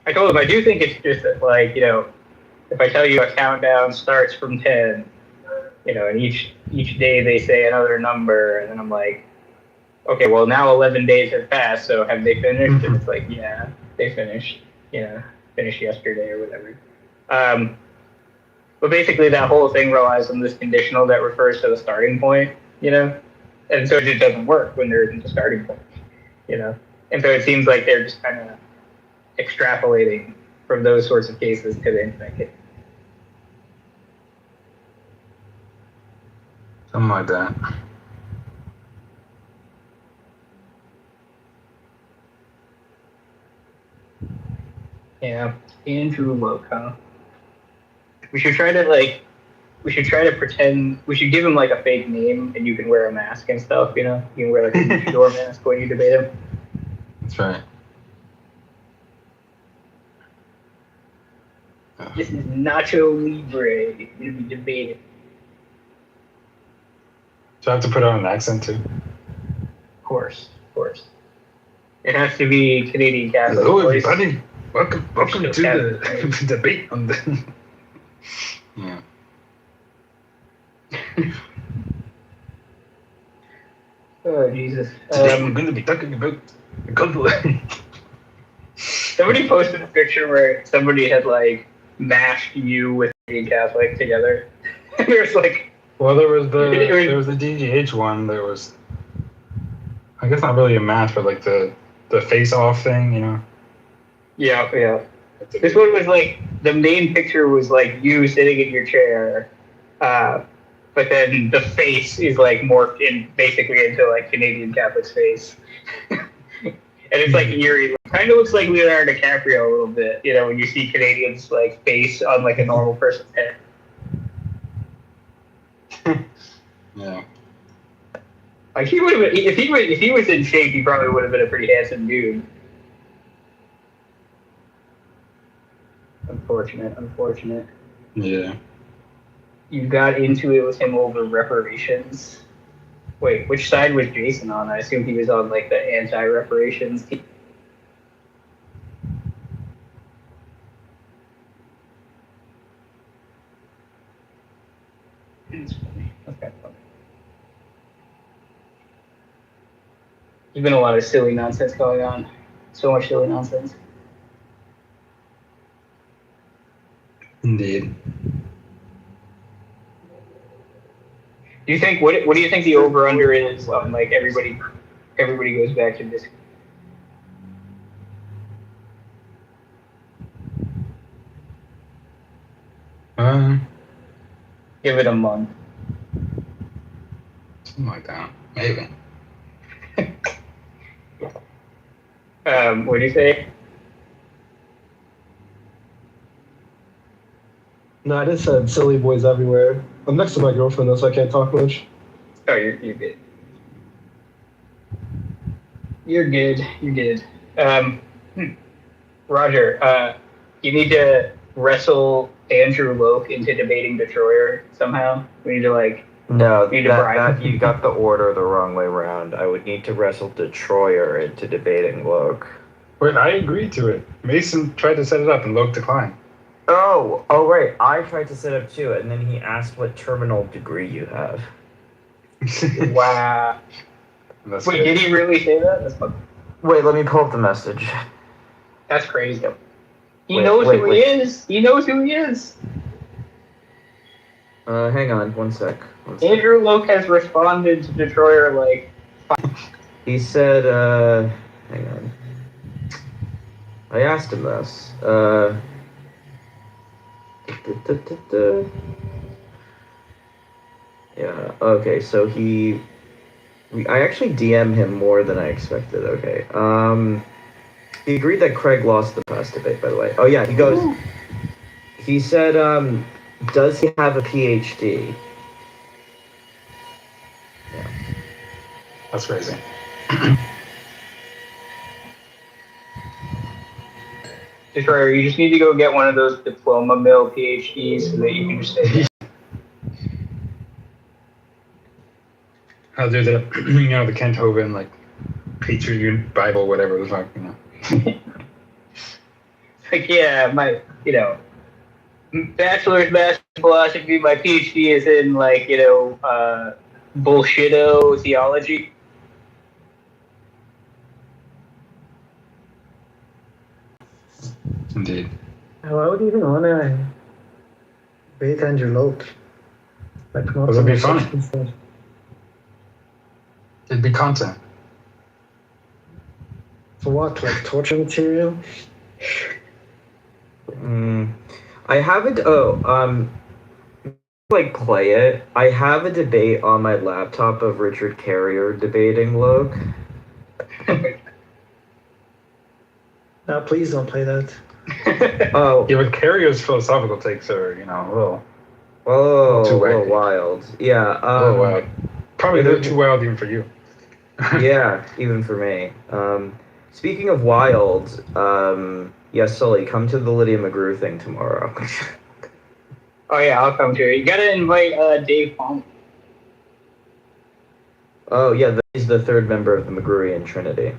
I told him I do think it's just that, like, if I tell you a countdown starts from 10, and each day they say another number, and then I'm like, okay, well now 11 days have passed, so have they finished? And it's like, yeah, they finished, finished yesterday or whatever. But basically that whole thing relies on this conditional that refers to the starting point, and so it just doesn't work when there isn't a starting point, and so it seems like they're just kind of extrapolating from those sorts of cases to the infinite case. Something like that. Yeah, Andrew Luck, huh? We should try to pretend, we should give him like a fake name and you can wear a mask and stuff, You can wear like a door mask when you debate him. That's right. This is Nacho Libre. We'll be debating. Do I have to put on an accent too? Of course. It has to be Canadian Catholic. Hello, everybody. Welcome to the debate on the. Yeah. Oh Jesus! Today we're going to be talking about the Goldblum. Somebody posted a picture where somebody had like mashed you with being Catholic together. There's like, well, there was the DGH one. There was, I guess not really a match, but like the face off thing, you know. Yeah. This one was like the main picture was like you sitting in your chair, but then the face is like morphed in basically into like Canadian Catholic's face. And it's like eerie. Kind of looks like Leonardo DiCaprio a little bit, you know, when you see Canadians like face on like a normal person's head. Yeah. Like he would have, if he was in shape, he probably would have been a pretty handsome dude. Unfortunate. Yeah. You got into it with him over reparations. Wait, which side was Jason on? I assume he was on like the anti-reparations team. It's funny. That's kind of funny. There's been a lot of silly nonsense going on. So much silly nonsense. Indeed. Do you think what do you think the over under is on like everybody goes back to this? Give it a month. Something like that. Maybe. What do you say? No, I just said silly boys everywhere. I'm next to my girlfriend though, so I can't talk much. Oh, you're good. You're good. Roger, you need to wrestle Andrew Loke into debating Detroyer somehow. We need to like. No, need to bribe him. you got the order the wrong way around. I would need to wrestle Detroyer into debating Loke. Wait, I agreed to it. Mason tried to set it up and Loke declined. Oh, right. I tried to set up too, and then he asked what terminal degree you have. Wow. Wait, good. Did he really say that? That's fun. Wait, let me pull up the message. That's crazy. He knows who he is. He knows who he is. Hang on, one sec. Andrew Loke has responded to Detroyer like. He said, hang on. I asked him this. Yeah, okay, so I actually DM'd him more than I expected, okay. He agreed that Craig lost the past debate, by the way. Oh yeah, he said, does he have a PhD? Yeah. That's crazy. Detroyer, you just need to go get one of those diploma mill PhDs so that you can just say. I'll do the, the Kitover, like, Patriot Bible, whatever the fuck, Like, yeah, my, bachelor's master's in philosophy, my PhD is in, like, bullshitto theology. Indeed. I would even want to bait Andrew Loke. Because it'd be funny. It'd be content. For what? Like torture material? I have like play it. I have a debate on my laptop of Richard Carrier debating Loke. No, please don't play that. Oh. Yeah, but Carrier's philosophical takes are, a little too wild. Yeah. A little wild. Probably they're too wild even for you. Yeah, even for me. Speaking of wild, yes, Sully, come to the Lydia McGrew thing tomorrow. Oh yeah, I'll come to it. You gotta invite Dave Palmer. Oh yeah, he's the third member of the McGrewian Trinity.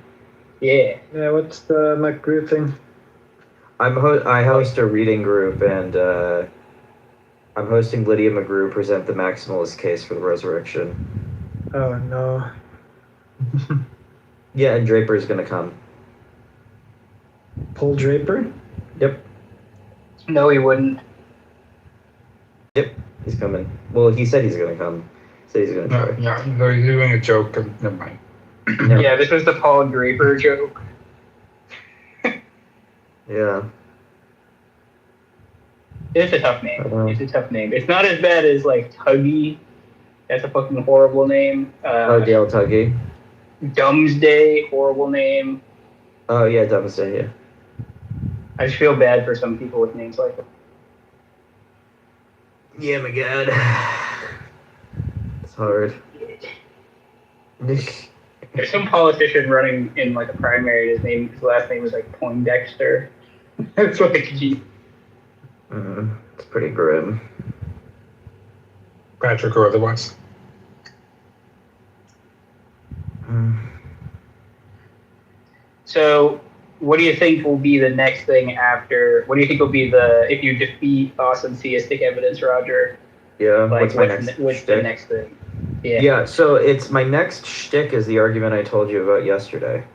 Yeah. Yeah, what's the McGrew thing? I host a reading group, and I'm hosting Lydia McGrew present the maximalist case for the resurrection. Oh no. Yeah, and Draper's gonna come. Paul Draper? Yep. No, he wouldn't. Yep, he's coming. Well, he said he's gonna come. He said he's gonna try. Yeah, he's doing a joke. Never mind. Yeah, this was the Paul Draper joke. Yeah. It's a tough name. It's a tough name. It's not as bad as like Tuggy. That's a fucking horrible name. Dale Tuggy. Dumbsday, horrible name. Oh yeah, Dumbsday. Yeah. I just feel bad for some people with names like that. Yeah, my God. It's hard. There's some politician running in like a primary. His last name was like Poindexter. That's what they could keep. It's pretty grim. Patrick or otherwise. So, what do you think will be the next thing after? What do you think will be if you defeat awesome theistic evidence, Roger? Yeah. Like, what's the next thing? Yeah. Yeah. So it's my next shtick is the argument I told you about yesterday.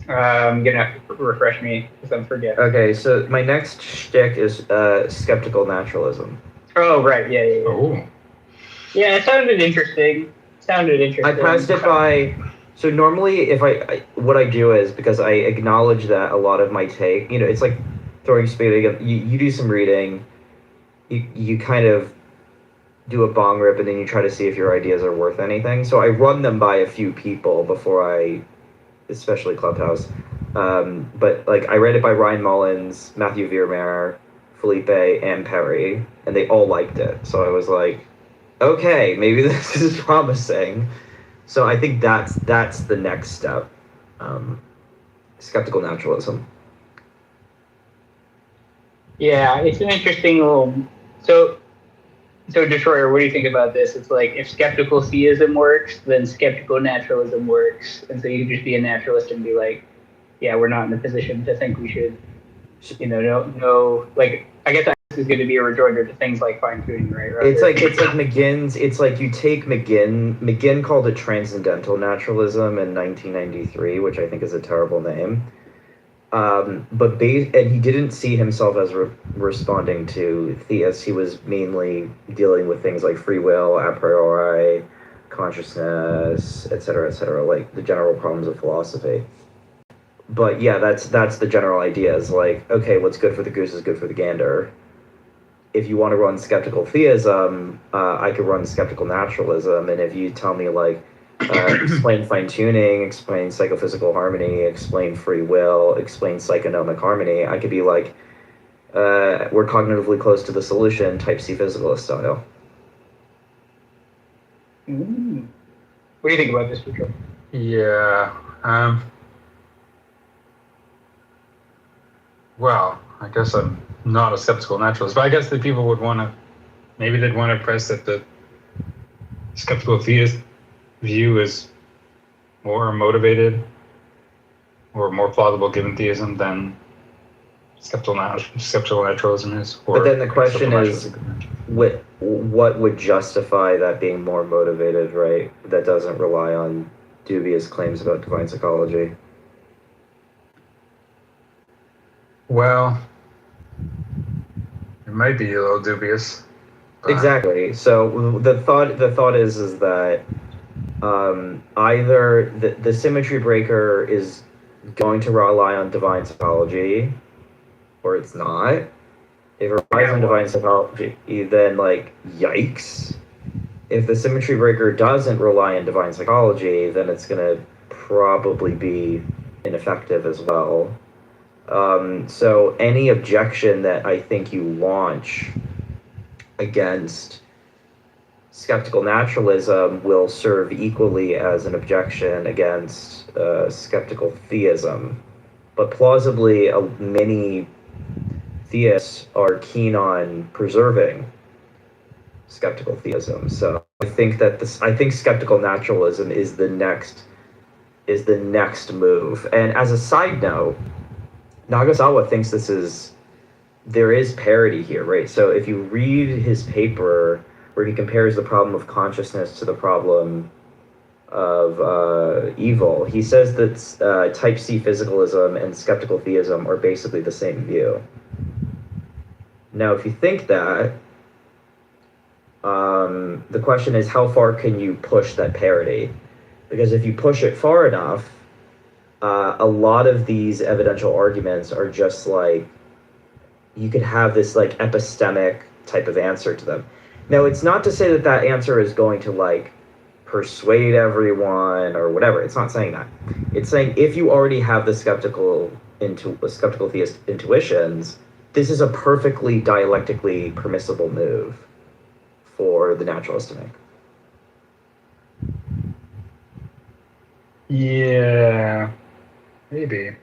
I'm gonna have to refresh me because I'm forgetting. Okay. So my next shtick is skeptical naturalism. Oh right. Yeah. Oh. Yeah, it sounded interesting. I passed it by. So normally, if what I do is because I acknowledge that a lot of my take, it's like throwing spaghetti. You do some reading, you kind of do a bong rip, and then you try to see if your ideas are worth anything. So I run them by a few people before especially Clubhouse. But like I read it by Ryan Mullins, Matthew Viermeyer, Felipe, and Perry, and they all liked it. So I was like, okay, maybe this is promising. So I think that's the next step. Skeptical naturalism. Yeah, it's an interesting little. So Destroyer, what do you think about this? It's like if skeptical theism works, then skeptical naturalism works, and so you can just be a naturalist and be like, yeah, we're not in a position to think we should, no, like I guess this is going to be a rejoinder to things like fine tuning, right? It's like McGinn's. It's like you take McGinn. McGinn called it transcendental naturalism in 1993, which I think is a terrible name. But he didn't see himself as responding to theists. He was mainly dealing with things like free will, a priori, consciousness, etc., like the general problems of philosophy. But yeah, that's the general idea. Is like, okay, what's good for the goose is good for the gander. If you want to run skeptical theism, I could run skeptical naturalism, and if you tell me like, explain fine-tuning, explain psychophysical harmony, explain free will, explain psychonomic harmony, I could be like, we're cognitively close to the solution, type C physicalist style. What do you think about this, Richard? Yeah. Well, I guess I'm not a skeptical naturalist, but I guess that people would want to, maybe they'd want to press that the skeptical theist view is more motivated or more plausible given theism than skeptical naturalism is. But then the question is, what would justify that being more motivated, right? That doesn't rely on dubious claims about divine psychology. Well, it might be a little dubious. Exactly. So the thought is that either the symmetry breaker is going to rely on divine psychology, or it's not. If it relies on divine psychology, then like yikes. If the symmetry breaker doesn't rely on divine psychology, then it's gonna probably be ineffective as well. So any objection that I think you launch against skeptical naturalism will serve equally as an objection against skeptical theism. But plausibly, many theists are keen on preserving skeptical theism. So I think skeptical naturalism is the next move. And as a side note, Nagasawa thinks this is there is parity here, right? So if you read his paper where he compares the problem of consciousness to the problem of evil, he says that type C physicalism and skeptical theism are basically the same view. Now, if you think that, the question is, how far can you push that parity? Because if you push it far enough, a lot of these evidential arguments are just like, you could have this like epistemic type of answer to them. Now, it's not to say that that answer is going to like persuade everyone or whatever. It's not saying that. It's saying if you already have the skeptical theist intuitions, this is a perfectly dialectically permissible move for the naturalist to make. Yeah, maybe.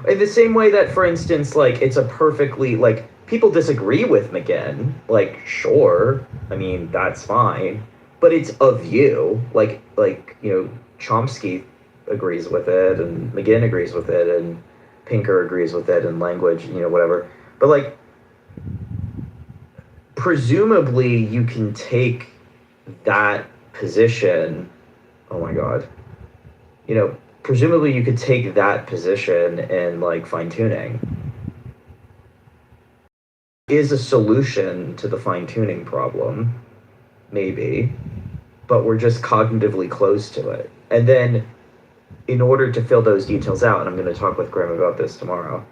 In the same way that, for instance, like, it's a perfectly, like, people disagree with McGinn, like, sure, I mean, that's fine, but it's a view, like, you know, Chomsky agrees with it, and McGinn agrees with it, and Pinker agrees with it, and language, you know, whatever, but, like, presumably you can take that position, oh my god, you know, presumably you could take that position and like fine-tuning is a solution to the fine-tuning problem, maybe, but we're just cognitively close to it. And then in order to fill those details out, and I'm going to talk with Graham about this tomorrow,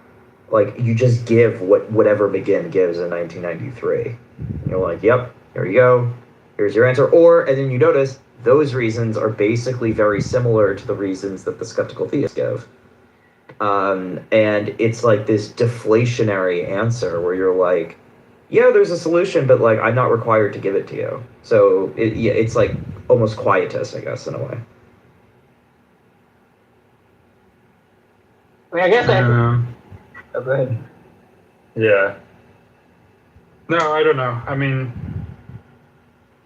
like you just give whatever McGinn gives in 1993. You're like, yep, here you go, here's your answer. Or, and then you notice those reasons are basically very similar to the reasons that the skeptical theists give. And it's like this deflationary answer where you're like, yeah, there's a solution, but like I'm not required to give it to you. So it's like almost quietist, I guess, in a way. I mean, I guess oh, go ahead. Yeah. No, I don't know. I mean,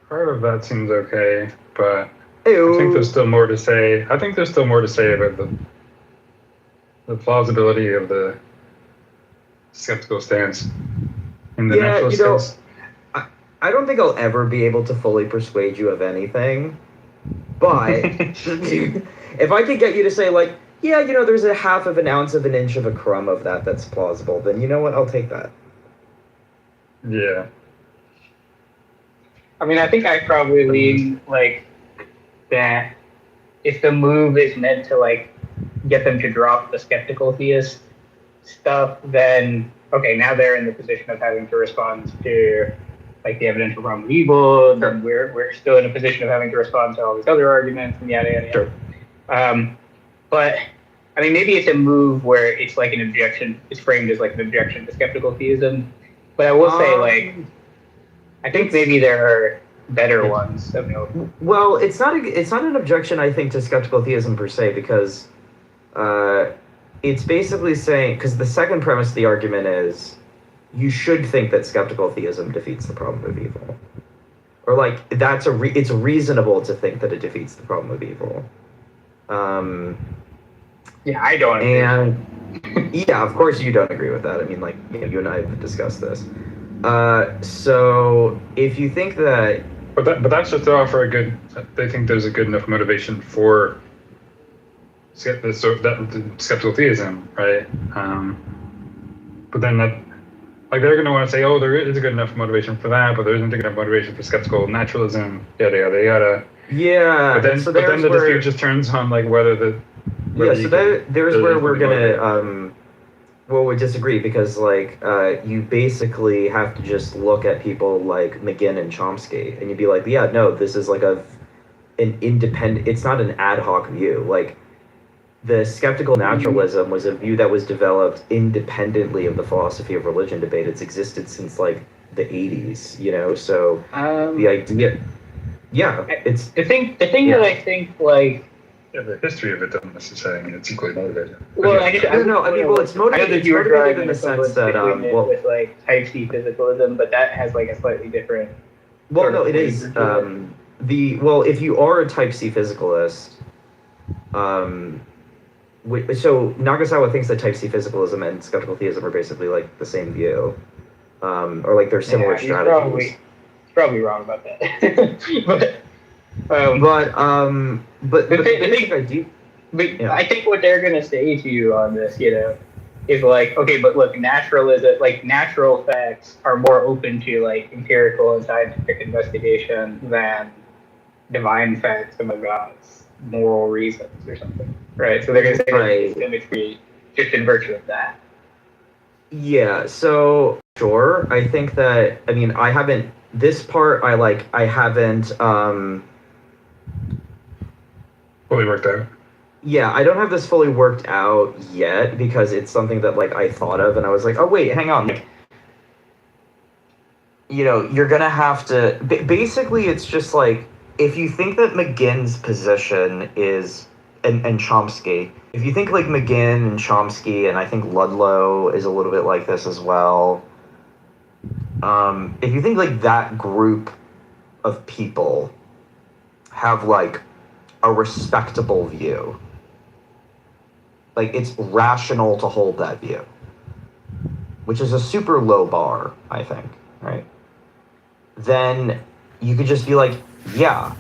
part of that seems okay, but I think there's still more to say. I think there's still more to say about the plausibility of the skeptical stance in the naturalist stance. I don't think I'll ever be able to fully persuade you of anything, but if I could get you to say like, yeah, you know, there's a half of an ounce of an inch of a crumb of that's plausible, then you know what? I'll take that. Yeah. I mean, I think I probably lean like that if the move is meant to like get them to drop the skeptical theist stuff, then okay, now they're in the position of having to respond to like the evidential problem of evil, then we're still in a position of having to respond to all these other arguments and yada yada yada. But I mean, maybe it's a move where it's like an objection, it's framed as like an objection to skeptical theism. But I will say, like, I think maybe there are better ones available. Well, it's not an objection, I think, to skeptical theism per se, because it's basically saying, because the second premise of the argument is you should think that skeptical theism defeats the problem of evil, or like it's reasonable to think that it defeats the problem of evil. Yeah, I don't agree. And yeah, of course you don't agree with that. I mean, like, you know, you and I have discussed this. So if you think that, but that's just to offer a good. They think there's a good enough motivation for skeptical theism, right? But then that, like, they're going to want to say, oh, there is a good enough motivation for that, but there isn't a good enough motivation for skeptical naturalism, yada yada yada. Yeah. But then the dispute just turns on like whether so there's where we're gonna we disagree, because like you basically have to just look at people like McGinn and Chomsky and you'd be like, yeah, no, this is like an independent, it's not an ad hoc view. Like the skeptical naturalism was a view that was developed independently of the philosophy of religion debate. It's existed since like the 80s, you know, so the idea, it's the thing that I think like the history of it doesn't necessarily mean it's equally motivated. Well, it's motivated. It's motivated in the sense that with like type C physicalism, but that has like a slightly different. Well, no, it is if you are a type C physicalist, So Nagasawa thinks that type C physicalism and skeptical theism are basically like the same view, or like they're similar strategies. He's probably wrong about that. but the the thing, basic idea. I think what they're gonna say to you on this, is like, okay, but look, naturalism, like natural facts, are more open to like empirical and scientific investigation than divine facts and God's moral reasons or something, right? So they're gonna say that symmetry just in virtue of that. Yeah, so sure. I think that, I mean, I haven't, this part I haven't fully worked out. Yeah, I don't have this fully worked out yet because it's something that like I thought of and I was like, oh wait, hang on. Like, you're gonna have to, basically it's just like, if you think that McGinn's position is, and Chomsky, if you think like McGinn and Chomsky, and I think Ludlow is a little bit like this as well, if you think like that group of people have like a respectable view, like it's rational to hold that view, which is a super low bar, I think, right? Then you could just be like, yeah,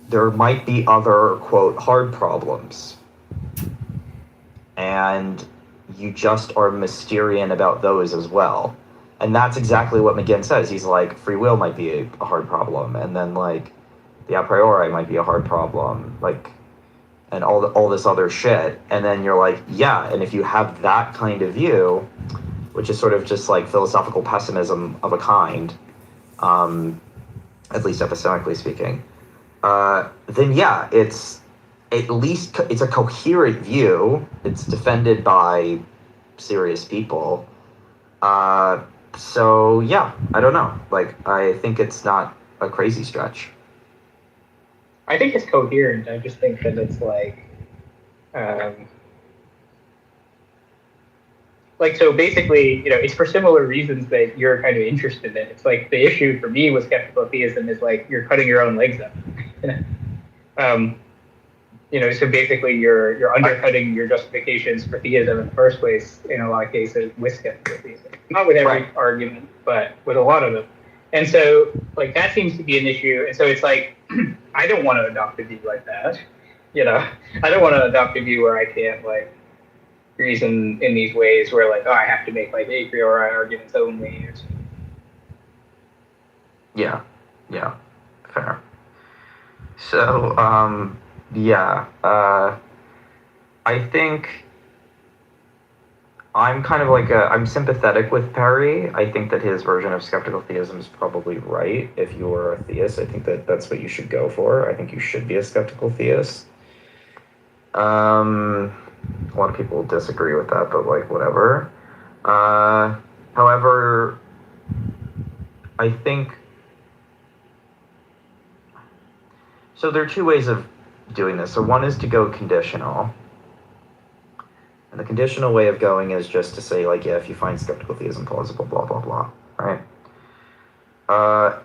there might be other, quote, hard problems. And you just are Mysterian about those as well. And that's exactly what McGinn says. He's like, free will might be a hard problem. And then like the a priori might be a hard problem. Like, and all this other shit. And then you're like, yeah, and if you have that kind of view, which is sort of just like philosophical pessimism of a kind, at least epistemically speaking, then yeah, it's at least, it's a coherent view. It's defended by serious people. So yeah, I don't know. Like, I think it's not a crazy stretch. I think it's coherent. I just think that it's like, so basically, it's for similar reasons that you're kind of interested in. It's like the issue for me with skeptical theism is like you're cutting your own legs up. So basically you're undercutting your justifications for theism in the first place in a lot of cases with skeptical theism. Not with every argument, but with a lot of them. And so like that seems to be an issue. And so it's like, I don't want to adopt a view like that. I don't want to adopt a view where I can't like reason in these ways where like, oh, I have to make like a priori arguments only. Yeah, fair. So, I think I'm kind of like I'm sympathetic with Perry. I think that his version of skeptical theism is probably right. If you're a theist, I think that that's what you should go for. I think you should be a skeptical theist. A lot of people disagree with that, but like whatever. However, I think, so there are two ways of doing this. So one is to go conditional. And the conditional way of going is just to say like, yeah, if you find skeptical theism plausible, blah, blah, blah, right?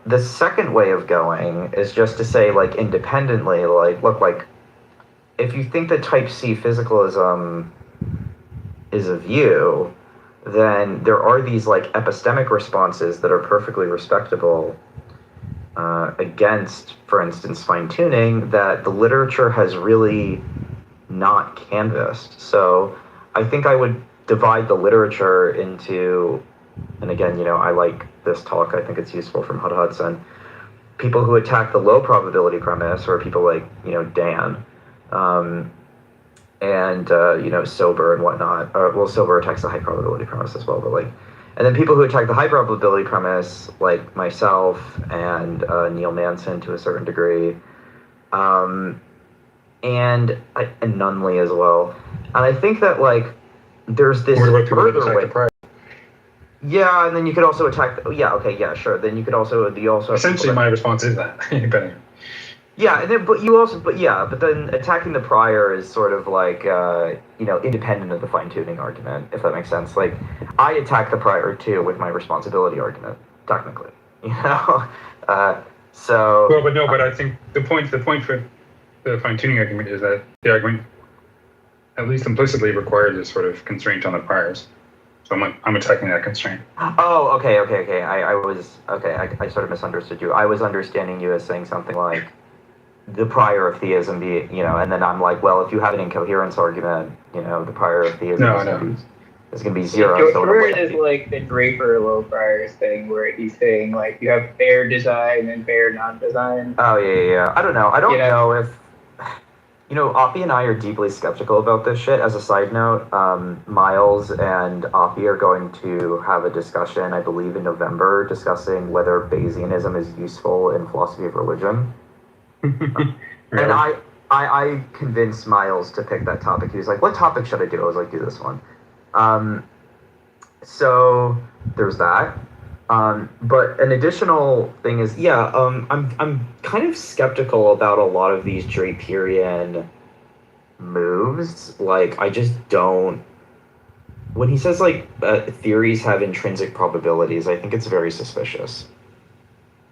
The second way of going is just to say like independently, like, look, like, if you think that type C physicalism is a view, then there are these like epistemic responses that are perfectly respectable against, for instance, fine-tuning that the literature has really not canvassed. So I think I would divide the literature into, and again, I like this talk, I think it's useful, from Hud Hudson, people who attack the low probability premise, or people like, Dan, and Sober and whatnot. Well, Sober attacks the high probability premise as well, but like, and then people who attack the high probability premise, like myself and Neil Manson to a certain degree, and Nunley as well. And I think that like there's this further way. Yeah, and then you could also attack. Sure. Then you could also essentially my response is that. Yeah, and then, but then attacking the prior is sort of like, independent of the fine-tuning argument, if that makes sense. Like, I attack the prior too with my responsibility argument, technically, so. Well, but I think the point for the fine-tuning argument is that the argument, at least implicitly, requires a sort of constraint on the priors. So I'm attacking that constraint. Oh, okay. I sort of misunderstood you. I was understanding you as saying something like the prior of theism be, and then I'm like, well, if you have an incoherence argument, the prior of theism is going to be zero. George is like the Draper low priors thing, where he's saying like you have fair design and fair non-design. Oh yeah. I don't know. I don't know if Oppie and I are deeply skeptical about this shit. As a side note, Miles and Oppie are going to have a discussion, I believe, in November, discussing whether Bayesianism is useful in philosophy of religion. And I convinced Miles to pick that topic. He was like, "What topic should I do?" I was like, "Do this one." So there's that. But an additional thing is, I'm kind of skeptical about a lot of these Draperian moves. Like, I just don't. When he says like theories have intrinsic probabilities, I think it's very suspicious.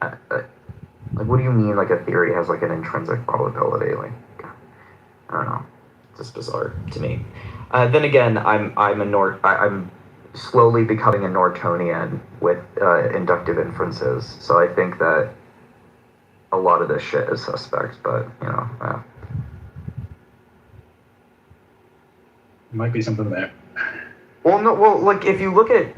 Like, what do you mean? Like, a theory has like an intrinsic probability? Like, I don't know. It's just bizarre to me. Then again, I'm slowly becoming a Nortonian with inductive inferences. So I think that a lot of this shit is suspect, but Might be something there. Like if you look at,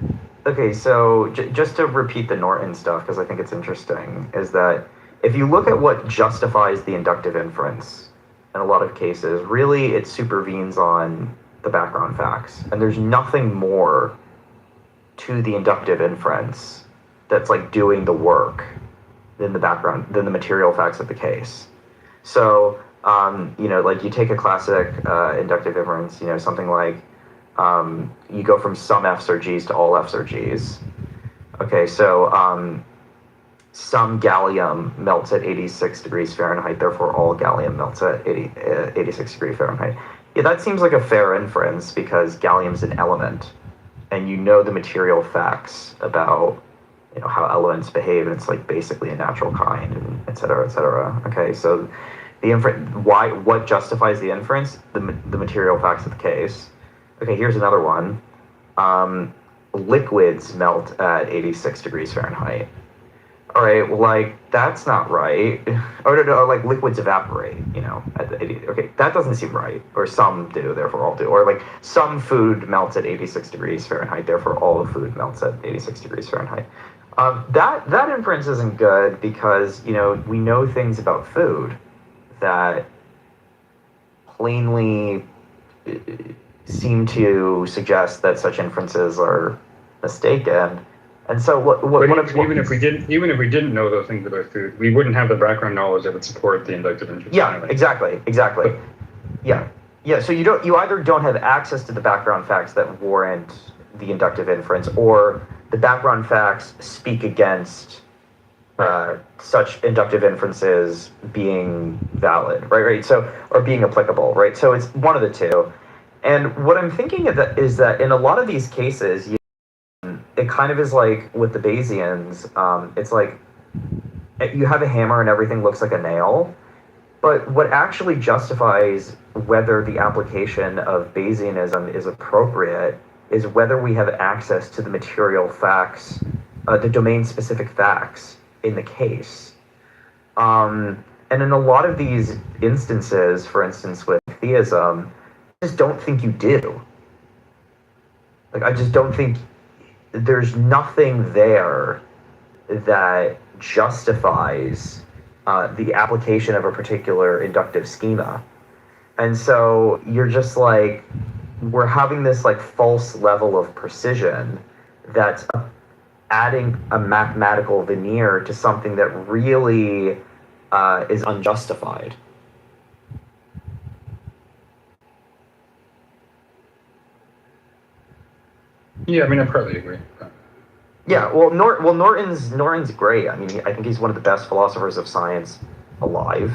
so just to repeat the Norton stuff, because I think it's interesting, is that if you look at what justifies the inductive inference in a lot of cases, really it supervenes on the background facts. And there's nothing more to the inductive inference that's like doing the work than the material facts of the case. So, like you take a classic inductive inference, something like you go from some F's or G's to all F's or G's. Okay, so some gallium melts at 86 degrees Fahrenheit, therefore all gallium melts at 86 degrees Fahrenheit. Yeah, that seems like a fair inference because gallium's an element, and the material facts about how elements behave, and it's like basically a natural kind, and et cetera, et cetera. Okay, so what justifies the inference? The material facts of the case. Okay, here's another one. Liquids melt at 86 degrees Fahrenheit. All right, well, like, that's not right. Or no, like, liquids evaporate, at the 80. Okay, that doesn't seem right. Or some do, therefore all do. Or, like, some food melts at 86 degrees Fahrenheit, therefore all the food melts at 86 degrees Fahrenheit. That inference isn't good because, we know things about food that plainly seem to suggest that such inferences are mistaken. And so even if we didn't know those things about food, we wouldn't have the background knowledge that would support the inductive inference. Yeah, anyway. Exactly. Yeah. So you either don't have access to the background facts that warrant the inductive inference, or the background facts speak against such inductive inferences being valid, right? So, or being applicable, right? So it's one of the two. And what I'm thinking is that in a lot of these cases, it kind of is like with the Bayesians, it's like you have a hammer and everything looks like a nail, but what actually justifies whether the application of Bayesianism is appropriate is whether we have access to the material facts, the domain-specific facts in the case. And in a lot of these instances, for instance, with theism, I just don't think you do. Like, I just don't think there's nothing there that justifies the application of a particular inductive schema. And so you're just like, we're having this like false level of precision that's adding a mathematical veneer to something that really is unjustified. Yeah, I mean, I partly agree. Yeah, well, Norton's great. I mean, I think he's one of the best philosophers of science alive.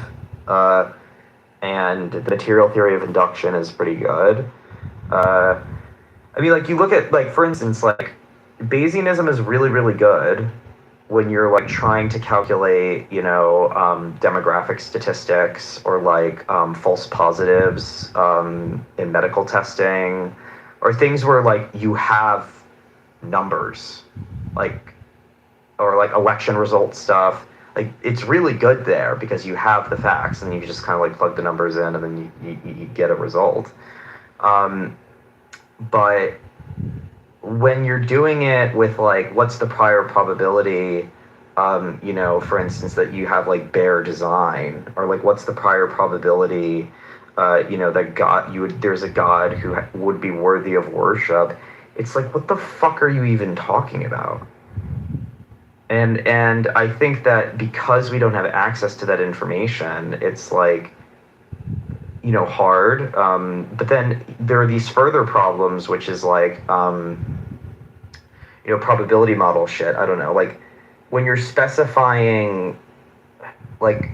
And the material theory of induction is pretty good. I mean, like, you look at, like, for instance, like, Bayesianism is really, really good. when you're like trying to calculate, demographic statistics or like false positives in medical testing, or things where like you have numbers, like, or like election result stuff. Like, it's really good there because you have the facts and you just kind of like plug the numbers in and then you get a result. But when you're doing it with like, what's the prior probability, for instance, that you have like bare design, or like, what's the prior probability, that there's a God who would be worthy of worship. It's like, what the fuck are you even talking about? And I think that because we don't have access to that information, it's like, hard. But then there are these further problems, which is like, probability model shit. I don't know. Like, when you're specifying, like,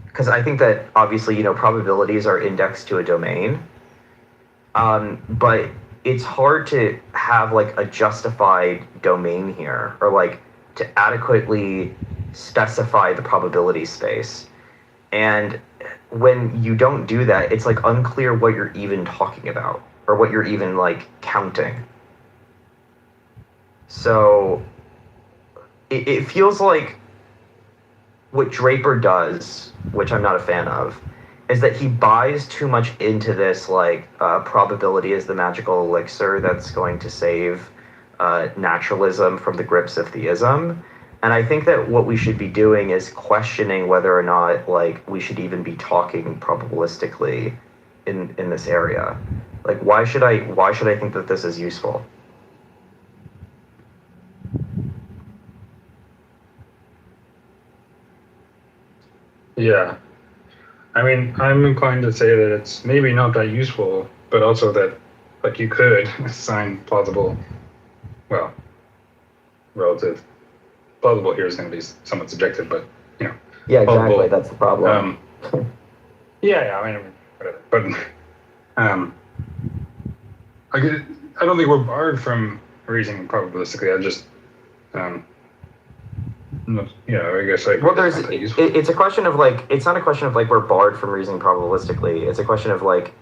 because I think that obviously, probabilities are indexed to a domain. But it's hard to have like a justified domain here, or like to adequately specify the probability space. And when you don't do that, it's like unclear what you're even talking about or what you're even like counting. So it feels like what Draper does, which I'm not a fan of, is that he buys too much into this like probability is the magical elixir that's going to save naturalism from the grips of theism. And I think that what we should be doing is questioning whether or not like we should even be talking probabilistically in this area. Like, why should I think that this is useful? Yeah. I mean, I'm inclined to say that it's maybe not that useful, but also that, like, you could assign plausible, well, relative. Plausible here is going to be somewhat subjective, but, Yeah, exactly. plausible, That's the problem. yeah, I mean, whatever. But, I don't think we're barred from reasoning probabilistically. I just, I guess like. Well, it's a question of like, it's not a question of like we're barred from reasoning probabilistically. It's a question of like,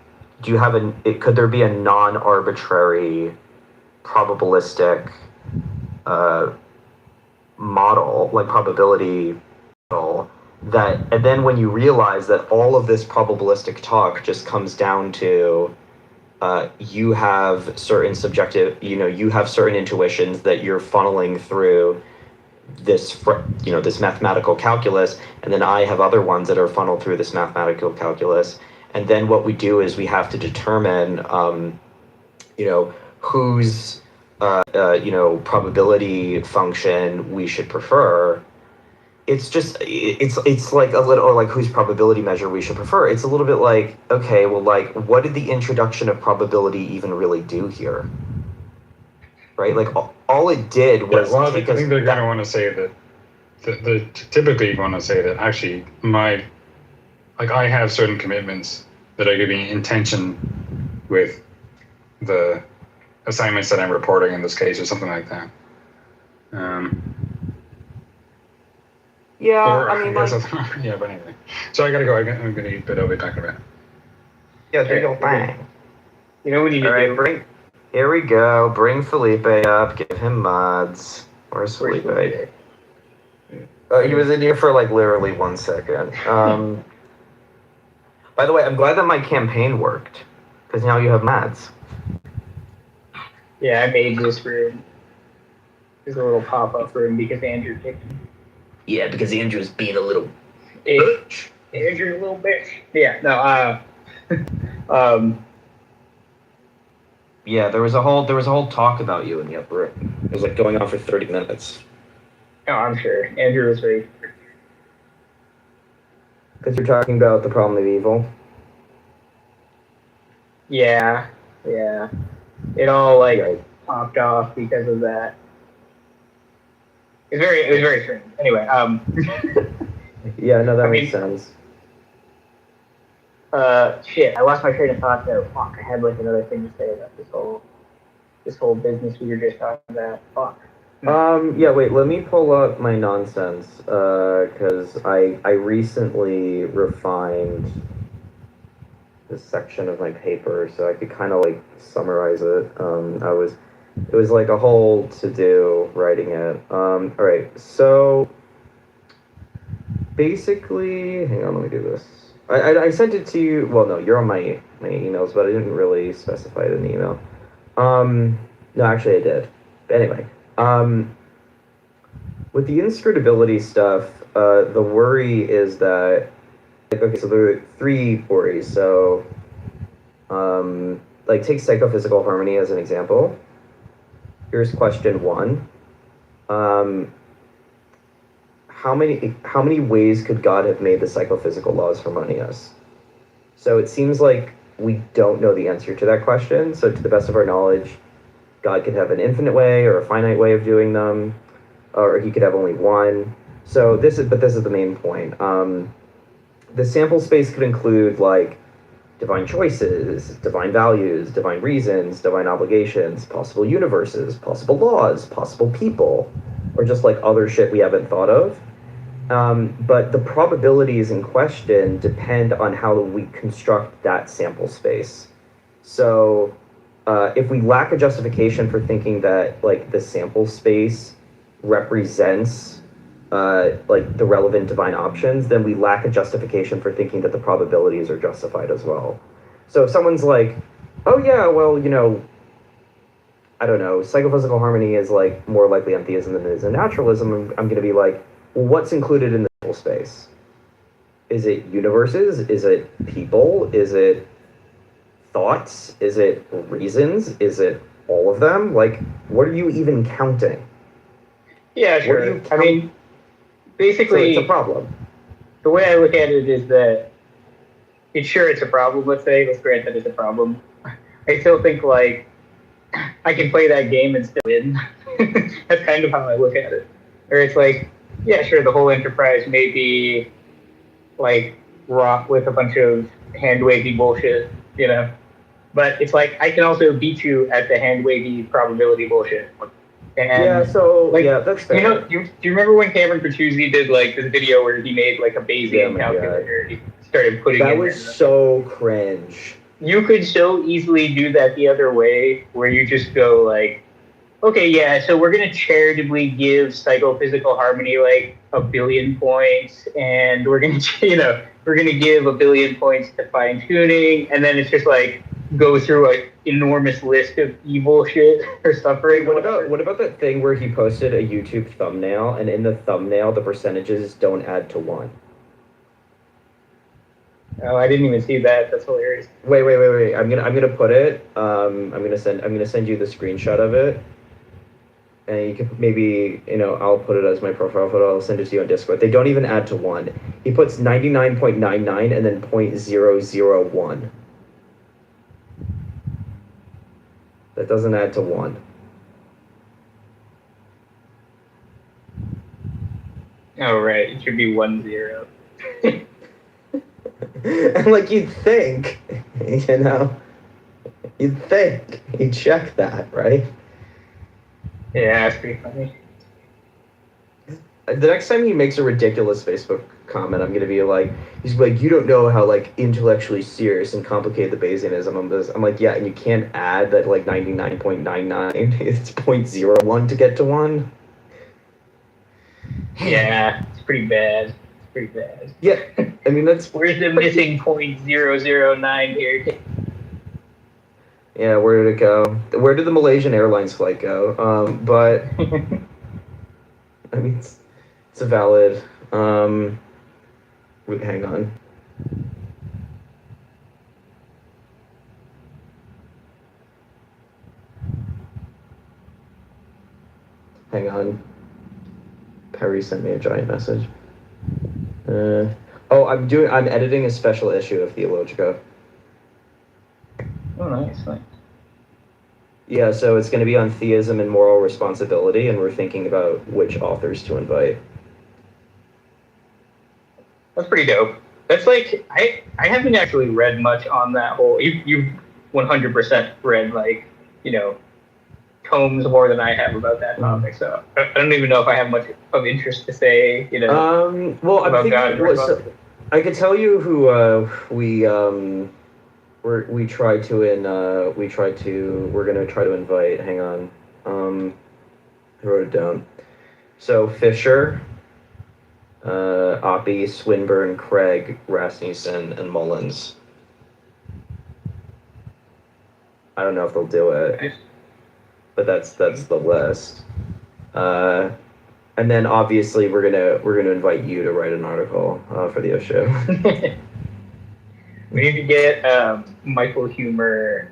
do you have could there be a non-arbitrary probabilistic model, like probability model, and then when you realize that all of this probabilistic talk just comes down to you have certain subjective, you have certain intuitions that you're funneling through this mathematical calculus, and then I have other ones that are funneled through this mathematical calculus, and then what we do is we have to determine whose probability function we should prefer. It's like a little, or like whose probability measure we should prefer. It's a little bit like, okay, well, like, what did the introduction of probability even really do here? Right? Like, all it did was I think they're going to want to say that, typically want to say that actually I have certain commitments that are going to be in tension with the assignments that I'm reporting in this case, or something like that. Yeah, but anyway. So I gotta go. I'm gonna eat, but I'll be back in a minute. Yeah, do your thing. You know what you need to do? Here we go. Bring Felipe up. Give him mods. Where's Felipe? He was in here for like literally 1 second. By the way, I'm glad that my campaign worked, because now you have mods. Yeah, I made this room. There's a little pop-up room because Andrew kicked me. Yeah, because Andrew's being a little bitch. Andrew, a little bitch. Yeah, no, yeah, there was a whole talk about you in the upper room. It was like going on for 30 minutes. Oh, I'm sure. Andrew was very. Because you're talking about the problem of evil. Yeah. It all like popped off because of that. It was very strange. Anyway, Yeah, no, that makes sense. Shit, I lost my train of thought there. Fuck, I had like another thing to say about this whole business we were just talking about. Fuck. Yeah, wait, let me pull up my nonsense, because I recently refined this section of my paper, so I could kind of like summarize it. It was like a whole to-do writing it. All right, so basically, hang on, let me do this. I sent it to you. Well, no, you're on my emails, but I didn't really specify it in the email. No, actually, I did. But anyway, with the inscrutability stuff, the worry is that, okay, so there are three worries. So, like, take psychophysical harmony as an example. Here's question one. How many ways could God have made the psychophysical laws harmonious? So it seems like we don't know the answer to that question. So to the best of our knowledge, God could have an infinite way or a finite way of doing them, or he could have only one. So this is the main point. The sample space could include like divine choices, divine values, divine reasons, divine obligations, possible universes, possible laws, possible people, or just like other shit we haven't thought of. But the probabilities in question depend on how we construct that sample space. So if we lack a justification for thinking that like the sample space represents like the relevant divine options, then we lack a justification for thinking that the probabilities are justified as well. So if someone's like, oh yeah, well, you know, I don't know, psychophysical harmony is like more likely on theism than it is in naturalism, I'm going to be like, well, what's included in the sample space? Is it universes? Is it people? Is it thoughts? Is it reasons? Is it all of them? Like, what are you even counting? Yeah, sure. I mean, basically, so it's a problem. The way I look at it is that it's a problem. Let's grant that it's a problem. I still think like I can play that game and still win. That's kind of how I look at it. Or it's like, yeah, sure, the whole enterprise may be like wrought with a bunch of hand wavy bullshit, you know. But it's like I can also beat you at the hand wavy probability bullshit. And yeah, so like, yeah, that's fair. You know, do you remember when Cameron Petrucci did like this video where he made like a Bayesian calculator? He started putting that in was so cringe. You could so easily do that the other way, where you just go like, okay, yeah, so we're gonna charitably give psychophysical harmony like 1 billion points, and we're gonna, we're gonna give 1 billion points to fine tuning, and then it's just like go through an enormous list of evil shit or suffering. What about that thing where he posted a YouTube thumbnail, and in the thumbnail the percentages don't add to 1? Oh, I didn't even see that. That's hilarious. Wait. I'm gonna put it. I'm gonna send you the screenshot of it, and you can maybe I'll put it as my profile photo. I'll send it to you on Discord. They don't even add to 1. He puts 99.99 and then 0.001. That doesn't add to 1. Oh right, it should be 10. And like you'd think, he'd check that, right? Yeah, that's pretty funny. The next time he makes a ridiculous Facebook comment, I'm gonna be like, he's like, you don't know how like intellectually serious and complicated the Bayesian is. I'm like, yeah, and you can't add that like 99.99. It's 0.01 to get to 1. Yeah, it's pretty bad. Yeah, I mean that's. Where's the missing 0.009 here? Yeah, where did it go? Where did the Malaysian Airlines flight go? But I mean, it's a valid. Wait, hang on. Hang on. Perry sent me a giant message. I'm editing a special issue of Theologica. Oh, nice. Yeah, so it's going to be on theism and moral responsibility, and we're thinking about which authors to invite. That's pretty dope. That's like I haven't actually read much on that whole. You've 100% read like tomes more than I have about that topic, so I don't even know if I have much of interest to say, Well, I'm about God. thinking. So, I could tell you who we tried to we're gonna try to invite. Hang on. I wrote it down. So Fisher, Oppie, Swinburne, Craig, Rasmussen, and Mullins. I don't know if they'll do it, but that's the list. And then obviously we're gonna invite you to write an article for the O show. We need to get Michael Humer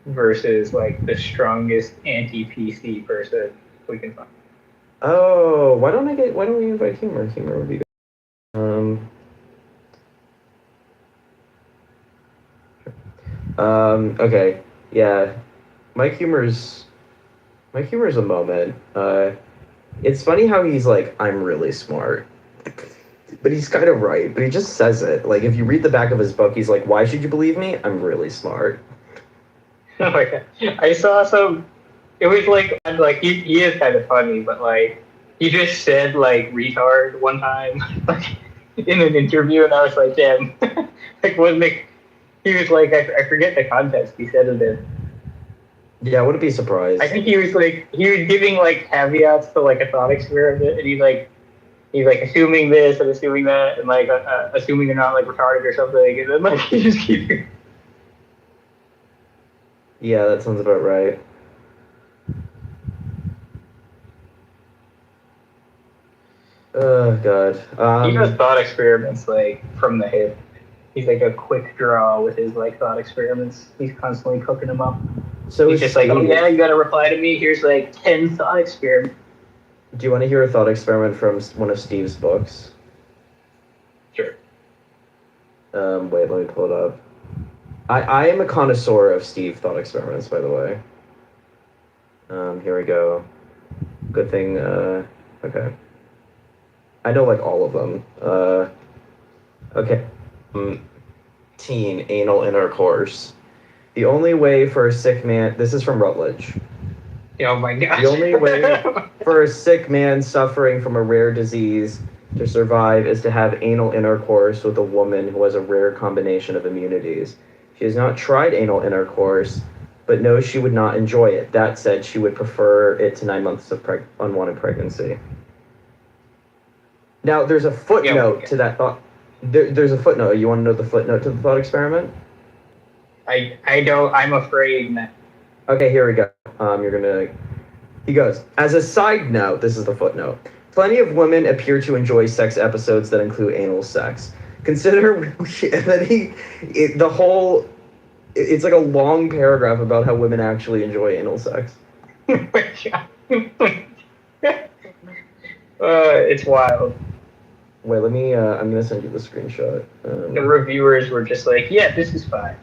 versus like the strongest anti-PC person we can find. Oh, why don't we invite Humer? Humer would be good. Okay, yeah. Mike Humer's a moment. It's funny how he's like, I'm really smart. But he's kind of right, but he just says it. Like, if you read the back of his book, he's like, why should you believe me? I'm really smart. Oh my god. I saw some, it was like he is kind of funny, but like, he just said like retard one time, like in an interview, and I was like, damn, like he was like, I forget the context he said it in. Yeah, I wouldn't be surprised. I think he was giving like caveats to like a thought experiment, and he's like assuming this and assuming that, and like assuming you're not like retarded or something, and then like he just keeps. Yeah, that sounds about right. Oh god. He does thought experiments like from the hip. He's like a quick draw with his like thought experiments. He's constantly cooking them up. So he's just like, oh yeah, you gotta reply to me. Here's like 10 thought experiments. Do you want to hear a thought experiment from one of Steve's books? Sure. Wait, let me pull it up. I am a connoisseur of Steve thought experiments, by the way. Here we go. Good thing, okay. I know like all of them. Okay. Teen anal intercourse. The only way for a sick man, this is from Rutledge. Oh my gosh. The only way for a sick man suffering from a rare disease to survive is to have anal intercourse with a woman who has a rare combination of immunities. She has not tried anal intercourse, but knows she would not enjoy it. That said, she would prefer it to 9 months of unwanted pregnancy. Now, there's a footnote to that thought. There's a footnote. You want to know the footnote to the thought experiment? I don't. I'm afraid. Okay, here we go. He goes, as a side note, this is the footnote. Plenty of women appear to enjoy sex episodes that include anal sex. Consider that it's like a long paragraph about how women actually enjoy anal sex. It's wild. Wait, let me, I'm going to send you the screenshot. The reviewers were just like, yeah, this is fine.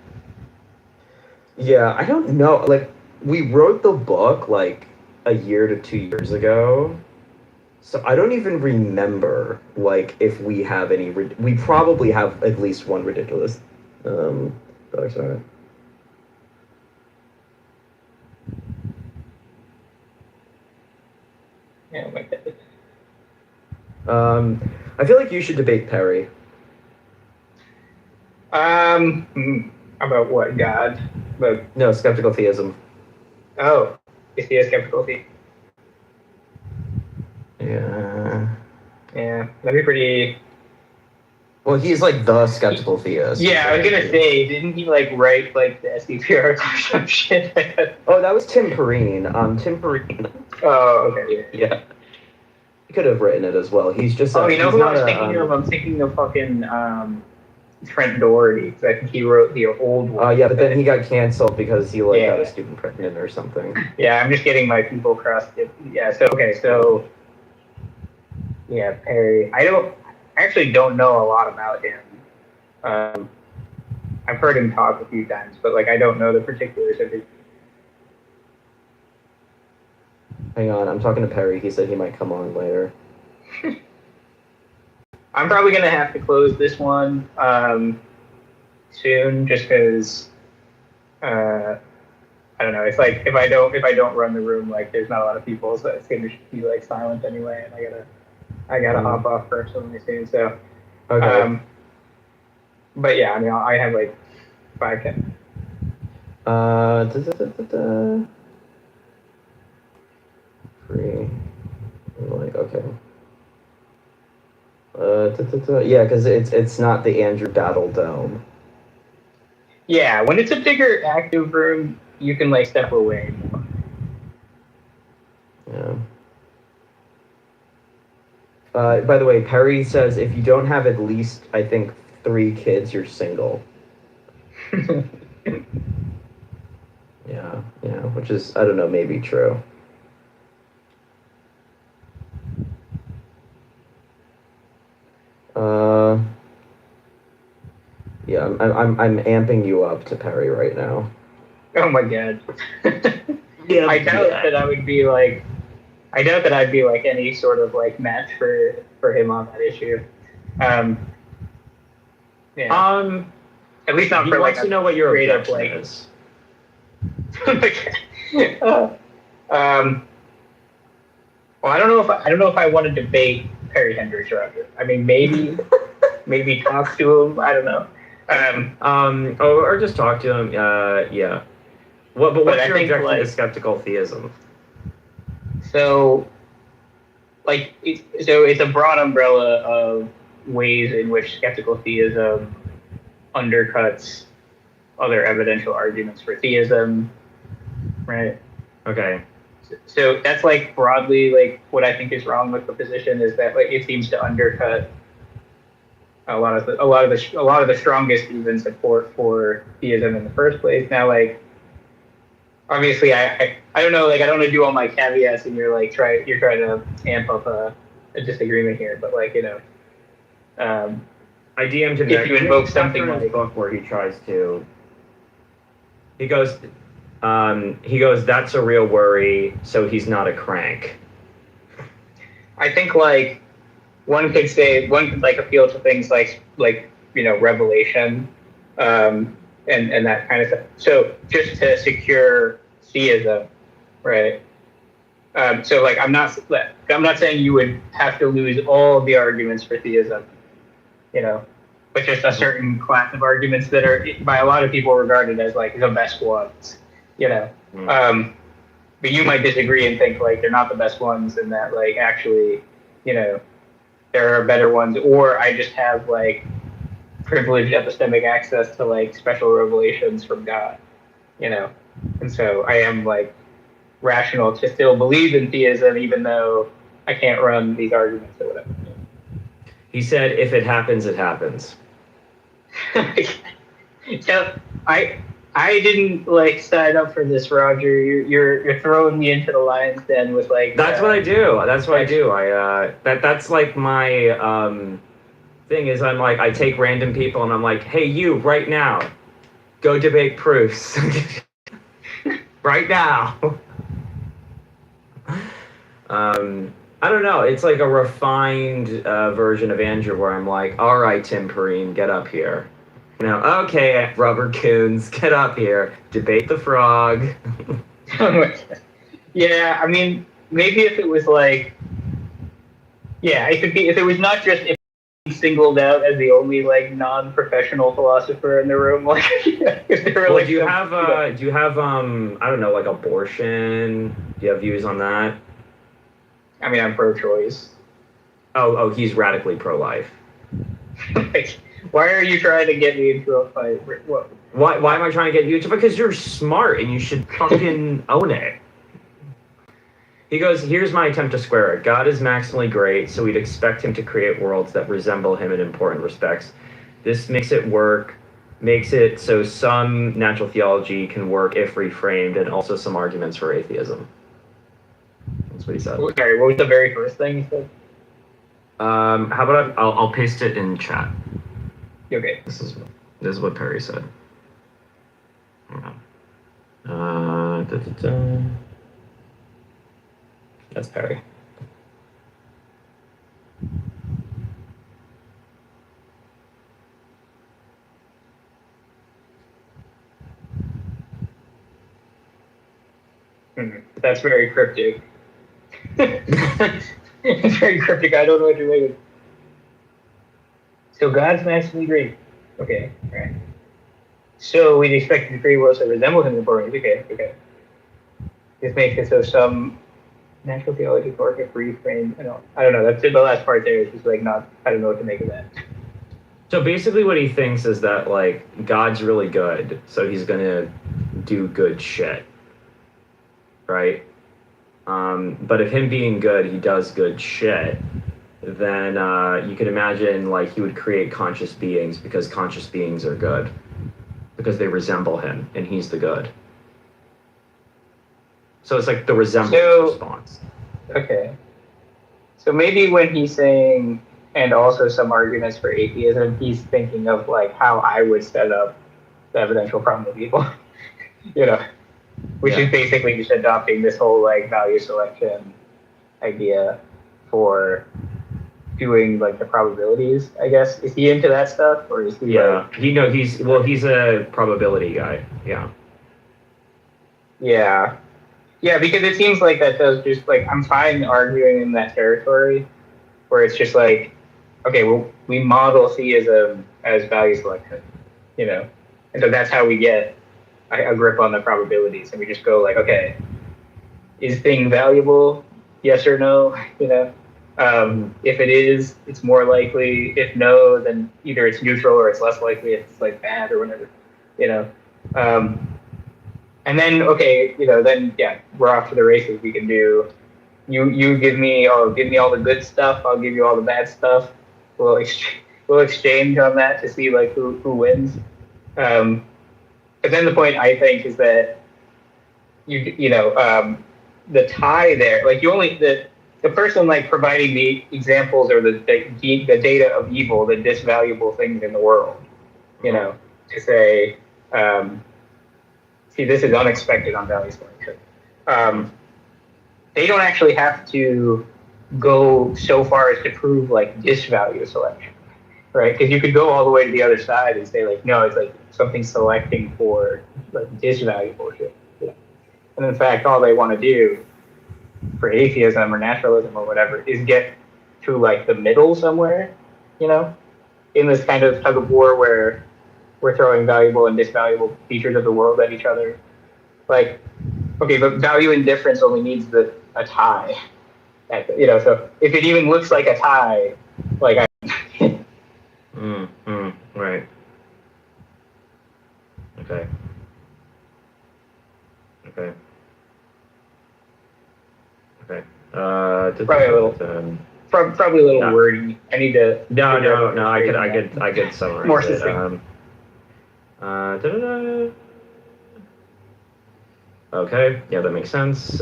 Yeah, I don't know. Like, we wrote the book like a year to 2 years ago. So I don't even remember, like, if we have any, we probably have at least one ridiculous, sorry. Yeah, my God. I feel like you should debate Perry. About what, God? No, skeptical theism. Oh, is he a skeptical theist? Yeah. Yeah, that'd be pretty. Well, he's like the skeptical theist. Yeah, I was gonna say, didn't he like write like the SDPR or some shit? Oh, that was Tim Perrine. Tim Perrine. Oh, okay. Yeah. He could have written it as well. He's just. Oh, you know who I was thinking of? I'm thinking of fucking Trent Doherty, because I think he wrote the old one. Oh, yeah, but then he got canceled because he got a student pregnant or something. Yeah, I'm just getting my people crossed. Yeah, so yeah, Perry. I actually don't know a lot about him. I've heard him talk a few times, but like I don't know the particulars of his. Hang on, I'm talking to Perry. He said he might come on later. I'm probably gonna have to close this one soon, just because I don't know. It's like if I don't run the room, like there's not a lot of people, so it's gonna be like silent anyway, and I gotta hop off personally soon. So, Okay. but yeah, I mean, I have like 5K. Free. Like, okay. Yeah, because it's not the Andrew Battle Dome. Yeah, when it's a bigger active room, you can like step away more. Yeah. By the way, Perry says if you don't have at least, I think, 3 kids, you're single. Yeah, which is, I don't know, maybe true. Yeah, I'm amping you up to Perry right now. Oh my god. Yeah, I doubt that I would be like. I doubt that I'd be like any sort of like match for him on that issue. Yeah. At least not He for like wants to know what your straight up, objection like, is. well, I don't know if I want to debate Perry Hendricks Roger. I mean, maybe talk to him. I don't know. Or just talk to him. Yeah. But what's your objection to skeptical theism? So it's a broad umbrella of ways in which skeptical theism undercuts other evidential arguments for theism, right? Okay. So that's like broadly like what I think is wrong with the position is that like it seems to undercut a lot of the strongest even support for theism in the first place. Now, like obviously I don't know, like I don't want to do all my caveats and you're trying to amp up a disagreement here, but like, you know, I DM'd him if you invoke something in his like book where he tries to. He goes, that's a real worry, so he's not a crank. I think like one could like appeal to things like you know, revelation, and that kind of stuff. So just to secure theism, right? So like I'm not saying you would have to lose all of the arguments for theism, you know, but just a certain class of arguments that are by a lot of people regarded as like the best ones, you know. But you might disagree and think like they're not the best ones, and that like actually, you know, there are better ones, or I just have like privileged epistemic access to like special revelations from God, you know, and so I am like rational to still believe in theism even though I can't run these arguments or whatever. He said, "If it happens, it happens." So I didn't like sign up for this, Roger. You're throwing me into the lion's den with like. That's what I do. That's what I do. That's like my thing is I'm like I take random people and I'm like, hey, you right now, go debate proofs, right now. I don't know. It's like a refined version of Andrew where I'm like, all right, Tim Perrine, get up here. Now, okay, Rubber Coons, get up here. Debate the frog. Yeah, I mean, maybe if it was like, yeah, it could be if it was not just if he singled out as the only like non-professional philosopher in the room, like if there were Well, like. do you have I don't know, like abortion? Do you have views on that? I mean, I'm pro-choice. Oh, he's radically pro-life. Like, why are you trying to get me into a fight? What? Why am I trying to get you into? Because you're smart and you should fucking own it. He goes, here's my attempt to square it. God is maximally great, so we'd expect him to create worlds that resemble him in important respects. This makes it so some natural theology can work if reframed, and also some arguments for atheism. That's what he said. Sorry, what was the very first thing you said? How about I'll paste it in chat. Okay. This is what Perry said. Hang on. That's Perry. That's very cryptic. It's very cryptic. I don't know what you're making. So God's maximally great. Okay, all right. So we'd expect the create worlds that resemble him in ways. Okay. This makes it so some natural theology or reframe. I don't know. That's the last part there is just like not. I don't know what to make of that. So basically, what he thinks is that like God's really good, so he's gonna do good shit, right? But if him being good, he does good shit, then you could imagine like he would create conscious beings because conscious beings are good, because they resemble him and he's the good. So it's like the resemblance response. Okay. So maybe when he's saying, and also some arguments for atheism, he's thinking of like how I would set up the evidential problem of evil, which is basically just adopting this whole like value selection idea for doing like the probabilities, I guess. Is he into that stuff, or is he? He's a probability guy. Yeah. Yeah, because it seems like that does just like I'm fine arguing in that territory, where it's just like, okay, well, we model theism as value selection, and so that's how we get a grip on the probabilities, and we just go like, okay, is thing valuable? Yes or no? If it is, it's more likely. If no, then either it's neutral or it's less likely. If it's like bad or whatever, And then we're off to the races. We can do. You give me all the good stuff. I'll give you all the bad stuff. We'll exchange on that to see like who wins. But then the point I think is that the tie there, like the person like providing the examples or the data of evil, the disvaluable things in the world, to say, see, this is unexpected on value selection. They don't actually have to go so far as to prove like disvalue selection, right? Because you could go all the way to the other side and say like, no, it's like something selecting for like disvaluable shit. And in fact, all they want to do for atheism or naturalism or whatever is get to like the middle somewhere, in this kind of tug of war where we're throwing valuable and disvaluable features of the world at each other. Like, okay, but value indifference only needs a tie. So if it even looks like a tie, like right. Okay. Probably a little wordy. I need to. No. I could summarize more it. succinct. Okay. Yeah, that makes sense.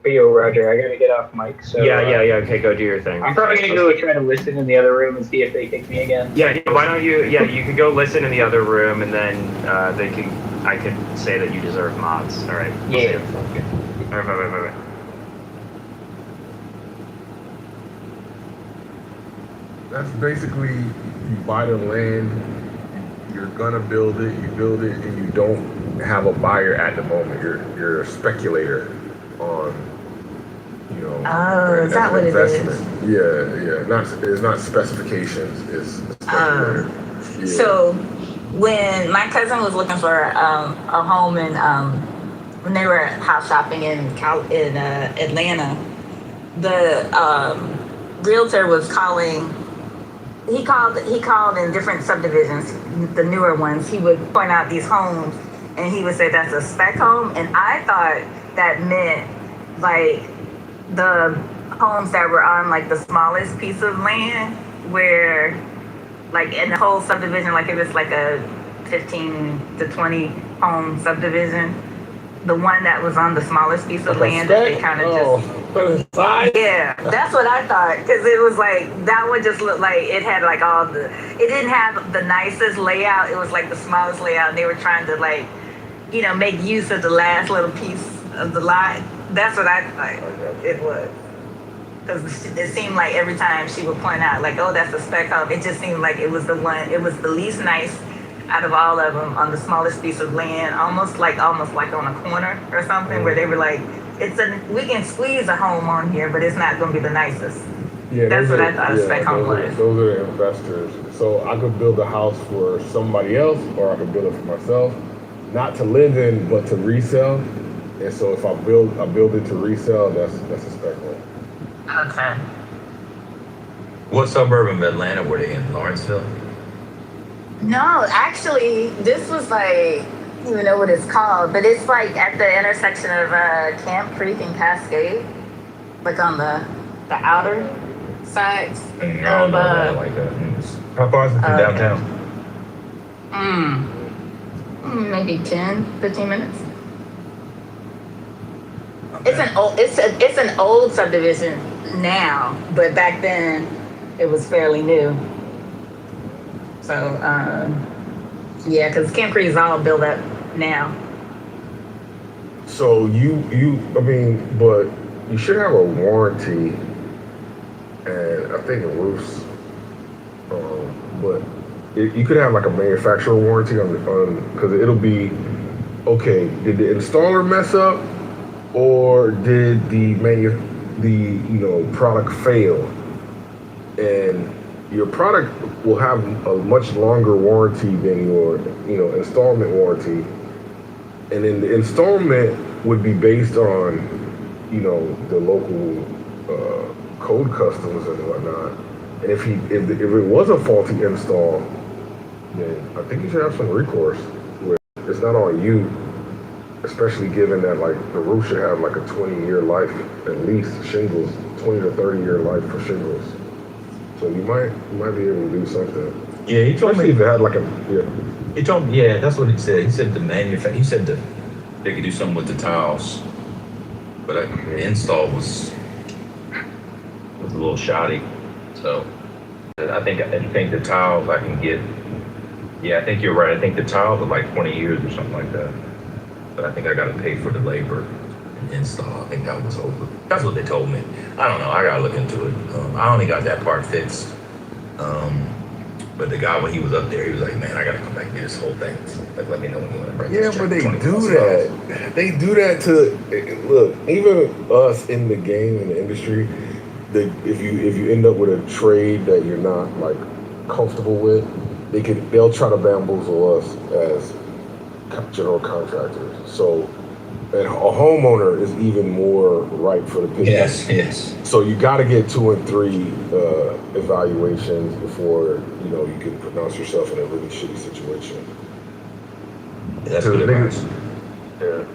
Yo, Roger, I gotta get off mic. So yeah. Okay, go do your thing. I'm probably gonna go try to listen in the other room and see if they kick me again. Yeah. Why don't you? Yeah, you can go listen in the other room, and then I could say that you deserve mods. All right. Yeah. All right. Bye. That's basically you buy the land, you're gonna build it, you build it, and you don't have a buyer at the moment. You're a speculator on, Oh, is that what it is? Yeah. It's not specifications. It's speculator. Yeah. So when my cousin was looking for a home in when they were house shopping in Atlanta, the realtor was calling. He called in different subdivisions, the newer ones. He would point out these homes, and he would say that's a spec home. And I thought that meant like the homes that were on like the smallest piece of land, where like in the whole subdivision, like if it's like a 15 to 20 home subdivision, the one that was on the smallest piece of land that they kind of just. Yeah, that's what I thought, because it was like that one just looked like it had like it didn't have the nicest layout. It was like the smallest layout, and they were trying to like, make use of the last little piece of the lot. That's what I thought it was. because it seemed like every time she would point out, like, oh, that's a spec home, it just seemed like it was the least nice out of all of them, on the smallest piece of land, almost like on a corner or something, where they were like, we can squeeze a home on here, but it's not going to be the nicest. Yeah, That's what I thought a spec home was. Those are investors. So I could build a house for somebody else, or I could build it for myself, not to live in, but to resell. And so if I build it to resell, that's a spec home. Okay. What suburb of Atlanta were they in? Lawrenceville? No, actually, this was like, I don't even know what it's called, but it's like at the intersection of Camp Creek and Cascade, like on the outer sides of like that. How far is it from downtown? Maybe 10, 15 minutes. It's an old subdivision now, but back then it was fairly new. So yeah, because Camp Creek is all built up now. So but you should have a warranty, and I think roofs, but you could have like a manufacturer warranty on because it'll be, okay, did the installer mess up, or did the product fail? And your product will have a much longer warranty than your installment warranty, and then the installment would be based on the local code customs and whatnot. And if it was a faulty install, then I think you should have some recourse where it's not on you, especially given that like the roof should have like a 20-year life at least, shingles, 20 to 30-year life for shingles. So you might be able to do something. Yeah, he told especially me if it had like He told me, yeah, that's what he said. He said he said they could do something with the tiles, but the install was a little shoddy. So I think the tiles I can get. Yeah, I think you're right. I think the tiles are like 20 years or something like that. But I think I got to pay for the labor and install. I think that was over. That's what they told me. I don't know. I got to look into it. I only got that part fixed. But the guy, when he was up there, he was like, man, I got to come back and do this whole thing. Like, let me know when you want to bring this check. But they do that. They do that to, look, even us in the game, in the industry, if you end up with a trade that you're not like comfortable with, they'll try to bamboozle us as general contractors. So, and a homeowner is even more ripe for the picking. Yes. So you got to get 2 and 3 evaluations before you can pronounce yourself in a really shitty situation. That's good advice. Yeah.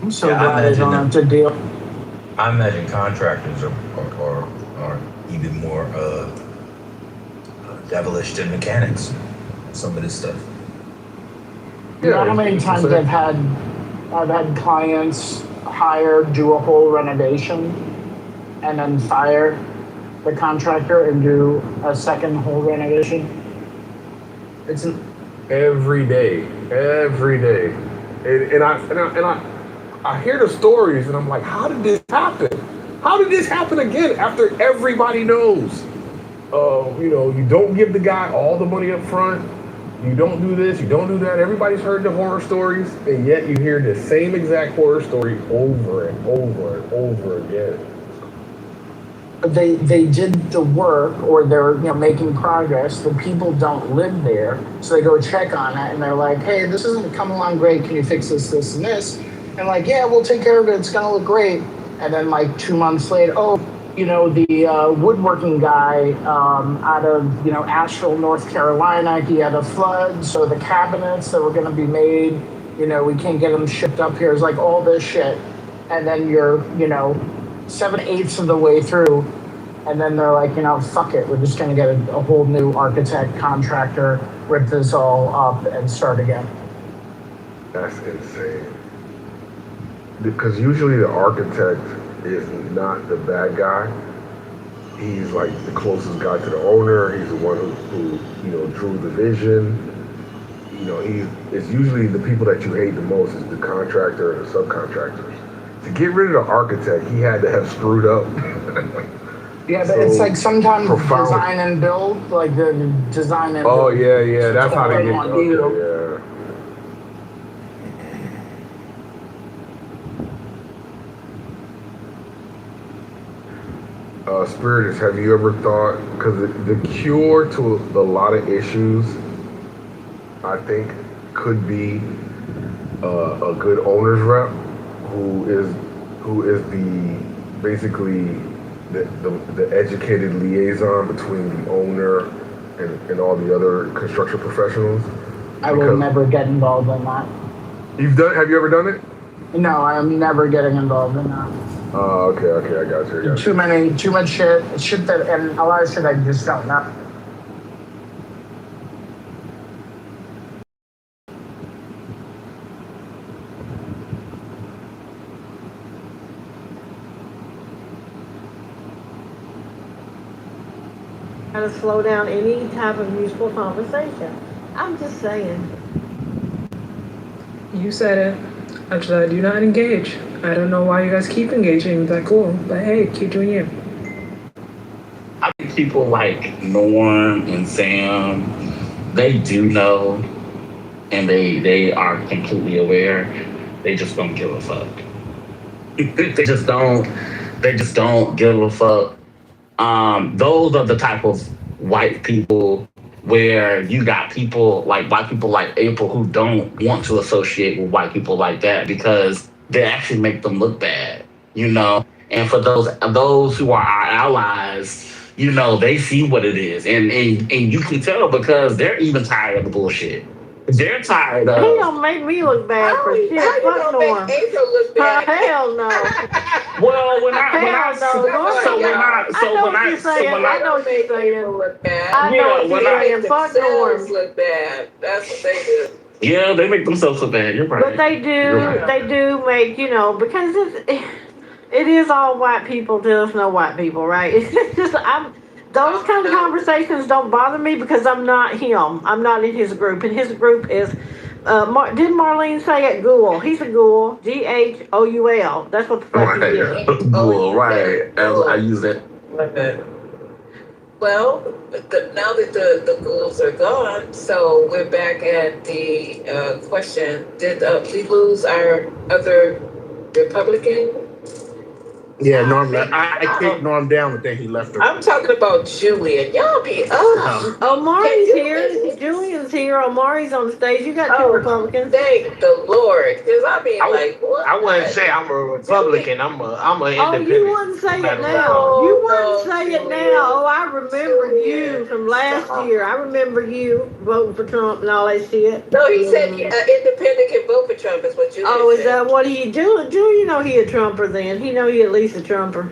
I'm so glad I don't have to deal. I imagine contractors are even more devilish than mechanics. Some of this stuff. You know how many times I've had clients do a whole renovation and then fire the contractor and do a second whole renovation? It's every day. And I hear the stories and I'm like, how did this happen? How did this happen again after everybody knows? You don't give the guy all the money up front. You don't do this, you don't do that. Everybody's heard the horror stories, and yet you hear the same exact horror story over and over and over again. They did the work, or they're making progress. The people don't live there, so they go check on it, and they're like, "Hey, this isn't coming along great. Can you fix this, this, and this?" And like, "Yeah, we'll take care of it. It's gonna look great." And then like 2 months later, the woodworking guy out of Asheville, North Carolina, he had a flood, so the cabinets that were going to be made, we can't get them shipped up here. It's like all this shit, and then you're 7/8 of the way through, and then they're like, fuck it, we're just going to get a whole new architect contractor, rip this all up, and start again. That's insane. Because usually the architect is not the bad guy. He's like the closest guy to the owner. He's the one who drew the vision. It's usually the people that you hate the most is the contractor and the subcontractors. to get rid of the architect, he had to have screwed up. Yeah, but So it's like sometimes profound. design and build, like the design and Oh build. yeah, that's how they get. on you. Okay, yeah. Spiritus, have you ever thought? Because the cure to a lot of issues, I think, could be a good owner's rep, who is the basically the educated liaison between the owner and all the other construction professionals. I will never get involved in that. Have you ever done it? No, I am never getting involved in that. Oh, okay, I got you. Too much shit that, and a lot of shit I just don't know. How to slow down any type of useful conversation. I'm just saying. You said it. I do not engage. I don't know why you guys keep engaging. That cool, but hey, keep doing you. I think people like Norm and Sam, they do know, and they are completely aware. They just don't give a fuck. They just don't give a fuck. Those are the type of white people where you got people like white people like April who don't want to associate with white people like that because they actually make them look bad, you know? And for those who are our allies, you know, they see what it is. And you can tell because they're even tired of the bullshit. They're tired of. He don't make me look bad for shit. Fuck Norm. April look bad. Hell no. Well, when I know what you're saying. Fuck Norm. Look bad. That's what they do. Yeah, they make themselves look bad. You're right. But they do make, you know, because it is all white people till there's no white people, right? It's just those kind of conversations don't bother me because I'm not him. I'm not in his group, and his group is. Did Marlene say it? Ghoul. He's a ghoul. GHOUL. That's what the fuck he is. Ghoul, right? I use that. Well, now that the ghouls are gone, so we're back at the question: did we lose our other Republican? Yeah, Norm. I kicked Norm down, but then he left her. I'm talking about Julian. Y'all be Omari's here. Julian's here. Omari's on the stage. You got two Republicans. Thank the Lord, because I mean, what? I wouldn't say I'm a Republican. I'm an independent. Oh, you wouldn't say it now. You wouldn't say it now. Oh, I remember you from last year. I remember you voting for Trump and all that shit. No, he said independent can vote for Trump. Is what Julian said. Oh, is that what he do? Julian know he a Trumper then. He know he at least a Trumper.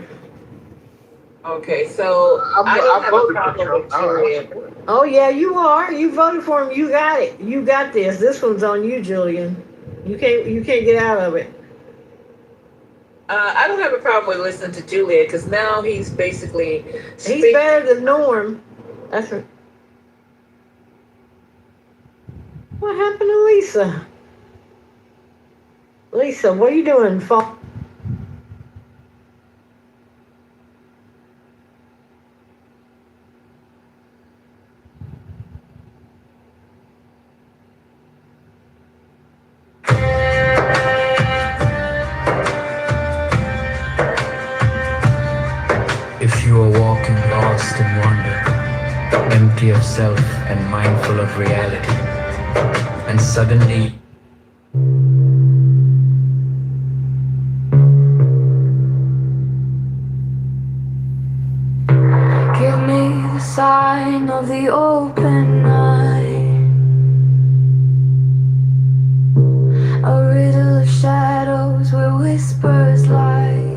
Okay, so I don't have a problem with Julian. Oh yeah, you are. You voted for him. You got it. You got this. This one's on you, Julian. You can't get out of it. I don't have a problem with listening to Julian because now he's basically he's better than Norm. That's right. What happened to Lisa? Lisa, what are you doing? If you are walking lost in wonder, empty of self and mindful of reality, and suddenly give me the sign of the open eye, a riddle of shadows where whispers lie.